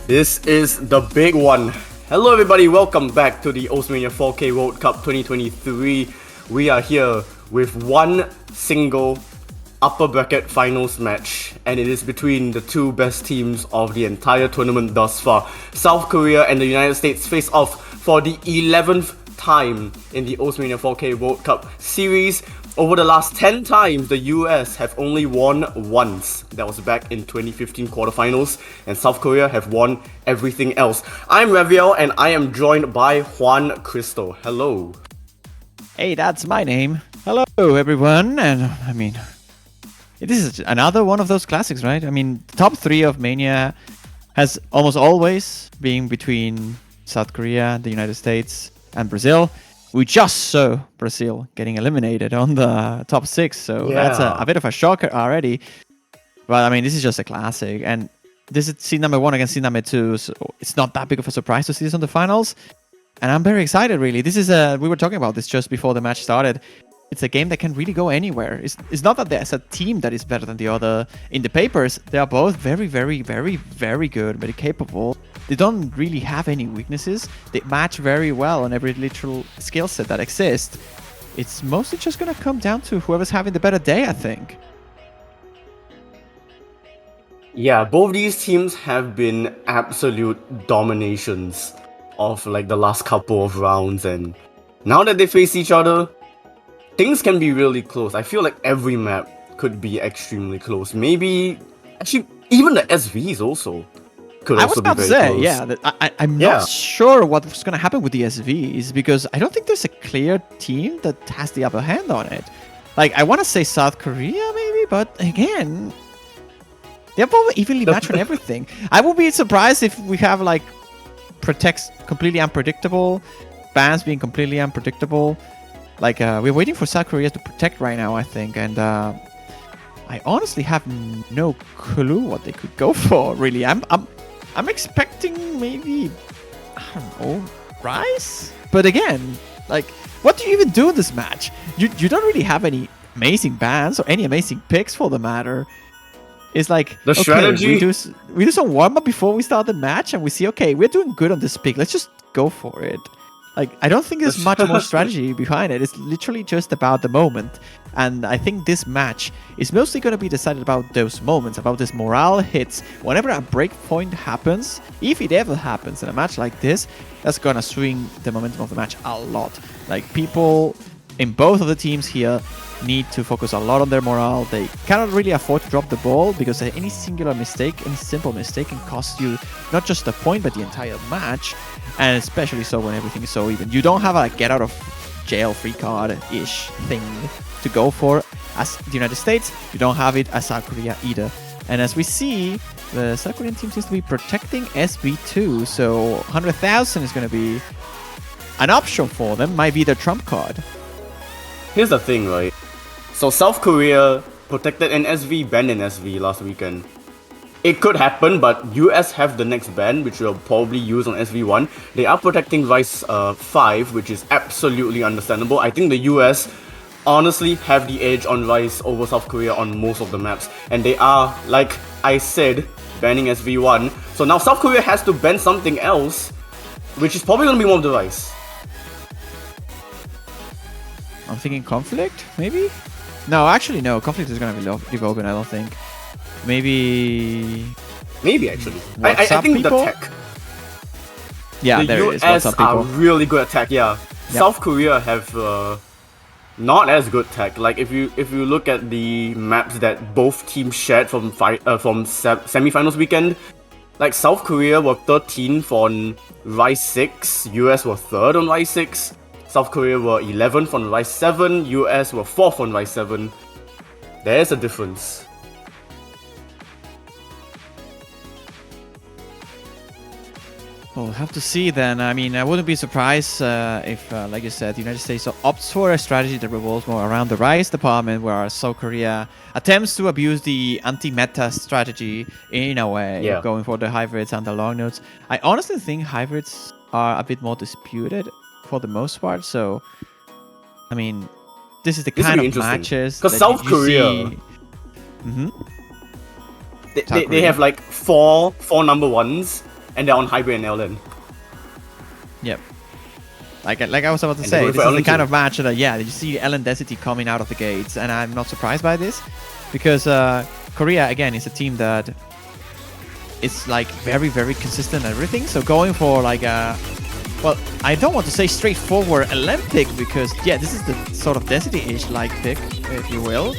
This is the big one. Hello everybody, welcome back to the Oceania 4K World Cup 2023. We are here with one single upper bracket finals match, and it is between the two best teams of the entire tournament thus far. South Korea and the United States face off for the 11th time in the Oceania 4K World Cup series. Over the last 10 times, the US have only won once. That was back in 2015 quarterfinals, and South Korea have won everything else. I'm Raviel, and I am joined by Juan Cristo. Hello. Hey, that's my name. Hello, everyone. And I mean, this is another one of those classics, right? I mean, top 3 of Mania has almost always been between South Korea, the United States, and Brazil. We just saw Brazil getting eliminated on the top 6, so that's a bit of a shocker already. But I mean, this is just a classic, and this is seed number 1 against seed number 2, so it's not that big of a surprise to see this on the finals. And I'm very excited, really. This is we were talking about this just before the match started. It's a game that can really go anywhere. It's not that there's a team that is better than the other. In the papers, they are both very, very, very, very good, very capable. They don't really have any weaknesses. They match very well on every literal skill set that exists. It's mostly just going to come down to whoever's having the better day, I think. Yeah, both these teams have been absolute dominations of like the last couple of rounds, and now that they face each other, things can be really close. I feel like every map could be extremely close. Maybe, actually, even the SVs also could also be very close. Yeah, I'm not sure what's going to happen with the SVs, because I don't think there's a clear team that has the upper hand on it. Like, I want to say South Korea, maybe, but again, they're both evenly matched on everything. I would be surprised if we have, like, Protects completely unpredictable, bans being completely unpredictable. Like, we're waiting for South Korea to protect right now, I think, and I honestly have no clue what they could go for, really. I'm expecting maybe, I don't know, Rise? But again, like, what do you even do in this match? You don't really have any amazing bans or any amazing picks for the matter. It's like, the strategy. We do some warm-up before we start the match, and we see, okay, we're doing good on this pick. Let's just go for it. Like, I don't think there's much more strategy behind it. It's literally just about the moment. And I think this match is mostly going to be decided about those moments, about this morale hits. Whenever a break point happens, if it ever happens in a match like this, that's going to swing the momentum of the match a lot. Like, people in both of the teams here need to focus a lot on their morale. They cannot really afford to drop the ball, because any singular mistake, any simple mistake can cost you not just a point, but the entire match. And especially so when everything is so even. You don't have a get out of jail free card-ish thing to go for as the United States. You don't have it as South Korea either. And as we see, the South Korean team seems to be protecting SB2, so 100,000 is going to be an option for them, might be their trump card. Here's the thing, right? So South Korea protected an SV, banned an SV last weekend. It could happen, but US have the next ban, which will probably use on SV1. They are protecting Rise 5, which is absolutely understandable. I think the US honestly have the edge on Rise over South Korea on most of the maps. And they are, like I said, banning SV1. So now South Korea has to ban something else, which is probably going to be one of the Rise. I'm thinking Conflict, maybe? No, actually, no. Conflict is going to be leave open, I don't think. Maybe actually. I think people? the tech. Yeah, the there US is. are really good at tech, yeah. Yep. South Korea have not as good tech. Like if you look at the maps that both teams shared from semifinals weekend, like South Korea were 13th on Rise 6, US were 3rd on Rise 6. South Korea were 11th on Rise 7, US were 4th on Rise 7. There's a difference. We'll have to see then. I mean, I wouldn't be surprised if, like you said, the United States opts for a strategy that revolves more around the Rise department, whereas South Korea attempts to abuse the anti-meta strategy in a way, going for the hybrids and the long notes. I honestly think hybrids are a bit more disputed for the most part, so, I mean, this is the kind of matches because South Korea, they have like four number ones, and they're on hybrid and LN. Yep. Like I was about to say, this is the kind of match that, you see LN density coming out of the gates, and I'm not surprised by this, because Korea, again, is a team that is like very, very consistent and everything, so going for like a, well, I don't want to say straightforward LN pick, because, this is the sort of density-ish like pick, if you will,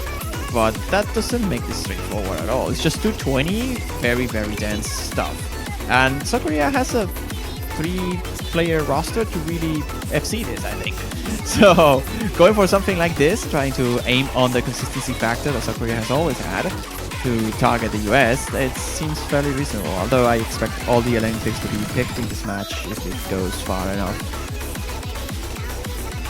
but that doesn't make this straightforward at all. It's just 220, very, very dense stuff. And South Korea has a 3-player roster to really FC this, I think. So, going for something like this, trying to aim on the consistency factor that South Korea has always had, to target the US, it seems fairly reasonable. Although I expect all the LN picks to be picked in this match if it goes far enough.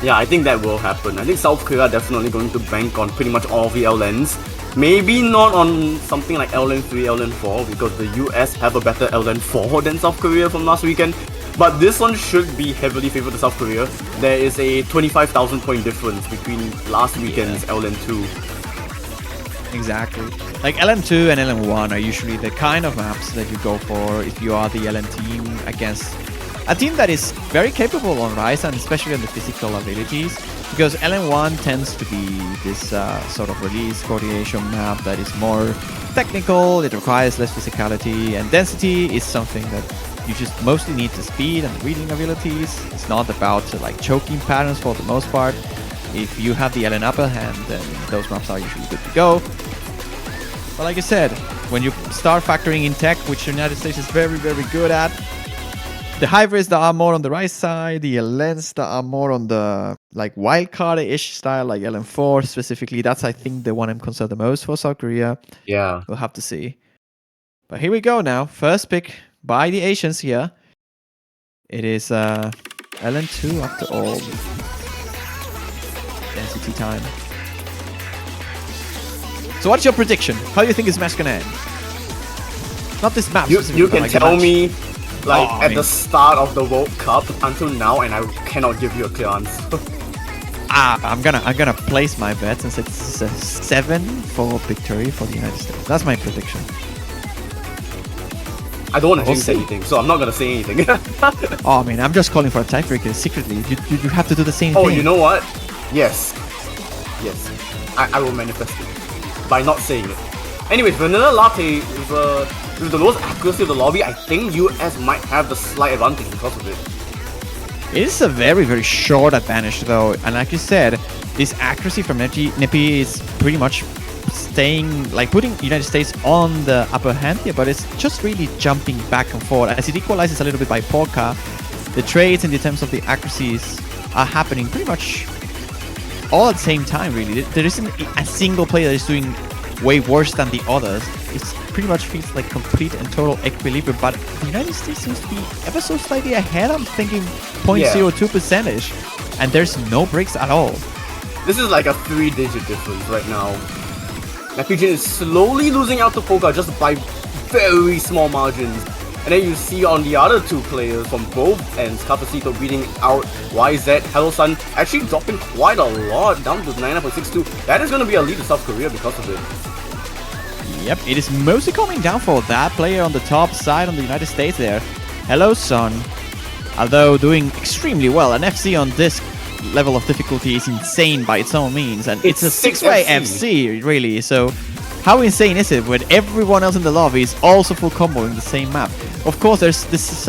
Yeah, I think that will happen. I think South Korea are definitely going to bank on pretty much all the LNs. Maybe not on something like LN3, LN4, because the US have a better LN4 than South Korea from last weekend. But this one should be heavily favored to South Korea. There is a 25,000 point difference between last weekend's LN2. Exactly. Like LN2 and LN1 are usually the kind of maps that you go for if you are the LN team against a team that is very capable on Rise and especially on the physical abilities, because LN1 tends to be this sort of release coordination map that is more technical, it requires less physicality, and density is something that you just mostly need the speed and the reading abilities. It's not about like choking patterns for the most part. If you have the LN upper hand, then those maps are usually good to go. But like I said, when you start factoring in tech, which the United States is very, very good at, the hybrids that are more on the right side, the LNs that are more on the like wildcard-ish style, like LN4 specifically, that's I think the one I'm concerned the most for South Korea. Yeah. We'll have to see. But here we go now. First pick by the Asians here. It is LN2 after all. Density time. So what's your prediction? How do you think this match gonna end? Not this map. You can like tell me like Oh, at the start of the World Cup until now, and I cannot give you a clear answer. I'm gonna place my bets and say it's a 7 for victory for the United States. That's my prediction. I don't want to We'll jinx see. anything, so I'm not gonna say anything. Oh, I mean, I'm just calling for a tiebreaker secretly. You have to do the same Oh, thing. you know what? Yes. Yes. I will manifest it by not saying it. Anyways, Vanilla Latte with the lowest accuracy of the lobby, I think US might have the slight advantage because of it. It is a very, very short advantage though, and like you said, this accuracy from Nippy is pretty much staying, like putting United States on the upper hand here, but it's just really jumping back and forth. As it equalizes a little bit by Polka, the trades in the terms of the accuracies are happening pretty much all at the same time, really. There isn't a single player that is doing way worse than the others. It pretty much feels like complete and total equilibrium, but the United States seems to be ever so slightly ahead. I'm thinking 0.02 percentage, and there's no breaks at all. This is like a 3-digit difference right now. Napijin is slowly losing out to Polka just by very small margins. And then you see on the other two players from both ends, Capacito beating out YZ, Hello Sun actually dropping quite a lot, down to 99.62. That is going to be a lead to South Korea because of it. Yep, it is mostly coming down for that player on the top side on the United States there. Hello Sun, although doing extremely well. An FC on this level of difficulty is insane by its own means, and it's a 6-way FC really, so how insane is it when everyone else in the lobby is also full combo in the same map? Of course, there's this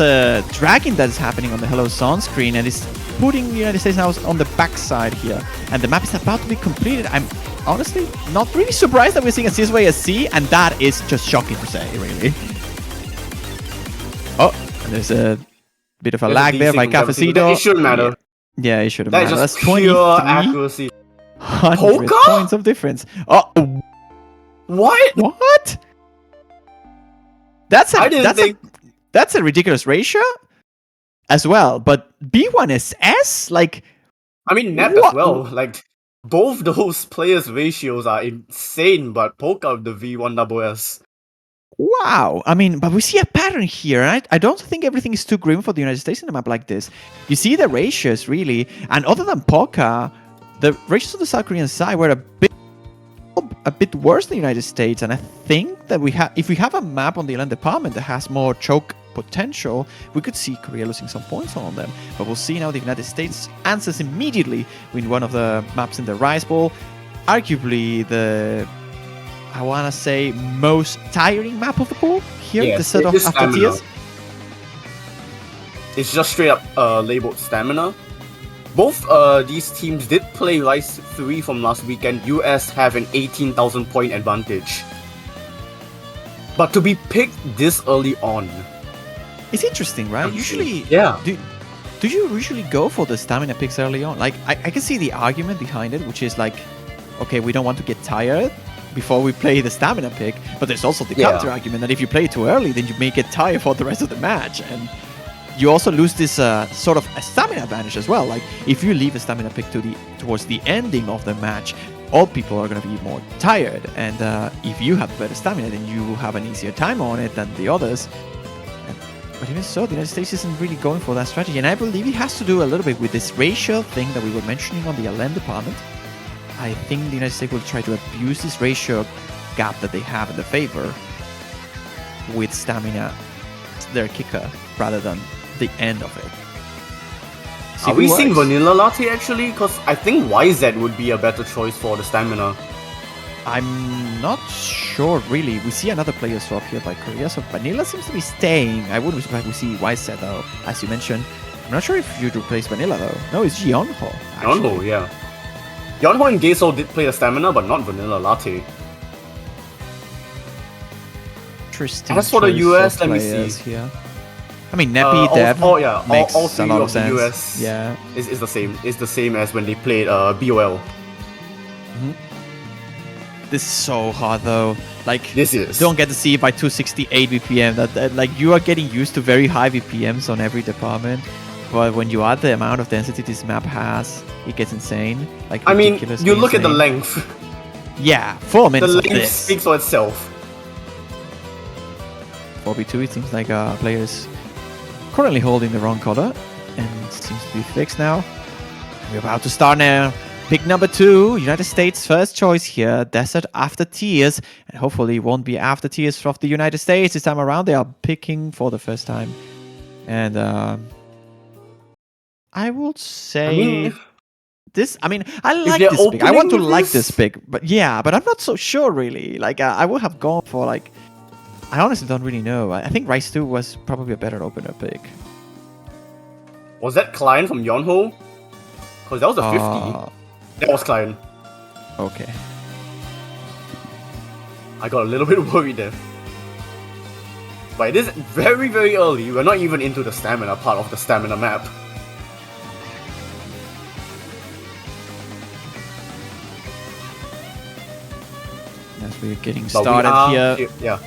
dragging that is happening on the Hello Sun screen, and it's putting the United States now on the backside here, and the map is about to be completed. I'm honestly not really surprised that we're seeing a 6-way SC, and that is just shocking to say, really. Oh, and there's a bit of a lag there by Cafecito. It shouldn't matter. Yeah, it shouldn't That is matter. just That's 23 pure accuracy. 100 Polka? points of difference. Oh, What? what? That's I didn't think... that's a ridiculous ratio as well. But B1SS, like, I mean, Nap What? as well. Like, both those players' ratios are insane, but Polka with the V1SS. wow. I mean, but we see a pattern here. And I don't think everything is too grim for the United States in a map like this. You see the ratios, really. And other than Polka, the ratios on the South Korean side were a bit worse than the United States, and I think that if we have a map on the island department that has more choke potential, we could see Korea losing some points on them. But we'll see now the United States answers immediately with one of the maps in the Rice Bowl, arguably the, I want to say, most tiring map of the pool here, Yes, the set of it is after stamina. tiers. It's just straight up labeled stamina. Both these teams did play Rise 3 from last weekend. US have an 18,000 point advantage. But to be picked this early on... It's interesting, right? Usually, yeah. Do you usually go for the stamina picks early on? Like, I can see the argument behind it, which is like, okay, we don't want to get tired before we play the stamina pick, but there's also the counter argument that if you play it too early, then you may get tired for the rest of the match, and you also lose this sort of a stamina advantage as well. Like, if you leave a stamina pick towards the ending of the match, all people are going to be more tired, and if you have better stamina, then you have an easier time on it than the others. But even so, the United States isn't really going for that strategy, and I believe it has to do a little bit with this ratio thing that we were mentioning on the LM department. I think the United States will try to abuse this ratio gap that they have in their favor with stamina, their kicker, rather than the end of it. Are we seeing Vanilla Latte actually? Because I think YZ would be a better choice for the stamina. I'm not sure really. We see another player swap here by Korea, so Vanilla seems to be staying. I wouldn't be surprised we see YZ though, as you mentioned. I'm not sure if you'd replace Vanilla though. No, it's Yeonho. Yeonho, yeah. Yeonho and Gaesol did play the stamina, but not Vanilla Latte. Interesting. As for the US, let me see. Here. I mean, Neppy, Dev makes all a three lot of of sense. the US yeah, is the same. It's the same as when they played BOL. This is so hard though. Like, This is. don't get to see it by 268 BPM. That like you are getting used to very high BPMs on every department, but when you add the amount of density this map has, it gets insane. Like, I mean, ridiculously you look at the insane. length. Yeah, 4 minutes The of length this. speaks for itself. 4v2, it seems like players currently holding the wrong color, and it seems to be fixed now. We're about to start now. Pick number 2, United States first choice here, Desert after Tears, and hopefully it won't be after Tears from the United States this time around. They are picking for the first time, and I would say I like they're this pick. I want to opening like this- this pick, but I'm not so sure really. Like, I would have gone for like. I honestly don't really know. I think Rise 2 was probably a better opener pick. Was that Klein from Yeonho? Because that was a 50. That was Klein. Okay. I got a little bit worried there. But it is very, very early. We're not even into the stamina part of the stamina map. As we're getting But we started are here, yeah.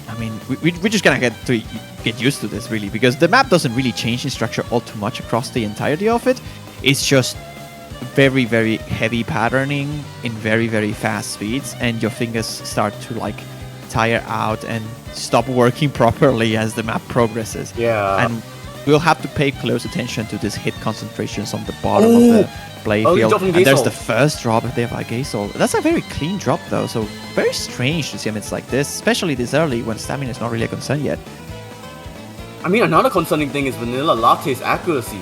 I mean, we're just gonna get used to this really, because the map doesn't really change in structure all too much across the entirety of it. It's just very, very heavy patterning in very, very fast speeds, and your fingers start to like tire out and stop working properly as the map progresses. Yeah. And we'll have to pay close attention to this hit concentrations on the bottom of the playfield. drop from And there's Gaesol. the first drop there by Gaesol. That's a very clean drop though, so very strange to see him. It's like this, especially this early when stamina is not really a concern yet. I mean, another concerning thing is Vanilla Latte's accuracy.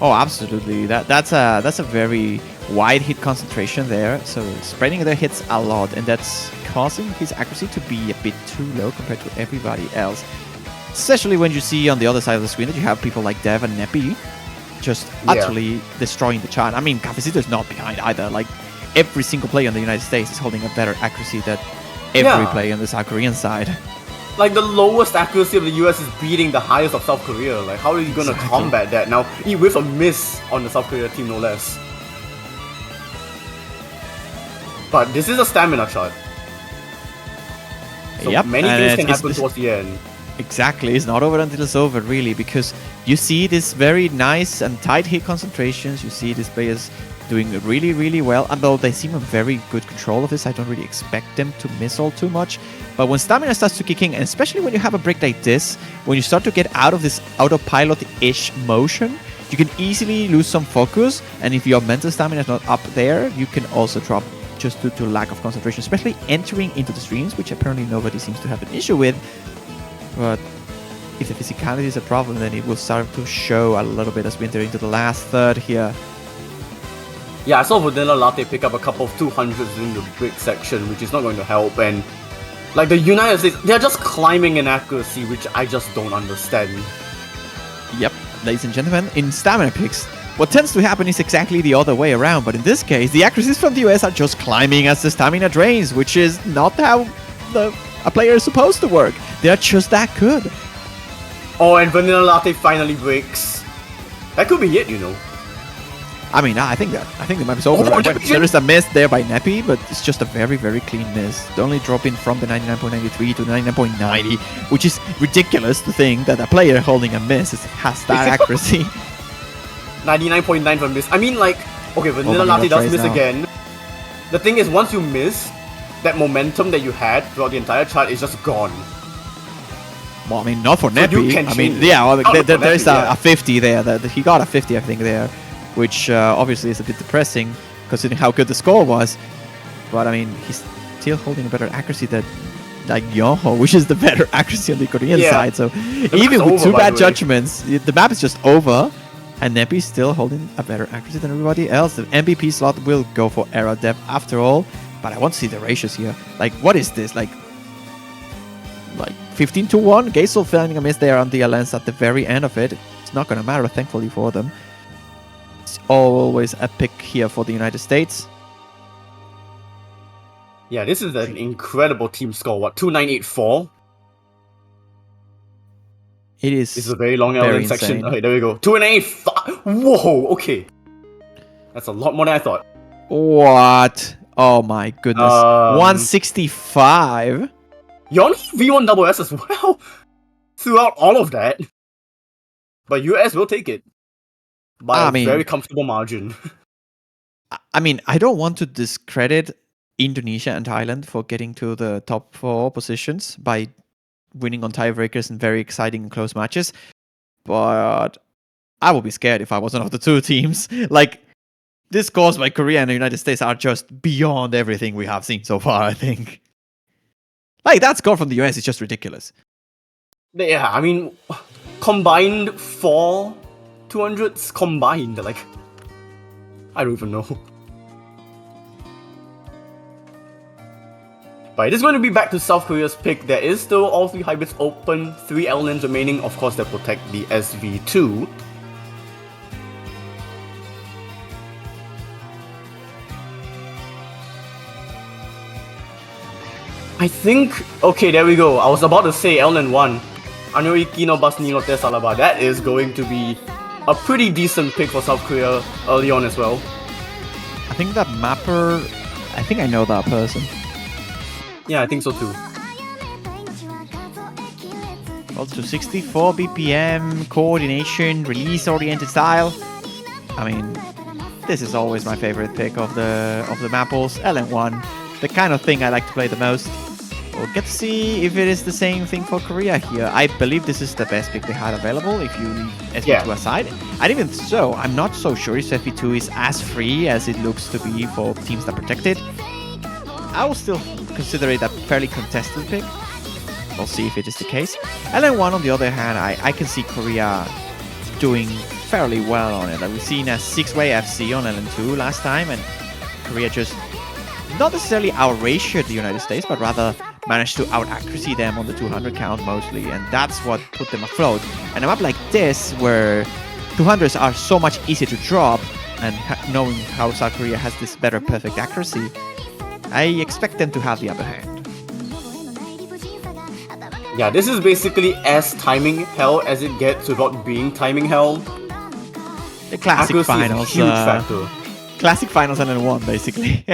Oh, absolutely. That's a very wide hit concentration there, so spreading the hits a lot, and that's causing his accuracy to be a bit too low compared to everybody else. Especially when you see on the other side of the screen that you have people like Dev and Neppy just utterly destroying the chart. I mean, Cafecito is not behind either. Like, every single player in the United States is holding a better accuracy than every player on the South Korean side. Like, the lowest accuracy of the US is beating the highest of South Korea. Like, how are you gonna combat that? Now, with a miss on the South Korea team, no less. But this is a stamina chart. So many things can happen towards the end. Exactly, it's not over until it's over, really, because you see this very nice and tight hit concentrations. You see these players doing really, really well, and though they seem in very good control of this, I don't really expect them to miss all too much. But when stamina starts to kick in, and especially when you have a break like this, when you start to get out of this autopilot-ish motion, you can easily lose some focus, and if your mental stamina is not up there, you can also drop just due to lack of concentration, especially entering into the streams, which apparently nobody seems to have an issue with. But if the physicality is a problem, then it will start to show a little bit as we enter into the last third here. Yeah, I saw Vanilla Latte pick up a couple of 200s in the brick section, which is not going to help, and like the United States, they're just climbing in accuracy, which I just don't understand. Yep, ladies and gentlemen, in stamina picks, what tends to happen is exactly the other way around, but in this case, the accuracies from the US are just climbing as the stamina drains, which is not how a player is supposed to work. They are just that good. Oh, and Vanilla Latte finally breaks. That could be it, you know. I mean, I think the map is over. Right? There is a miss there by Neppy, but it's just a very, very clean miss. They only drop in from the 99.93 to 99.90, which is ridiculous to think that a player holding a miss has that accuracy. 99.9 for miss. I mean, like, okay, Vanilla Latte does miss again. The thing is, once you miss, that momentum that you had throughout the entire chart is just gone. Well, I mean, not for Neppy. I mean, yeah, well, there's a 50 there. He got a 50, I think, there, which obviously is a bit depressing considering how good the score was. But I mean, he's still holding a better accuracy than like Yoho, which is the better accuracy on the Korean side. So even with 2 bad judgments, the map is just over. And Neppy's still holding a better accuracy than everybody else. The MVP slot will go for Era Depth after all. But I want to see the ratios here. Like, what is this? Like 15-1? Gazel finding a miss there on the lens at the very end of it. It's not going to matter, thankfully, for them. It's always a pick here for the United States. Yeah, this is an incredible team score. What, 2984? It is. This is a very long element section. Okay, there we go. 285. Whoa, okay. That's a lot more than I thought. What? Oh my goodness. 165? You're on V1 double S as well throughout all of that. But US will take it by a very comfortable margin. I mean, I don't want to discredit Indonesia and Thailand for getting to the top 4 positions by winning on tiebreakers and very exciting and close matches. But I would be scared if I was one of the 2 teams. Like, this scores by Korea and the United States are just beyond everything we have seen so far, I think. Like, that score from the US is just ridiculous. Yeah, I mean, combined 4 200s combined, like, I don't even know. But it is going to be back to South Korea's pick. There is still all 3 hybrids open, 3 L-Lens remaining, of course, that protect the SV2. I think... Okay, there we go. I was about to say L-Len 1. Anoiki no Basni no Te Salaba. That is going to be a pretty decent pick for South Korea early on as well. I think that mapper... I think I know that person. Yeah, I think so too. Well, to 64 BPM, coordination, release-oriented style. I mean, this is always my favorite pick of the mapples. LN1, the kind of thing I like to play the most. We'll get to see if it is the same thing for Korea here. I believe this is the best pick they had available if you leave SV2 aside. And even so, I'm not so sure if SV2 is as free as it looks to be for teams that protect it. I will still consider it a fairly contested pick. We'll see if it is the case. LN1, on the other hand, I can see Korea doing fairly well on it. Like, we've seen a 6-way FC on LN2 last time, and Korea just not necessarily out-ratioed the United States, but rather managed to out-accuracy them on the 200 count mostly, and that's what put them afloat. And a map like this, where 200s are so much easier to drop, and knowing how South Korea has this better perfect accuracy, I expect them to have the upper hand. Yeah, this is basically as timing hell as it gets without being timing hell. The classic accuracy finals. Is a huge factor. Classic finals and then 1, basically.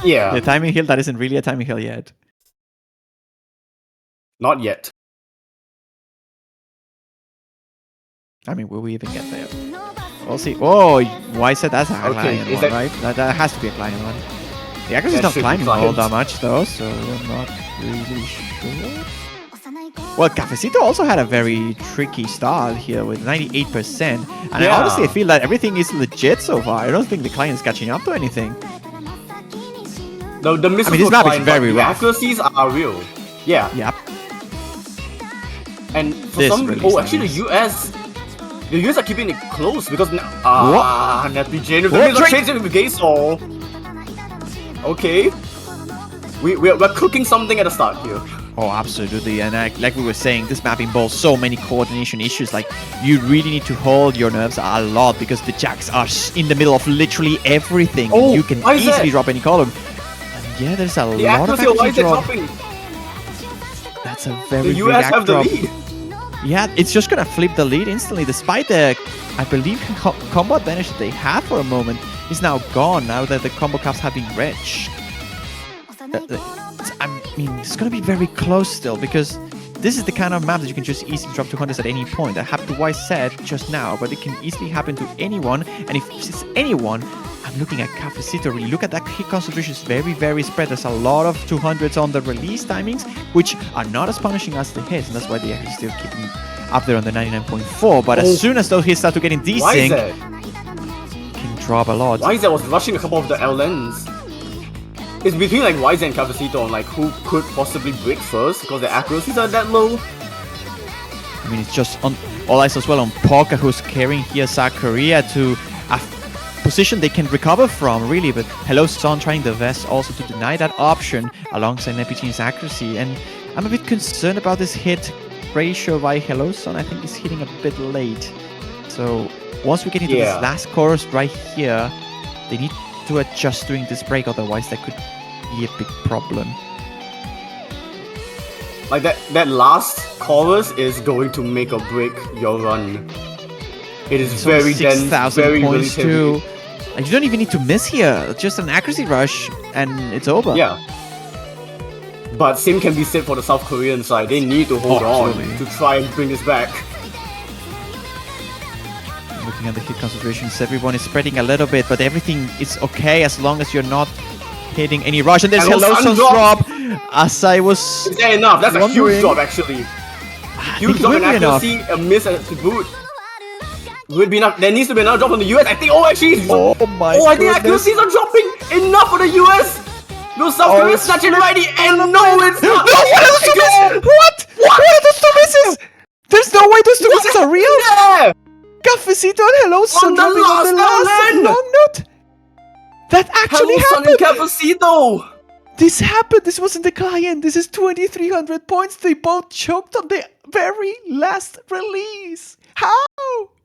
Yeah. The timing hill that isn't really a timing hill yet. Not yet. I mean, will we even get there? We'll see. Oh, why said that's a client one, right? That has to be a client one. The accuracy is not climbing all that much though, so I'm not really sure. Well, Cafecito also had a very tricky start here with 98%. And I honestly feel that everything is legit so far. I don't think the client's catching up to anything. The misses this map is very rough. The accuracies are real. Yeah. Yep. And for some reason, actually the US are keeping it close because Nappy Jane with Gaysol. Okay. We're cooking something at the start here. Oh, absolutely. And like we were saying, this map involves so many coordination issues. Like, you really need to hold your nerves a lot because the jacks are in the middle of literally everything. Oh, you can easily drop any column. And yeah, there's a lot of accuracy drop. That's a very the US have the lead. Yeah, it's just gonna flip the lead instantly, despite the I believe combo advantage that they had for a moment is now gone now that the combo caps have been reached. I mean, it's going to be very close still because this is the kind of map that you can just easily drop 200s at any point. That happened to Warz said just now, but it can easily happen to anyone. And if it's anyone, I'm looking at Cafecito. Really look at that hit concentration. It's very, very spread. There's a lot of 200s on the release timings, which are not as punishing as the hits, and that's why they are still keeping up there on the 99.4. But as soon as those hits start to get in desync, can drop a lot. Warz was rushing a couple of the LNs. It's between like Warz and Cafecito on like who could possibly break first because the accuracies are that low. I mean, it's just on all eyes as well on Poka, who's carrying here Zakaria to a position they can recover from, really. But Hello Son trying the Vest also to deny that option alongside Neptune's accuracy. And I'm a bit concerned about this hit ratio by Hello Son. I think he's hitting a bit late. So once we get into this last chorus right here, they need to adjust during this break, otherwise that could be a big problem. Like that last chorus is going to make or break your run. It is very dense, 6,000 very points too. Like, you don't even need to miss here. Just an accuracy rush and it's over. Yeah. But same can be said for the South Korean side. They need to hold on to try and bring this back. Looking at the hit concentrations, everyone is spreading a little bit, but everything is okay as long as you're not hitting any rush. And there's Hello Son's drop. As I was... Is that enough? That's a huge drop, actually. Huge drop in accuracy, a miss at the boot. Would be enough. There needs to be another drop from the US. I think. Oh, actually. Oh my. I think accuracies are dropping enough for the US. No, South Korea snatching ready, and no, it's not. No, what are those two misses? What? What are those two misses? There's no way those two misses are real. Yeah. Cafecito and Hello Son dropping on the last long note. That actually happened. Hello Son and Cafecito. This happened. This wasn't the client. This is 2,300 points. They both choked on the very last release. How?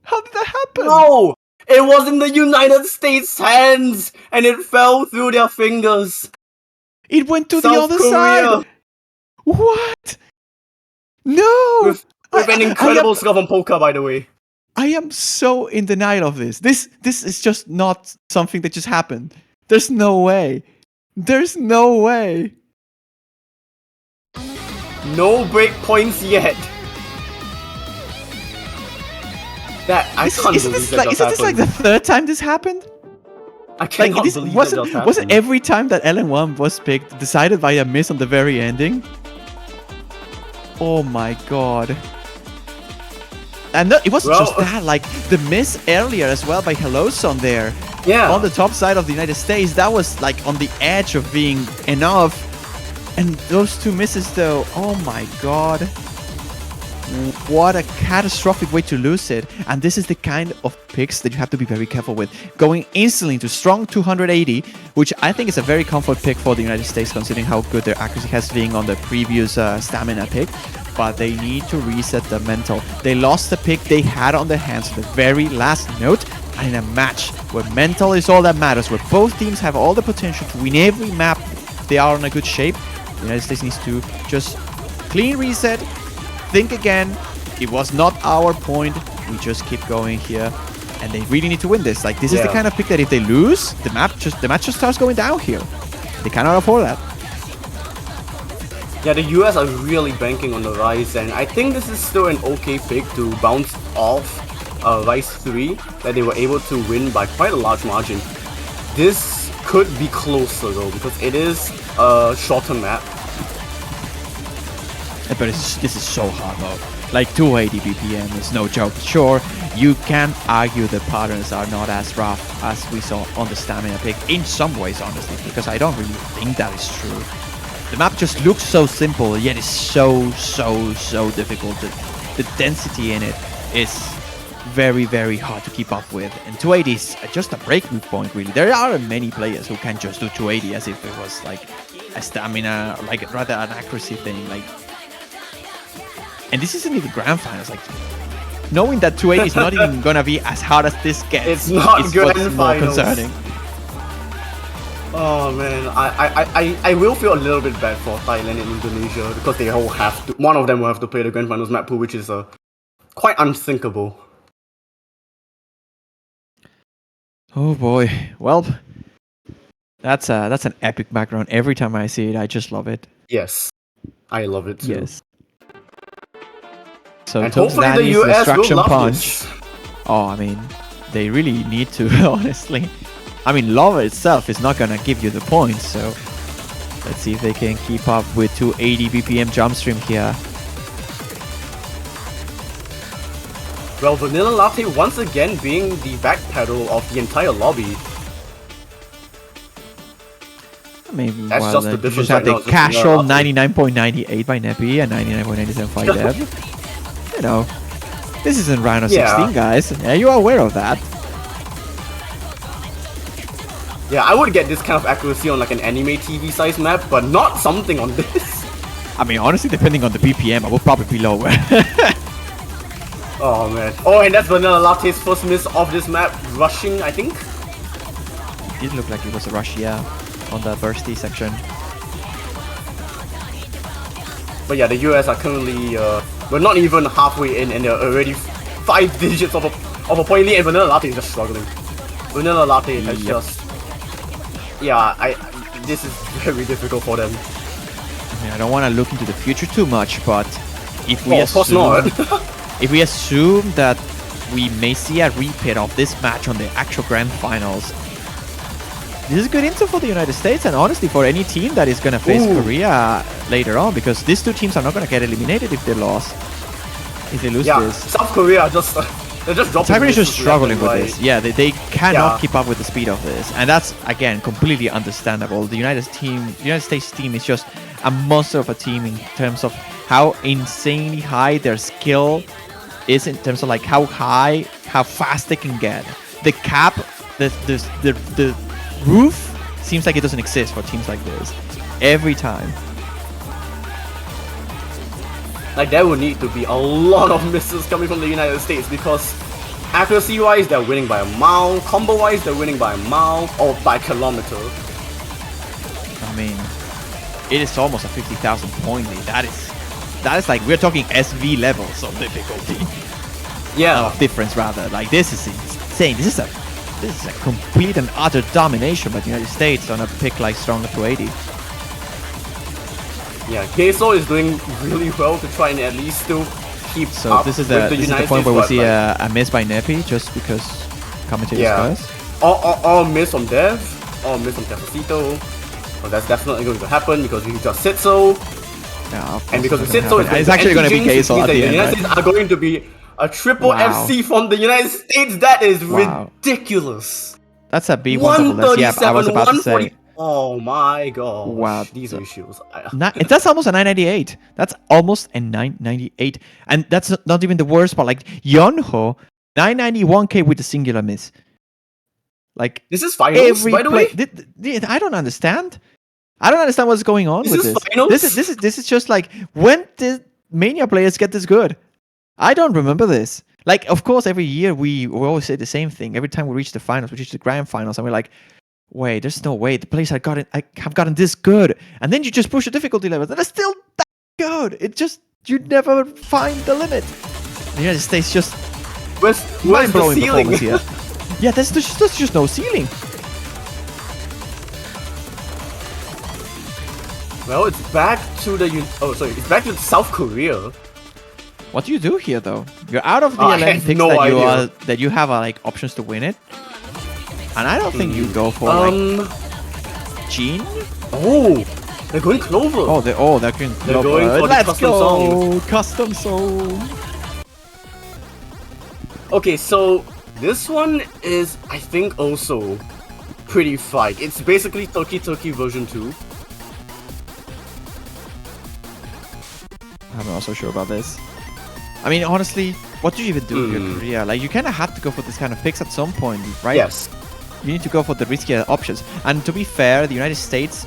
How did that happen? No! It was in the United States' hands, and it fell through their fingers. It went to the other side. What? No! With an incredible skill from Poka, by the way. I am so in denial of this. This is just not something that just happened. There's no way. There's no way. No break points yet. That I can't believe that isn't this like the third time this happened? I cannot believe that wasn't every time that LN1 was picked decided by a miss on the very ending? Oh my god. And no, it wasn't just that, like the miss earlier as well by Hello Son there. Yeah. On the top side of the United States, that was like on the edge of being enough. And those two misses though, oh my god. What a catastrophic way to lose it. And this is the kind of picks that you have to be very careful with. Going instantly to strong 280, which I think is a very comfort pick for the United States considering how good their accuracy has been on the previous stamina pick. But they need to reset the mental. They lost the pick they had on their hands at the very last note. And in a match where mental is all that matters, where both teams have all the potential to win every map, they are in a good shape. The United States needs to just clean reset, think again. It was not our point. We just keep going here, and they really need to win this. Like, this is the kind of pick that if they lose, the match just starts going downhill. They cannot afford that. Yeah, the US are really banking on the Rise, and I think this is still an okay pick to bounce off Rise 3 that they were able to win by quite a large margin. This could be closer though, because it is a shorter map. But this is so hard mode. Like 280 BPM is no joke. Sure, you can argue the patterns are not as rough as we saw on the stamina pick in some ways, honestly, because I don't really think that is true. The map just looks so simple, yet it's so difficult. The density in it is very, very hard to keep up with. And 280 is just a breakthrough point, really. There aren't many players who can just do 280 as if it was like a stamina, like rather an accuracy thing. Like, and this isn't even grand finals. Like, knowing that 280 is not even gonna be as hard as this gets, it's not is grand what's more finals. concerning. Oh man, I will feel a little bit bad for Thailand and Indonesia because they all have to. One of them will have to play the grand finals map pool, which is quite unthinkable. Oh boy. Well, that's an epic background. Every time I see it, I just love it. Yes, I love it too. Yes. So And Toad's hopefully the Daddy's US will Destruction love Punch. this. Oh, I mean, they really need to, honestly. I mean, lava itself is not gonna give you the points, so let's see if they can keep up with 280 BPM jump stream here. Well, Vanilla Latte once again being the backpedal of the entire lobby. I mean, That's well, just the you difference just have right now, the it's just casual Vanilla 99.98 by Neppy and 99.97 by Dev. You know, this isn't round of 16, guys. Yeah, you are aware of that. Yeah, I would get this kind of accuracy on like an anime TV size map, but not something on this. I mean, honestly, depending on the BPM, I would probably be lower. Oh man. Oh, and that's Vanilla Latte's first miss of this map, rushing, I think. It did look like it was a rush, yeah, on the bursty section. But yeah, the US are currently, we're not even halfway in and they're already 5 digits of a point lead, and Vanilla Latte is just struggling. Vanilla Latte has just... Yeah, this is very difficult for them. I mean, I don't want to look into the future too much, but if we Of course not. if we assume that we may see a repeat of this match on the actual grand finals, this is good info for the United States and honestly for any team that is going to face Korea later on, because these two teams are not going to get eliminated if they lose. If they lose this. South Korea are just they're just dropping. Korea is just struggling with right. this. Yeah, they cannot keep up with the speed of this, and that's again completely understandable. The United States team is just a monster of a team in terms of how insanely high their skill is, in terms of like how fast they can get. The cap, the roof seems like it doesn't exist for teams like this. Every time. Like there would need to be a lot of misses coming from the United States, because accuracy-wise they're winning by a mile, combo-wise they're winning by a mile or by kilometer. I mean, it is almost a 50,000 point lead. That is like, we're talking SV levels of difficulty. Yeah. Difference rather. Like this is insane. This is a complete and utter domination by the United States on a pick like stronger 280. Yeah, Geso is doing really well to try and at least still keep up this is with the the United point States, where we but, see like, a miss by Neppy just because commentators first. Or miss from Dev, or miss from Tefacito. Well, that's definitely going to happen because we just said so. Yeah, and because we said so, it's actually going to be Geso at the end. The United States are going to be a triple FC from the United States. That is ridiculous. That's a B1 double S. Yeah, I was about to say. Oh my god. Wow. These issues. That's almost a 998. That's almost a 998. And that's not even the worst part. Like, Yonho, 991k with a singular miss. Like, this is finals, by the way? I don't understand. I don't understand what's going on with this. Finals? This is just like, when did Mania players get this good? I don't remember this. Like, of course, every year we always say the same thing. Every time we reach the finals, we reach the grand finals, and we're like, wait, there's no way the players have gotten this good. And then you just push the difficulty level, and it's still that good. It just, you never find the limit. The United States just where's the ceiling here. Yeah, there's just no ceiling. Well, it's back to it's back to South Korea. What do you do here, though? You're out of the I 11 have picks no that you have like options to win it, and I don't think you go for like Gene. Oh, they're going Clover. Oh, they're going Clover. They're going for Let's the custom go, song. custom song. Okay, so this one is, I think, also pretty fight. It's basically Turkey version 2. I'm not so sure about this. I mean, honestly, what do you even do in your career? Like, you kind of have to go for this kind of picks at some point, right? Yes. You need to go for the riskier options. And to be fair, the United States,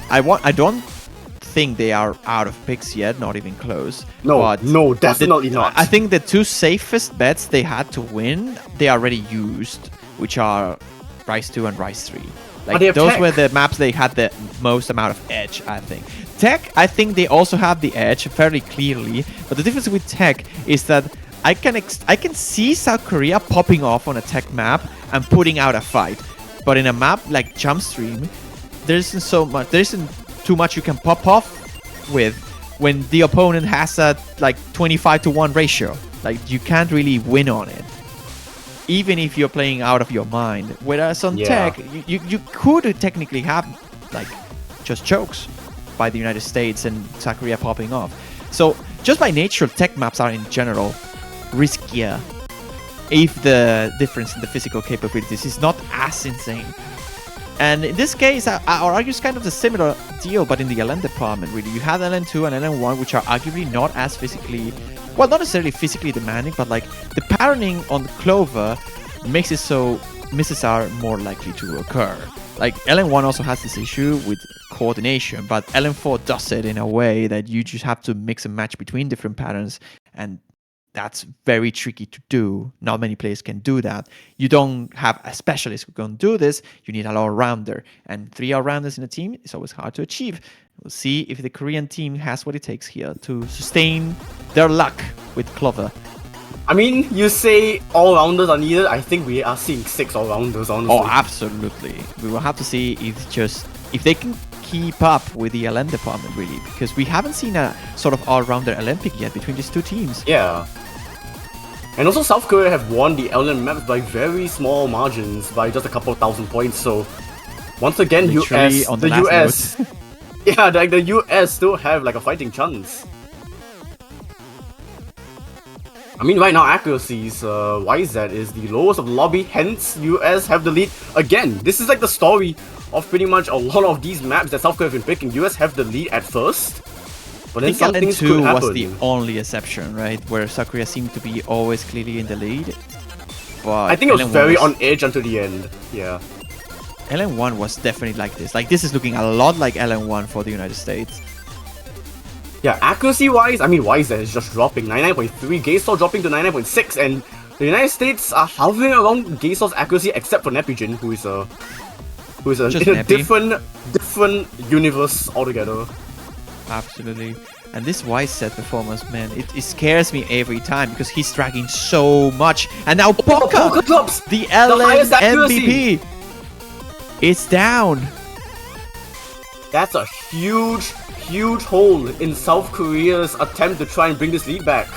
I don't think they are out of picks yet, not even close. No, definitely not. I think the two safest bets they had to win, they already used, which are Rise 2 and Rise 3. Like, those were the maps they had the most amount of edge, I think. Tech, I think they also have the edge fairly clearly, but the difference with Tech is that I can see South Korea popping off on a tech map and putting out a fight, but in a map like Jumpstream, there isn't too much you can pop off with when the opponent has a like 25-to-1 ratio. Like you can't really win on it, even if you're playing out of your mind. Whereas on tech, you could technically have like just chokes by the United States and South Korea popping off. So just by nature, tech maps are in general riskier if the difference in the physical capabilities is not as insane. And in this case, I argue it's kind of the similar deal, but in the LN department, really. You have LN2 and LN1, which are arguably not as physically, well, not necessarily physically demanding, but like the patterning on Clover makes it so misses are more likely to occur. Like LN1 also has this issue with coordination, but LN4 does it in a way that you just have to mix and match between different patterns, and that's very tricky to do. Not many players can do that. You don't have a specialist who can do this. You need an all-rounder, and 3 all-rounders in a team is always hard to achieve. We'll see if the Korean team has what it takes here to sustain their luck with Clover. I mean, you say all-rounders are needed. I think we are seeing 6 all-rounders, honestly. Oh, absolutely. We will have to see if they can keep up with the LN department, really, because we haven't seen a sort of all-rounder Olympic yet between these two teams. Yeah. And also South Korea have won the LN maps by very small margins, by just a couple thousand points, so once again, Literally on the US yeah, like the US still have like a fighting chance. I mean, right now accuracies, YZ is the lowest of the lobby, hence US have the lead. Again, this is like the story of pretty much a lot of these maps that South Korea have been picking. US have the lead at first, but then some things could happen. was the only exception, right? Where South Korea seemed to be always clearly in the lead. But I think it was very on edge until the end, yeah. LN1 was definitely like this. Like, this is looking a lot like LN1 for the United States. Yeah, accuracy-wise, I mean, YZ is just dropping 99.3, Gaysol dropping to 99.6, and the United States are hovering around Gaysol's accuracy except for Nepijin, who is in a different universe altogether. Absolutely. And this YZ performance, man, it scares me every time because he's dragging so much. And now Poker drops the LN MVP. It's down. That's a huge hole in South Korea's attempt to try and bring this lead back.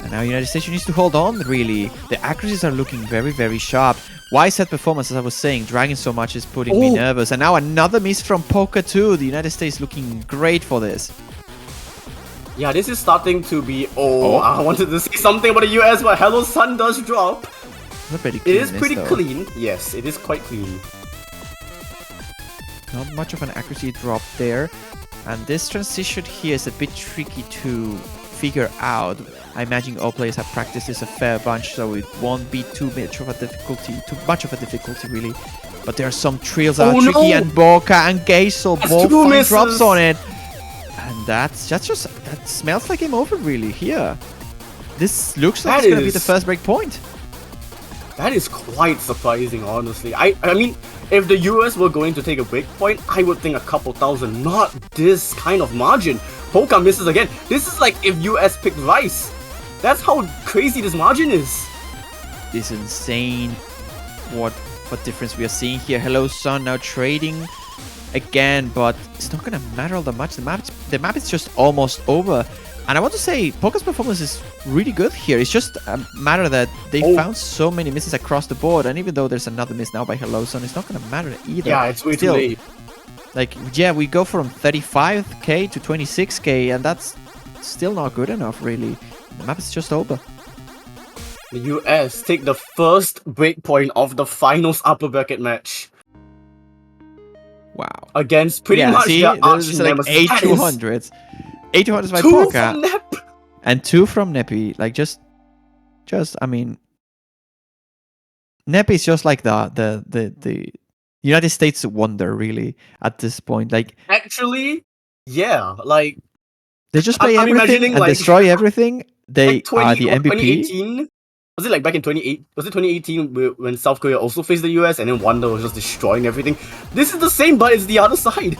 And now United States needs to hold on, really. The accuracies are looking very, very sharp. YZ performance, as I was saying, dragging so much is putting me nervous. And now another miss from Poker too. The United States looking great for this. Yeah, this is starting to be... I wanted to say something about the US, but Hello Sun does drop. It is pretty clean. Yes, it is quite clean. Not much of an accuracy drop there. And this transition here is a bit tricky to figure out. I imagine all players have practiced this a fair bunch, so it won't be too much of a difficulty really. But there are some trails that are tricky, and Boca and Gaysol both find drops on it. And that smells like game over really here. This looks like it's gonna be the first break point. That is quite surprising, honestly. I mean, if the US were going to take a break point, I would think a couple thousand, not this kind of margin. Polka misses again. This is like if US picked Rice. That's how crazy this margin is. It's insane what difference we are seeing here. Hello Sun now trading again, but it's not gonna matter all that much. The map is just almost over. And I want to say, Poker's performance is really good here. It's just a matter that they found so many misses across the board, and even though there's another miss now by Hello Sun, it's not going to matter either. Yeah, it's way too late. Like, yeah, we go from 35k to 26k, and that's still not good enough, really. The map is just over. The US take the first breakpoint of the finals upper bracket match. Wow. Against pretty much their arch nemesis. 8200s. 8200s by Poker. And 2 from Nepi. Like, just, I mean, Nepi is just like the United States wonder, really, at this point. Like, actually, yeah, like, they just play everything and like, destroy everything. They are the MVP. 2018? Was it like back in 2018? Was it 2018 when South Korea also faced the US and then Wonder was just destroying everything? This is the same, but it's the other side.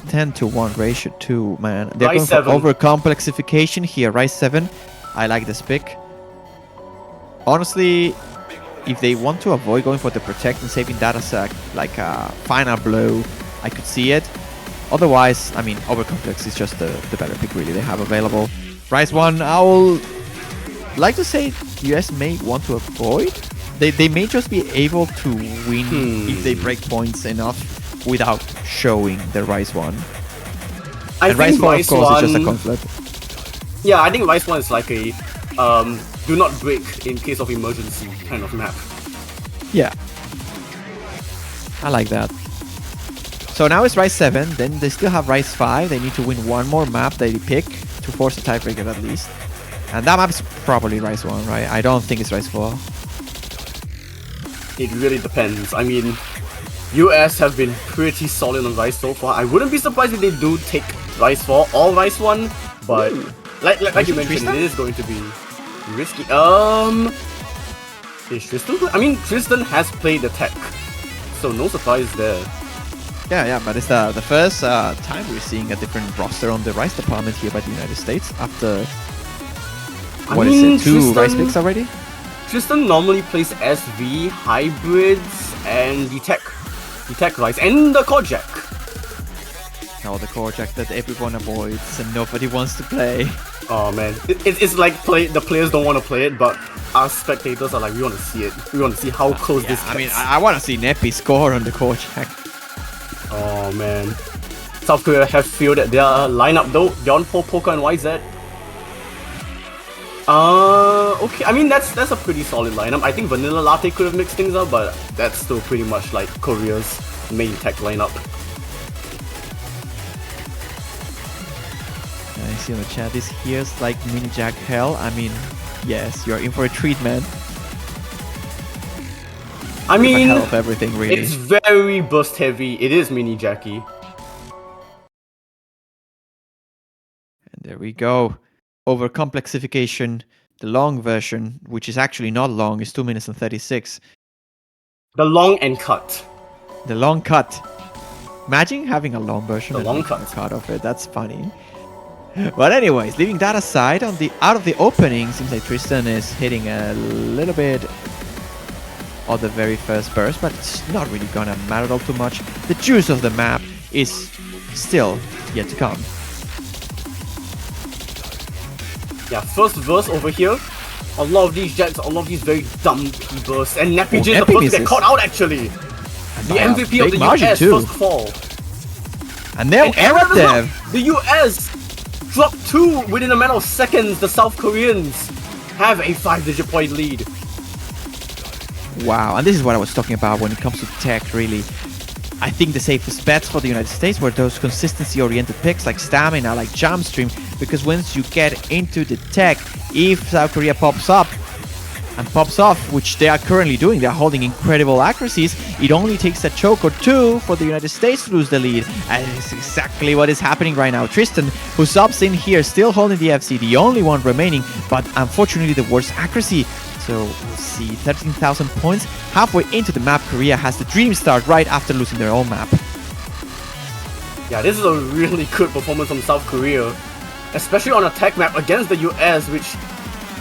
10-1 ratio too, man. They're Rise going 7. for overcomplexification here. Rise 7. I like this pick. Honestly, if they want to avoid going for the protect and saving that as like a final blow, I could see it. Otherwise, I mean, Overcomplex is just the better pick really they have available. Rise 1, I will like to say US may want to avoid. They may just be able to win if they break points enough without showing the Rise 1. And Rise 4, of course, is just a conflict. Yeah, I think Rise 1 is like a do not break in case of emergency kind of map. Yeah. I like that. So now it's Rise 7, then they still have Rise 5. They need to win one more map they pick to force a tiebreaker at least. And that map is probably Rise 1, right? I don't think it's Rise 4. It really depends. I mean, US have been pretty solid on Rise so far. I wouldn't be surprised if they do take Rise 4 or Rise 1, but like you mentioned, it is going to be risky. Is Tristan good? I mean, Tristan has played the tech, so no surprise there. Yeah, but it's the first time we're seeing a different roster on the Rise department here by the United States after, what is it, 2 Rise picks already? Tristan normally plays SV, Hybrids, and the tech Rise, and the Core Jack. No, the Core Jack that everyone avoids and nobody wants to play. Oh man, it's like the players don't want to play it, but us spectators are like, we want to see it. We want to see how close this gets. I mean, I want to see Nepi score on the Core Jack. Oh man. South Korea have fielded their lineup though. Beyond Poker and YZ. Okay. I mean, that's a pretty solid lineup. I think Vanilla Latte could have mixed things up, but that's still pretty much like Korea's main tech lineup. I see on the chat, this here's like mini Jack hell. I mean, yes, you're in for a treat, man. I mean, hell of everything, really. It's very burst heavy. It is mini Jackie. And there we go. Overcomplexification, the long version, which is actually not long, is 2 minutes and 36. The long and cut. The long cut. Imagine having a long version The and long making a cut of it. That's funny. But anyways, leaving that aside, out of the opening, seems like Tristan is hitting a little bit on the very first burst, but it's not really gonna matter all too much. The juice of the map is still yet to come. Yeah, first verse over here. A lot of these jets, a lot of these very dumb P-bursts, and Nappy J is the first to get caught out actually. The MVP of the US too. first fall. And now Aradev. The US dropped 2 within a matter of seconds. The South Koreans have a 5-digit point lead. Wow, and this is what I was talking about when it comes to tech, really. I think the safest bets for the United States were those consistency-oriented picks like Stamina, like Jumpstream, because once you get into the tech, if South Korea pops up and pops off, which they are currently doing, they're holding incredible accuracies, it only takes a choke or 2 for the United States to lose the lead, and it's exactly what is happening right now. Tristan, who subs in here, still holding the FC, the only one remaining, but unfortunately the worst accuracy. So we'll see 13,000 points. Halfway into the map, Korea has the dream start right after losing their own map. Yeah, this is a really good performance from South Korea, especially on a tech map against the US, which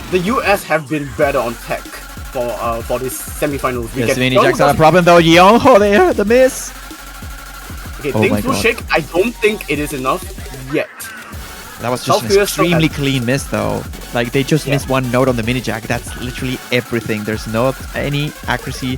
the US have been better on tech for this semi-finals. Yes, mini Jack's not a problem though. Yeonho there, the miss. Okay, things will shake. I don't think it is enough yet. That was just an extremely clean miss though. Like they just missed one note on the mini jack. That's literally everything. There's not any accuracy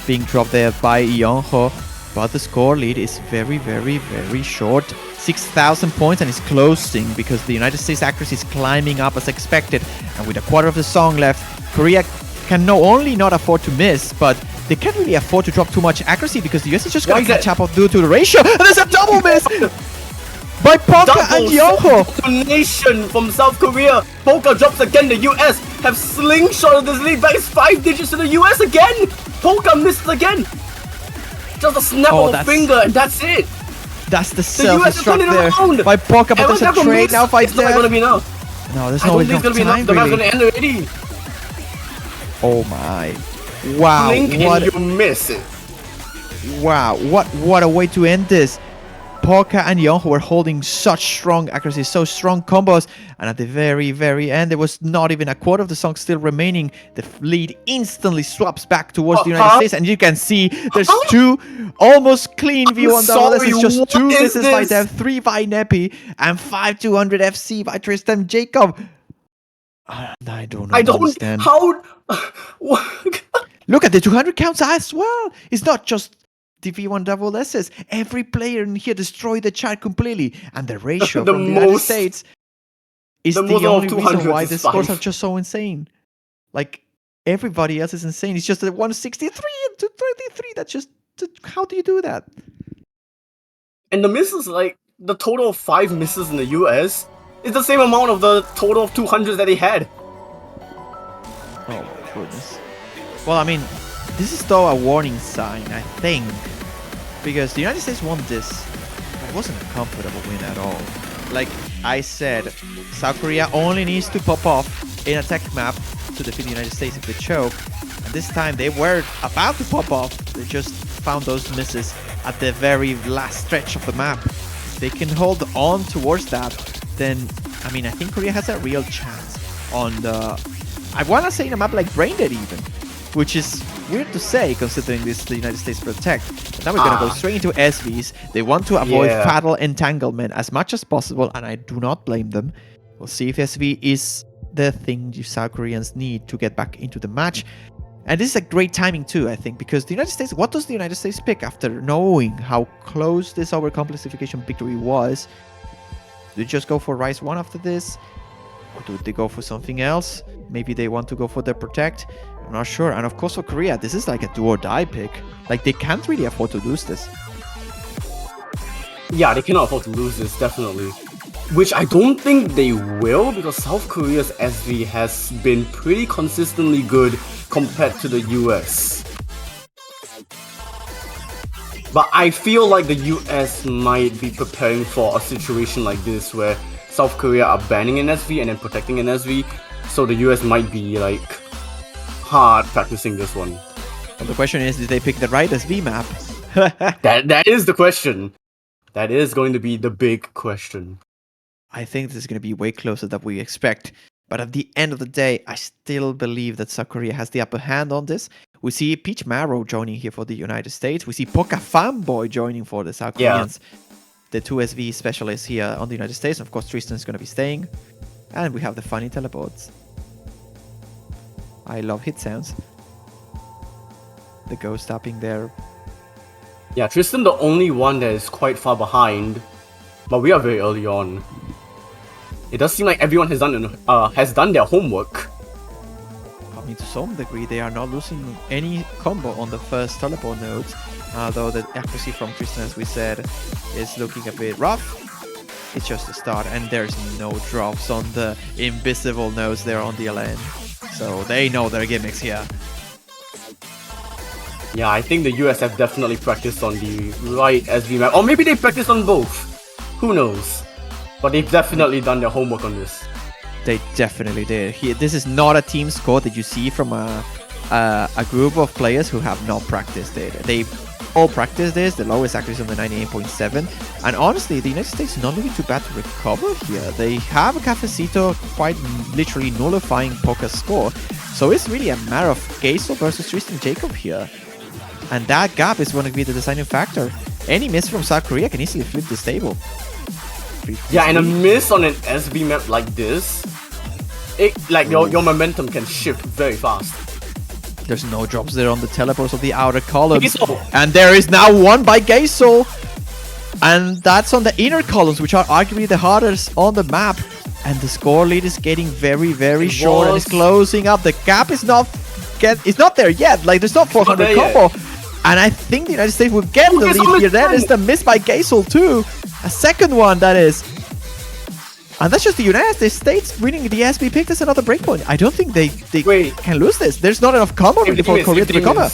being dropped there by Yeonho. But the score lead is very, very, very short. 6,000 points, and it's closing because the United States accuracy is climbing up as expected. And with a quarter of the song left, Korea can not only not afford to miss, but they can't really afford to drop too much accuracy because the US is just going to catch up due to the ratio. And there's a double miss by Poker and Yeonho. Domination from South Korea. Poker drops again. The US have slingshotted this lead back 5 digits to the US again. Poker misses again. Just a snap of a finger, and that's it. That's the self-destruct there by Poker, but there's a trade now by It's not going to be enough. No, there's no enough time, really. The mat's going to end already. Oh my. Wow. Blink and you miss it. Wow, what a way to end this. Poka and Young, who were holding such strong accuracy, so strong combos. And at the very, very end, there was not even a quarter of the song still remaining. The lead instantly swaps back towards the United States. And you can see there's two almost clean view on double. This is just two misses by Dev, 3 by Neppy, and 5200 FC by Tristan Jacob. I don't understand. How? Look at the 200 counts as well. It's not just the V1 double S's. Every player in here destroyed the chart completely. And the ratio from the United States is the only reason why the scores are just so insane. Like, everybody else is insane. It's just a 163 and 233. That's just... How do you do that? And the misses, like, the total of 5 misses in the US is the same amount of the total of 200s that he had. Oh my goodness. Well, I mean, this is though a warning sign, I think. Because the United States won this, but it wasn't a comfortable win at all. Like I said, South Korea only needs to pop off in a tech map to defeat the United States if they choke. And this time they were about to pop off. They just found those misses at the very last stretch of the map. If they can hold on towards that, then, I mean, I think Korea has a real chance on the... I want to say in a map like Braindead even, which is weird to say considering this the United States Protect. But now we're going to go straight into SVs. They want to avoid fatal entanglement as much as possible, and I do not blame them. We'll see if SV is the thing you South Koreans need to get back into the match. And this is a great timing too, I think, because the United States, what does the United States pick after knowing how close this Overcomplexification victory was? Do they just go for Rise 1 after this? Or do they go for something else? Maybe they want to go for the Protect. I'm not sure. And of course for Korea, this is like a do or die pick. Like, they can't really afford to lose this. Yeah, they cannot afford to lose this, definitely. Which I don't think they will, because South Korea's SV has been pretty consistently good compared to the US. But I feel like the US might be preparing for a situation like this where South Korea are banning an SV and then protecting an SV, so the US might be like hard practicing this one. Well, the question is, did they pick the right SV map? That is the question. That is going to be the big question. I think this is going to be way closer than we expect. But at the end of the day, I still believe that South Korea has the upper hand on this. We see Peach Marrow joining here for the United States. We see Poka Fanboy joining for the South Koreans. The 2 SV specialists here on the United States. Of course, Tristan is going to be staying. And we have the funny teleports. I love hit sounds. The ghost tapping there. Yeah, Tristan the only one that is quite far behind. But we are very early on. It does seem like everyone has done their homework. I mean, to some degree, they are not losing any combo on the first teleport nodes. Though the accuracy from Tristan, as we said, is looking a bit rough. It's just a start, and there's no drops on the invisible nodes there on the LN. So they know their gimmicks here. Yeah, I think the US have definitely practiced on the right SV map. Or maybe they practiced on both. Who knows? But they've definitely done their homework on this. They definitely did. This is not a team score that you see from a group of players who have not practiced it. They all practiced this. The lowest accuracy on the 98.7. And honestly, the United States is not looking too bad to recover here. They have a Cafecito quite literally nullifying Poka's score. So it's really a matter of Geisel versus Tristan Jacob here. And that gap is going to be the deciding factor. Any miss from South Korea can easily flip this table. Yeah, and a miss on an SB map like this, your momentum can shift very fast. There's no drops there on the teleports of the outer columns. And there is now one by Geisel. And that's on the inner columns, which are arguably the hardest on the map. And the score lead is getting very, very short and it's closing up. The gap is not there yet. Like, there's not 400 combo. Yet. And I think the United States will get the lead here. That is the miss by Geisel too. A second one, that is. And that's just the United States winning the SB pick. That's another breakpoint. I don't think they can lose this. There's not enough combo really for Korea to recover.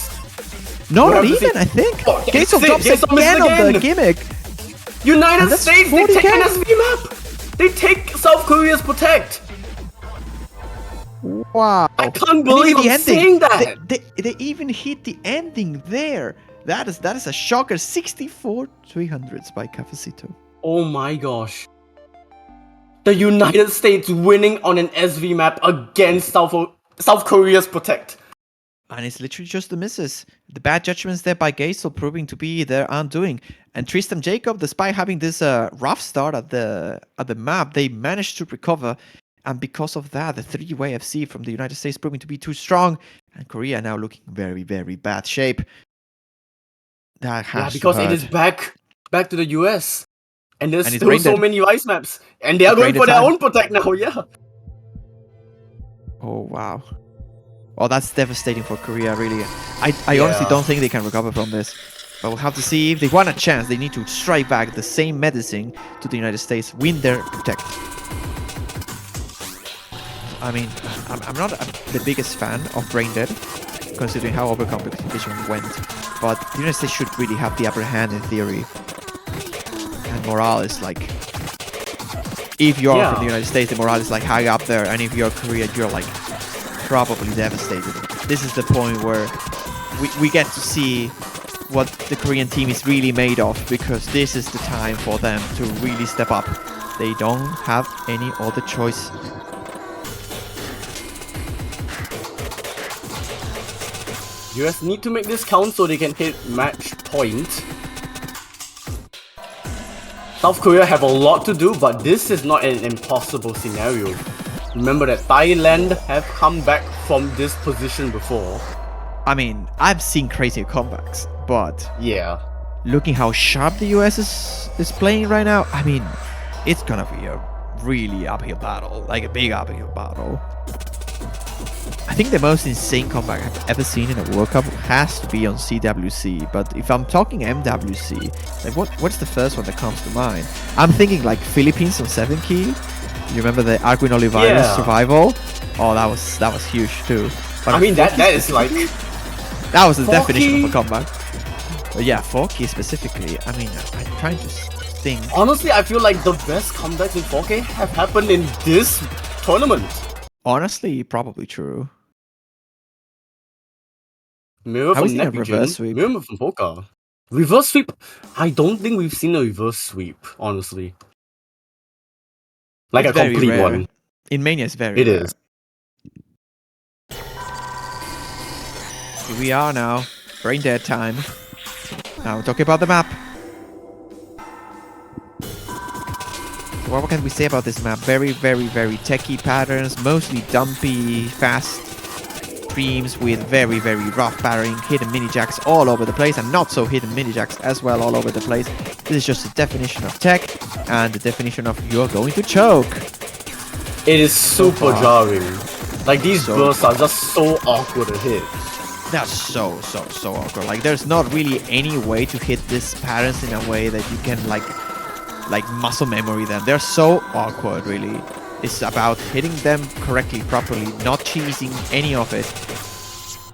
No, not even, I think. Geisel drops again on the gimmick. United States, they take an SB map. They take South Korea's Protect. Wow. I can't believe I'm saying that. They even hit the ending there. That is a shocker. 64,300 by Cafecito. Oh my gosh. The United States winning on an SV map against South Korea's Protect. And it's literally just the misses. The bad judgments there by Gaisel proving to be their undoing. And Tristan Jacob, despite having this rough start at the map, they managed to recover. And because of that, the three-way FC from the United States proving to be too strong. And Korea now looking very, very bad shape. That has because to hurt. it is back to the US. And there's And it's still so rained. many ice maps. And they are It's going rained for their time. own Protect now, yeah. Oh, wow. Well, that's devastating for Korea, really. I Yeah. honestly don't think they can recover from this. But we'll have to see. If they want a chance, they need to strike back the same medicine to the United States, win their Protect. I mean, I'm not the biggest fan of Brain Dead, considering how Overcomplexification went. But the United States should really have the upper hand in theory. And morale is like... If you're from the United States, the morale is like high up there. And if you're Korea, you're like probably devastated. This is the point where we get to see what the Korean team is really made of, because this is the time for them to really step up. They don't have any other choice. US need to make this count so they can hit match point. South Korea have a lot to do, but this is not an impossible scenario. Remember that Thailand have come back from this position before. I mean, I've seen crazy comebacks, but yeah, looking how sharp the US is playing right now, I mean, it's gonna be a really uphill battle, like a big uphill battle. I think the most insane comeback I've ever seen in a World Cup has to be on CWC, but if I'm talking MWC, like what's the first one that comes to mind? I'm thinking like Philippines on 7 key. You remember the Arquin Olivares survival? Oh, that was huge too. But I mean that is like that was the 4 definition key? of a comeback. But yeah, 4 key specifically. I mean, I'm trying to think. Honestly, I feel like the best comebacks in 4K have happened in this tournament. Honestly, probably true. Mirror I was from thinking Nepigen, reverse sweep. Mirror from Poker. Reverse sweep? I don't think we've seen a reverse sweep, honestly. Like It's a very complete rare. one. In Mania, it's very It rare. is. Here we are now. Brain dead time. Now we're talking about the map. What can we say about this map? Very, very, very techie patterns, mostly dumpy, fast streams with very, very rough barring, hidden mini jacks all over the place, and not so hidden mini jacks as well all over the place. This is just the definition of tech and the definition of you're going to choke. It is super jarring. Like these So bursts are just so awkward to hit. That's so awkward. Like there's not really any way to hit these patterns in a way that you can like muscle memory them. They're so awkward, really. It's about hitting them correctly, properly, not cheesing any of it.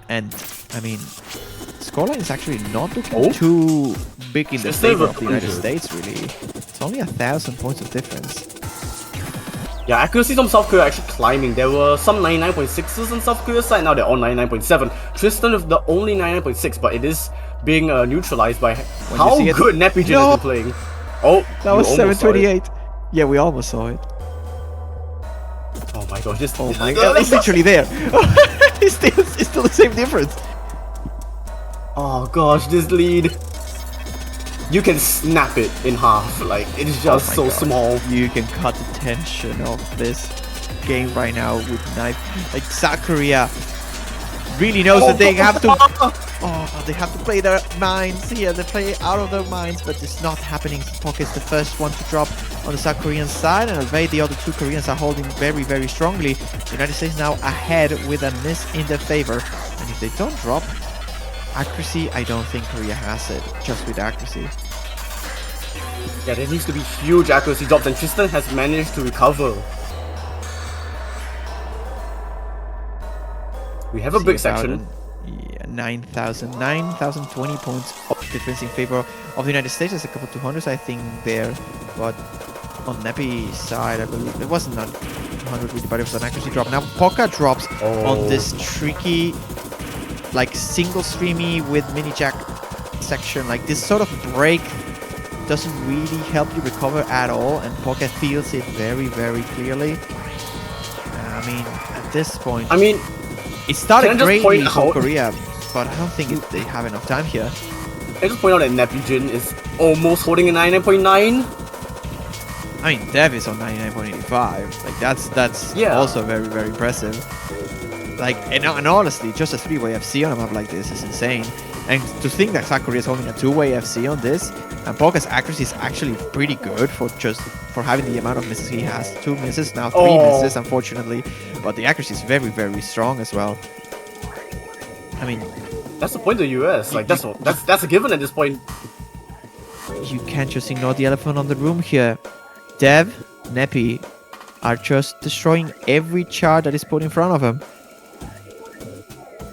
And I mean, scoreline is actually not looking too big in the It's favor over of the United 100. States, really. It's only 1,000 points of difference. Yeah, accuracy from South Korea actually climbing. There were some 99.6s on South Korea's side, now they're on 99.7. Tristan with the only 99.6, but it is being neutralized by how see it- good Nepigen No! has been playing. Oh, That you was almost saw it. 728. Yeah, we almost saw it. Oh my gosh, this Oh my god, it's literally there. it's still the same difference. Oh gosh, this lead. You can snap it in half, like it is just Oh so my God. small. You can cut the tension of this game right now with knife. Like South Korea really knows that they have to. Oh, they have to play their minds here. They play out of their minds, but it's not happening. Pocket's the first one to drop on the South Korean side, and Albeit the other two Koreans are holding very, very strongly. The United States now ahead with a miss in their favor, and if they don't drop accuracy, I don't think Korea has it. Just with accuracy. Yeah, there needs to be huge accuracy drops, and Tristan has managed to recover. We have a See big about section. Yeah, 9,020 points of difference in favor of the United States. There's a couple 200s, I think, there. But on Nepi's side, I believe it wasn't a 200 really, but it was an accuracy drop. Now, Poka drops on this tricky, like single streamy with mini jack section, like this sort of break doesn't really help you recover at all, and Pocket feels it very, very clearly. I mean, at this point, I mean, it started can I just greatly point for out- Korea, but I don't think they have enough time here. I just point out that Neptune is almost holding a 99.9. I mean, Dev is on 99.85. Like that's Yeah. also very, very impressive. Like, and honestly, just a 3-way FC on a map like this is insane. And to think that South Korea is holding a 2-way FC on this, and Pocket's accuracy is actually pretty good for having the amount of misses he has. 2 misses, now 3 misses, unfortunately. But the accuracy is very, very strong as well. I mean, That's the point of the US. Like that's a given at this point. you can't just ignore the elephant on the room here. Dev, Nepi are just destroying every chart that is put in front of them.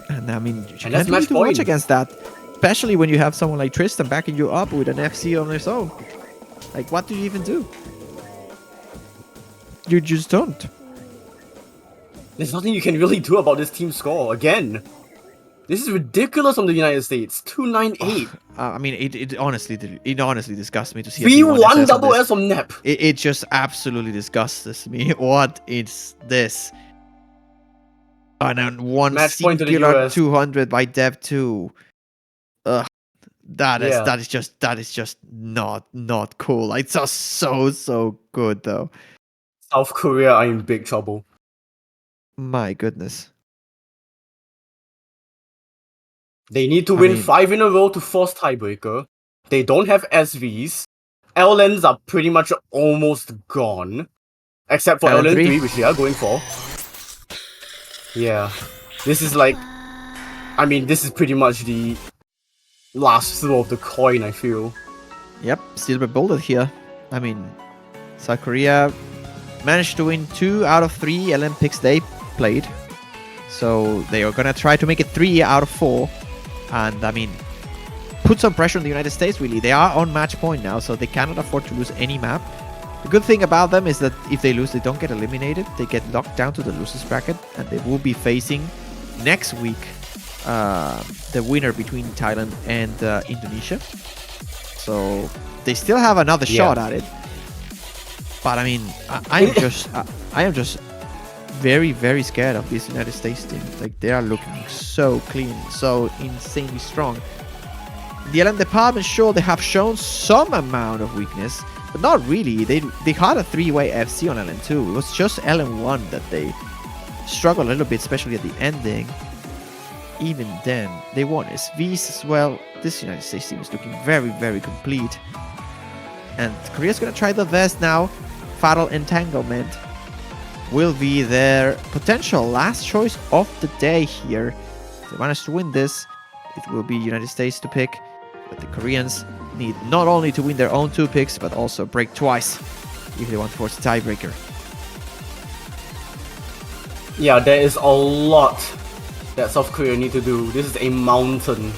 And I mean, you And can't that's really match do much point. against that. Especially when you have someone like Tristan backing you up with an FC on his own. Like, what do you even do? You just don't. There's nothing you can really do about this team score again. This is ridiculous from the United States. 298. I mean, it honestly disgusts me to see a 3-1 T1 SS on double this. S from Nep. It just absolutely disgusts me. What is this? And then one Match point to the singular US. 200 by Dev 2. Ugh. That Yeah. is just not cool. It's just so good though. South Korea are in big trouble. My goodness. They need to I win mean- 5 in a row to force tiebreaker. They don't have SVs. LNs are pretty much almost gone. Except for LN3? LN3, which they are going for. Yeah. This is like... I mean, this is pretty much the last throw of the coin, I feel. Yep, silver bullet here. I mean, South Korea managed to win 2 out of 3 LM picks they played. So they are gonna try to make it 3 out of 4. And I mean, put some pressure on the United States, really. They are on match point now, so they cannot afford to lose any map. The good thing about them is that if they lose, they don't get eliminated. They get locked down to the losers bracket, and they will be facing next week the winner between Thailand and Indonesia. So they still have another shot at it. But I mean, I am just very, very scared of this United States team. Like, they are looking so clean, so insanely strong. The LN department, sure, they have shown some amount of weakness, but not really. They had a 3-way FC on LN2. It was just LN1 that they struggled a little bit, especially at the ending. Even then, they won SVs as well. This United States team is looking very, very complete. And Korea's gonna try the best now. Fatal Entanglement will be their potential last choice of the day here. If they manage to win this, it will be United States to pick. But the Koreans need not only to win their own 2 picks, but also break twice if they want to force a tiebreaker. Yeah, there is a lot that South Korea need to do. This is a mountain.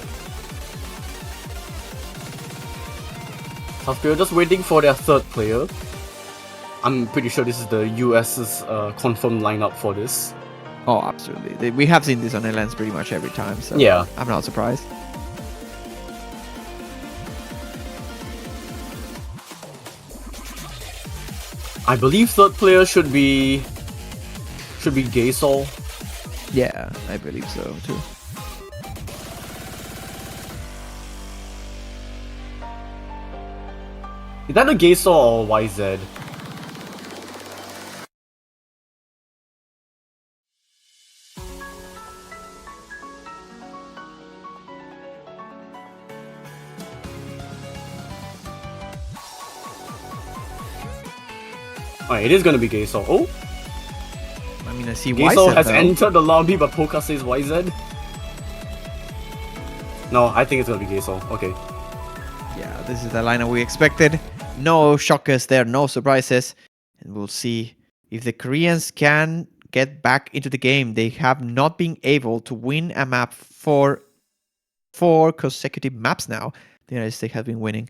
South Korea just waiting for their 3rd player. I'm pretty sure this is the US's confirmed lineup for this. Oh, absolutely. We have seen this on LNs pretty much every time, so Yeah. I'm not surprised. I believe 3rd player should be Gaysol. Yeah, I believe so too. Is that a Gaysol or YZ? Alright, it is gonna be Gaysol. Oh, I mean, I see Gaysol YZ has though. entered the lobby, but Poka says YZ. No, I think it's gonna be Gaysol. Okay. Yeah, this is the lineup we expected. No shockers there, no surprises. And we'll see if the Koreans can get back into the game. They have not been able to win a map for 4 consecutive maps now. The United States has been winning.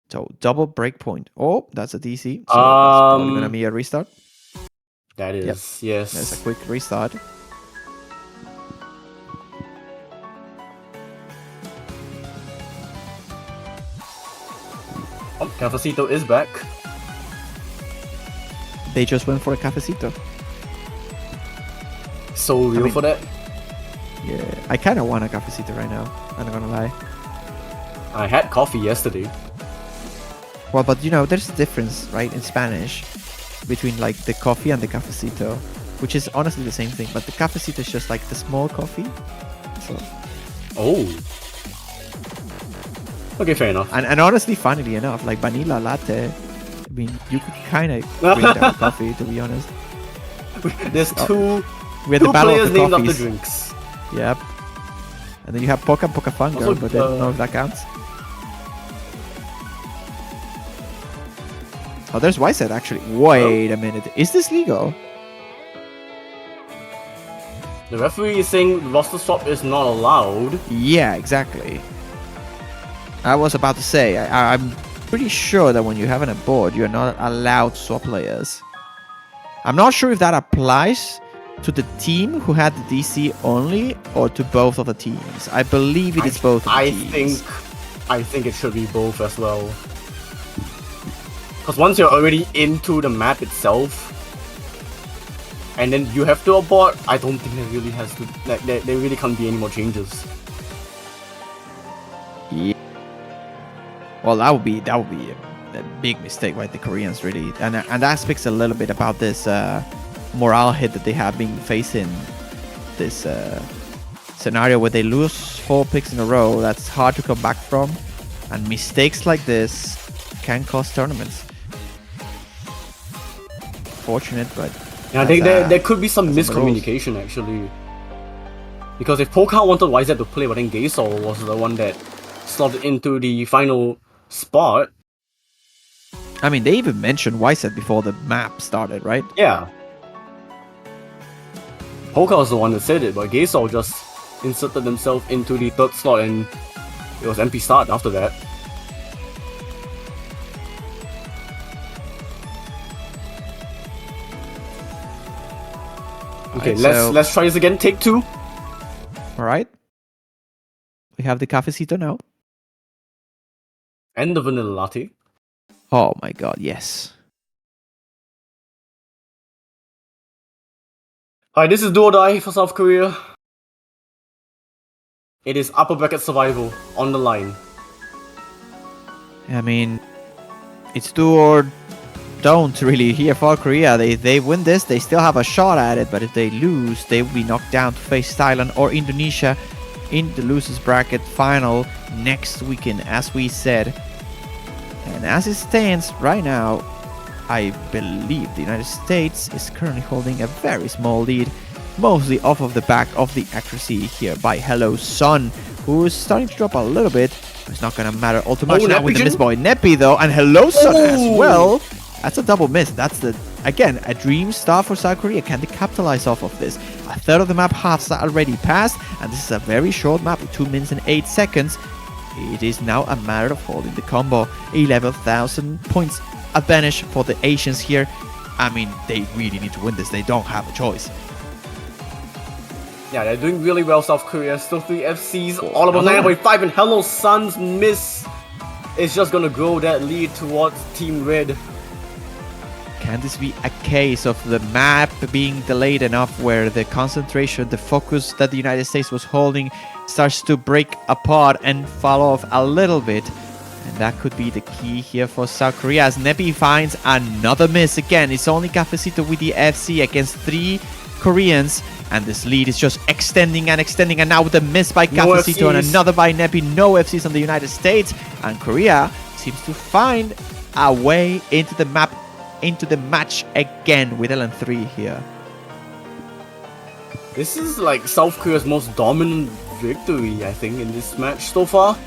So double breakpoint. Oh, that's a DC. So that's probably gonna be a restart. That is, Yep. yes. That's a quick restart. Oh, Cafecito is back. They just went for a cafecito. So real for that. Yeah, I kind of want a cafecito right now. I'm not gonna lie. I had coffee yesterday. Well, but you know, there's a difference, right, in Spanish between like the coffee and the cafecito, which is honestly the same thing. But the cafecito is just like the small coffee. So. Oh. Okay, fair enough. And honestly, funnily enough, like vanilla latte, I mean, you could kind of bring down coffee, to be honest. There's two We had the battle players of the named after coffees. drinks. Yep. And then you have Poca and Poca Fungo, Also, but I don't know if that counts. Oh, there's Wyset actually. Wait a minute. Is this legal? The referee is saying roster swap is not allowed. Yeah, exactly. I was about to say, I'm pretty sure that when you have an board, you're not allowed to swap players. I'm not sure if that applies to the team who had the DC only or to both of the teams. I believe it is both of the teams. I think it should be both as well. Because once you're already into the map itself, and then you have to abort, I don't think there really has to. Like, there really can't be any more changes. Yeah. Well, that would be a big mistake, right? The Koreans really, and that speaks a little bit about this morale hit that they have been facing. This scenario where they lose 4 picks in a row, that's hard to come back from, and mistakes like this can cost tournaments. Fortunate, but yeah, I think there could be some miscommunication actually. Because if Poker wanted YZ to play, but then Gaysol was the one that slotted into the final spot. I mean, they even mentioned Wyset before the map started, right? Yeah. Poker was the one that said it, but Gaysol just inserted himself into the 3rd slot and it was MP start after that. Okay, right, let's try this again. Take 2. All right. We have the cafecito now. And the vanilla latte. Oh my god, yes. Alright, this is do or die for South Korea. It is upper bracket survival on the line. I mean, it's do or don't really here for Korea. They win this, they still have a shot at it, but if they lose, they will be knocked down to face Thailand or Indonesia in the losers bracket final next weekend, as we said. And as it stands right now, I believe the United States is currently holding a very small lead, mostly off of the back of the accuracy here by Hello Sun, who is starting to drop a little bit. It's not gonna matter all too much now with the miss by Nepi though, and Hello Sun as well. That's a double miss. That's again a dream start for South Korea. Can they capitalize off of this? A third of the map has already passed, and this is a very short map with 2 minutes and 8 seconds. It is now a matter of holding the combo. 11,000 points advantage for the Asians here. I mean, they really need to win this. They don't have a choice. Yeah, they're doing really well, South Korea. Still 3 FCs, all about 9.5, and Hello Sun's miss is just gonna grow that lead towards Team Red. Can this be a case of the map being delayed enough where the concentration, the focus that the United States was holding starts to break apart and fall off a little bit? And that could be the key here for South Korea as Nepi finds another miss again. It's only Cafecito with the FC against 3 Koreans. And this lead is just extending and extending. And now with the miss by Cafecito and another by Nepi. No FCs on the United States. And Korea seems to find a way into the map, into the match again with LN3 here. This is like South Korea's most dominant victory, I think, in this match so far.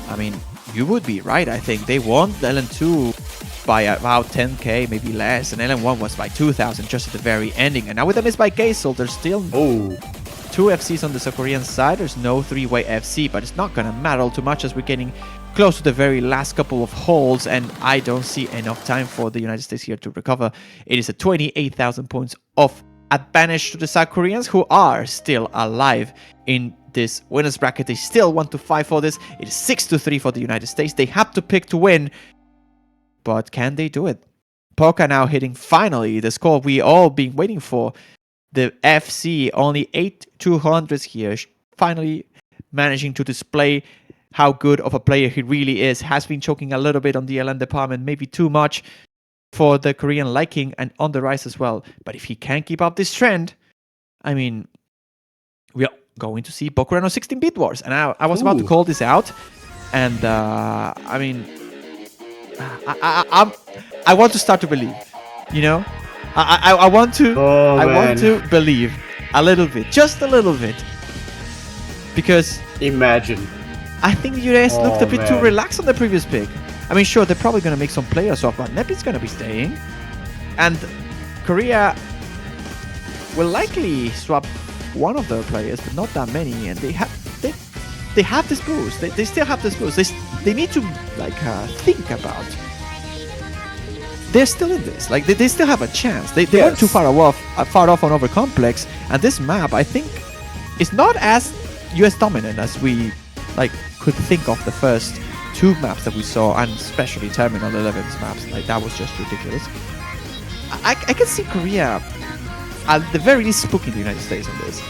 I mean, you would be right, I think. They won the LN2 by about 10k, maybe less, and LN1 was by 2,000 just at the very ending. And now with a miss by Gaysol, there's still 2 FCs on the South Korean side. There's no 3-way FC, but it's not gonna matter all too much as we're getting close to the very last couple of holes, and I don't see enough time for the United States here to recover. It is a 28,000 points of advantage to the South Koreans, who are still alive in this winners bracket. They still want to fight for this. It is 6-3 for the United States. They have to pick to win, but can they do it? Poker now hitting finally the score we all been waiting for. The FC only 8-200s here, finally managing to display how good of a player he really is. Has been choking a little bit on the LN department, maybe too much for the Korean liking, and on the rise as well. But if he can keep up this trend, I mean, we are going to see Bokurano 16-bit Wars. And I was about to call this out, and I mean, I want to start to believe, you know? I want to want to believe a little bit, just a little bit, because Imagine. I think the US looked a bit too relaxed on the previous pick. I mean, sure, they're probably going to make some players off, but Nepi's going to be staying. And Korea will likely swap one of their players, but not that many. And they have this boost. They still have this boost. They need to like think about. They're still in this. Like they still have a chance. They weren't too far off on Overcomplex. And this map, I think, is not as US dominant as we like could think of the first two maps that we saw, and especially Terminal 11's maps. Like that was just ridiculous. I can see Korea at the very least spooking the United States on this.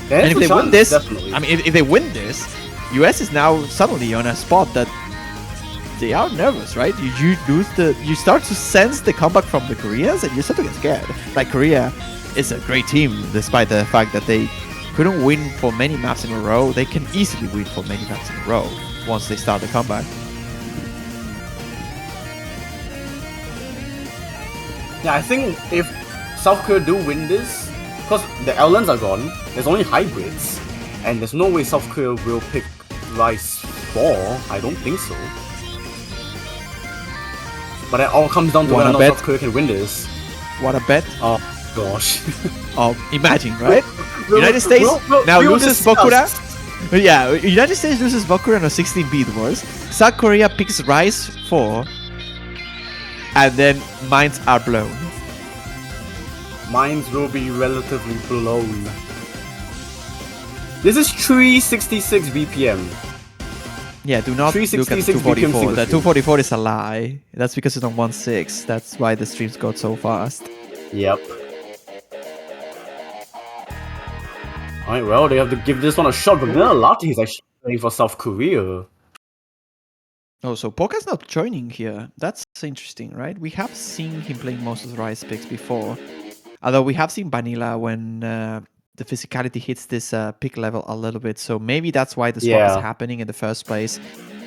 And if they win this, definitely. I mean, if they win this, US is now suddenly on a spot that they are nervous, right? You start to sense the comeback from the Koreans, and you start to get scared. Like Korea is a great team, despite the fact that they couldn't win for many maps in a row. They can easily win for many maps in a row once they start the comeback. Yeah, I think if South Korea do win this, because the LNs are gone, there's only hybrids, and there's no way South Korea will pick Rise 4. I don't think so. But it all comes down to whether or not South Korea can win this. What a bet. Oh gosh. Imagine, right? United States now loses Bokura. Yeah, United States loses Bokura on a 16-bit Wars. South Korea picks Rise 4. And then minds are blown. Minds will be relatively blown. This is 366 BPM. Yeah, do not look at the 244. The 244 is a lie. That's because it's on 1.6. That's why the streams got so fast. Yep. Alright, well, they have to give this one a shot, but Vanilla Latte is actually playing for South Korea. Oh, so Poka's not joining here. That's interesting, right? We have seen him playing most of the Rise picks before. Although we have seen Vanilla when the physicality hits this pick level a little bit. So maybe that's why the swap is happening in the first place.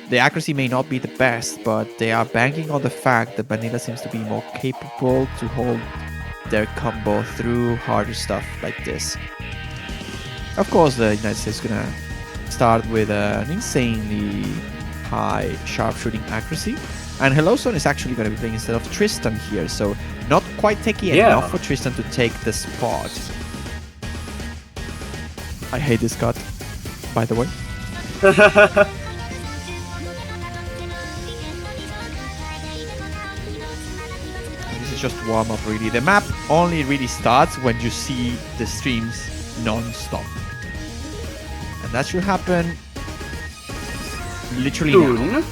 The accuracy may not be the best, but they are banking on the fact that Vanilla seems to be more capable to hold their combo through harder stuff like this. Of course, the United States is going to start with an insanely high sharpshooting accuracy. And Hellozone is actually going to be playing instead of Tristan here, so not quite techy enough for Tristan to take the spot. I hate this cut, by the way. This is just warm-up, really. The map only really starts when you see the streams non-stop. And that should happen literally now.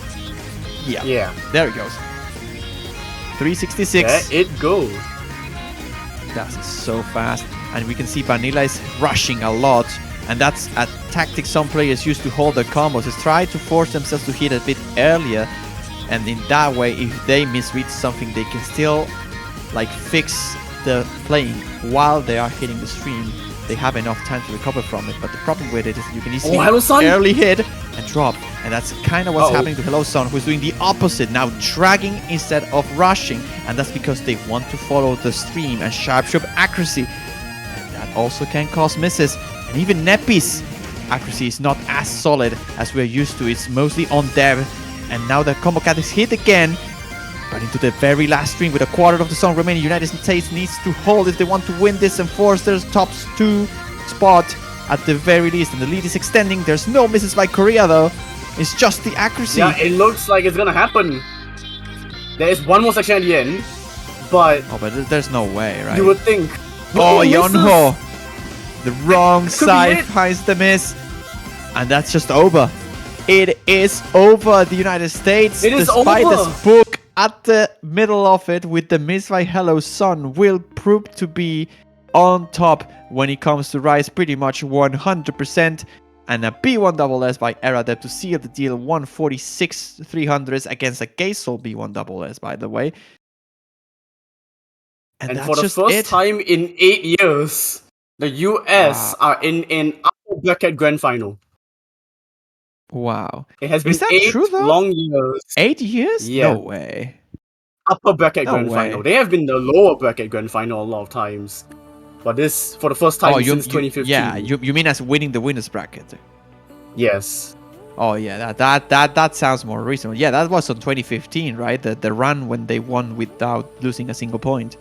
Yeah. There it goes. 366. There it goes. That's so fast. And we can see Vanilla is rushing a lot. And that's a tactic some players use to hold their combos, is try to force themselves to hit a bit earlier. And in that way, if they misread something, they can still like fix the playing while they are hitting the stream. They have enough time to recover from it, but the problem with it is you can easily early hit and drop, and that's kind of what's happening to Hellozone, who's doing the opposite, now dragging instead of rushing, and that's because they want to follow the stream and sharp accuracy, and that also can cause misses. And even Nepi's accuracy is not as solid as we're used to. It's mostly on dev, and now the combo cat is hit again. But into the very last stream with a quarter of the song remaining, United States needs to hold if they want to win this and force their top 2 spot at the very least. And the lead is extending. There's no misses by Korea though. It's just the accuracy. Yeah, it looks like it's gonna happen. There is one more section at the end, but... Oh, but there's no way, right? You would think Oh, misses. Yonho! The wrong Could be side it. finds the miss. And that's just over. It is over, the United States. It is Despite over. this book at the middle of it with the miss by Hello Sun will prove to be on top when it comes to Rise pretty much 100%. And a B1SS by Eradep to seal the deal 146 300s against a Gaisol B1SS, by the way. And And that's for the just first it. time in 8 years, the US are in an upper bracket grand final. Wow. It has Is been that 8 true though? long years. 8 years? Yeah. No way. Upper bracket No grand way. final. They have been the lower bracket grand final a lot of times. But this, for the first time since 2015. Yeah, you mean as winning the winners bracket? Yes. Oh yeah, that sounds more reasonable. Yeah, that was on 2015, right? The run when they won without losing a single point.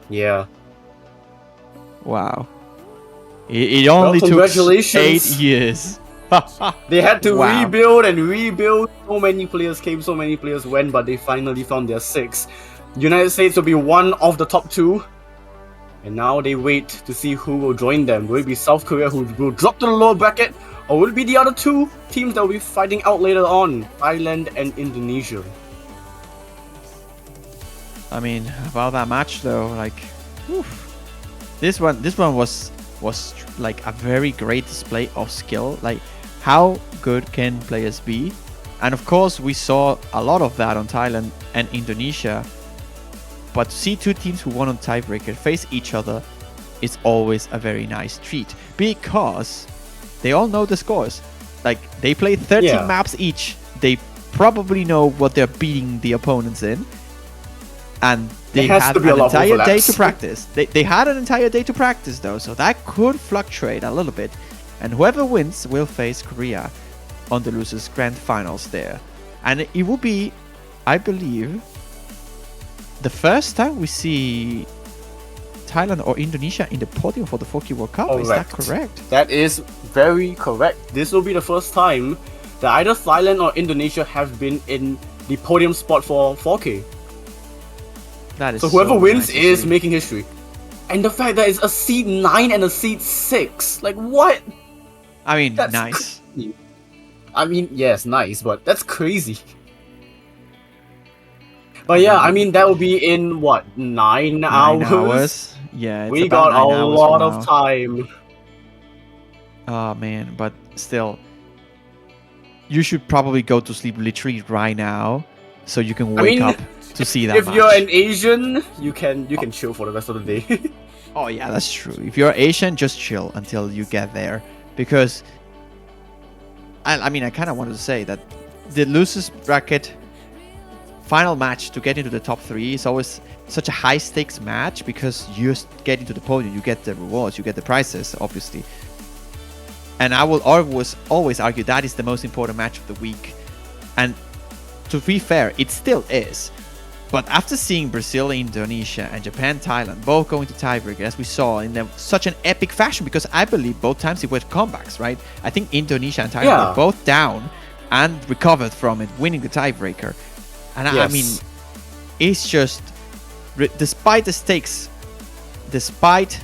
Yeah. Wow. It only took congratulations. 8 years. They had to Wow. rebuild and rebuild. So many players came, so many players went, but they finally found their 6. United States will be one of the top 2. And now they wait to see who will join them. Will it be South Korea who will drop to the lower bracket? Or will it be the other 2 teams that will be fighting out later on? Thailand and Indonesia. I mean, about that match though, like, oof. This one was like a very great display of skill. Like, how good can players be? And of course, we saw a lot of that on Thailand and Indonesia. But to see 2 teams who won on Tiebreaker face each other is always a very nice treat because they all know the scores. Like, they play 13 maps each. They probably know what they're beating the opponents in. And they had an entire day to practice. They had an entire day to practice though, so that could fluctuate a little bit. And whoever wins will face Korea on the losers grand finals there. And it will be, I believe, the first time we see Thailand or Indonesia in the podium for the 4K World Cup. Correct. Is that correct? That is very correct. This will be the first time that either Thailand or Indonesia have been in the podium spot for 4K. That is so whoever so wins nice is making history. And the fact that it's a seed 9 and a seed 6. Like, what? I mean, that's nice. Crazy. I mean, yes, nice, but that's crazy. But yeah, I mean, that will be in what, 9 hours? Yeah, it's we about got 9 a hours lot from of now. time. Oh man, but still, you should probably go to sleep literally right now, so you can wake up to see that. If match. you're an Asian, you can chill for the rest of the day. Oh yeah, that's true. If you're Asian, just chill until you get there, because I mean, I kind of wanted to say that the losers bracket final match to get into the top 3 is always such a high stakes match because you get into the podium, you get the rewards, you get the prizes, obviously. And I will always argue that is the most important match of the week. And to be fair, it still is. But after seeing Brazil, Indonesia, and Japan, Thailand both going to tiebreaker, as we saw in such an epic fashion, because I believe both times it were comebacks, right? I think Indonesia and Thailand were both down and recovered from it, winning the tiebreaker. And I mean, it's just, despite the stakes, despite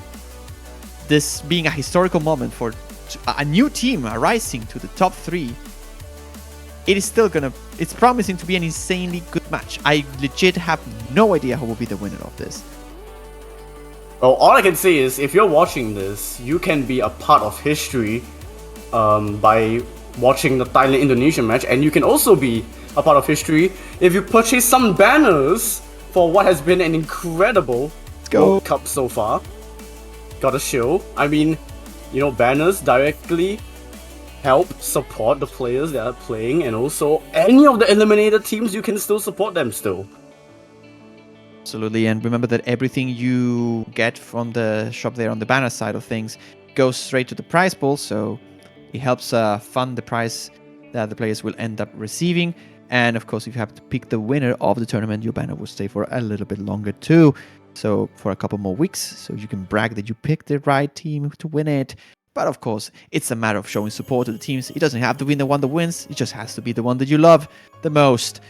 this being a historical moment for a new team rising to the top 3, it is still it's promising to be an insanely good match. I legit have no idea who will be the winner of this. Well, all I can say is, if you're watching this, you can be a part of history by watching the Thailand-Indonesia match, and you can also be a part of history if you purchase some banners for what has been an incredible World Cup so far. Gotta show. I mean, you know, banners directly help support the players that are playing, and also any of the eliminated teams, you can still support them still. Absolutely, and remember that everything you get from the shop there on the banner side of things goes straight to the prize pool, so it helps fund the prize that the players will end up receiving. And of course, if you have to pick the winner of the tournament, your banner will stay for a little bit longer too, so for a couple more weeks, so you can brag that you picked the right team to win it. But of course, it's a matter of showing support to the teams. It doesn't have to be the one that wins, it just has to be the one that you love the most.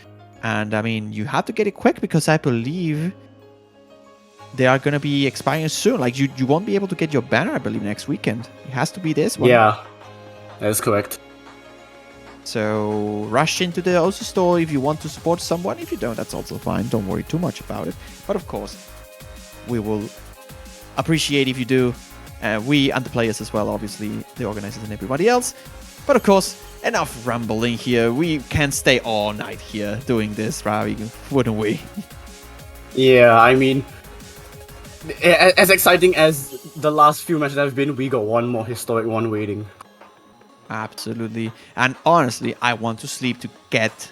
And I mean, you have to get it quick, because I believe they are gonna be expiring soon. Like you won't be able to get your banner, I believe, next weekend. It has to be this one. Yeah, that is correct. So rush into the OSU store if you want to support someone. If you don't, that's also fine. Don't worry too much about it. But of course, we will appreciate if you do. We and the players as well, obviously, the organizers and everybody else. But of course, enough rambling here. We can't stay all night here doing this, right? Wouldn't we? Yeah, I mean, as exciting as the last few matches have been, we got one more historic one waiting. Absolutely. And honestly, I want to sleep to get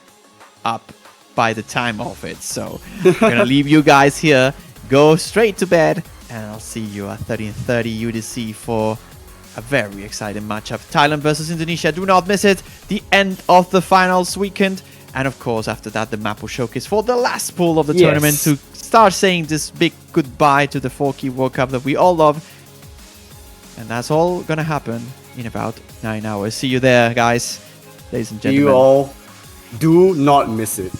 up by the time of it. So I'm gonna leave you guys here, go straight to bed, and I'll see you at 13:30 UTC for a very exciting matchup. Thailand versus Indonesia. Do not miss it. The end of the finals weekend. And of course, after that, the map will showcase for the last pool of the tournament to start saying this big goodbye to the 4Key World Cup that we all love. And that's all gonna happen in about 9 hours. See you there, guys. Ladies and gentlemen. You all do not miss it.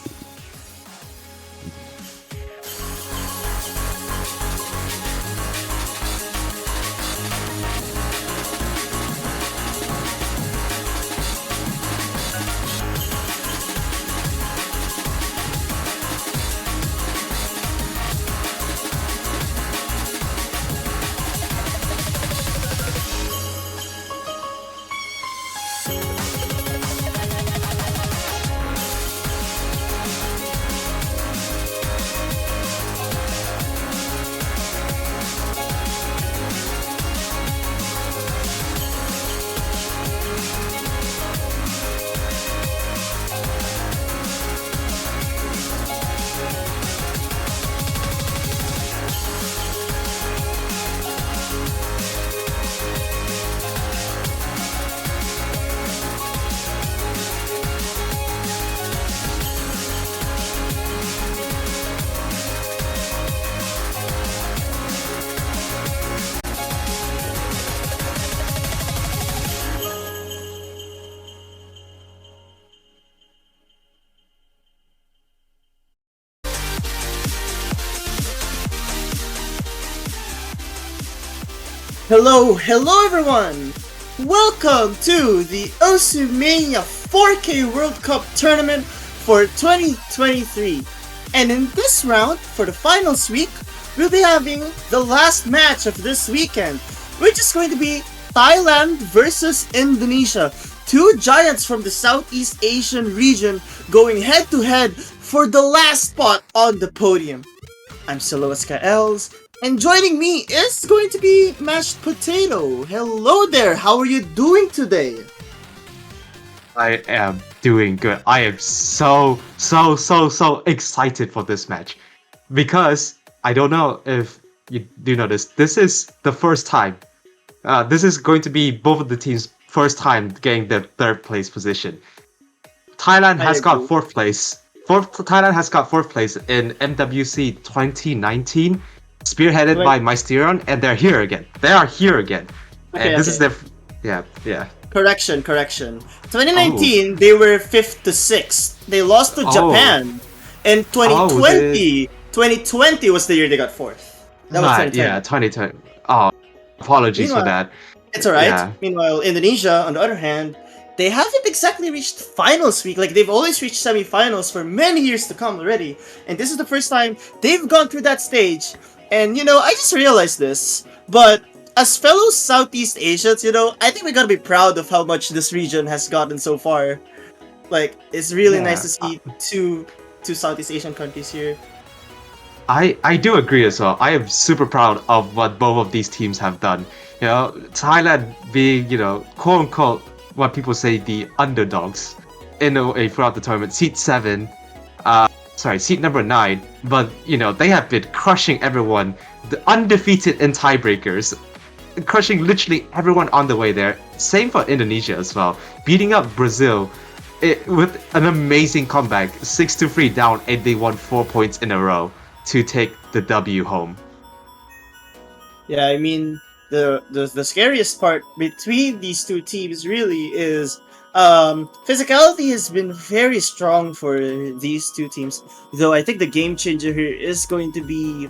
Hello everyone! Welcome to the OSU Mania 4K World Cup Tournament for 2023. And in this round, for the finals week, we'll be having the last match of this weekend, which is going to be Thailand versus Indonesia. Two giants from the Southeast Asian region going head to head for the last spot on the podium. I'm Siloas Kaels. And joining me is going to be Mashed Potato. Hello there, how are you doing today? I am doing good. I am so excited for this match. Because, I don't know if you do know this is the first time. This is going to be both of the teams' first time getting their third place position. Thailand has got fourth place. Thailand has got fourth place in MWC 2019. Spearheaded by Mysterion, and they're here again. They are here again. And this is their... Yeah. Correction. 2019, they were 5th to 6th. They lost to Japan. And 2020 was the year they got 4th. That was 2020. Yeah, 2020. Oh, apologies for that. It's alright. Yeah. Meanwhile, Indonesia, on the other hand, they haven't exactly reached finals week. Like, they've always reached semifinals for many years to come already. And this is the first time they've gone through that stage. And, I just realized this, but as fellow Southeast Asians, I think we gotta be proud of how much this region has gotten so far. Like, it's really nice to see two Southeast Asian countries here. I do agree as well. I am super proud of what both of these teams have done. Thailand being, quote unquote, what people say the underdogs in a way throughout the tournament. Seat 7. Seat number 9, but they have been crushing everyone, undefeated in tiebreakers, crushing literally everyone on the way there. Same for Indonesia as well, beating up Brazil with an amazing comeback, 6-3 down, and they won 4 points in a row to take the W home. Yeah, I mean, the scariest part between these two teams really is physicality has been very strong for these two teams, though I think the game changer here is going to be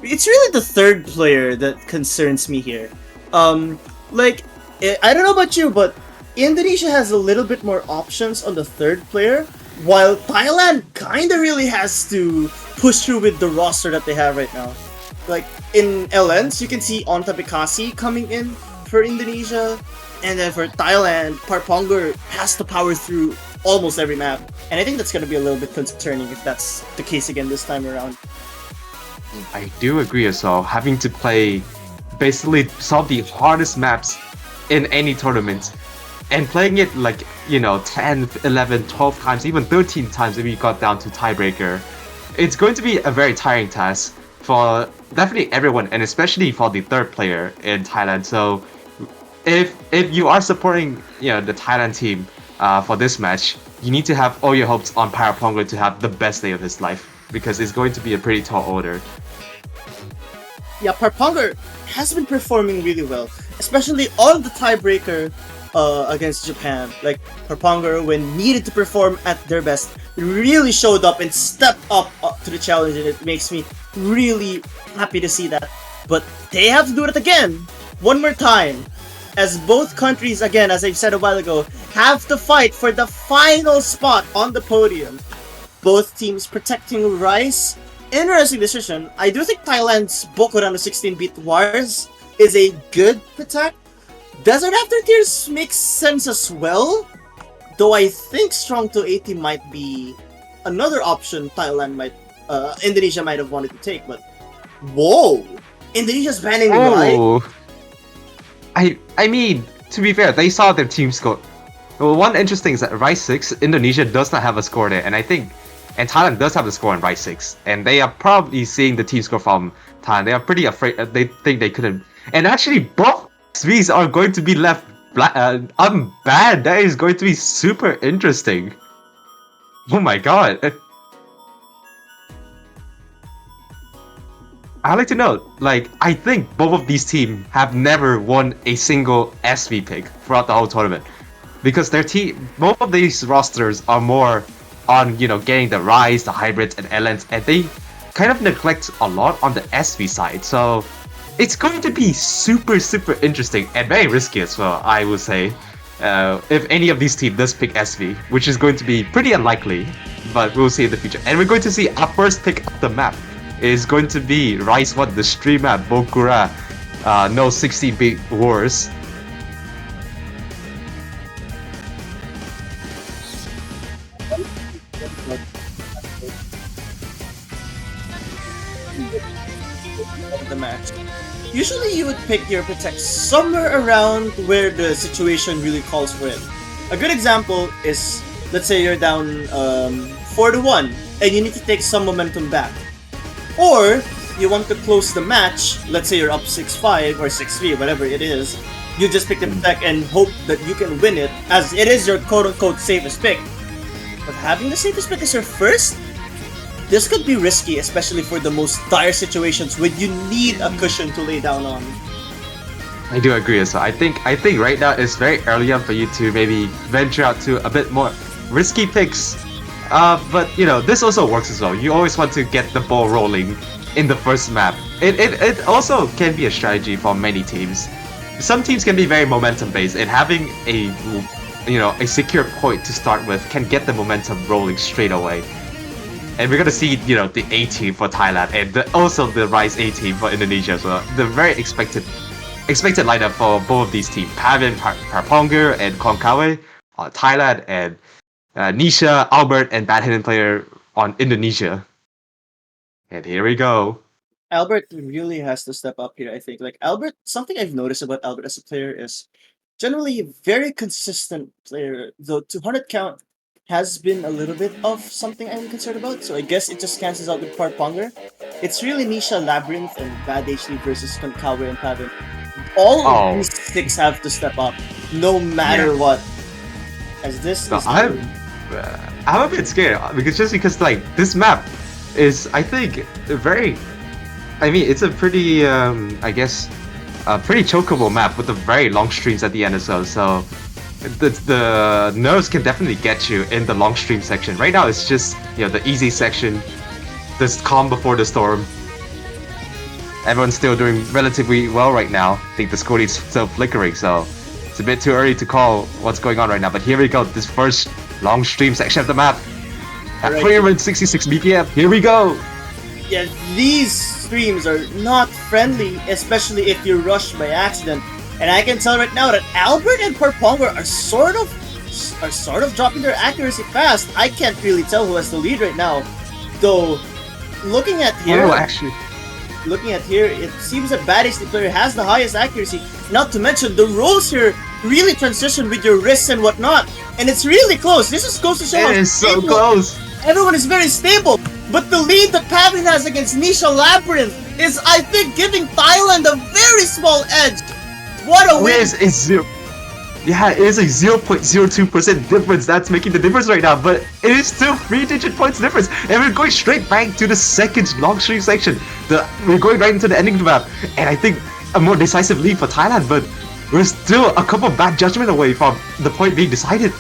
it's really the third player that concerns me here. Like, I don't know about you, but Indonesia has a little bit more options on the third player, while Thailand kinda really has to push through with the roster that they have right now. Like, in LNs, you can see Onta Bekasi coming in for Indonesia, and then for Thailand, Parponger has to power through almost every map. And I think that's gonna be a little bit concerning if that's the case again this time around. I do agree as well. Having to play basically some of the hardest maps in any tournament and playing it like, 10, 11, 12 times, even 13 times if we got down to Tiebreaker. It's going to be a very tiring task for definitely everyone, and especially for the third player in Thailand. So if you are supporting the Thailand team for this match, you need to have all your hopes on Parapongo to have the best day of his life, because it's going to be a pretty tall order. Yeah, Parponger has been performing really well, especially on the Tiebreaker against Japan. Like, Parponger, when needed to perform at their best, really showed up and stepped up to the challenge, and it makes me really happy to see that. But they have to do it again, one more time, as both countries, again, as I said a while ago, have to fight for the final spot on the podium. Both teams protecting Rice. Interesting decision. I do think Thailand's Bokurano 16-bit Warz is a good protect. Desert Aftertears makes sense as well, though I think Strong 280 might be another option Indonesia might have wanted to take, but whoa! Indonesia's banning Rice? I mean, to be fair, they saw their team score. Well, one interesting is that Rice 6, Indonesia does not have a score there, and Thailand does have a score on Rice 6, and they are probably seeing the team score from Thailand. They are pretty afraid. They think they couldn't. And actually, both SVs are going to be left unbanned. That is going to be super interesting. Oh my god. I'd like to know, I think both of these teams have never won a single SV pick throughout the whole tournament. Because both of these rosters are more on, getting the Rise, the Hybrids, and LNs, and they kind of neglect a lot on the SV side. So it's going to be super, super interesting and very risky as well, I would say. If any of these teams does pick SV, which is going to be pretty unlikely, but we'll see in the future. And we're going to see our first pick of the map is going to be Rise 1, the stream map, Bokura, no 16-bit Warz. The match. Usually you would pick your protect somewhere around where the situation really calls for it. A good example is, let's say you're down 4-1 and you need to take some momentum back. Or you want to close the match, let's say you're up 6-5 or 6-3, whatever it is, you just pick the protect and hope that you can win it, as it is your quote-unquote safest pick. But having the safest pick as your first, this could be risky, especially for the most dire situations when you need a cushion to lay down on. I do agree as well. I think right now it's very early on for you to maybe venture out to a bit more risky picks. But this also works as well. You always want to get the ball rolling in the first map. It also can be a strategy for many teams. Some teams can be very momentum based, and having a secure point to start with can get the momentum rolling straight away. And we're gonna see the A team for Thailand, and also the Rise A team for Indonesia as well. The very expected lineup for both of these teams: Pavin, Parponger, and Konkawe on Thailand, and Nisha, Albert, and Bad Hidden Player on Indonesia. And here we go. Albert really has to step up here, I think. Like, Albert, something I've noticed about Albert as a player is generally a very consistent player. The 200 count has been a little bit of something I'm concerned about, so I guess it just cancels out with Parponger. It's really Nisha, Labyrinth, and Bad HD versus Konkawe and Pavin. All of these six have to step up, no matter what. As this is I'm a bit scared because this map is, I think, it's a pretty I guess a pretty chokeable map with the very long streams at the end as well. So the nerves can definitely get you in the long stream section. Right now it's just the easy section, this calm before the storm. everyone's still doing relatively well right now. I think the score is still flickering, so it's a bit too early to call what's going on right now. But here we go, this first long stream section of the map. At 366 BPM, here we go! Yeah, these streams are not friendly, especially if you're rushed by accident. And I can tell right now that Albert and Parponger are sort of dropping their accuracy fast. I can't really tell who has the lead right now. Though, looking at here, it seems that Bad AIX, the player, has the highest accuracy. Not to mention, the roles here really transition with your wrists and whatnot. And it's really close. This is goes to show it is so close. Everyone is very stable. But the lead that Pavin has against Nisha Labyrinth is, I think, giving Thailand a very small edge. What a win! It is a 0.02% difference that's making the difference right now, but it is still 3-digit points difference, and we're going straight back to the second long stream section. We're going right into the ending of the map, and I think a more decisive lead for Thailand, but we're still a couple of bad judgment away from the point being decided.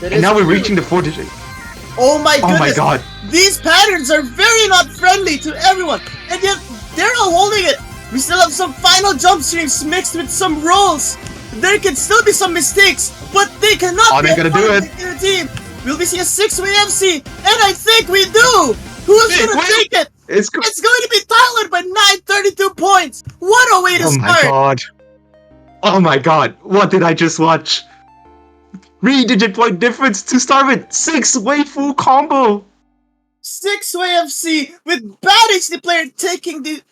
And now we're reaching the 4-digit. Oh my goodness! Oh my god! These patterns are very not friendly to everyone, and yet they're all holding it. We still have some final jump streams mixed with some rolls. There can still be some mistakes, but they cannot Are they gonna do it? Their team. We'll be seeing a 6-way MC, and I think we do. Who's gonna take it? It's going to be Thailand by 932 points. What a way to start! Oh my god! Oh my god! What did I just watch? 3-digit point difference to start with. 6-way full combo. 6-way FC with Bad AIX, the player, taking the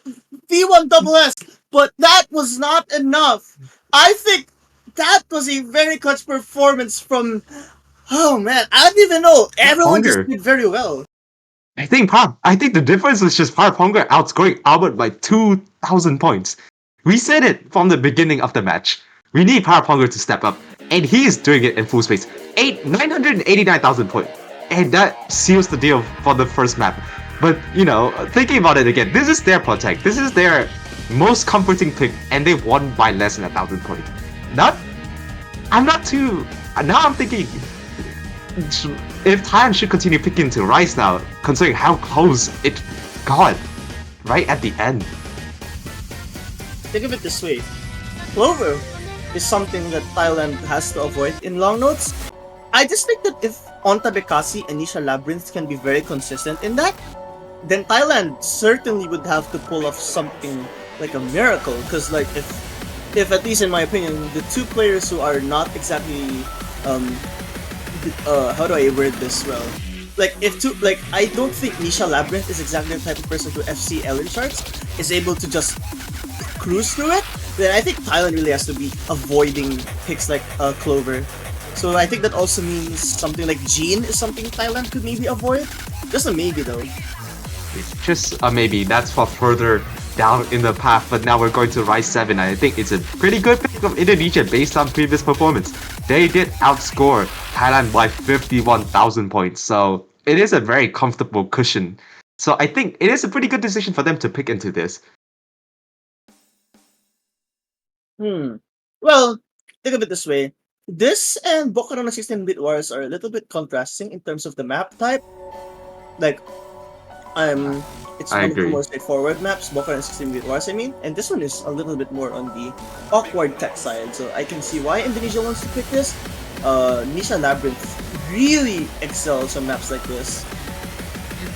V1 double S, but that was not enough. I think that was a very clutch performance from... Oh man, I don't even know. Everyone just did very well. I think the difference was just Parponger outscoring Albert by 2,000 points. We said it from the beginning of the match. We need Parponger to step up, and he is doing it in full space. 989,000 points. And that seals the deal for the first map. But, you know, thinking about it again, this is their protect. This is their most comforting pick, and they've won by less than 1,000 points. Now I'm thinking, if Thailand should continue picking to Rise now, considering how close it got right at the end. Think of it this way. Clover is something that Thailand has to avoid in long notes. I just think that if Onta Bekasi and Nisha Labyrinth can be very consistent in that, then Thailand certainly would have to pull off something like a miracle. Because like if at least in my opinion, the two players who are not exactly how do I word this well? I don't think Nisha Labyrinth is exactly the type of person to FC Ellen charts, is able to just cruise through it. Then I think Thailand really has to be avoiding picks like Clover. So I think that also means something like Jean is something Thailand could maybe avoid. Just a maybe though. Just a maybe. That's for further down in the path. But now we're going to Rise 7. I think it's a pretty good pick of Indonesia based on previous performance. They did outscore Thailand by 51,000 points. So it is a very comfortable cushion. So I think it is a pretty good decision for them to pick into this. Well, think of it this way. This and Bokarona 16-bit Warz are a little bit contrasting in terms of the map type. Like, it's one of the more straightforward maps, Bokarona 16-bit Warz, I mean, and this one is a little bit more on the awkward tech side. So I can see why Indonesia wants to pick this. Nisha Labyrinth really excels on maps like this.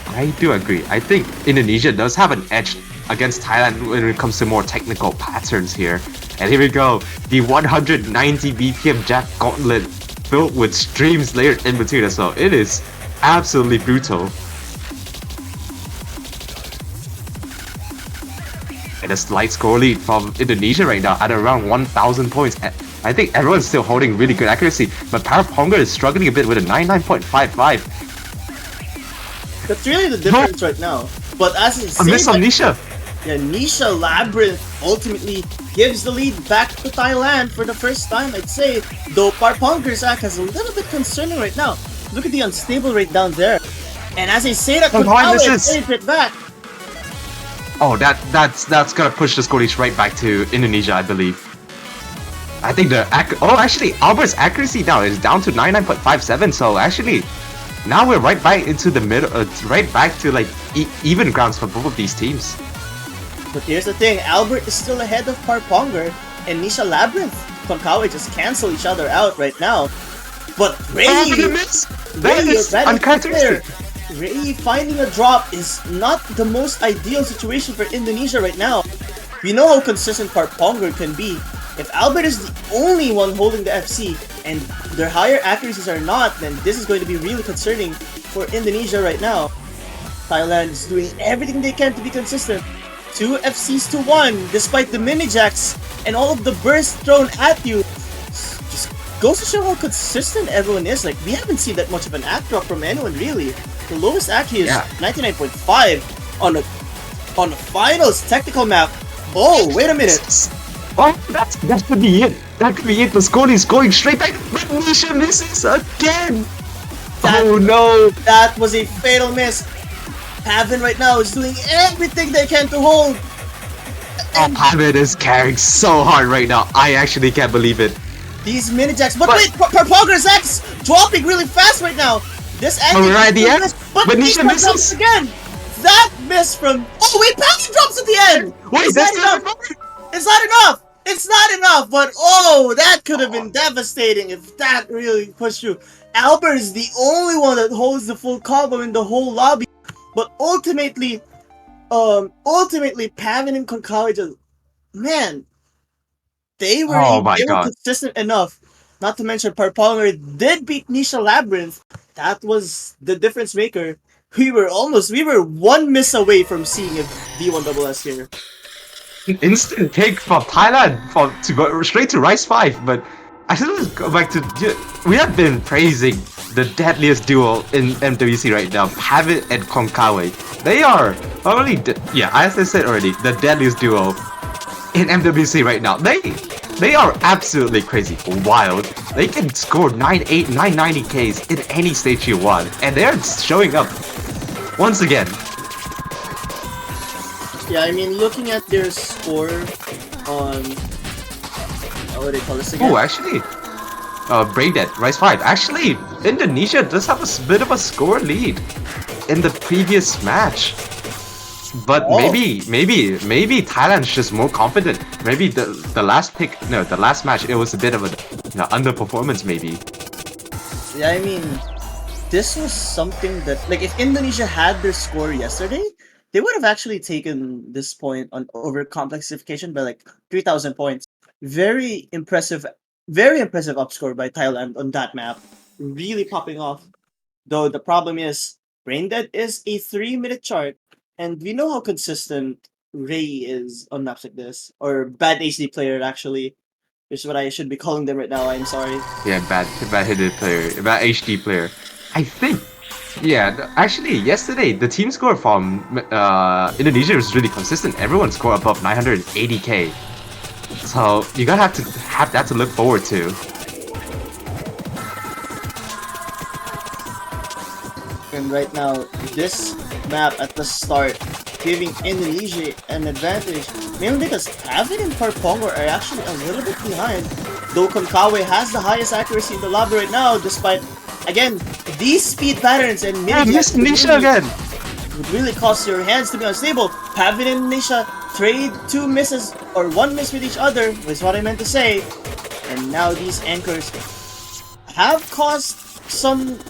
I do agree. I think Indonesia does have an edge against Thailand when it comes to more technical patterns here. And here we go, the 190 BPM Jack Gauntlet filled with streams layered in between as well. It is absolutely brutal. And a slight score lead from Indonesia right now at around 1,000 points. I think everyone's still holding really good accuracy, but Paraponga is struggling a bit with a 99.55. That's really the difference right now. But as I say, miss on Nisha. Yeah, Nisha Labyrinth ultimately gives the lead back to Thailand for the first time, I'd say. Though Parponger's act has a little bit concerning right now. Look at the unstable rate down there. And as I say that, saves it back. Oh, that's gonna push the score right back to Indonesia, I believe. I think actually Albert's accuracy now is down to 99.57. So actually, now we're right back into the middle, right back to like even grounds for both of these teams. But here's the thing, Albert is still ahead of Parponger, and Nisha Labyrinth, Konkawa just cancel each other out right now. But Ray, that is uncharacteristic. Ray finding a drop is not the most ideal situation for Indonesia right now. We know how consistent Parponger can be. If Albert is the only one holding the FC, and their higher accuracies are not, then this is going to be really concerning for Indonesia right now. Thailand is doing everything they can to be consistent. 2 FCs to 1, despite the mini-jacks and all of the bursts thrown at you. Just goes to show how consistent everyone is. Like, we haven't seen that much of an act drop from anyone, really. The lowest accuracy is 99.5 on a finals technical map. Oh, wait a minute. Oh, that could be it. That could be it. The score is going straight back. But Nisha misses again. Oh no. That was a fatal miss. Pavin right now is doing everything they can to hold. And Pavin is carrying so hard right now. I actually can't believe it. These mini jacks. But wait, Parponger's X dropping really fast right now. This angle. We're at the end. But Nisha misses again. That miss from. Oh wait, Pavin drops at the end. Wait, that's not enough. It's not enough. It's not enough, but oh, that could have been devastating if that really pushed you. Albert is the only one that holds the full combo in the whole lobby, but ultimately, Pavin and Konkawa just, man, they were consistent enough. Not to mention, Parponger did beat Nisha Labyrinth. That was the difference maker. We were 1 miss away from seeing a D1SS here. Instant pick from Thailand to go straight to Rise 5, but I should go back to. We have been praising the deadliest duo in MWC right now, Pavin and Konkawa. They are not only, as I said already, the deadliest duo in MWC right now. They are absolutely crazy, wild. They can score 980, 990Ks in any stage you want, and they're showing up once again. Yeah, I mean, looking at their score on... what do they call this again? Oh, actually, Braindead, Rise 5. Actually, Indonesia does have a bit of a score lead in the previous match. But maybe Thailand's just more confident. Maybe the last match, it was a bit of a underperformance maybe. Yeah, I mean, this was something that, like, if Indonesia had their score yesterday, they would have actually taken this point on Overcomplexification by like 3,000 points. Very impressive upscore by Thailand on that map. Really popping off. Though the problem is, Braindead is a 3-minute chart, and we know how consistent Ray is on maps like this. Or bad HD player, actually. Which is what I should be calling them right now, I'm sorry. Yeah, bad hidden player, bad HD player. I think. Yeah, actually, yesterday the team score from Indonesia was really consistent. Everyone scored above 980k, so you gotta have that to look forward to. And right now, this map at the start giving Indonesia an advantage, mainly because Pavin and Parponger are actually a little bit behind. Though Konkawa has the highest accuracy in the lobby right now, despite, again, these speed patterns and miss Nisha again would really cause your hands to be unstable. Pavin and Nisha trade 2 misses or 1 miss with each other, is what I meant to say. And now these anchors have caused some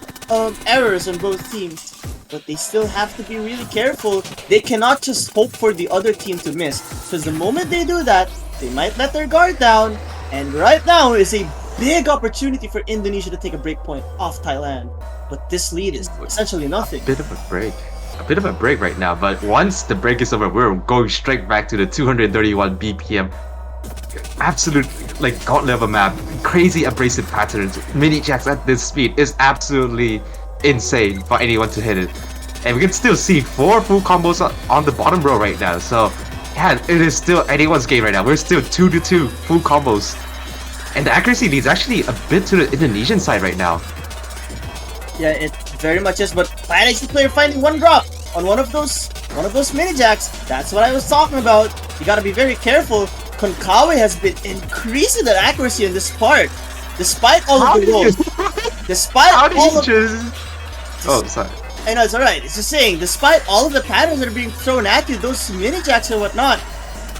errors on both teams, but they still have to be really careful. They cannot just hope for the other team to miss, because the moment they do that, they might let their guard down, and right now is a big opportunity for Indonesia to take a break point off Thailand. But this lead is essentially nothing. A bit of a break right now, but once the break is over, we're going straight back to the 231 BPM. Absolute, like, gauntlet of a map. Crazy abrasive patterns. Mini jacks at this speed is absolutely insane for anyone to hit it. And we can still see 4 full combos on the bottom row right now. So, yeah, it is still anyone's game right now. We're still 2-2 full combos. And the accuracy lead is actually a bit to the Indonesian side right now. Yeah, it very much is, but Plan HD player finding 1 drop on one of those mini jacks. That's what I was talking about. You gotta be very careful. Konkawa has been increasing their accuracy in this part, despite all of the rolls. Despite all of... Oh, sorry. I know, it's alright. It's just saying, despite all of the patterns that are being thrown at you, those mini jacks and whatnot,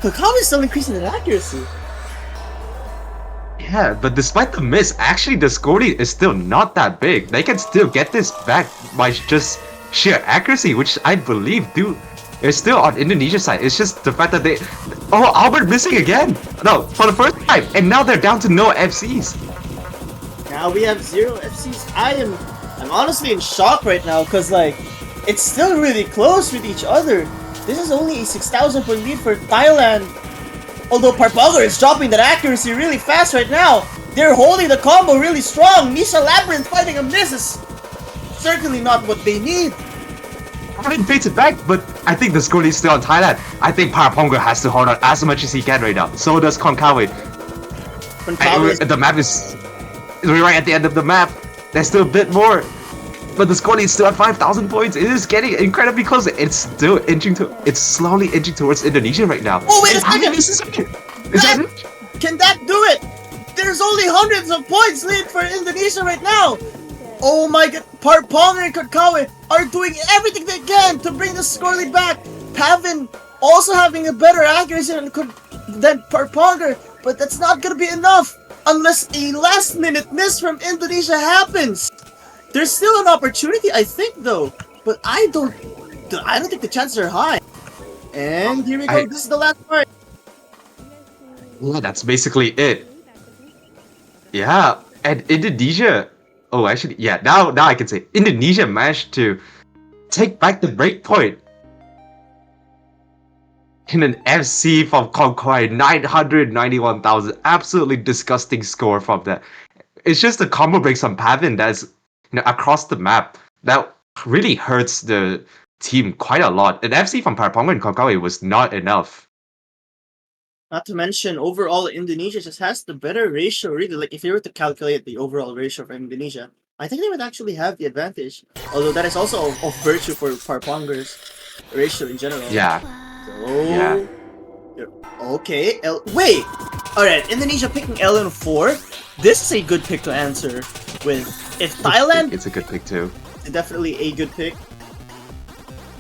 Kakao is still increasing in accuracy. Yeah, but despite the miss, actually the score lead is still not that big. They can still get this back by just sheer accuracy, which I believe is still on Indonesia's side. It's just the fact that oh, Albert missing again. No, for the first time, and now they're down to no FCs. Now we have 0 FCs. I'm honestly in shock right now because like it's still really close with each other. This is only a 6,000 point lead for Thailand. Although Parpagar is dropping that accuracy really fast right now. They're holding the combo really strong. Nisha Labyrinth fighting a miss is certainly not what they need. I didn't face it back, but I think the score lead is still on Thailand. I think Paraponga has to hold on as much as he can right now. So does Konkawi. The map is right at the end of the map. There's still a bit more. But the score lead is still at 5,000 points. It is getting incredibly close. It's still it's slowly inching towards Indonesia right now. Oh, wait a second! Can that do it? There's only hundreds of points lead for Indonesia right now. Oh my god, Parpong and Kakao are doing everything they can to bring the score lead back. Pavin also having a better accuracy than Parponger, but that's not gonna be enough unless a last-minute miss from Indonesia happens. There's still an opportunity, I think, though, but I don't think the chances are high. And here we go. This is the last part. Yeah, that's basically it. Yeah, and Indonesia. Oh, actually, yeah. Now I can say Indonesia managed to take back the breakpoint in an FC from Konkwai, 991,000. Absolutely disgusting score from that. It's just the combo breaks on Pavin that's across the map that really hurts the team quite a lot. An FC from Paraponga and Konkawi was not enough. Not to mention, overall, Indonesia just has the better ratio, really. Like, if you were to calculate the overall ratio for Indonesia, I think they would actually have the advantage. Although that is also of virtue for Parponger's ratio in general. Yeah. So... Yeah. Okay, wait! Alright, Indonesia picking LN4. This is a good pick to answer with. If Thailand... It's a good pick too. It's definitely a good pick.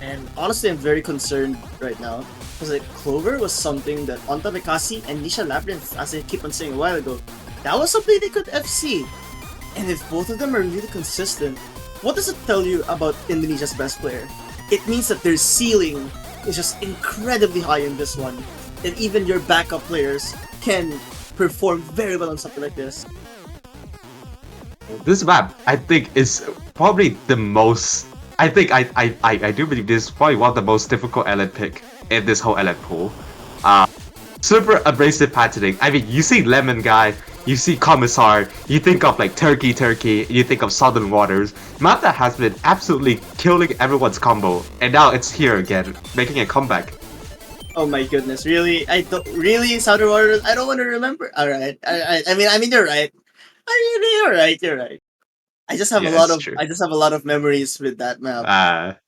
And honestly, I'm very concerned right now. Because like, Clover was something that Onta Mikasi and Nisha Labyrinth, as I keep on saying a while ago, that was something they could FC. And if both of them are really consistent, what does it tell you about Indonesia's best player? It means that their ceiling is just incredibly high in this one. And even your backup players can perform very well on something like this. This map, I think, is probably the most... I think I do believe this is probably one of the most difficult LN pick in this whole LN pool. Super abrasive patterning. I mean, you see Lemon Guy, you see Commissar, you think of like Turkey, you think of Southern Waters. Map that has been absolutely killing everyone's combo, and now it's here again, making a comeback. Oh my goodness, really? Really, Southern Waters? I don't want to remember. Alright, I mean, you're right. You're right. I just have a lot of memories with that map.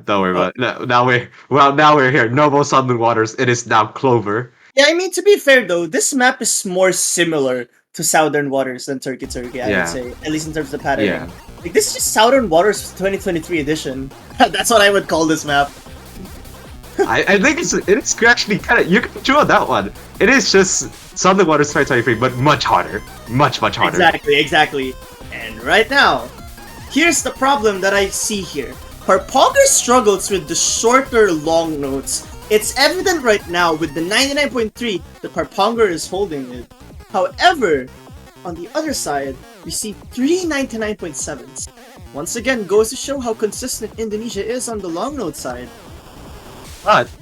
Don't worry about it. Now we're here. No more Southern Waters. It is now Clover. Yeah, I mean, to be fair though, this map is more similar to Southern Waters than Turkey, I would say. At least in terms of the patterning. Yeah. Like, this is just Southern Waters 2023 edition. That's what I would call this map. I think it's actually kind of, you can chew on that one. It is just Southern Waters 2023, but much harder. Much harder. Exactly. And right now, here's the problem that I see here. Parponger struggles with the shorter long notes. It's evident right now with the 99.3 that Parponger is holding it. However, on the other side, we see 3 99.7s. Once again, goes to show how consistent Indonesia is on the long note side.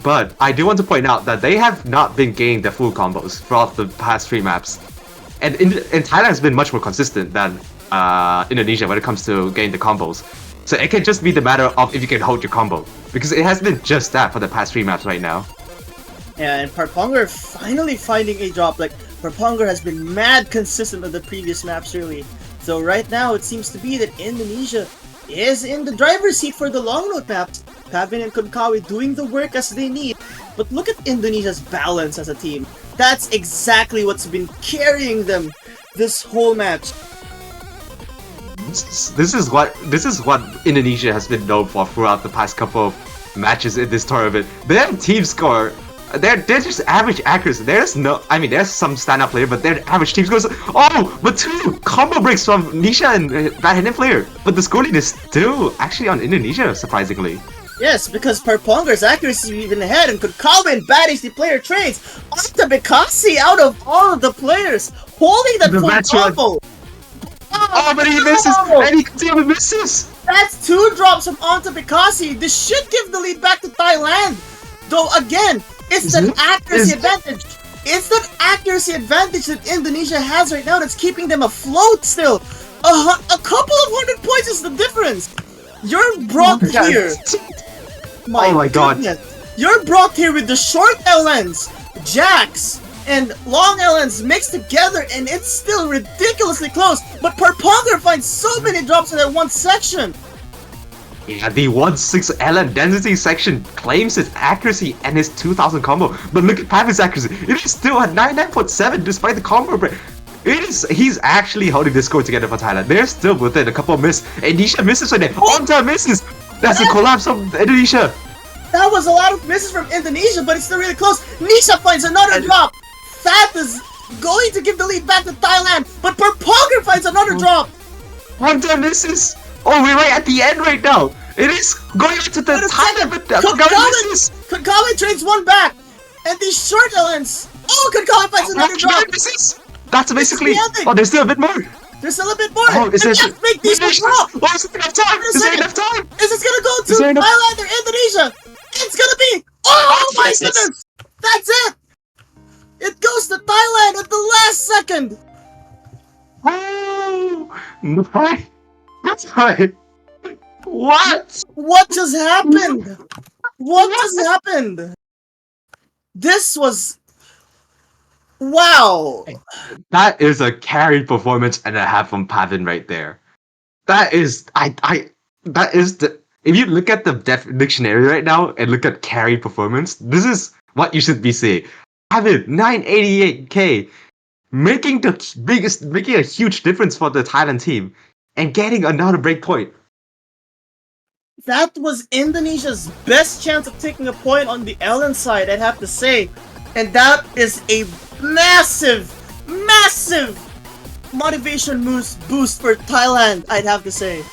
But I do want to point out that they have not been getting the full combos throughout the past 3 maps. And Thailand has been much more consistent than Indonesia when it comes to getting the combos. So it can just be the matter of if you can hold your combo. Because it has been just that for the past 3 maps right now. Yeah, and Parponger finally finding a drop. Like, Parponger has been mad consistent on the previous maps, really. So right now, it seems to be that Indonesia is in the driver's seat for the long note maps. Pavin and Konkawi doing the work as they need. But look at Indonesia's balance as a team. That's exactly what's been carrying them this whole match. This is what Indonesia has been known for throughout the past couple of matches in this tournament. Their team score They're just average accuracy. There's no, I mean, there's some standout player, but their average teams goes. Oh, but 2 combo breaks from Nisha and that hidden player. But the scoring is still actually on Indonesia, surprisingly. Yes, because Parponger's accuracy is even ahead and could come in bad HD player trades. Onto Bikasi out of all of the players, holding that full combo. Oh, but he misses, and he continually misses. That's 2 drops from onto Bikasi. This should give the lead back to Thailand. Though again, it's that accuracy advantage. It's that accuracy advantage that Indonesia has right now that's keeping them afloat still. A couple of 100 points is the difference. You're brought here. Oh my god. You're brought here with the short LNs, jacks, and long LNs mixed together, and it's still ridiculously close. But Parponger finds so many drops in that one section. Yeah, the 1-6 LN density section claims its accuracy and his 2000 combo, but look at Pavin's accuracy. It is still at 99.7 despite the combo break. He's actually holding this score together for Thailand. They're still within a couple of misses. Indonesia misses right there. On-time misses. That's a collapse from Indonesia. That was a lot of misses from Indonesia, but it's still really close. Nisha finds another drop. Fat is going to give the lead back to Thailand, but Parponger finds another drop. On-time misses. Oh, we're right at the end right now. It is going to the Thailand, but Kagami trades one back, and these short LNs. Oh, Kagami finds another drop. Misses. That's basically. Oh, there's still a bit more. There's still a bit more. Oh, is it? Just make these drop. Oh, is it enough time? Is there enough time? Is this gonna go to Thailand or Indonesia? It's gonna be. Oh my goodness! That's it. It goes to Thailand at the last second. Oh my! That's right. What? What just happened? What just happened? This was. Wow! That is a carried performance and a half from Pavin right there. That is, that is the. If you look at the dictionary right now and look at carried performance, this is what you should be saying. Pavin 988k, making a huge difference for the Thailand team, and getting another breakpoint. That was Indonesia's best chance of taking a point on the LN side, I'd have to say. And that is a massive motivation boost for Thailand, I'd have to say.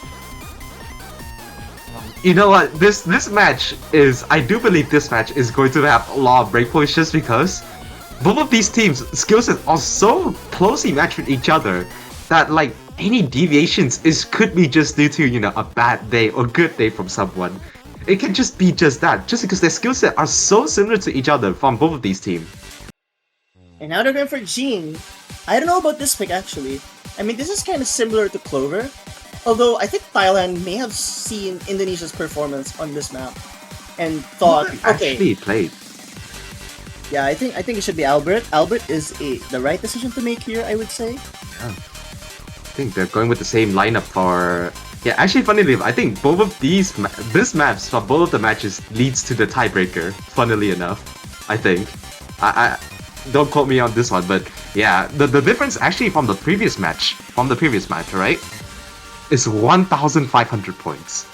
You know what? This match is. I do believe this match is going to have a lot of breakpoints just because both of these teams' skill sets are so closely matched with each other that like any deviations could be just due to a bad day or good day from someone. It can just be just that, just because their skill set are so similar to each other from both of these teams. And now they're going for Jean. I don't know about this pick actually. I mean, this is kind of similar to Clover. Although I think Thailand may have seen Indonesia's performance on this map and thought, okay, actually played. Yeah, I think it should be Albert. Albert is the right decision to make here, I would say. Yeah. I think they're going with the same lineup for. Yeah, actually, funnily enough, I think both of this maps for both of the matches leads to the tiebreaker. Funnily enough, I think. I don't quote me on this one, but yeah, the difference actually from the previous match, right, is 1,500 points.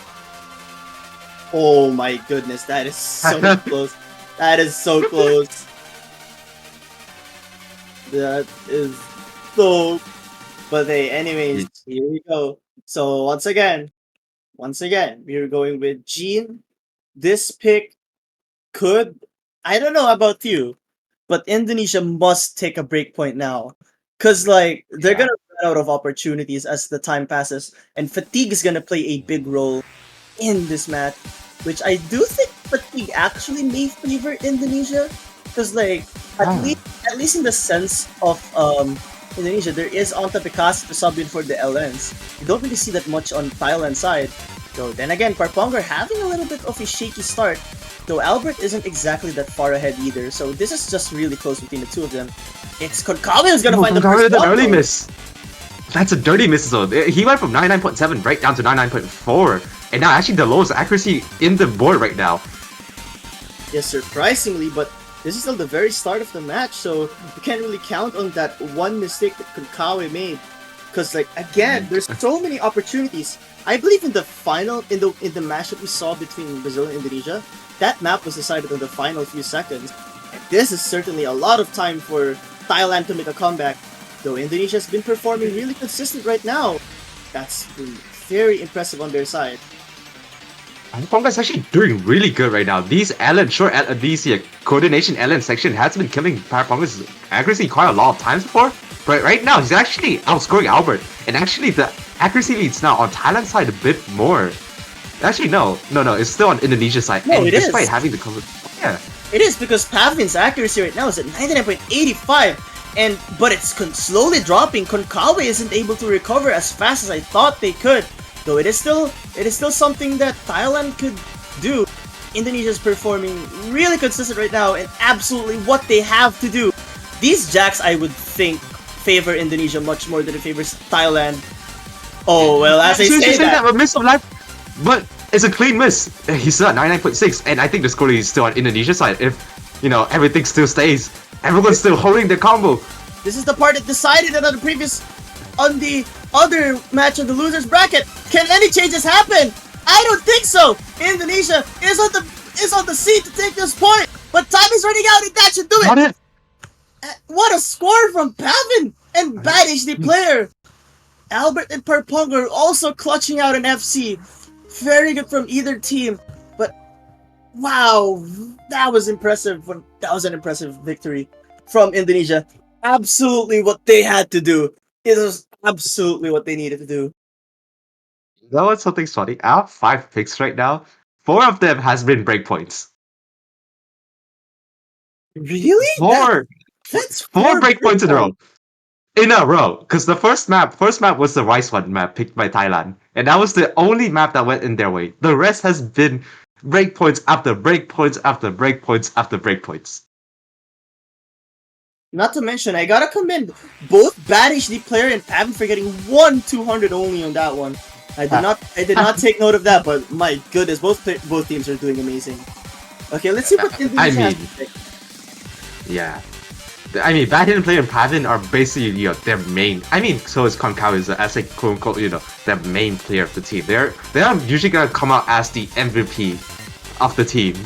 Oh my goodness, that is so close. That is so close. That is so. But hey, anyways, here we go. So once again, we're going with Jean. This pick could, I don't know about you, but Indonesia must take a break point now. Cause like they're gonna run out of opportunities as the time passes, and fatigue is gonna play a big role in this match, which I do think fatigue actually may favor Indonesia. Cause like at least in the sense of Indonesia, there is Onta Picasso to sub in for the LNs. You don't really see that much on Thailand side. So then again, Parponger having a little bit of a shaky start, though Albert isn't exactly that far ahead either. So this is just really close between the two of them. It's Konkame who's gonna find the first an early miss. That's a dirty miss though. He went from 99.7 right down to 99.4, and now actually the lowest accuracy in the board right now. Yes, surprisingly, but this is still the very start of the match, so you can't really count on that one mistake that Konkawe made. Because like again, there's so many opportunities. I believe in the final, in the match that we saw between Brazil and Indonesia, that map was decided in the final few seconds. And this is certainly a lot of time for Thailand to make a comeback. Though Indonesia's been performing really consistent right now. That's been very impressive on their side. Ponga is actually doing really good right now. These coordination Allen section has been killing Paraponga's accuracy quite a lot of times before. But right now, he's actually outscoring Albert. And actually, the accuracy leads now on Thailand's side a bit more. Actually, no, it's still on Indonesia's side. No, and it despite is. having the cover. Yeah. It is because Pavin's accuracy right now is at 99.85, but it's slowly dropping. Konkawa isn't able to recover as fast as I thought they could. Though it is still something that Thailand could do. Indonesia's performing really consistent right now and absolutely what they have to do. These jacks, I would think, favor Indonesia much more than it favors Thailand. Oh, well, as I say that... a miss of life, but it's a clean miss. He's still at 99.6, and I think the score is still on Indonesia's side. If, everything still stays, everyone's still holding the combo. This is the part that decided on the other match of the losers bracket. Can any changes happen? I don't think so. Indonesia is on the seat to take this point, but time is running out, and that should do it. What a score from Pavin and bad HD player. Albert and Parponga are also clutching out an FC. Very good from either team, but wow, that was impressive. That was an impressive victory from Indonesia. Absolutely what they had to do. It was absolutely what they needed to do. You know what's something funny? I have 5 picks right now. 4 of them has been breakpoints. Really? 4. That's 4 breakpoints in a row. Because the first map was the Rice one map picked by Thailand, and that was the only map that went in their way. The rest has been breakpoints after breakpoints after breakpoints after breakpoints. Not to mention, I gotta commend both Bad HD player and Pavin for getting 200 only on that one. I did not take note of that, but my goodness, both teams are doing amazing. Okay, let's see what Indonesia has to pick. Yeah. Bad Hidden Player and Pavin are basically, their main. So is Konkawa as a quote unquote, their main player of the team. They are usually gonna come out as the MVP of the team.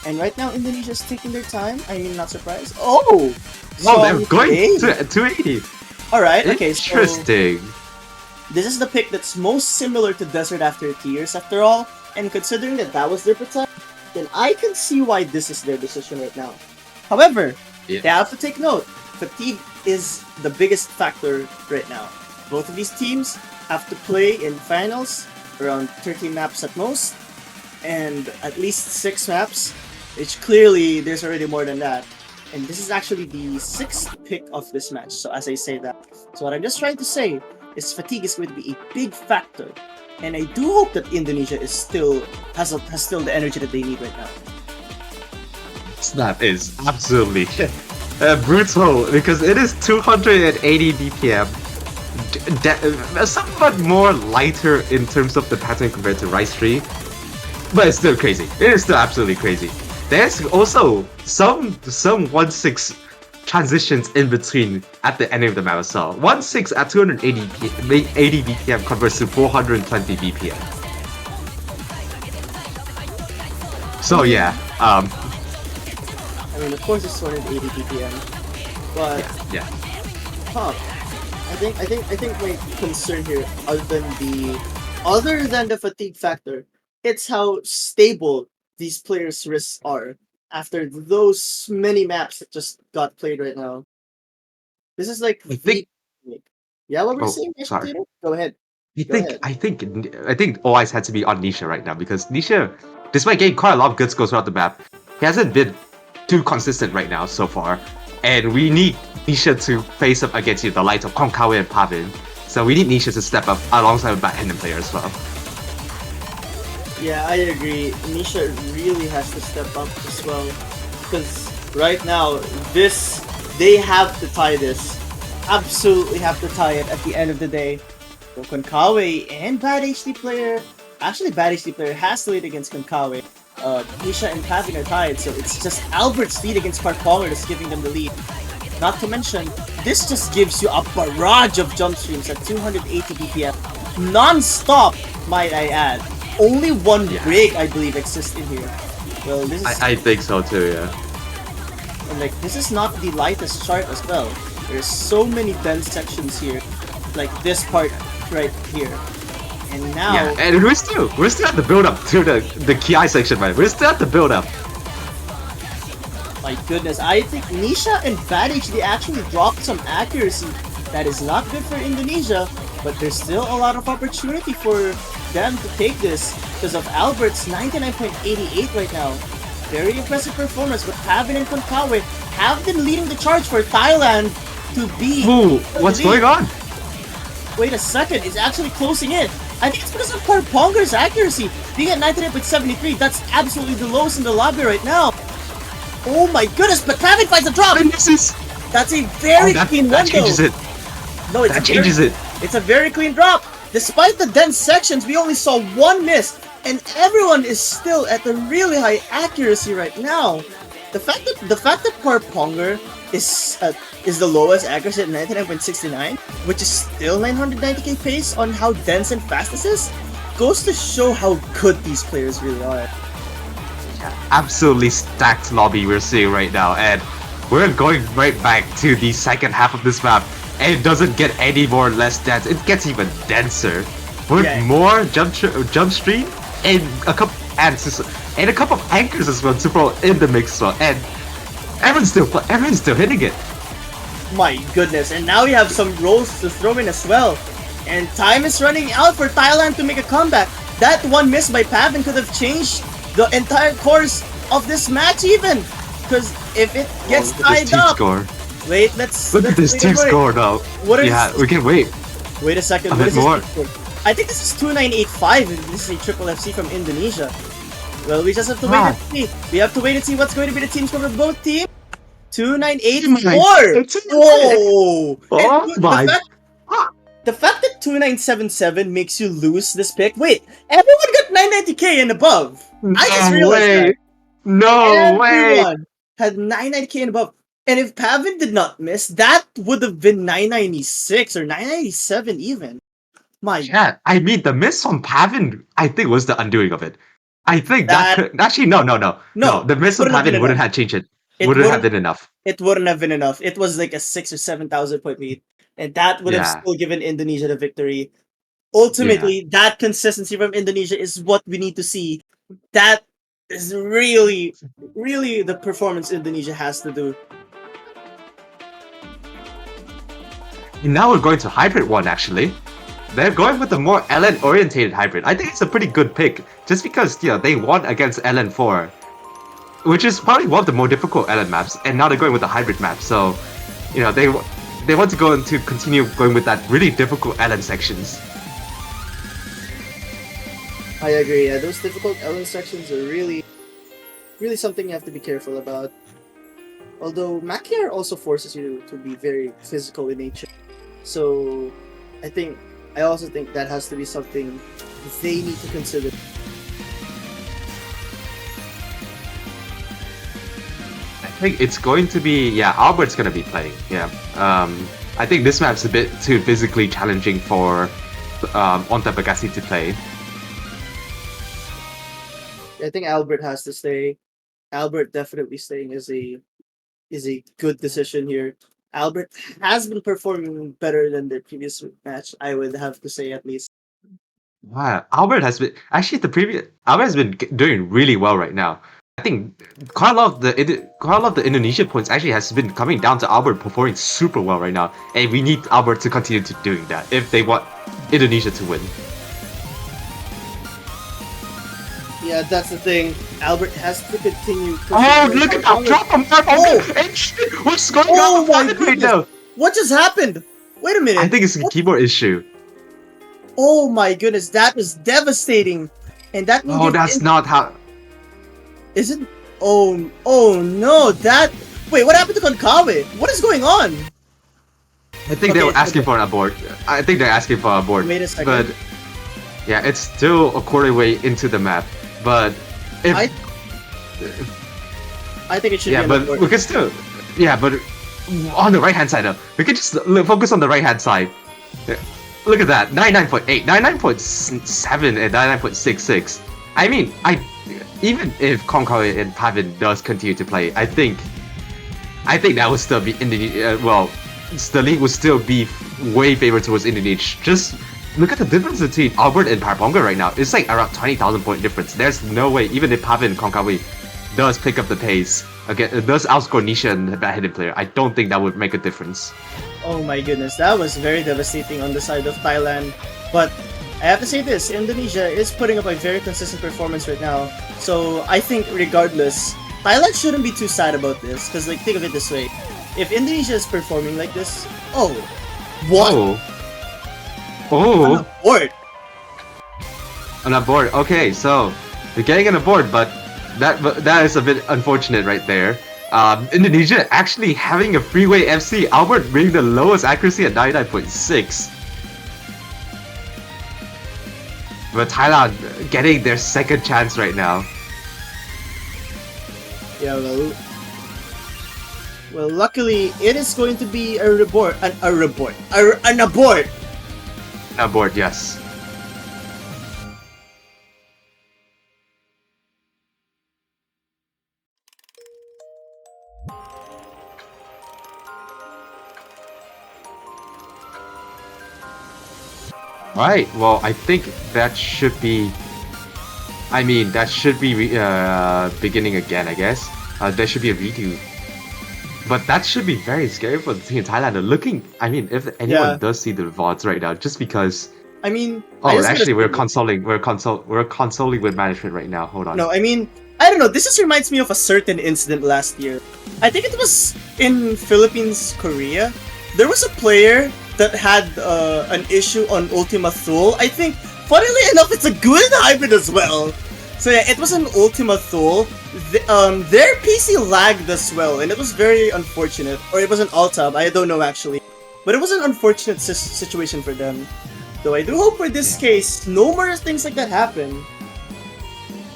And right now, Indonesia's taking their time. Not surprised. Oh! They're going to 280. Alright, okay, interesting. So this is the pick that's most similar to Desert After Tears, after all. And considering that was their protect, then I can see why this is their decision right now. However, they have to take note. Fatigue is the biggest factor right now. Both of these teams have to play in finals around 30 maps at most, and at least 6 maps, which clearly there's already more than that. And this is actually the 6th pick of this match, so as I say that. So what I'm just trying to say is fatigue is going to be a big factor. And I do hope that Indonesia has still the energy that they need right now. That is absolutely brutal, because it is 280 BPM. Somewhat more lighter in terms of the pattern compared to Rice 3, but it's still crazy. It is still absolutely crazy. There's also some 1-6 transitions in between at the end of the map as well. 1-6 at 280 BPM converts to 420 BPM. So yeah, of course it's 280 BPM, but yeah. I think my concern here, other than the fatigue factor, it's how stable these players' wrists are after those many maps that just got played right now. This is like what we're saying. Sorry. Go ahead. I think all eyes had to be on Nisha right now, because Nisha, despite getting quite a lot of good scores throughout the map, he hasn't been too consistent right now so far, and we need Nisha to face up against the likes of Konkawa and Pavin. So we need Nisha to step up alongside with Bad Hidden Player as well. Yeah, I agree. Nisha really has to step up as well, because right now they have to tie this. Absolutely have to tie it at the end of the day. So Konkawa and Bad HD Player, actually Bad HD Player has to lead against Konkawa. Nisha and Pavin are tied, so it's just Albert's lead against Parkonger that's giving them the lead. Not to mention, this just gives you a barrage of jump streams at 280 BPM. Non-stop, might I add. Only one break, I believe, exists in here. Well, this is I think so too, yeah. and like this is not the lightest chart as well. There's so many dense sections here, like this part right here. And now, Yeah, and we're still at the build up to the Ki section, man. We're still at the build up. my goodness, I think Nisha and Vadic, they actually dropped some accuracy. That is not good for Indonesia, but there's still a lot of opportunity for them to take this because of Albert's 99.88 right now. Very impressive performance, but Pavin and Konkawe have been leading the charge for Thailand to be... Ooh, what's going on? Wait a second, it's actually closing in. I think it's because of Parponger's accuracy. Being at 99.73, that's absolutely the lowest in the lobby right now. Oh my goodness, but Pavin finds a drop! That's a very clean that window. changes it. No, it's That changes it. It's a very clean drop. Despite the dense sections, we only saw one miss, and everyone is still at a really high accuracy right now. The fact that Parponger is the lowest accuracy at 99.69, which is still 990k pace on how dense and fast this is, goes to show how good these players really are. Absolutely stacked lobby we're seeing right now, and we're going right back to the second half of this map, and it doesn't get any more less dense. It gets even denser with more jump stream and a couple of anchors as well to throw in the mix as well, and everyone's still hitting it. My goodness, and now we have some rolls to throw in as well. And time is running out for Thailand to make a comeback. That one miss by Pavin could have changed the entire course of this match even. Because if it gets tied up... Score. Wait, let's Look at this team score now. What is we can wait. Wait a second, A what bit is this more. team score? I think this is 2985 and this is a triple FC from Indonesia. Well, we just have to wait and see. We have to wait and see what's going to be the team score for both teams. 2984! Whoa! Oh my... The fact that 2977 makes you lose this pick. Wait, everyone got 990k and above. I just realized that. No way! Everyone had 990k and above. And if Pavin did not miss, that would have been 996 or 997 even. My Yeah, I mean the miss on Pavin, I think was the undoing of it. I think that could, actually no. The miss on Pavin wouldn't have changed it. Wouldn't have been enough. It wouldn't have been enough. It was like a 6,000 or 7,000 point lead, and that would have still given Indonesia the victory. Ultimately, that consistency from Indonesia is what we need to see. That is really, really the performance Indonesia has to do. And now we're going to hybrid one actually. They're going with a more LN orientated hybrid. I think it's a pretty good pick, just because they won against LN4, which is probably one of the more difficult LN maps, and now they're going with the hybrid map. So, they want to go and to continue going with that really difficult LN sections. I agree. Yeah, those difficult LN sections are really, really something you have to be careful about. Although Makar also forces you to be very physical in nature, so I also think that has to be something they need to consider. I think it's going to be Albert's going to be playing. I think this map's a bit too physically challenging for Ontapagasi to play. I think Albert has to stay. Albert definitely staying is a good decision here. Albert has been performing better than the previous match, I would have to say at least. Wow, Albert has been doing really well right now. I think quite a lot of the Indonesia points actually has been coming down to Albert performing super well right now, and we need Albert to continue to doing that if they want Indonesia to win. Yeah, that's the thing. Albert has to continue. Oh, look at that drop from Purple! What's going on with Pavin right now? What just happened? Wait a minute. I think it's a keyboard issue. Oh my goodness, that was devastating. And that will Oh, that's not how... Is it? Oh no, that... Wait, what happened to Konkawe? What is going on? I think they were asking for an abort. I think they're asking for an abort. Wait a second. But yeah, it's still a quarter way into the map. But if... I think it should be an but abort. we can still... Yeah, but on the right-hand side though, we can just focus on the right-hand side. Look at that, 99.8, 99.7, and 99.66. I mean, even if Konkawi and Pavin does continue to play, I think that would still be Indonesia. Well, the league would still be way favored towards Indonesia. Just look at the difference between Albert and Parabonga right now. It's like around 20,000 point difference. There's no way, even if Pavin and Konkawi does pick up the pace, again, does outscore Nisha and that hidden player, I don't think that would make a difference. Oh my goodness, that was very devastating on the side of Thailand. But I have to say this, Indonesia is putting up a very consistent performance right now. So I think regardless, Thailand shouldn't be too sad about this. Because like, think of it this way. If Indonesia is performing like this, oh, what? Oh. On a board. Okay, so they're getting on a board, but that is a bit unfortunate right there. Indonesia actually having a freeway FC. Albert bringing the lowest accuracy at 99.6. But Thailand getting their second chance right now. Yeah, well, luckily it is going to be an abort. An abort, yes. Right, well, I think that should be... that should be beginning again, I guess. There should be a redo. But that should be very scary for the team in Thailand. They're looking... if anyone does see the VODs right now, just because... actually, we're consoling with management right now. Hold on. No, I don't know. This just reminds me of a certain incident last year. I think it was in Philippines, Korea. There was a player that had an issue on Ultima Thule. I think, funnily enough, it's a good hybrid as well. So yeah, it was an Ultima Thule. Their PC lagged as well, and it was very unfortunate. Or it was an Altab, I don't know actually. But it was an unfortunate situation for them. Though I do hope for this case, no more things like that happen.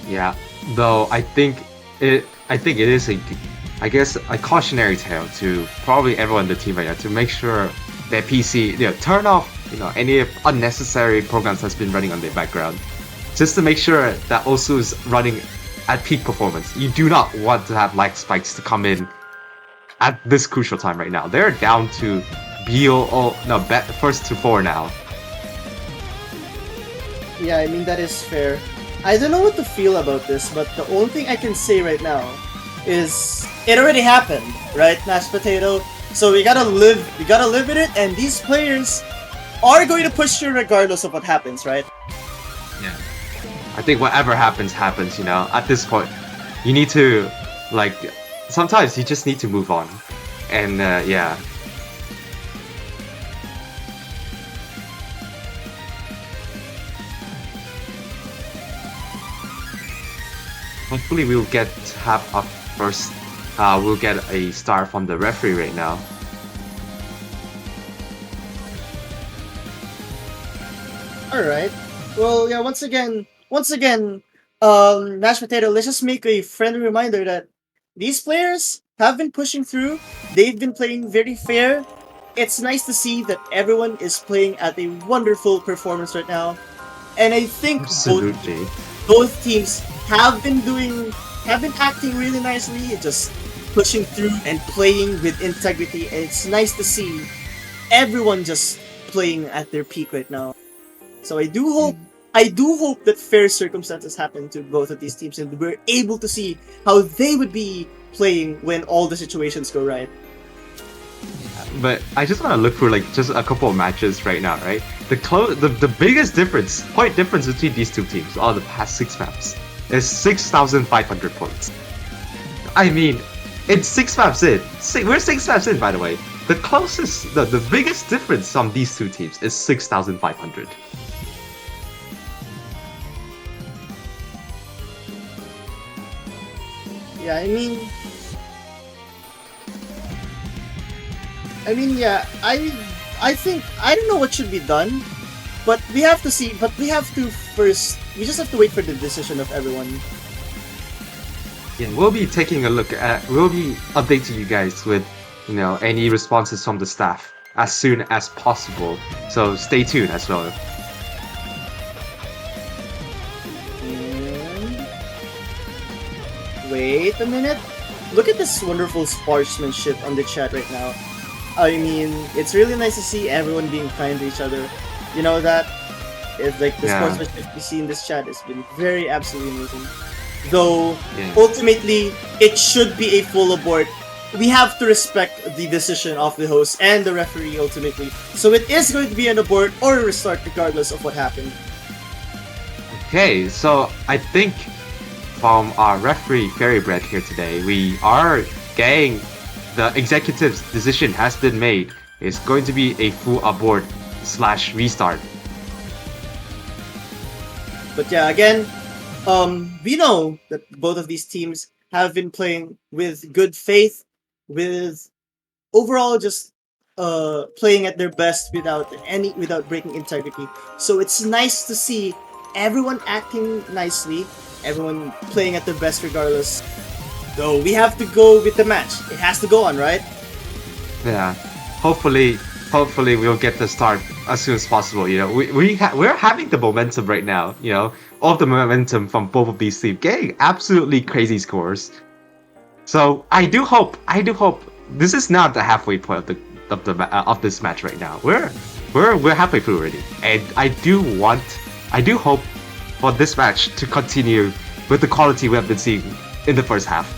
Yeah, though I think it is a cautionary tale to probably everyone in the team right now to make sure their PC, turn off, any unnecessary programs that's been running on their background, just to make sure that Osu is running at peak performance. You do not want to have lag spikes to come in at this crucial time right now. They're down to first to 4 now. Yeah, that is fair. I don't know what to feel about this, but the only thing I can say right now is it already happened, right, Mashed Potato? So we gotta live with it, and these players are going to push through regardless of what happens, right? Yeah. I think whatever happens, at this point, you need to, sometimes you just need to move on. And, yeah. Hopefully we'll get to have up first. We'll get a star from the referee right now. Alright. Well, yeah, once again, Mashed Potato, let's just make a friendly reminder that these players have been pushing through. They've been playing very fair. It's nice to see that everyone is playing at a wonderful performance right now. And I think both teams have been acting really nicely, just pushing through and playing with integrity. And it's nice to see everyone just playing at their peak right now. So I do hope that fair circumstances happen to both of these teams, and we're able to see how they would be playing when all the situations go right. But I just want to look for just a couple of matches right now, right? The biggest point difference between these two teams on the past 6 maps is 6,500 points. It's 6 maps in. We're 6 maps in, by the way. The biggest difference on these two teams is 6,500. Yeah, I think, I don't know what should be done, but we have to see, we just have to wait for the decision of everyone. Yeah, we'll be taking a look at, we'll be updating you guys with, any responses from the staff as soon as possible. So stay tuned as well. wait a minute. Look at this wonderful sportsmanship on the chat right now. I mean, it's really nice to see everyone being kind to each other. You know that? It's like the sportsmanship you see in this chat has been very absolutely amazing. Though, ultimately, it should be a full abort. We have to respect the decision of the host and the referee ultimately. So it is going to be an abort or a restart regardless of what happened. Okay, so I think from our referee Fairy Bread here today, we are getting the executive's decision has been made. It's going to be a full abort / restart. But yeah, again, we know that both of these teams have been playing with good faith, with overall just playing at their best without breaking integrity. So it's nice to see everyone acting nicely, everyone playing at their best regardless. Though we have to go with the match. It has to go on, right? Yeah. Hopefully we'll get the start as soon as possible. You know, we're having the momentum right now. You know, all the momentum from both of these teams, getting absolutely crazy scores. So I do hope this is not the halfway point of this match right now. We're halfway through already, and I do hope for this match to continue with the quality we have been seeing in the first half.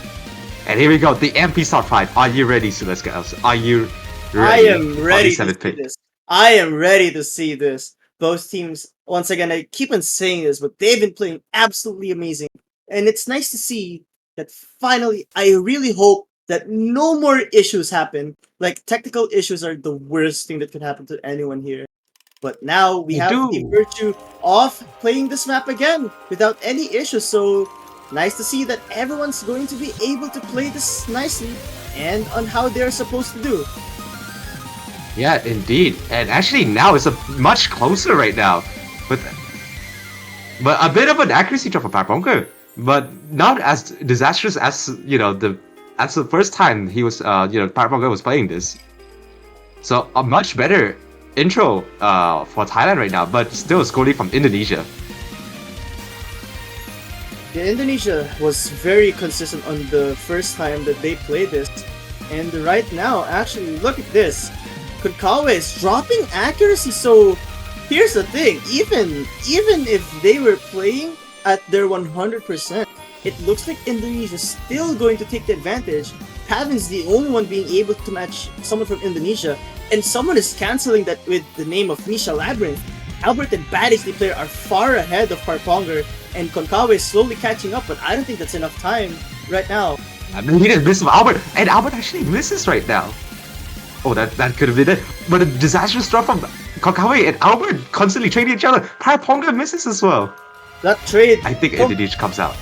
And here we go, the MP Start 5. Are you ready, Silas Girls? Are you ready? I am ready to see this. I am ready to see this. Both teams, once again, I keep on saying this, but they've been playing absolutely amazing. And it's nice to see that finally, I really hope that no more issues happen. Like, technical issues are the worst thing that could happen to anyone here. But now we have the virtue of playing this map again without any issues. So nice to see that everyone's going to be able to play this nicely and on how they're supposed to do. Yeah, indeed. And actually now it's much closer right now. But a bit of an accuracy drop for Parponker. But not as disastrous as as the first time he was Parponker was playing this. So a much better intro for Thailand right now, but still scoring from Indonesia. Yeah, Indonesia was very consistent on the first time that they played this. And right now, actually, look at this. Konkawa is dropping accuracy, so here's the thing. Even if they were playing at their 100%, it looks like Indonesia's still going to take the advantage. Pavin's the only one being able to match someone from Indonesia, and someone is cancelling that with the name of Nisha Labyrinth. Albert and Bad HD player are far ahead of Parponger, and Konkawa is slowly catching up, but I don't think that's enough time right now. I mean, he didn't miss Albert, and Albert actually misses right now. Oh, that could have been it. But a disastrous drop from Konkawa and Albert constantly trading each other. Parponger misses as well. That trade... I think Indonesia comes out.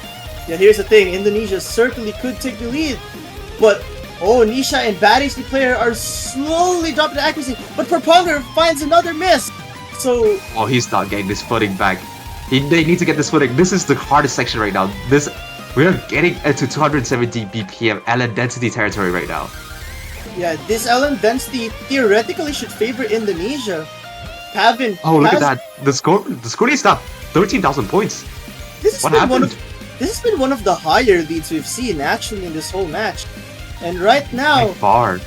Yeah, here's the thing. Indonesia certainly could take the lead, but Nisha and Bad HD player are slowly dropping the accuracy, but Parponger finds another miss. So... Oh, he's not getting this footing back. They need to get this footing. This is the hardest section right now. We're getting into 270 BPM LN density territory right now. Yeah, this LN density theoretically should favor Indonesia. Pavin. Oh, look at that. The score is now 13,000 points. What happened? This has been one of the higher leads we've seen actually in this whole match. And right now, by far,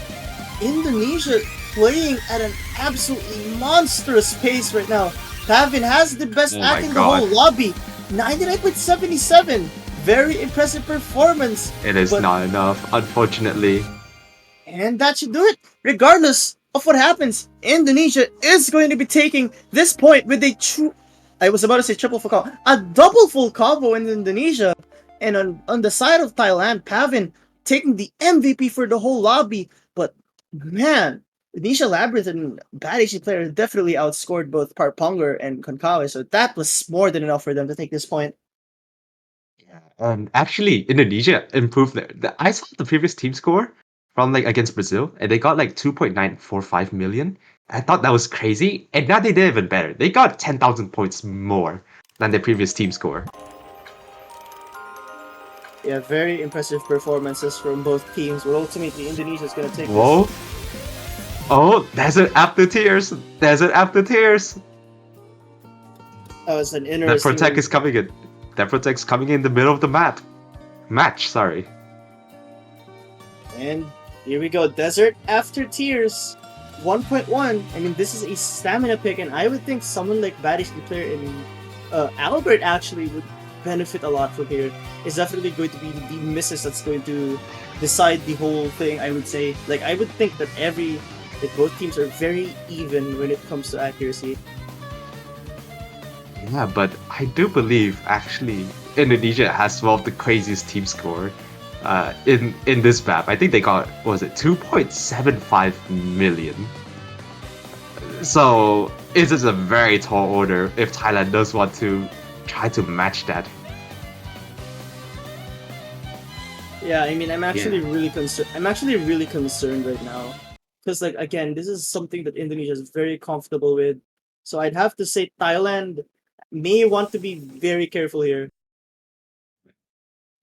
Indonesia playing at an absolutely monstrous pace right now. Pavin has the best act in the whole lobby. 99.77. Very impressive performance. It is not enough, unfortunately. And that should do it. Regardless of what happens, Indonesia is going to be taking this point with I was about to say triple full combo. A double full combo in Indonesia. And on the side of Thailand, Pavin taking the MVP for the whole lobby. But man, Nisha Labyrinth and Bad HD player definitely outscored both Parponger and Konkawa, so that was more than enough for them to take this point. Yeah, actually, Indonesia improved. I saw the previous team score from against Brazil, and they got 2.945 million. I thought that was crazy, and now they did even better. They got 10,000 points more than their previous team score. Yeah, very impressive performances from both teams, but ultimately Indonesia is going to take Whoa. this. Oh, Desert After Tears! Desert After Tears! That was an interesting... That Protect is coming in. That Protect's coming in the middle of the match, sorry. And here we go. Desert After Tears 1.1. I mean, this is a stamina pick, and I would think someone like Badish, the player in Albert, actually would benefit a lot from here. It's definitely going to be the misses that's going to decide the whole thing, I would say. Like, I would think that both teams are very even when it comes to accuracy. Yeah, but I do believe actually Indonesia has one of the craziest team score in this map. I think they got, what was it, 2.75 million. So it is a very tall order if Thailand does want to try to match that. Yeah, I mean, I'm actually really concerned. I'm actually really concerned right now because, like, again, this is something that Indonesia is very comfortable with. So I'd have to say Thailand may want to be very careful here.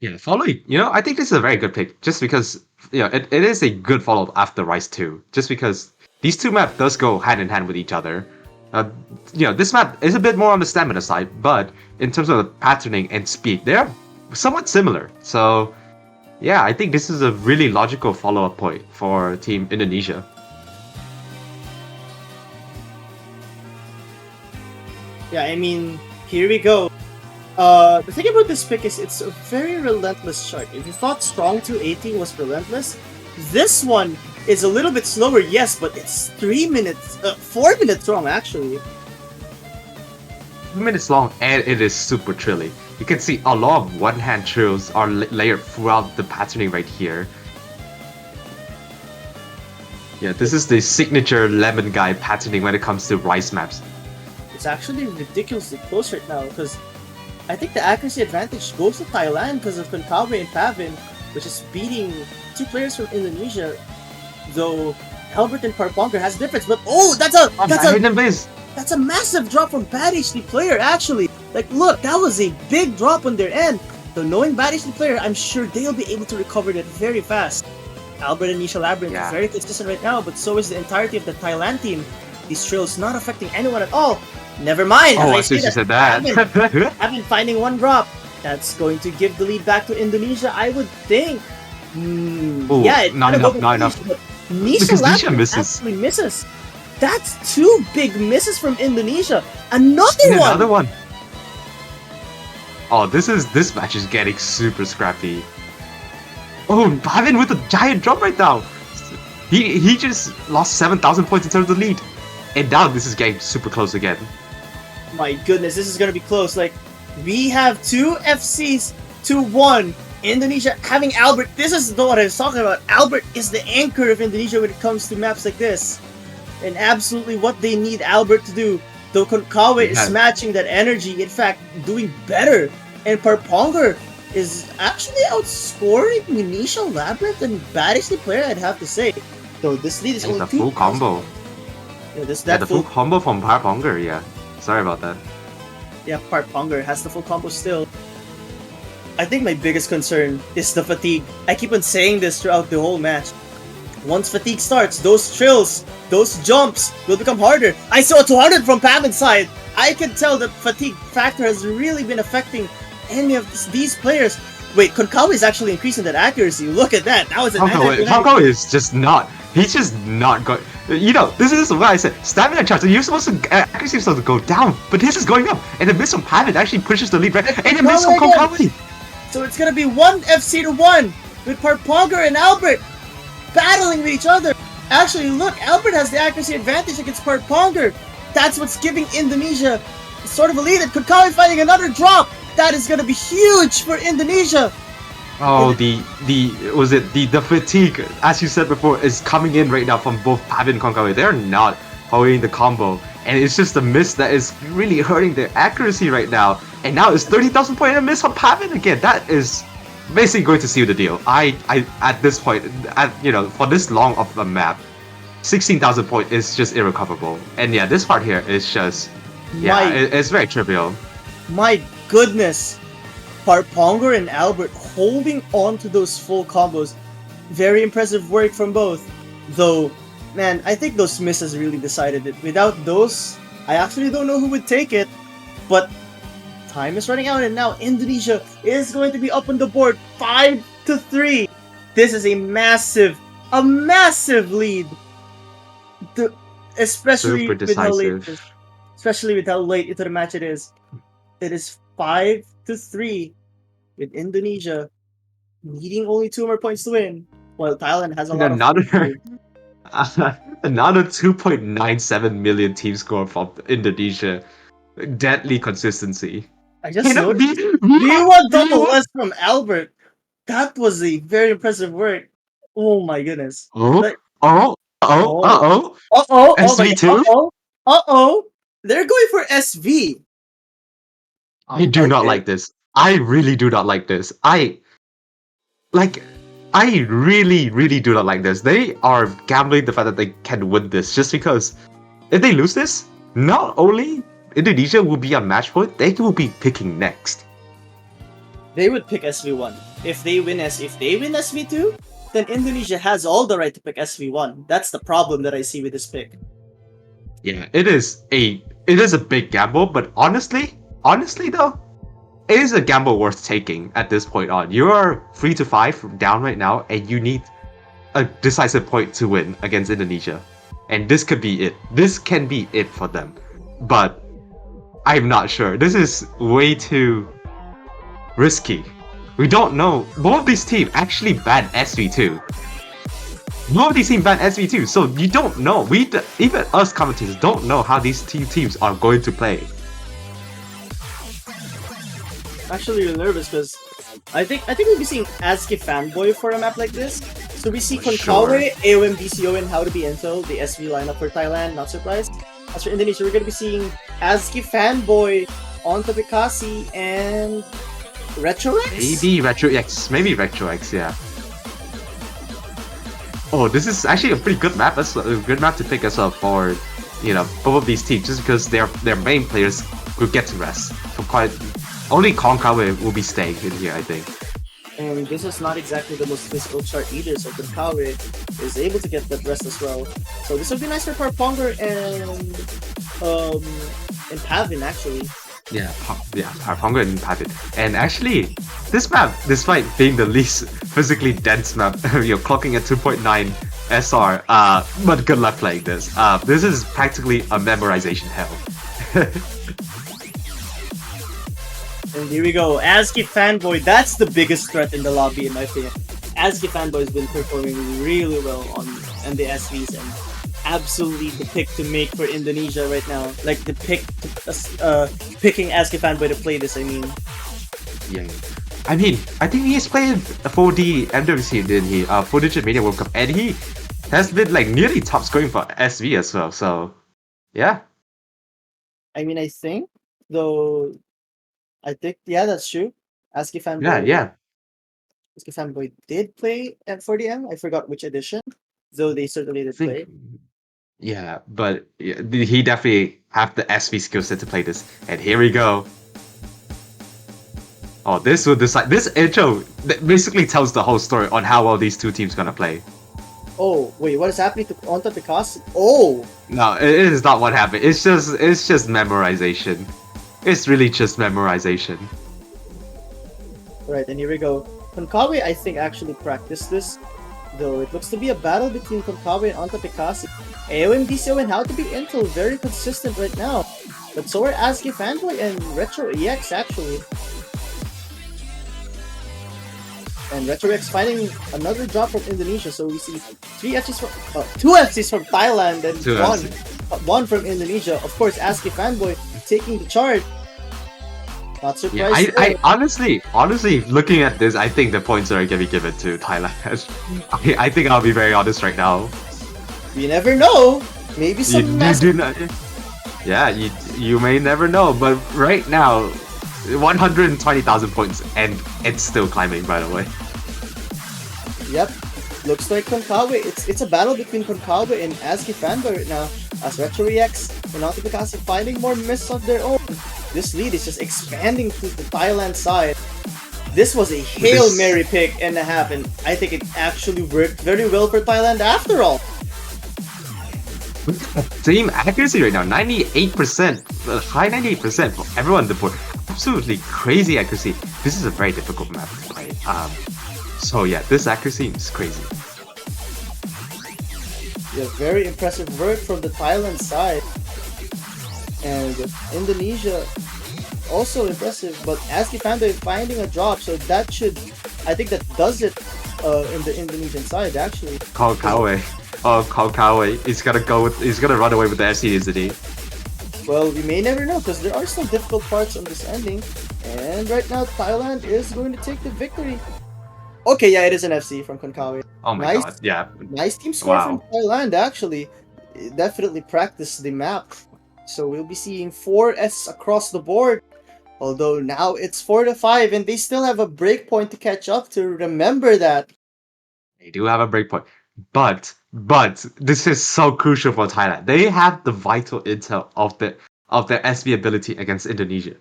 Yeah, following, I think this is a very good pick just because, it is a good follow-up after Rise 2. Just because these two maps does go hand in hand with each other. This map is a bit more on the stamina side, but in terms of the patterning and speed, they're somewhat similar. So, yeah, I think this is a really logical follow-up point for Team Indonesia. Yeah, I mean, here we go. The thing about this pick is it's a very relentless chart. If you thought Strong 280 was relentless, this one is a little bit slower, yes, but it's 4 minutes long, actually. 3 minutes long, and it is super trilly. You can see a lot of one-hand trills are layered throughout the patterning right here. Yeah, this is the signature lemon guy patterning when it comes to Rice maps. It's actually ridiculously close right now because I think the accuracy advantage goes to Thailand because of Konkawi and Pavin, which is beating two players from Indonesia. Though Albert and Parponger has a difference, but that's a massive drop from Badish, the player. Actually, like, look, that was a big drop on their end. Though knowing Badish, the player, I'm sure they'll be able to recover that very fast. Albert and Nisha Labyrinth are very consistent right now, but so is the entirety of the Thailand team. These trills not affecting anyone at all. Never mind. Oh, I see you said that. I've been finding one drop. That's going to give the lead back to Indonesia, I would think. Not enough. Nisha misses. Actually misses. That's two big misses from Indonesia. Another one. Oh, this match is getting super scrappy. Oh, Pavin with a giant drop right now. He just lost 7,000 points in terms of the lead. And now this is getting super close again. My goodness, this is gonna be close. Like, we have two FCs to one. Indonesia having Albert. This is what I was talking about. Albert is the anchor of Indonesia when it comes to maps like this. And absolutely what they need Albert to do. Though Konkawi is matching that energy, in fact, doing better. And Parponger is actually outscoring Nisha Labyrinth and Badish the player, I'd have to say. So this lead is only a full combo. Yeah, the full combo from Parponger, yeah. Sorry about that. Yeah, Parponger has the full combo still. I think my biggest concern is the fatigue. I keep on saying this throughout the whole match. Once fatigue starts, those trills, those jumps will become harder. I saw a 200 from Pavin's side. I can tell the fatigue factor has really been affecting any of these players. Wait, Konkawi is actually increasing that accuracy. Look at that. That was a Konkawi is just not. He's just not going. This is what I said. Stamina charts. You're supposed to accuracy is supposed to go down, but this is going up. And the miss from Pavin actually pushes the lead right. And the miss from Konkawi. So it's gonna be one FC to one with Parponger and Albert battling with each other. Actually, look, Albert has the accuracy advantage against Parponger. That's what's giving Indonesia sort of a lead. And Konkawi finding another drop. That is gonna be huge for Indonesia. Oh, the fatigue, as you said before, is coming in right now from both Pavin and Konkawi. They're not holding the combo, and it's just the miss that is really hurting their accuracy right now. And now it's 30,000 point and a miss on Pavin again. That is basically going to seal the deal. I at this point, for this long of a map, 16,000 point is just irrecoverable. And yeah, this part here is just it's very trivial. My goodness. Parponger and Albert holding on to those full combos. Very impressive work from both. Though, man, I think those misses really decided it. Without those, I actually don't know who would take it. But time is running out and now Indonesia is going to be up on the board 5-3. This is a massive lead. Especially Super with how late decisive. especially with how late into the match it is. It is 5-3 with Indonesia needing only 2 more points to win, while Thailand has a lot of Another points to another 2.97 million team score from Indonesia. Deadly consistency. I just know, noticed V1 double S from Albert. That was a very impressive work. Oh my goodness. Like, oh my SV2? They're going for SV. I do not like this. I really do not like this. I really do not like this. They are gambling the fact that they can win this just because if they lose this, not only Indonesia will be on match point, they will be picking next. They would pick SV1. If they win SV2, then Indonesia has all the right to pick SV1. That's the problem that I see with this pick. Yeah, it is a big gamble, but honestly though, it is a gamble worth taking at this point on. You are 3-5 down right now, and you need a decisive point to win against Indonesia. And this could be it. This can be it for them. But I'm not sure. This is way too risky. We don't know. Both of these teams actually banned SV2. Both of these teams banned SV2, so you don't know. Even us commentators don't know how these two teams are going to play. Actually, really nervous because I think we'll be seeing ASCII Fanboy for a map like this. So we see Konkawe, AOM, DCO, and How to Be Intel, the SV lineup for Thailand, not surprised. As for Indonesia, we're going to be seeing ASCII Fanboy, Onta Pikasi, and RetroX? Maybe RetroX, yeah. Oh, this is actually a pretty good map. That's a good map to pick us up for, both of these teams, just because their main players could get to rest. Only Konkawe will be staying in here, I think. And this is not exactly the most physical chart either, so Konkawe is able to get that rest as well. So this would be nice for Parponger and Pavin, actually. Yeah, Parponger and Pavin. And actually, this map, despite being the least physically dense map, you're clocking at 2.9 SR, but good luck playing this. This is practically a memorization hell. And here we go, ASCII Fanboy, that's the biggest threat in the lobby in my opinion. ASCII Fanboy has been performing really well on the SVs and absolutely the pick to make for Indonesia right now. Like the pick, picking ASCII Fanboy to play this, I mean. Yeah. I mean, I think he's played for the MWC, didn't he? For the Mania World Cup, and he has been like nearly top scoring for SV as well, so yeah. I mean, I think, that's true. ASCII Fanboy. Yeah. ASCII Fanboy did play at 40M. I forgot which edition, though they certainly did play. Yeah, but he definitely have the SV skill set to play this. And here we go. Oh, this will decide. This intro basically tells the whole story on how well these two teams gonna play. Oh wait, what is happening to Onta Pikasi? Oh. No, it is not what happened. It's just memorization. It's really just memorization. Right, and here we go. Konkawe, I think, actually practiced this, though it looks to be a battle between Konkawe and Onta Pikasi. AOM, DCO, and How to Be Intel very consistent right now, but so are ASCII Fanboy and RetroX actually. And RetroX finding another drop from Indonesia, so we see two FCs from Thailand and one from Indonesia. Of course, ASCII Fanboy taking the chart. Not surprised. Yeah, I honestly, looking at this, I think the points are gonna be given to Thailand. I think I'll be very honest right now. You never know. Maybe some. You may never know, but right now, 120,000 points, and it's still climbing. By the way. Yep, looks like Konkawe. It's a battle between Konkawe and ASCII Fanboy right now, as RetroX and Onta Pikasi finding more miss of their own. This lead is just expanding to the Thailand side. This was a Hail Mary pick and a half, and I think it actually worked very well for Thailand after all. Team accuracy right now, 98%, high 98% for everyone on the board. Absolutely crazy accuracy. This is a very difficult map to play. So yeah, this accuracy is crazy. Yeah, very impressive work from the Thailand side. And Indonesia, also impressive, but ASCII Panda finding a drop, so that should, I think that does it in the Indonesian side, actually. Kawe. Oh, Kawe. He's gonna run away with the SE, isn't he? Well, we may never know, because there are some difficult parts on this ending. And right now, Thailand is going to take the victory. Okay, yeah, it is an FC from Konkawi. Oh my god, yeah. Nice team score Wow. from Thailand, actually. It definitely practiced the map. So we'll be seeing 4S across the board. Although now it's 4-5, and they still have a breakpoint to catch up to. Remember that. They do have a breakpoint. But this is so crucial for Thailand. They have the vital intel of their SV ability against Indonesia.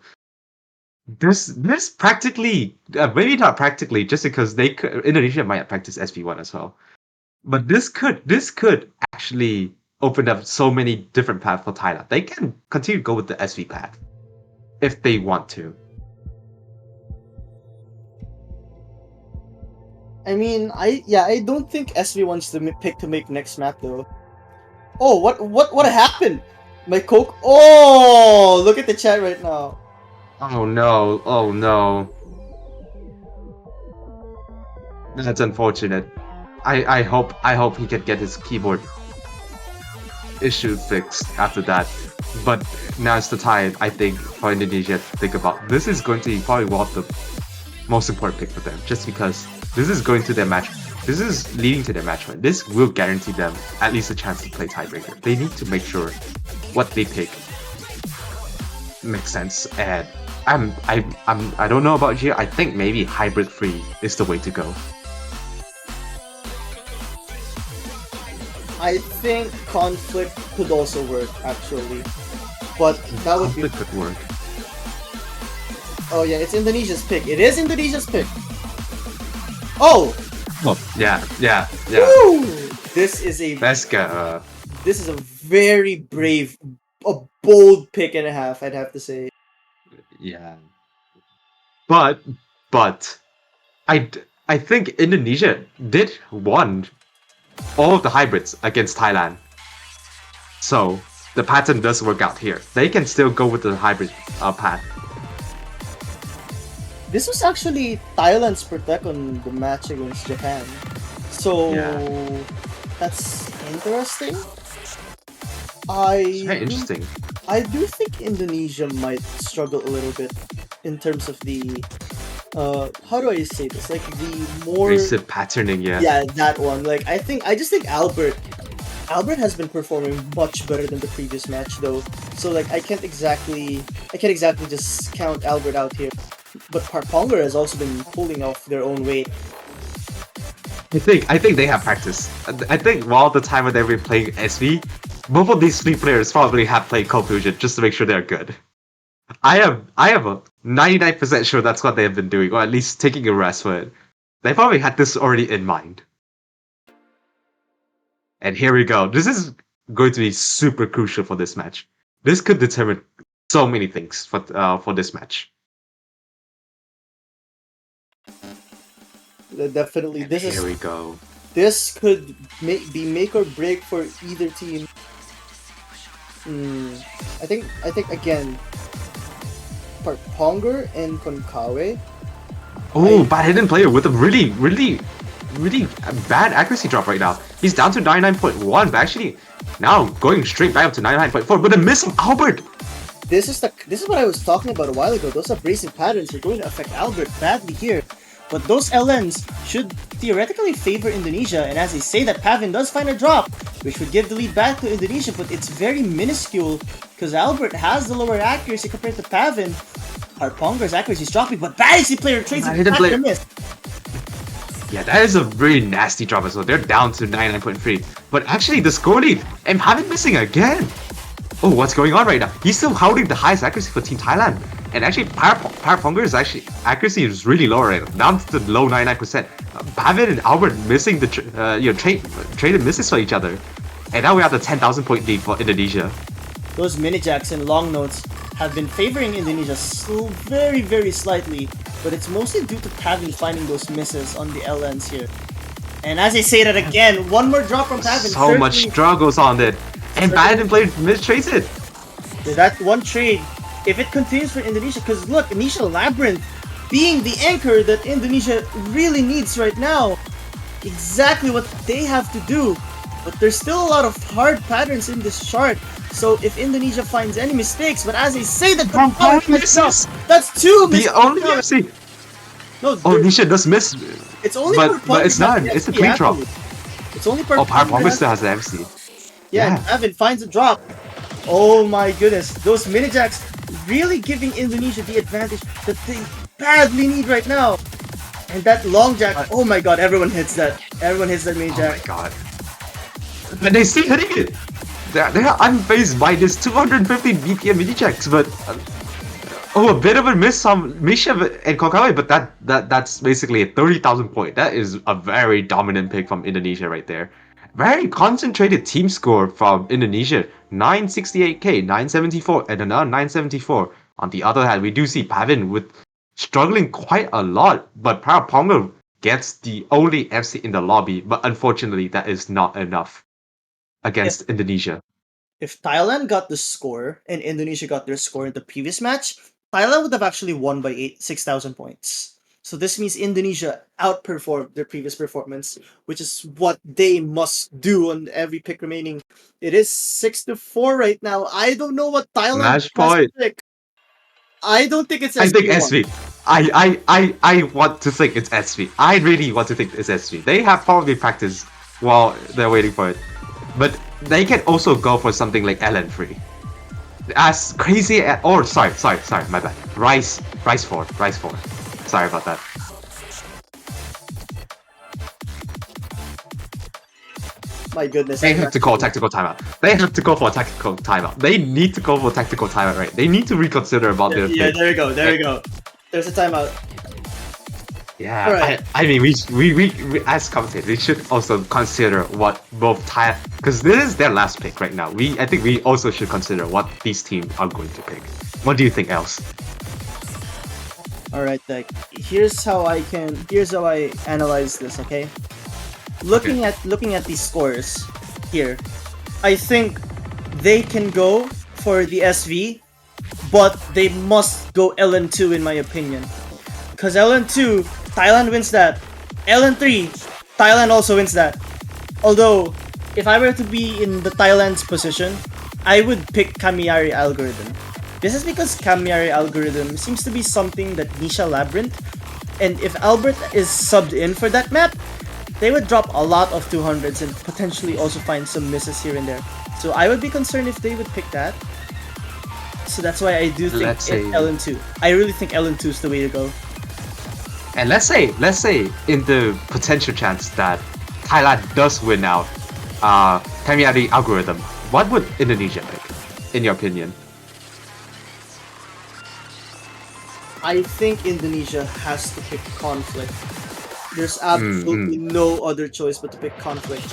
This practically, maybe not practically, just because Indonesia might practice SV1 as well. But this could actually open up so many different paths for Thailand. They can continue to go with the SV path if they want to. I mean, I don't think SV wants to pick to make next map though. Oh, what happened? My Coke. Oh, look at the chat right now. Oh no! Oh no! That's unfortunate. I hope he can get his keyboard issue fixed after that. But now it's the time, I think, for Indonesia to think about. This is going to be probably one of the most important pick for them, just because this is going to their match. This is leading to their match win. This will guarantee them at least a chance to play tiebreaker. They need to make sure what they pick makes sense. And I don't know about you. I think maybe hybrid 3 is the way to go. I think conflict could also work actually, but that would be. Conflict could work. Oh yeah, it's Indonesia's pick. It is Indonesia's pick. Oh. Oh yeah. Woo! This is a. Let's go. This is a very brave, a bold pick and a half. I'd have to say. Yeah. But I think Indonesia did won all of the hybrids against Thailand. So the pattern does work out here. They can still go with the hybrid path. This was actually Thailand's protect on the match against Japan. So that's interesting. It's very interesting. I do think Indonesia might struggle a little bit in terms of the how do I say this? Like the more Aggressive patterning, yeah. Yeah, that one. Like I just think Albert has been performing much better than the previous match though. So like I can't exactly just count Albert out here. But Parponger has also been pulling off their own weight. I think they have practice. I think while the time when they've been playing SV, both of these three players probably have played Cold Fusion just to make sure they're good. I am a 99% sure that's what they have been doing, or at least taking a rest for it. They probably had this already in mind. And here we go. This is going to be super crucial for this match. This could determine so many things for this match. Definitely, Here we go. This could be make or break for either team. I think again, Parponger and Konkawe. Oh, but hidden player with a really bad accuracy drop right now. He's down to 99.1, but actually now going straight back up to 99.4. But a miss from Albert. This is what I was talking about a while ago. Those abrasive patterns are going to affect Albert badly here. But those LNs should theoretically favor Indonesia, and as they say that Pavin does find a drop, which would give the lead back to Indonesia, but it's very minuscule because Albert has the lower accuracy compared to Pavin. Parponger's accuracy is dropping, but Badixy player trades it back to miss. Yeah, that is a really nasty drop as well. They're down to 99.3. But actually, the score lead, and Pavin missing again. Oh, what's going on right now? He's still holding the highest accuracy for Team Thailand. And actually, Paraponger's accuracy is really low right now, down to the low 99%. Pavin and Albert missing the traded misses for each other. And now we have the 10,000 point lead for Indonesia. Those mini jacks and long notes have been favoring Indonesia so very, very slightly. but it's mostly due to Pavin finding those misses on the LNs here. And as I say that again, one more drop from Pavin. So much struggles on it. And Pavin played mid-trace it. That one trade, if it continues for Indonesia, because look, Indonesia Labyrinth being the anchor that Indonesia really needs right now. Exactly what they have to do. But there's still a lot of hard patterns in this chart. So if Indonesia finds any mistakes, but as I say that that's two mistakes. The only FC. No, Indonesia does miss. It's only but it's not. It's a clean drop. It's only per Power still has the MC. Yeah, and Pavin finds a drop. Oh my goodness, those mini jacks really giving Indonesia the advantage that they badly need right now. And that long jack, oh my god, everyone hits that. Everyone hits that mini jack. Oh my god. But they still hitting it. They're unfazed by this 250 BPM mini jacks, but a bit of a miss on Misha and Kokawe, but that's basically a 30,000 point. That is a very dominant pick from Indonesia right there. Very concentrated team score from Indonesia. 968k, 974, and another 974. On the other hand, we do see Pavin with struggling quite a lot, but Parapongo gets the only FC in the lobby, but unfortunately that is not enough against Indonesia. If Thailand got the score and Indonesia got their score in the previous match, Thailand would have actually won by 6,000 points. So this means Indonesia outperformed their previous performance, which is what they must do on every pick remaining. It is 6-4 right now. I don't know what Thailand Match point. pick. I don't think it's I think SV1. SV. I want to think it's SV. I really want to think it's SV. They have probably practiced while they're waiting for it. But they can also go for something like LN3. As crazy as... Oh, sorry, my bad. Rice 4. Sorry about that. My goodness. They have to call tactical timeout. They have to go for a tactical timeout. They need to go for a tactical timeout, right? They need to reconsider about their pick. There we go. There's a timeout. Yeah, right. I mean, we as commentators, we should also consider what both because this is their last pick right now. I think we also should consider what these teams are going to pick. What do you think, else? All right, like here's how I analyze this. Okay, looking at these scores here, I think they can go for the SV, but they must go LN2 in my opinion, because LN2 Thailand wins that, LN3 Thailand also wins that. Although if I were to be in the Thailand's position, I would pick Kamiari algorithm. This is because Kamiari algorithm seems to be something that Nisha Labyrinth, and if Albert is subbed in for that map, they would drop a lot of 200s and potentially also find some misses here and there. So I would be concerned if they would pick that. So that's why I do think it's LN2. I really think LN2 is the way to go. And let's say in the potential chance that Thailand does win out Kamiari algorithm, what would Indonesia pick, in your opinion? I think Indonesia has to pick conflict. There's absolutely no other choice but to pick conflict.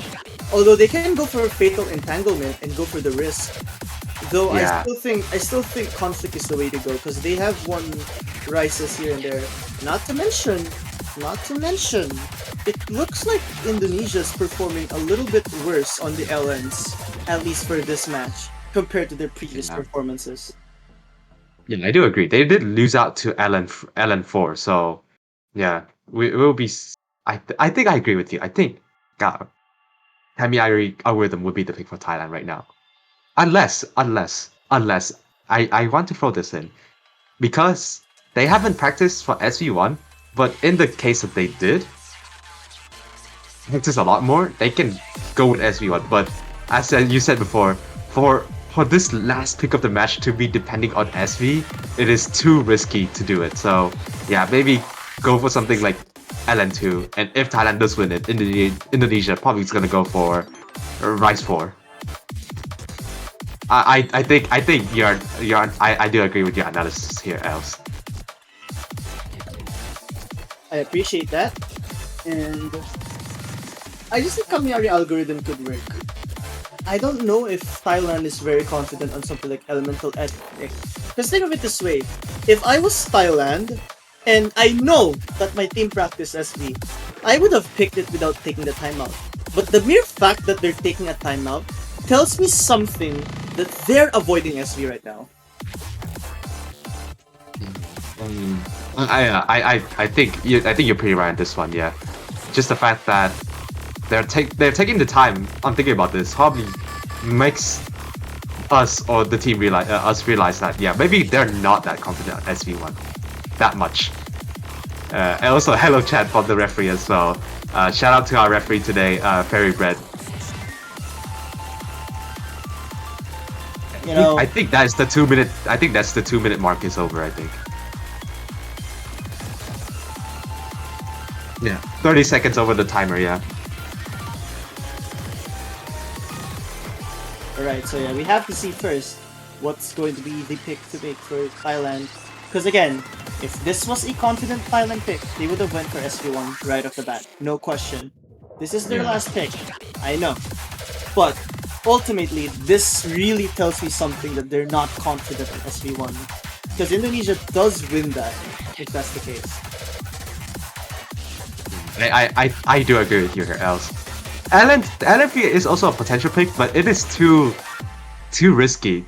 Although they can go for fatal entanglement and go for the risk. Though yeah. I still think conflict is the way to go because they have won rises here and there. Not to mention, it looks like Indonesia's performing a little bit worse on the LNs, at least for this match, compared to their previous performances. Yeah, I do agree. They did lose out to LN4, so yeah, we will be. I think I agree with you. I think Kamiari algorithm would be the pick for Thailand right now, unless I want to throw this in because they haven't practiced for SV1, but in the case that they did practice a lot more, they can go with SV1. But as you said before, for this last pick of the match to be depending on SV, it is too risky to do it. So yeah, maybe go for something like LN2, and if Thailand does win it, Indonesia probably is gonna go for Rice 4. I think I do agree with your analysis here, Els. I appreciate that, and I just think Kamiari algorithm could work. I don't know if Thailand is very confident on something like Elemental Ethic. Because think of it this way, if I was Thailand and I know that my team practiced SV, I would have picked it without taking the timeout. But the mere fact that they're taking a timeout tells me something that they're avoiding SV right now. I think you're pretty right on this one. Yeah, just the fact that they're taking the time on thinking about this probably makes us or the team realize that maybe they're not that confident at SV1 that much. And also hello chat from the referee as well. Shout out to our referee today, Fairy Bread. You know, I think that's the 2 minute. I think that's the 2 minute mark is over. I think. Yeah, 30 seconds over the timer. Yeah. Alright, so yeah, we have to see first what's going to be the pick to make for Thailand. Because again, if this was a confident Thailand pick, they would have went for SV1 right off the bat. No question. This is their last pick. I know. But ultimately, this really tells me something that they're not confident in SV1. Because Indonesia does win that, if that's the case. I do agree with you here, Els. LMP is also a potential pick, but it is too risky.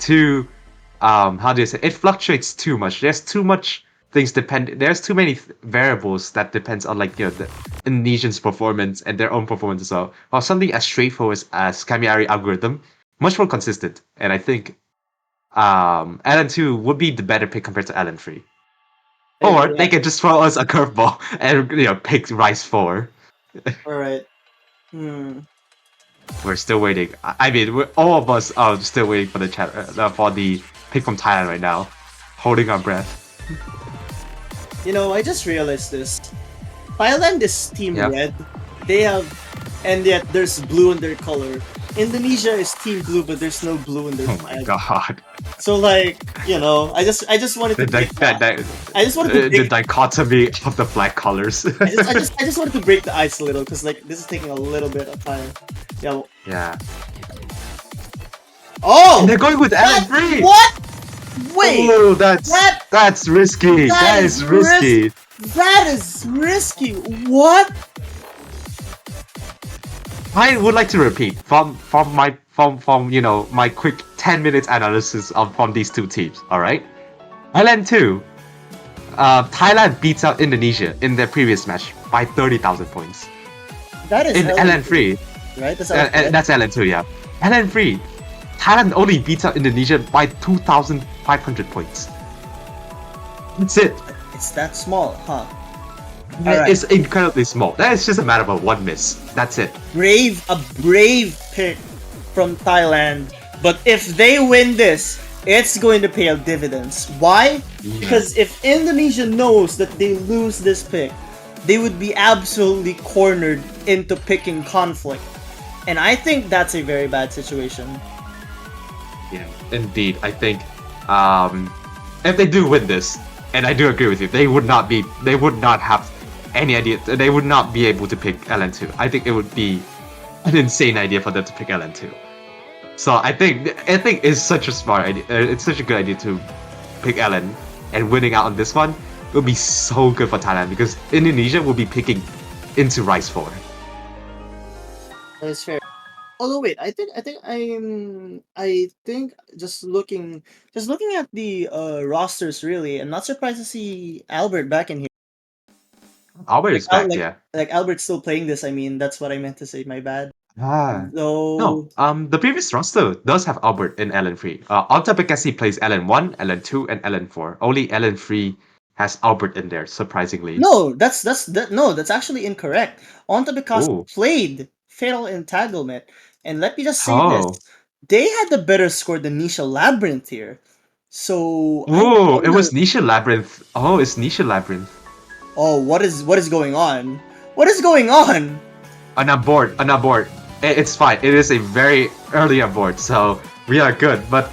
How do you say? It fluctuates too much. There's too much things depend. There's too many variables that depends on the Indonesians' performance and their own performance as well. While something as straightforward as Kamiari algorithm, much more consistent, and I think LN2 would be the better pick compared to LN3. Or they can just throw us a curveball and pick Rice 4. Alright. We're still waiting. I mean, all of us are still waiting for the for the pick from Thailand right now, holding our breath. You know, I just realized this. Thailand is Team Red. They have, and yet there's blue in their color. Indonesia is Team Blue, but there's no blue in their flag. Oh my god! So I just wanted to the dichotomy of the flag colors. I just wanted to break the ice a little because this is taking a little bit of time. Yeah. Oh! And they're going with LN3! What? Wait! Oh, that's risky! That is risky! That is risky! What? I would like to repeat from my quick 10 minutes analysis from these two teams. All right, LN2, Thailand beats out Indonesia in their previous match by 30,000 points. That is in LN3, right? That's LN2, yeah. LN3, Thailand only beats out Indonesia by 2,500 points. That's it. It's that small, huh? It's incredibly small. That is just a matter of one miss. That's it. A brave pick from Thailand. But if they win this, it's going to pay out dividends. Why? Because if Indonesia knows that they lose this pick, they would be absolutely cornered into picking conflict. And I think that's a very bad situation. Yeah, indeed. I think if they do win this, and I do agree with you, they would not have any idea. They would not be able to pick LN2. I think it would be an insane idea for them to pick LN2. So I think it's such a smart idea. It's such a good idea to pick LN, and winning out on this one will be so good for Thailand because Indonesia will be picking into Rice 4. That is fair. Although wait, I think just looking at the rosters, really, I'm not surprised to see Albert back in here. Albert is back, yeah. Albert's still playing this. I mean, that's what I meant to say. My bad. No. The previous roster does have Albert in LN3. Ontapekasi plays LN1, LN2, and LN4. Only LN3 has Albert in there, surprisingly. No, that's actually incorrect. Ontapekasi played Fatal Entanglement, and let me just say this: they had the better score than Nisha Labyrinth here. So it was Nisha Labyrinth. Oh, it's Nisha Labyrinth. Oh, what is going on? What is going on? An abort. It's fine. It is a very early abort, so we are good. But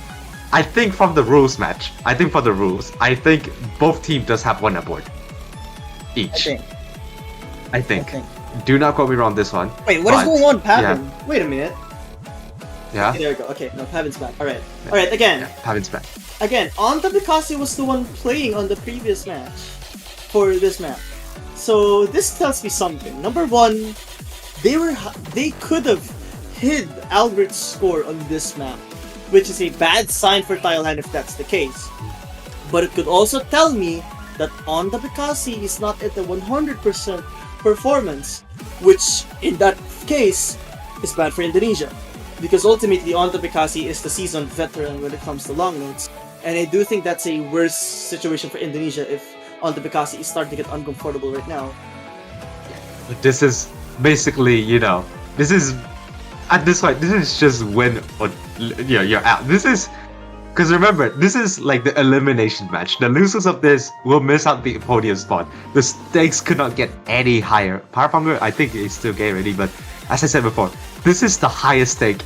I think from the rules match, I think both teams does have one abort each. I think. Do not quote me wrong on this one. Wait, what is going on, Pavin? Yeah. Wait a minute. Yeah. Okay, there we go. Okay, no, Pavin's back. All right. Again. Yeah, Pavin's back. Again, Ontapekasi was the one playing on the previous match. for this map. So this tells me something. Number one, they could have hid Albert's score on this map, which is a bad sign for Thailand if that's the case. But it could also tell me that Onda Bekasi is not at the 100% performance, which in that case is bad for Indonesia. Because ultimately Onda Bekasi is the seasoned veteran when it comes to long notes. And I do think that's a worse situation for Indonesia if Onda Bekasi is starting to get uncomfortable right now. But this is basically, this is at this point, this is just win or you're out. This is because remember, this is like the elimination match. The losers of this will miss out the podium spot. The stakes could not get any higher. Paraponga, I think, is still game ready, but as I said before, this is the highest stake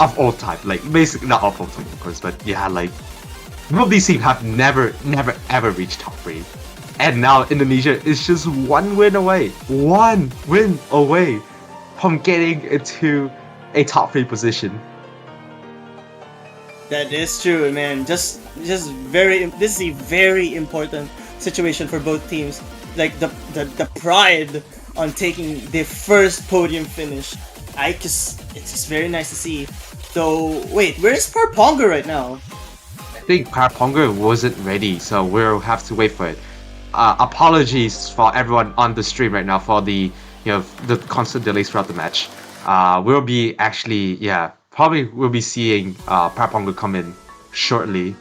of all time. Like basically not of all time, of course, but yeah, like both these teams have never ever reached top 3. And now Indonesia is just one win away from getting into a top 3 position. That is true, man. Just very. This is a very important situation for both teams. Like the pride on taking their first podium finish. It's just very nice to see. Though, wait, where is Parponga right now? I think Paraponga wasn't ready, so we'll have to wait for it. Apologies for everyone on the stream right now for the the constant delays throughout the match. We'll be actually probably we'll be seeing Paraponga come in shortly.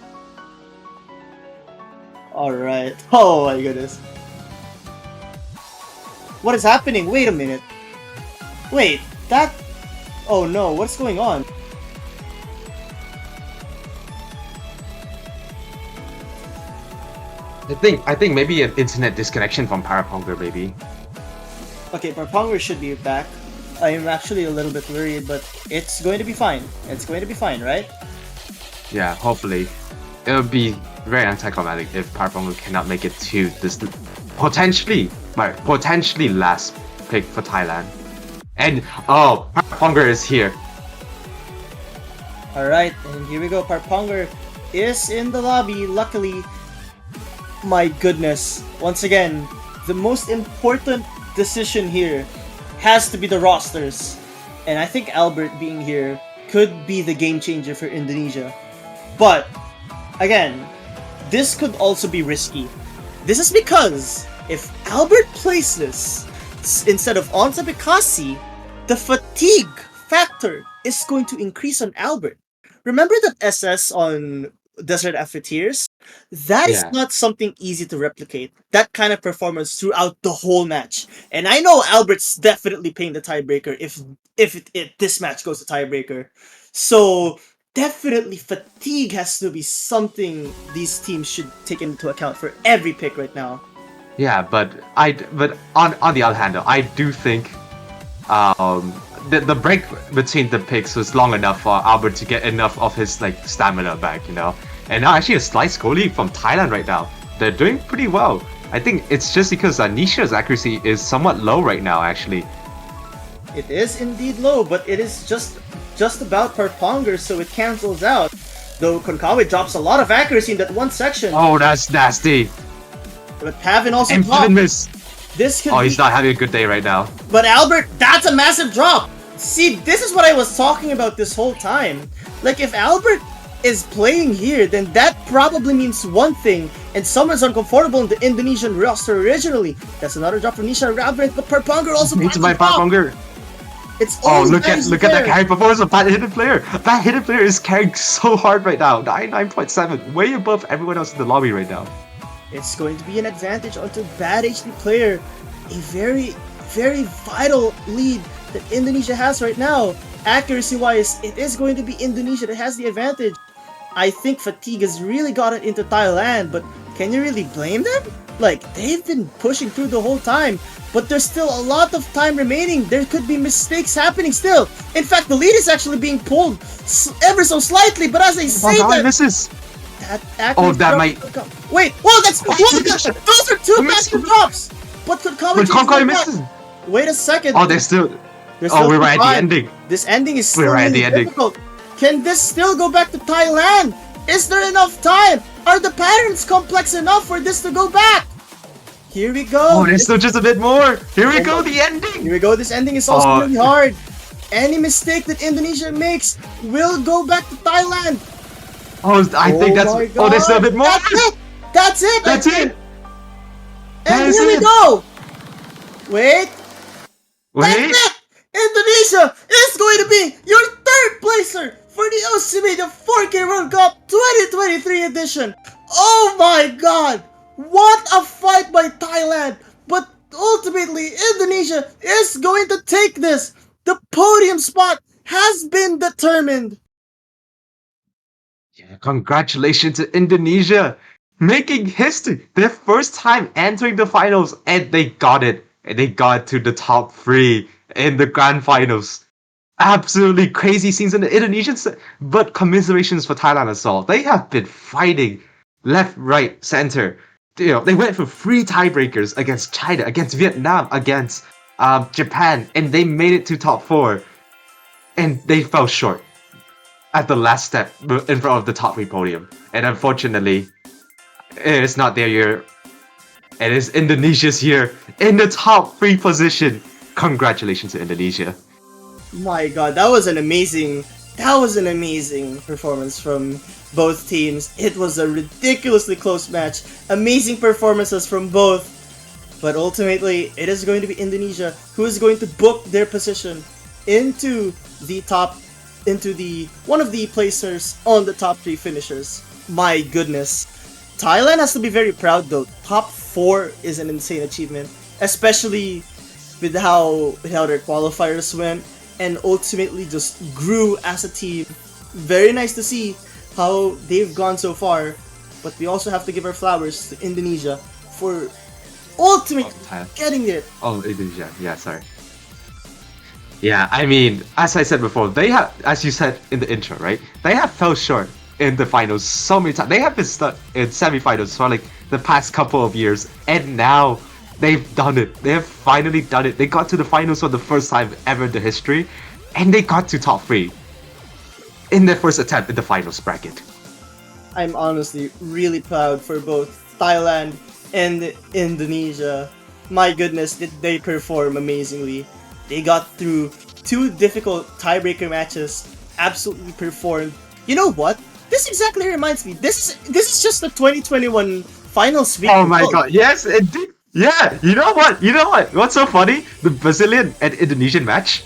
Alright. Oh my goodness. What is happening? Wait a minute. Wait, that... Oh no, what's going on? I think maybe an internet disconnection from Paraponga, maybe. Okay, Parponga should be back. I am actually a little bit worried, but it's going to be fine. It's going to be fine, right? Yeah, hopefully. It'll be very anticlimactic if Paraponga cannot make it to this potentially last pick for Thailand. And Paraponga is here. Alright, and here we go. Parponga is in the lobby, luckily. My goodness. Once again, the most important decision here has to be the rosters. And I think Albert being here could be the game changer for Indonesia. But, again, this could also be risky. This is because if Albert plays this instead of Onza Bekasi, the fatigue factor is going to increase on Albert. Remember that SS on Desert Affeteers? That is not something easy to replicate. That kind of performance throughout the whole match. And I know Albert's definitely paying the tiebreaker if this match goes to tiebreaker. So definitely fatigue has to be something these teams should take into account for every pick right now. Yeah, but on the other hand though, I do think the break between the picks was long enough for Albert to get enough of his stamina back, And now actually a slight goal lead from Thailand right now. They're doing pretty well. I think it's just because Nisha's accuracy is somewhat low right now actually. It is indeed low, but it is just about Parponga, so it cancels out. Though Konkawi drops a lot of accuracy in that one section. Oh, that's nasty. But Pavin also and dropped. Miss. This could he's not having a good day right now. But Albert, that's a massive drop. See, this is what I was talking about this whole time. Like, if Albert is playing here, then that probably means one thing, and someone's uncomfortable in the Indonesian roster originally. That's another drop from Nisha Rabbit, but Parponga also needs to buy Parponga. It's look at that carry performance of that hidden player. That hidden player is carrying so hard right now. 99.7, way above everyone else in the lobby right now. It's going to be an advantage onto bad HD player. A very, very vital lead that Indonesia has right now. Accuracy-wise, it is going to be Indonesia that has the advantage. I think fatigue has really gotten into Thailand, but can you really blame them? Like, they've been pushing through the whole time, but there's still a lot of time remaining. There could be mistakes happening still. In fact, the lead is actually being pulled ever so slightly, but as I say that... misses. That might... Wait, whoa, that's... Those are two massive drops! But could Konkawi misses. Wait a second. They're still we're right at the ending. This ending is still really difficult. Can this still go back to Thailand? Is there enough time? Are the patterns complex enough for this to go back? Here we go. Oh, there's still just a bit more. Here we go, the ending. Here we go. This ending is also really hard. Any mistake that Indonesia makes will go back to Thailand. Oh, I think that's. Oh, there's still a bit more. That's it. That's it. And here we go. Wait. That's it. Indonesia is going to be your third placer for the Oceania 4K World Cup 2023 edition. Oh my god. What a fight by Thailand. But ultimately, Indonesia is going to take this. The podium spot has been determined. Yeah, congratulations to Indonesia, making history. Their first time entering the finals, and they got it. And they got to the top 3 in the grand finals. Absolutely crazy scenes in the Indonesians, but commiserations for Thailand as well. They have been fighting left, right, center. You know, they went for 3 tiebreakers against China, against Vietnam, against Japan, and they made it to top 4. And they fell short at the last step in front of the top 3 podium. And unfortunately, it's not their year. It is Indonesia's year in the top 3 position. Congratulations to Indonesia. My god, that was an amazing performance from both teams. It was a ridiculously close match. Amazing performances from both. But ultimately, it is going to be Indonesia who is going to book their position into the one of the placers on the top 3 finishers. My goodness. Thailand has to be very proud though. Top 4 is an insane achievement, especially with how their qualifiers went and ultimately just grew as a team. Very nice to see how they've gone so far, but we also have to give our flowers to Indonesia for ultimately getting there. Oh, Indonesia. Yeah, sorry. Yeah, I mean, as I said before, they have, as you said in the intro, right? They have fell short in the finals so many times. They have been stuck in semifinals for like the past couple of years, and now they've done it. They have finally done it. They got to the finals for the first time ever in the history, and they got to top 3 in their first attempt in the finals bracket. I'm honestly really proud for both Thailand and Indonesia. My goodness, did they perform amazingly. They got through 2 difficult tiebreaker matches, absolutely performed. You know what? This exactly reminds me. This is just the 2021 finals week. Oh my god, yes, it did. Yeah, you know what? What's so funny? The Brazilian and Indonesian match,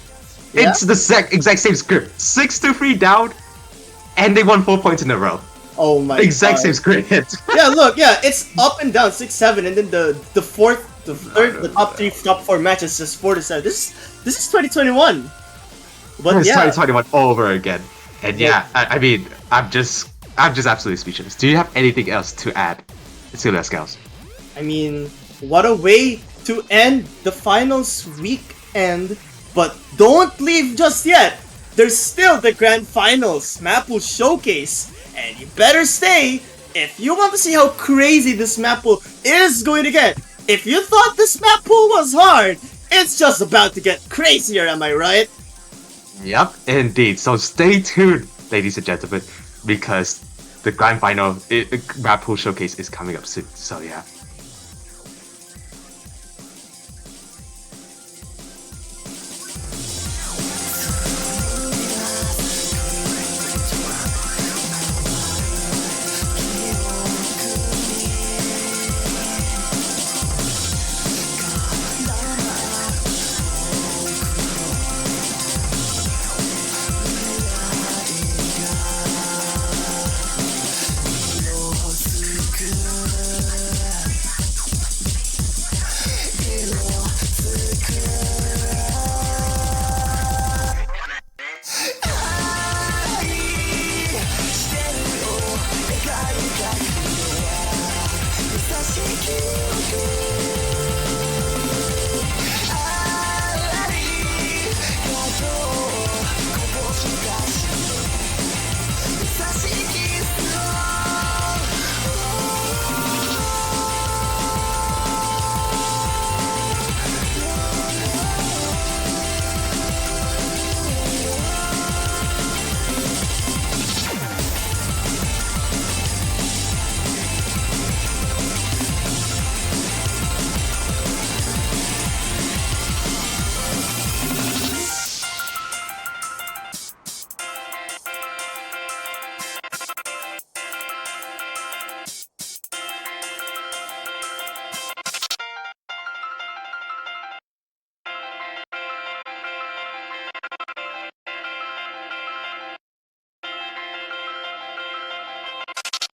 it's the exact same script. 6-3 down, and they won 4 points in a row. Oh my god. Exact same script. Yeah, look, it's up and down, 6-7, and then the top 3, top 4 matches just 4-7. This is 2021. But it's yeah, 2021 over again. And yeah, I mean, I'm just absolutely speechless. Do you have anything else to add to the scouts? I mean, what a way to end the finals weekend. But don't leave just yet. There's still the grand finals, map pool showcase, and you better stay if you want to see how crazy this map pool is going to get. If you thought this map pool was hard, it's just about to get crazier, am I right? Yep, indeed. So stay tuned, ladies and gentlemen, because the grand final map pool showcase is coming up soon. So yeah.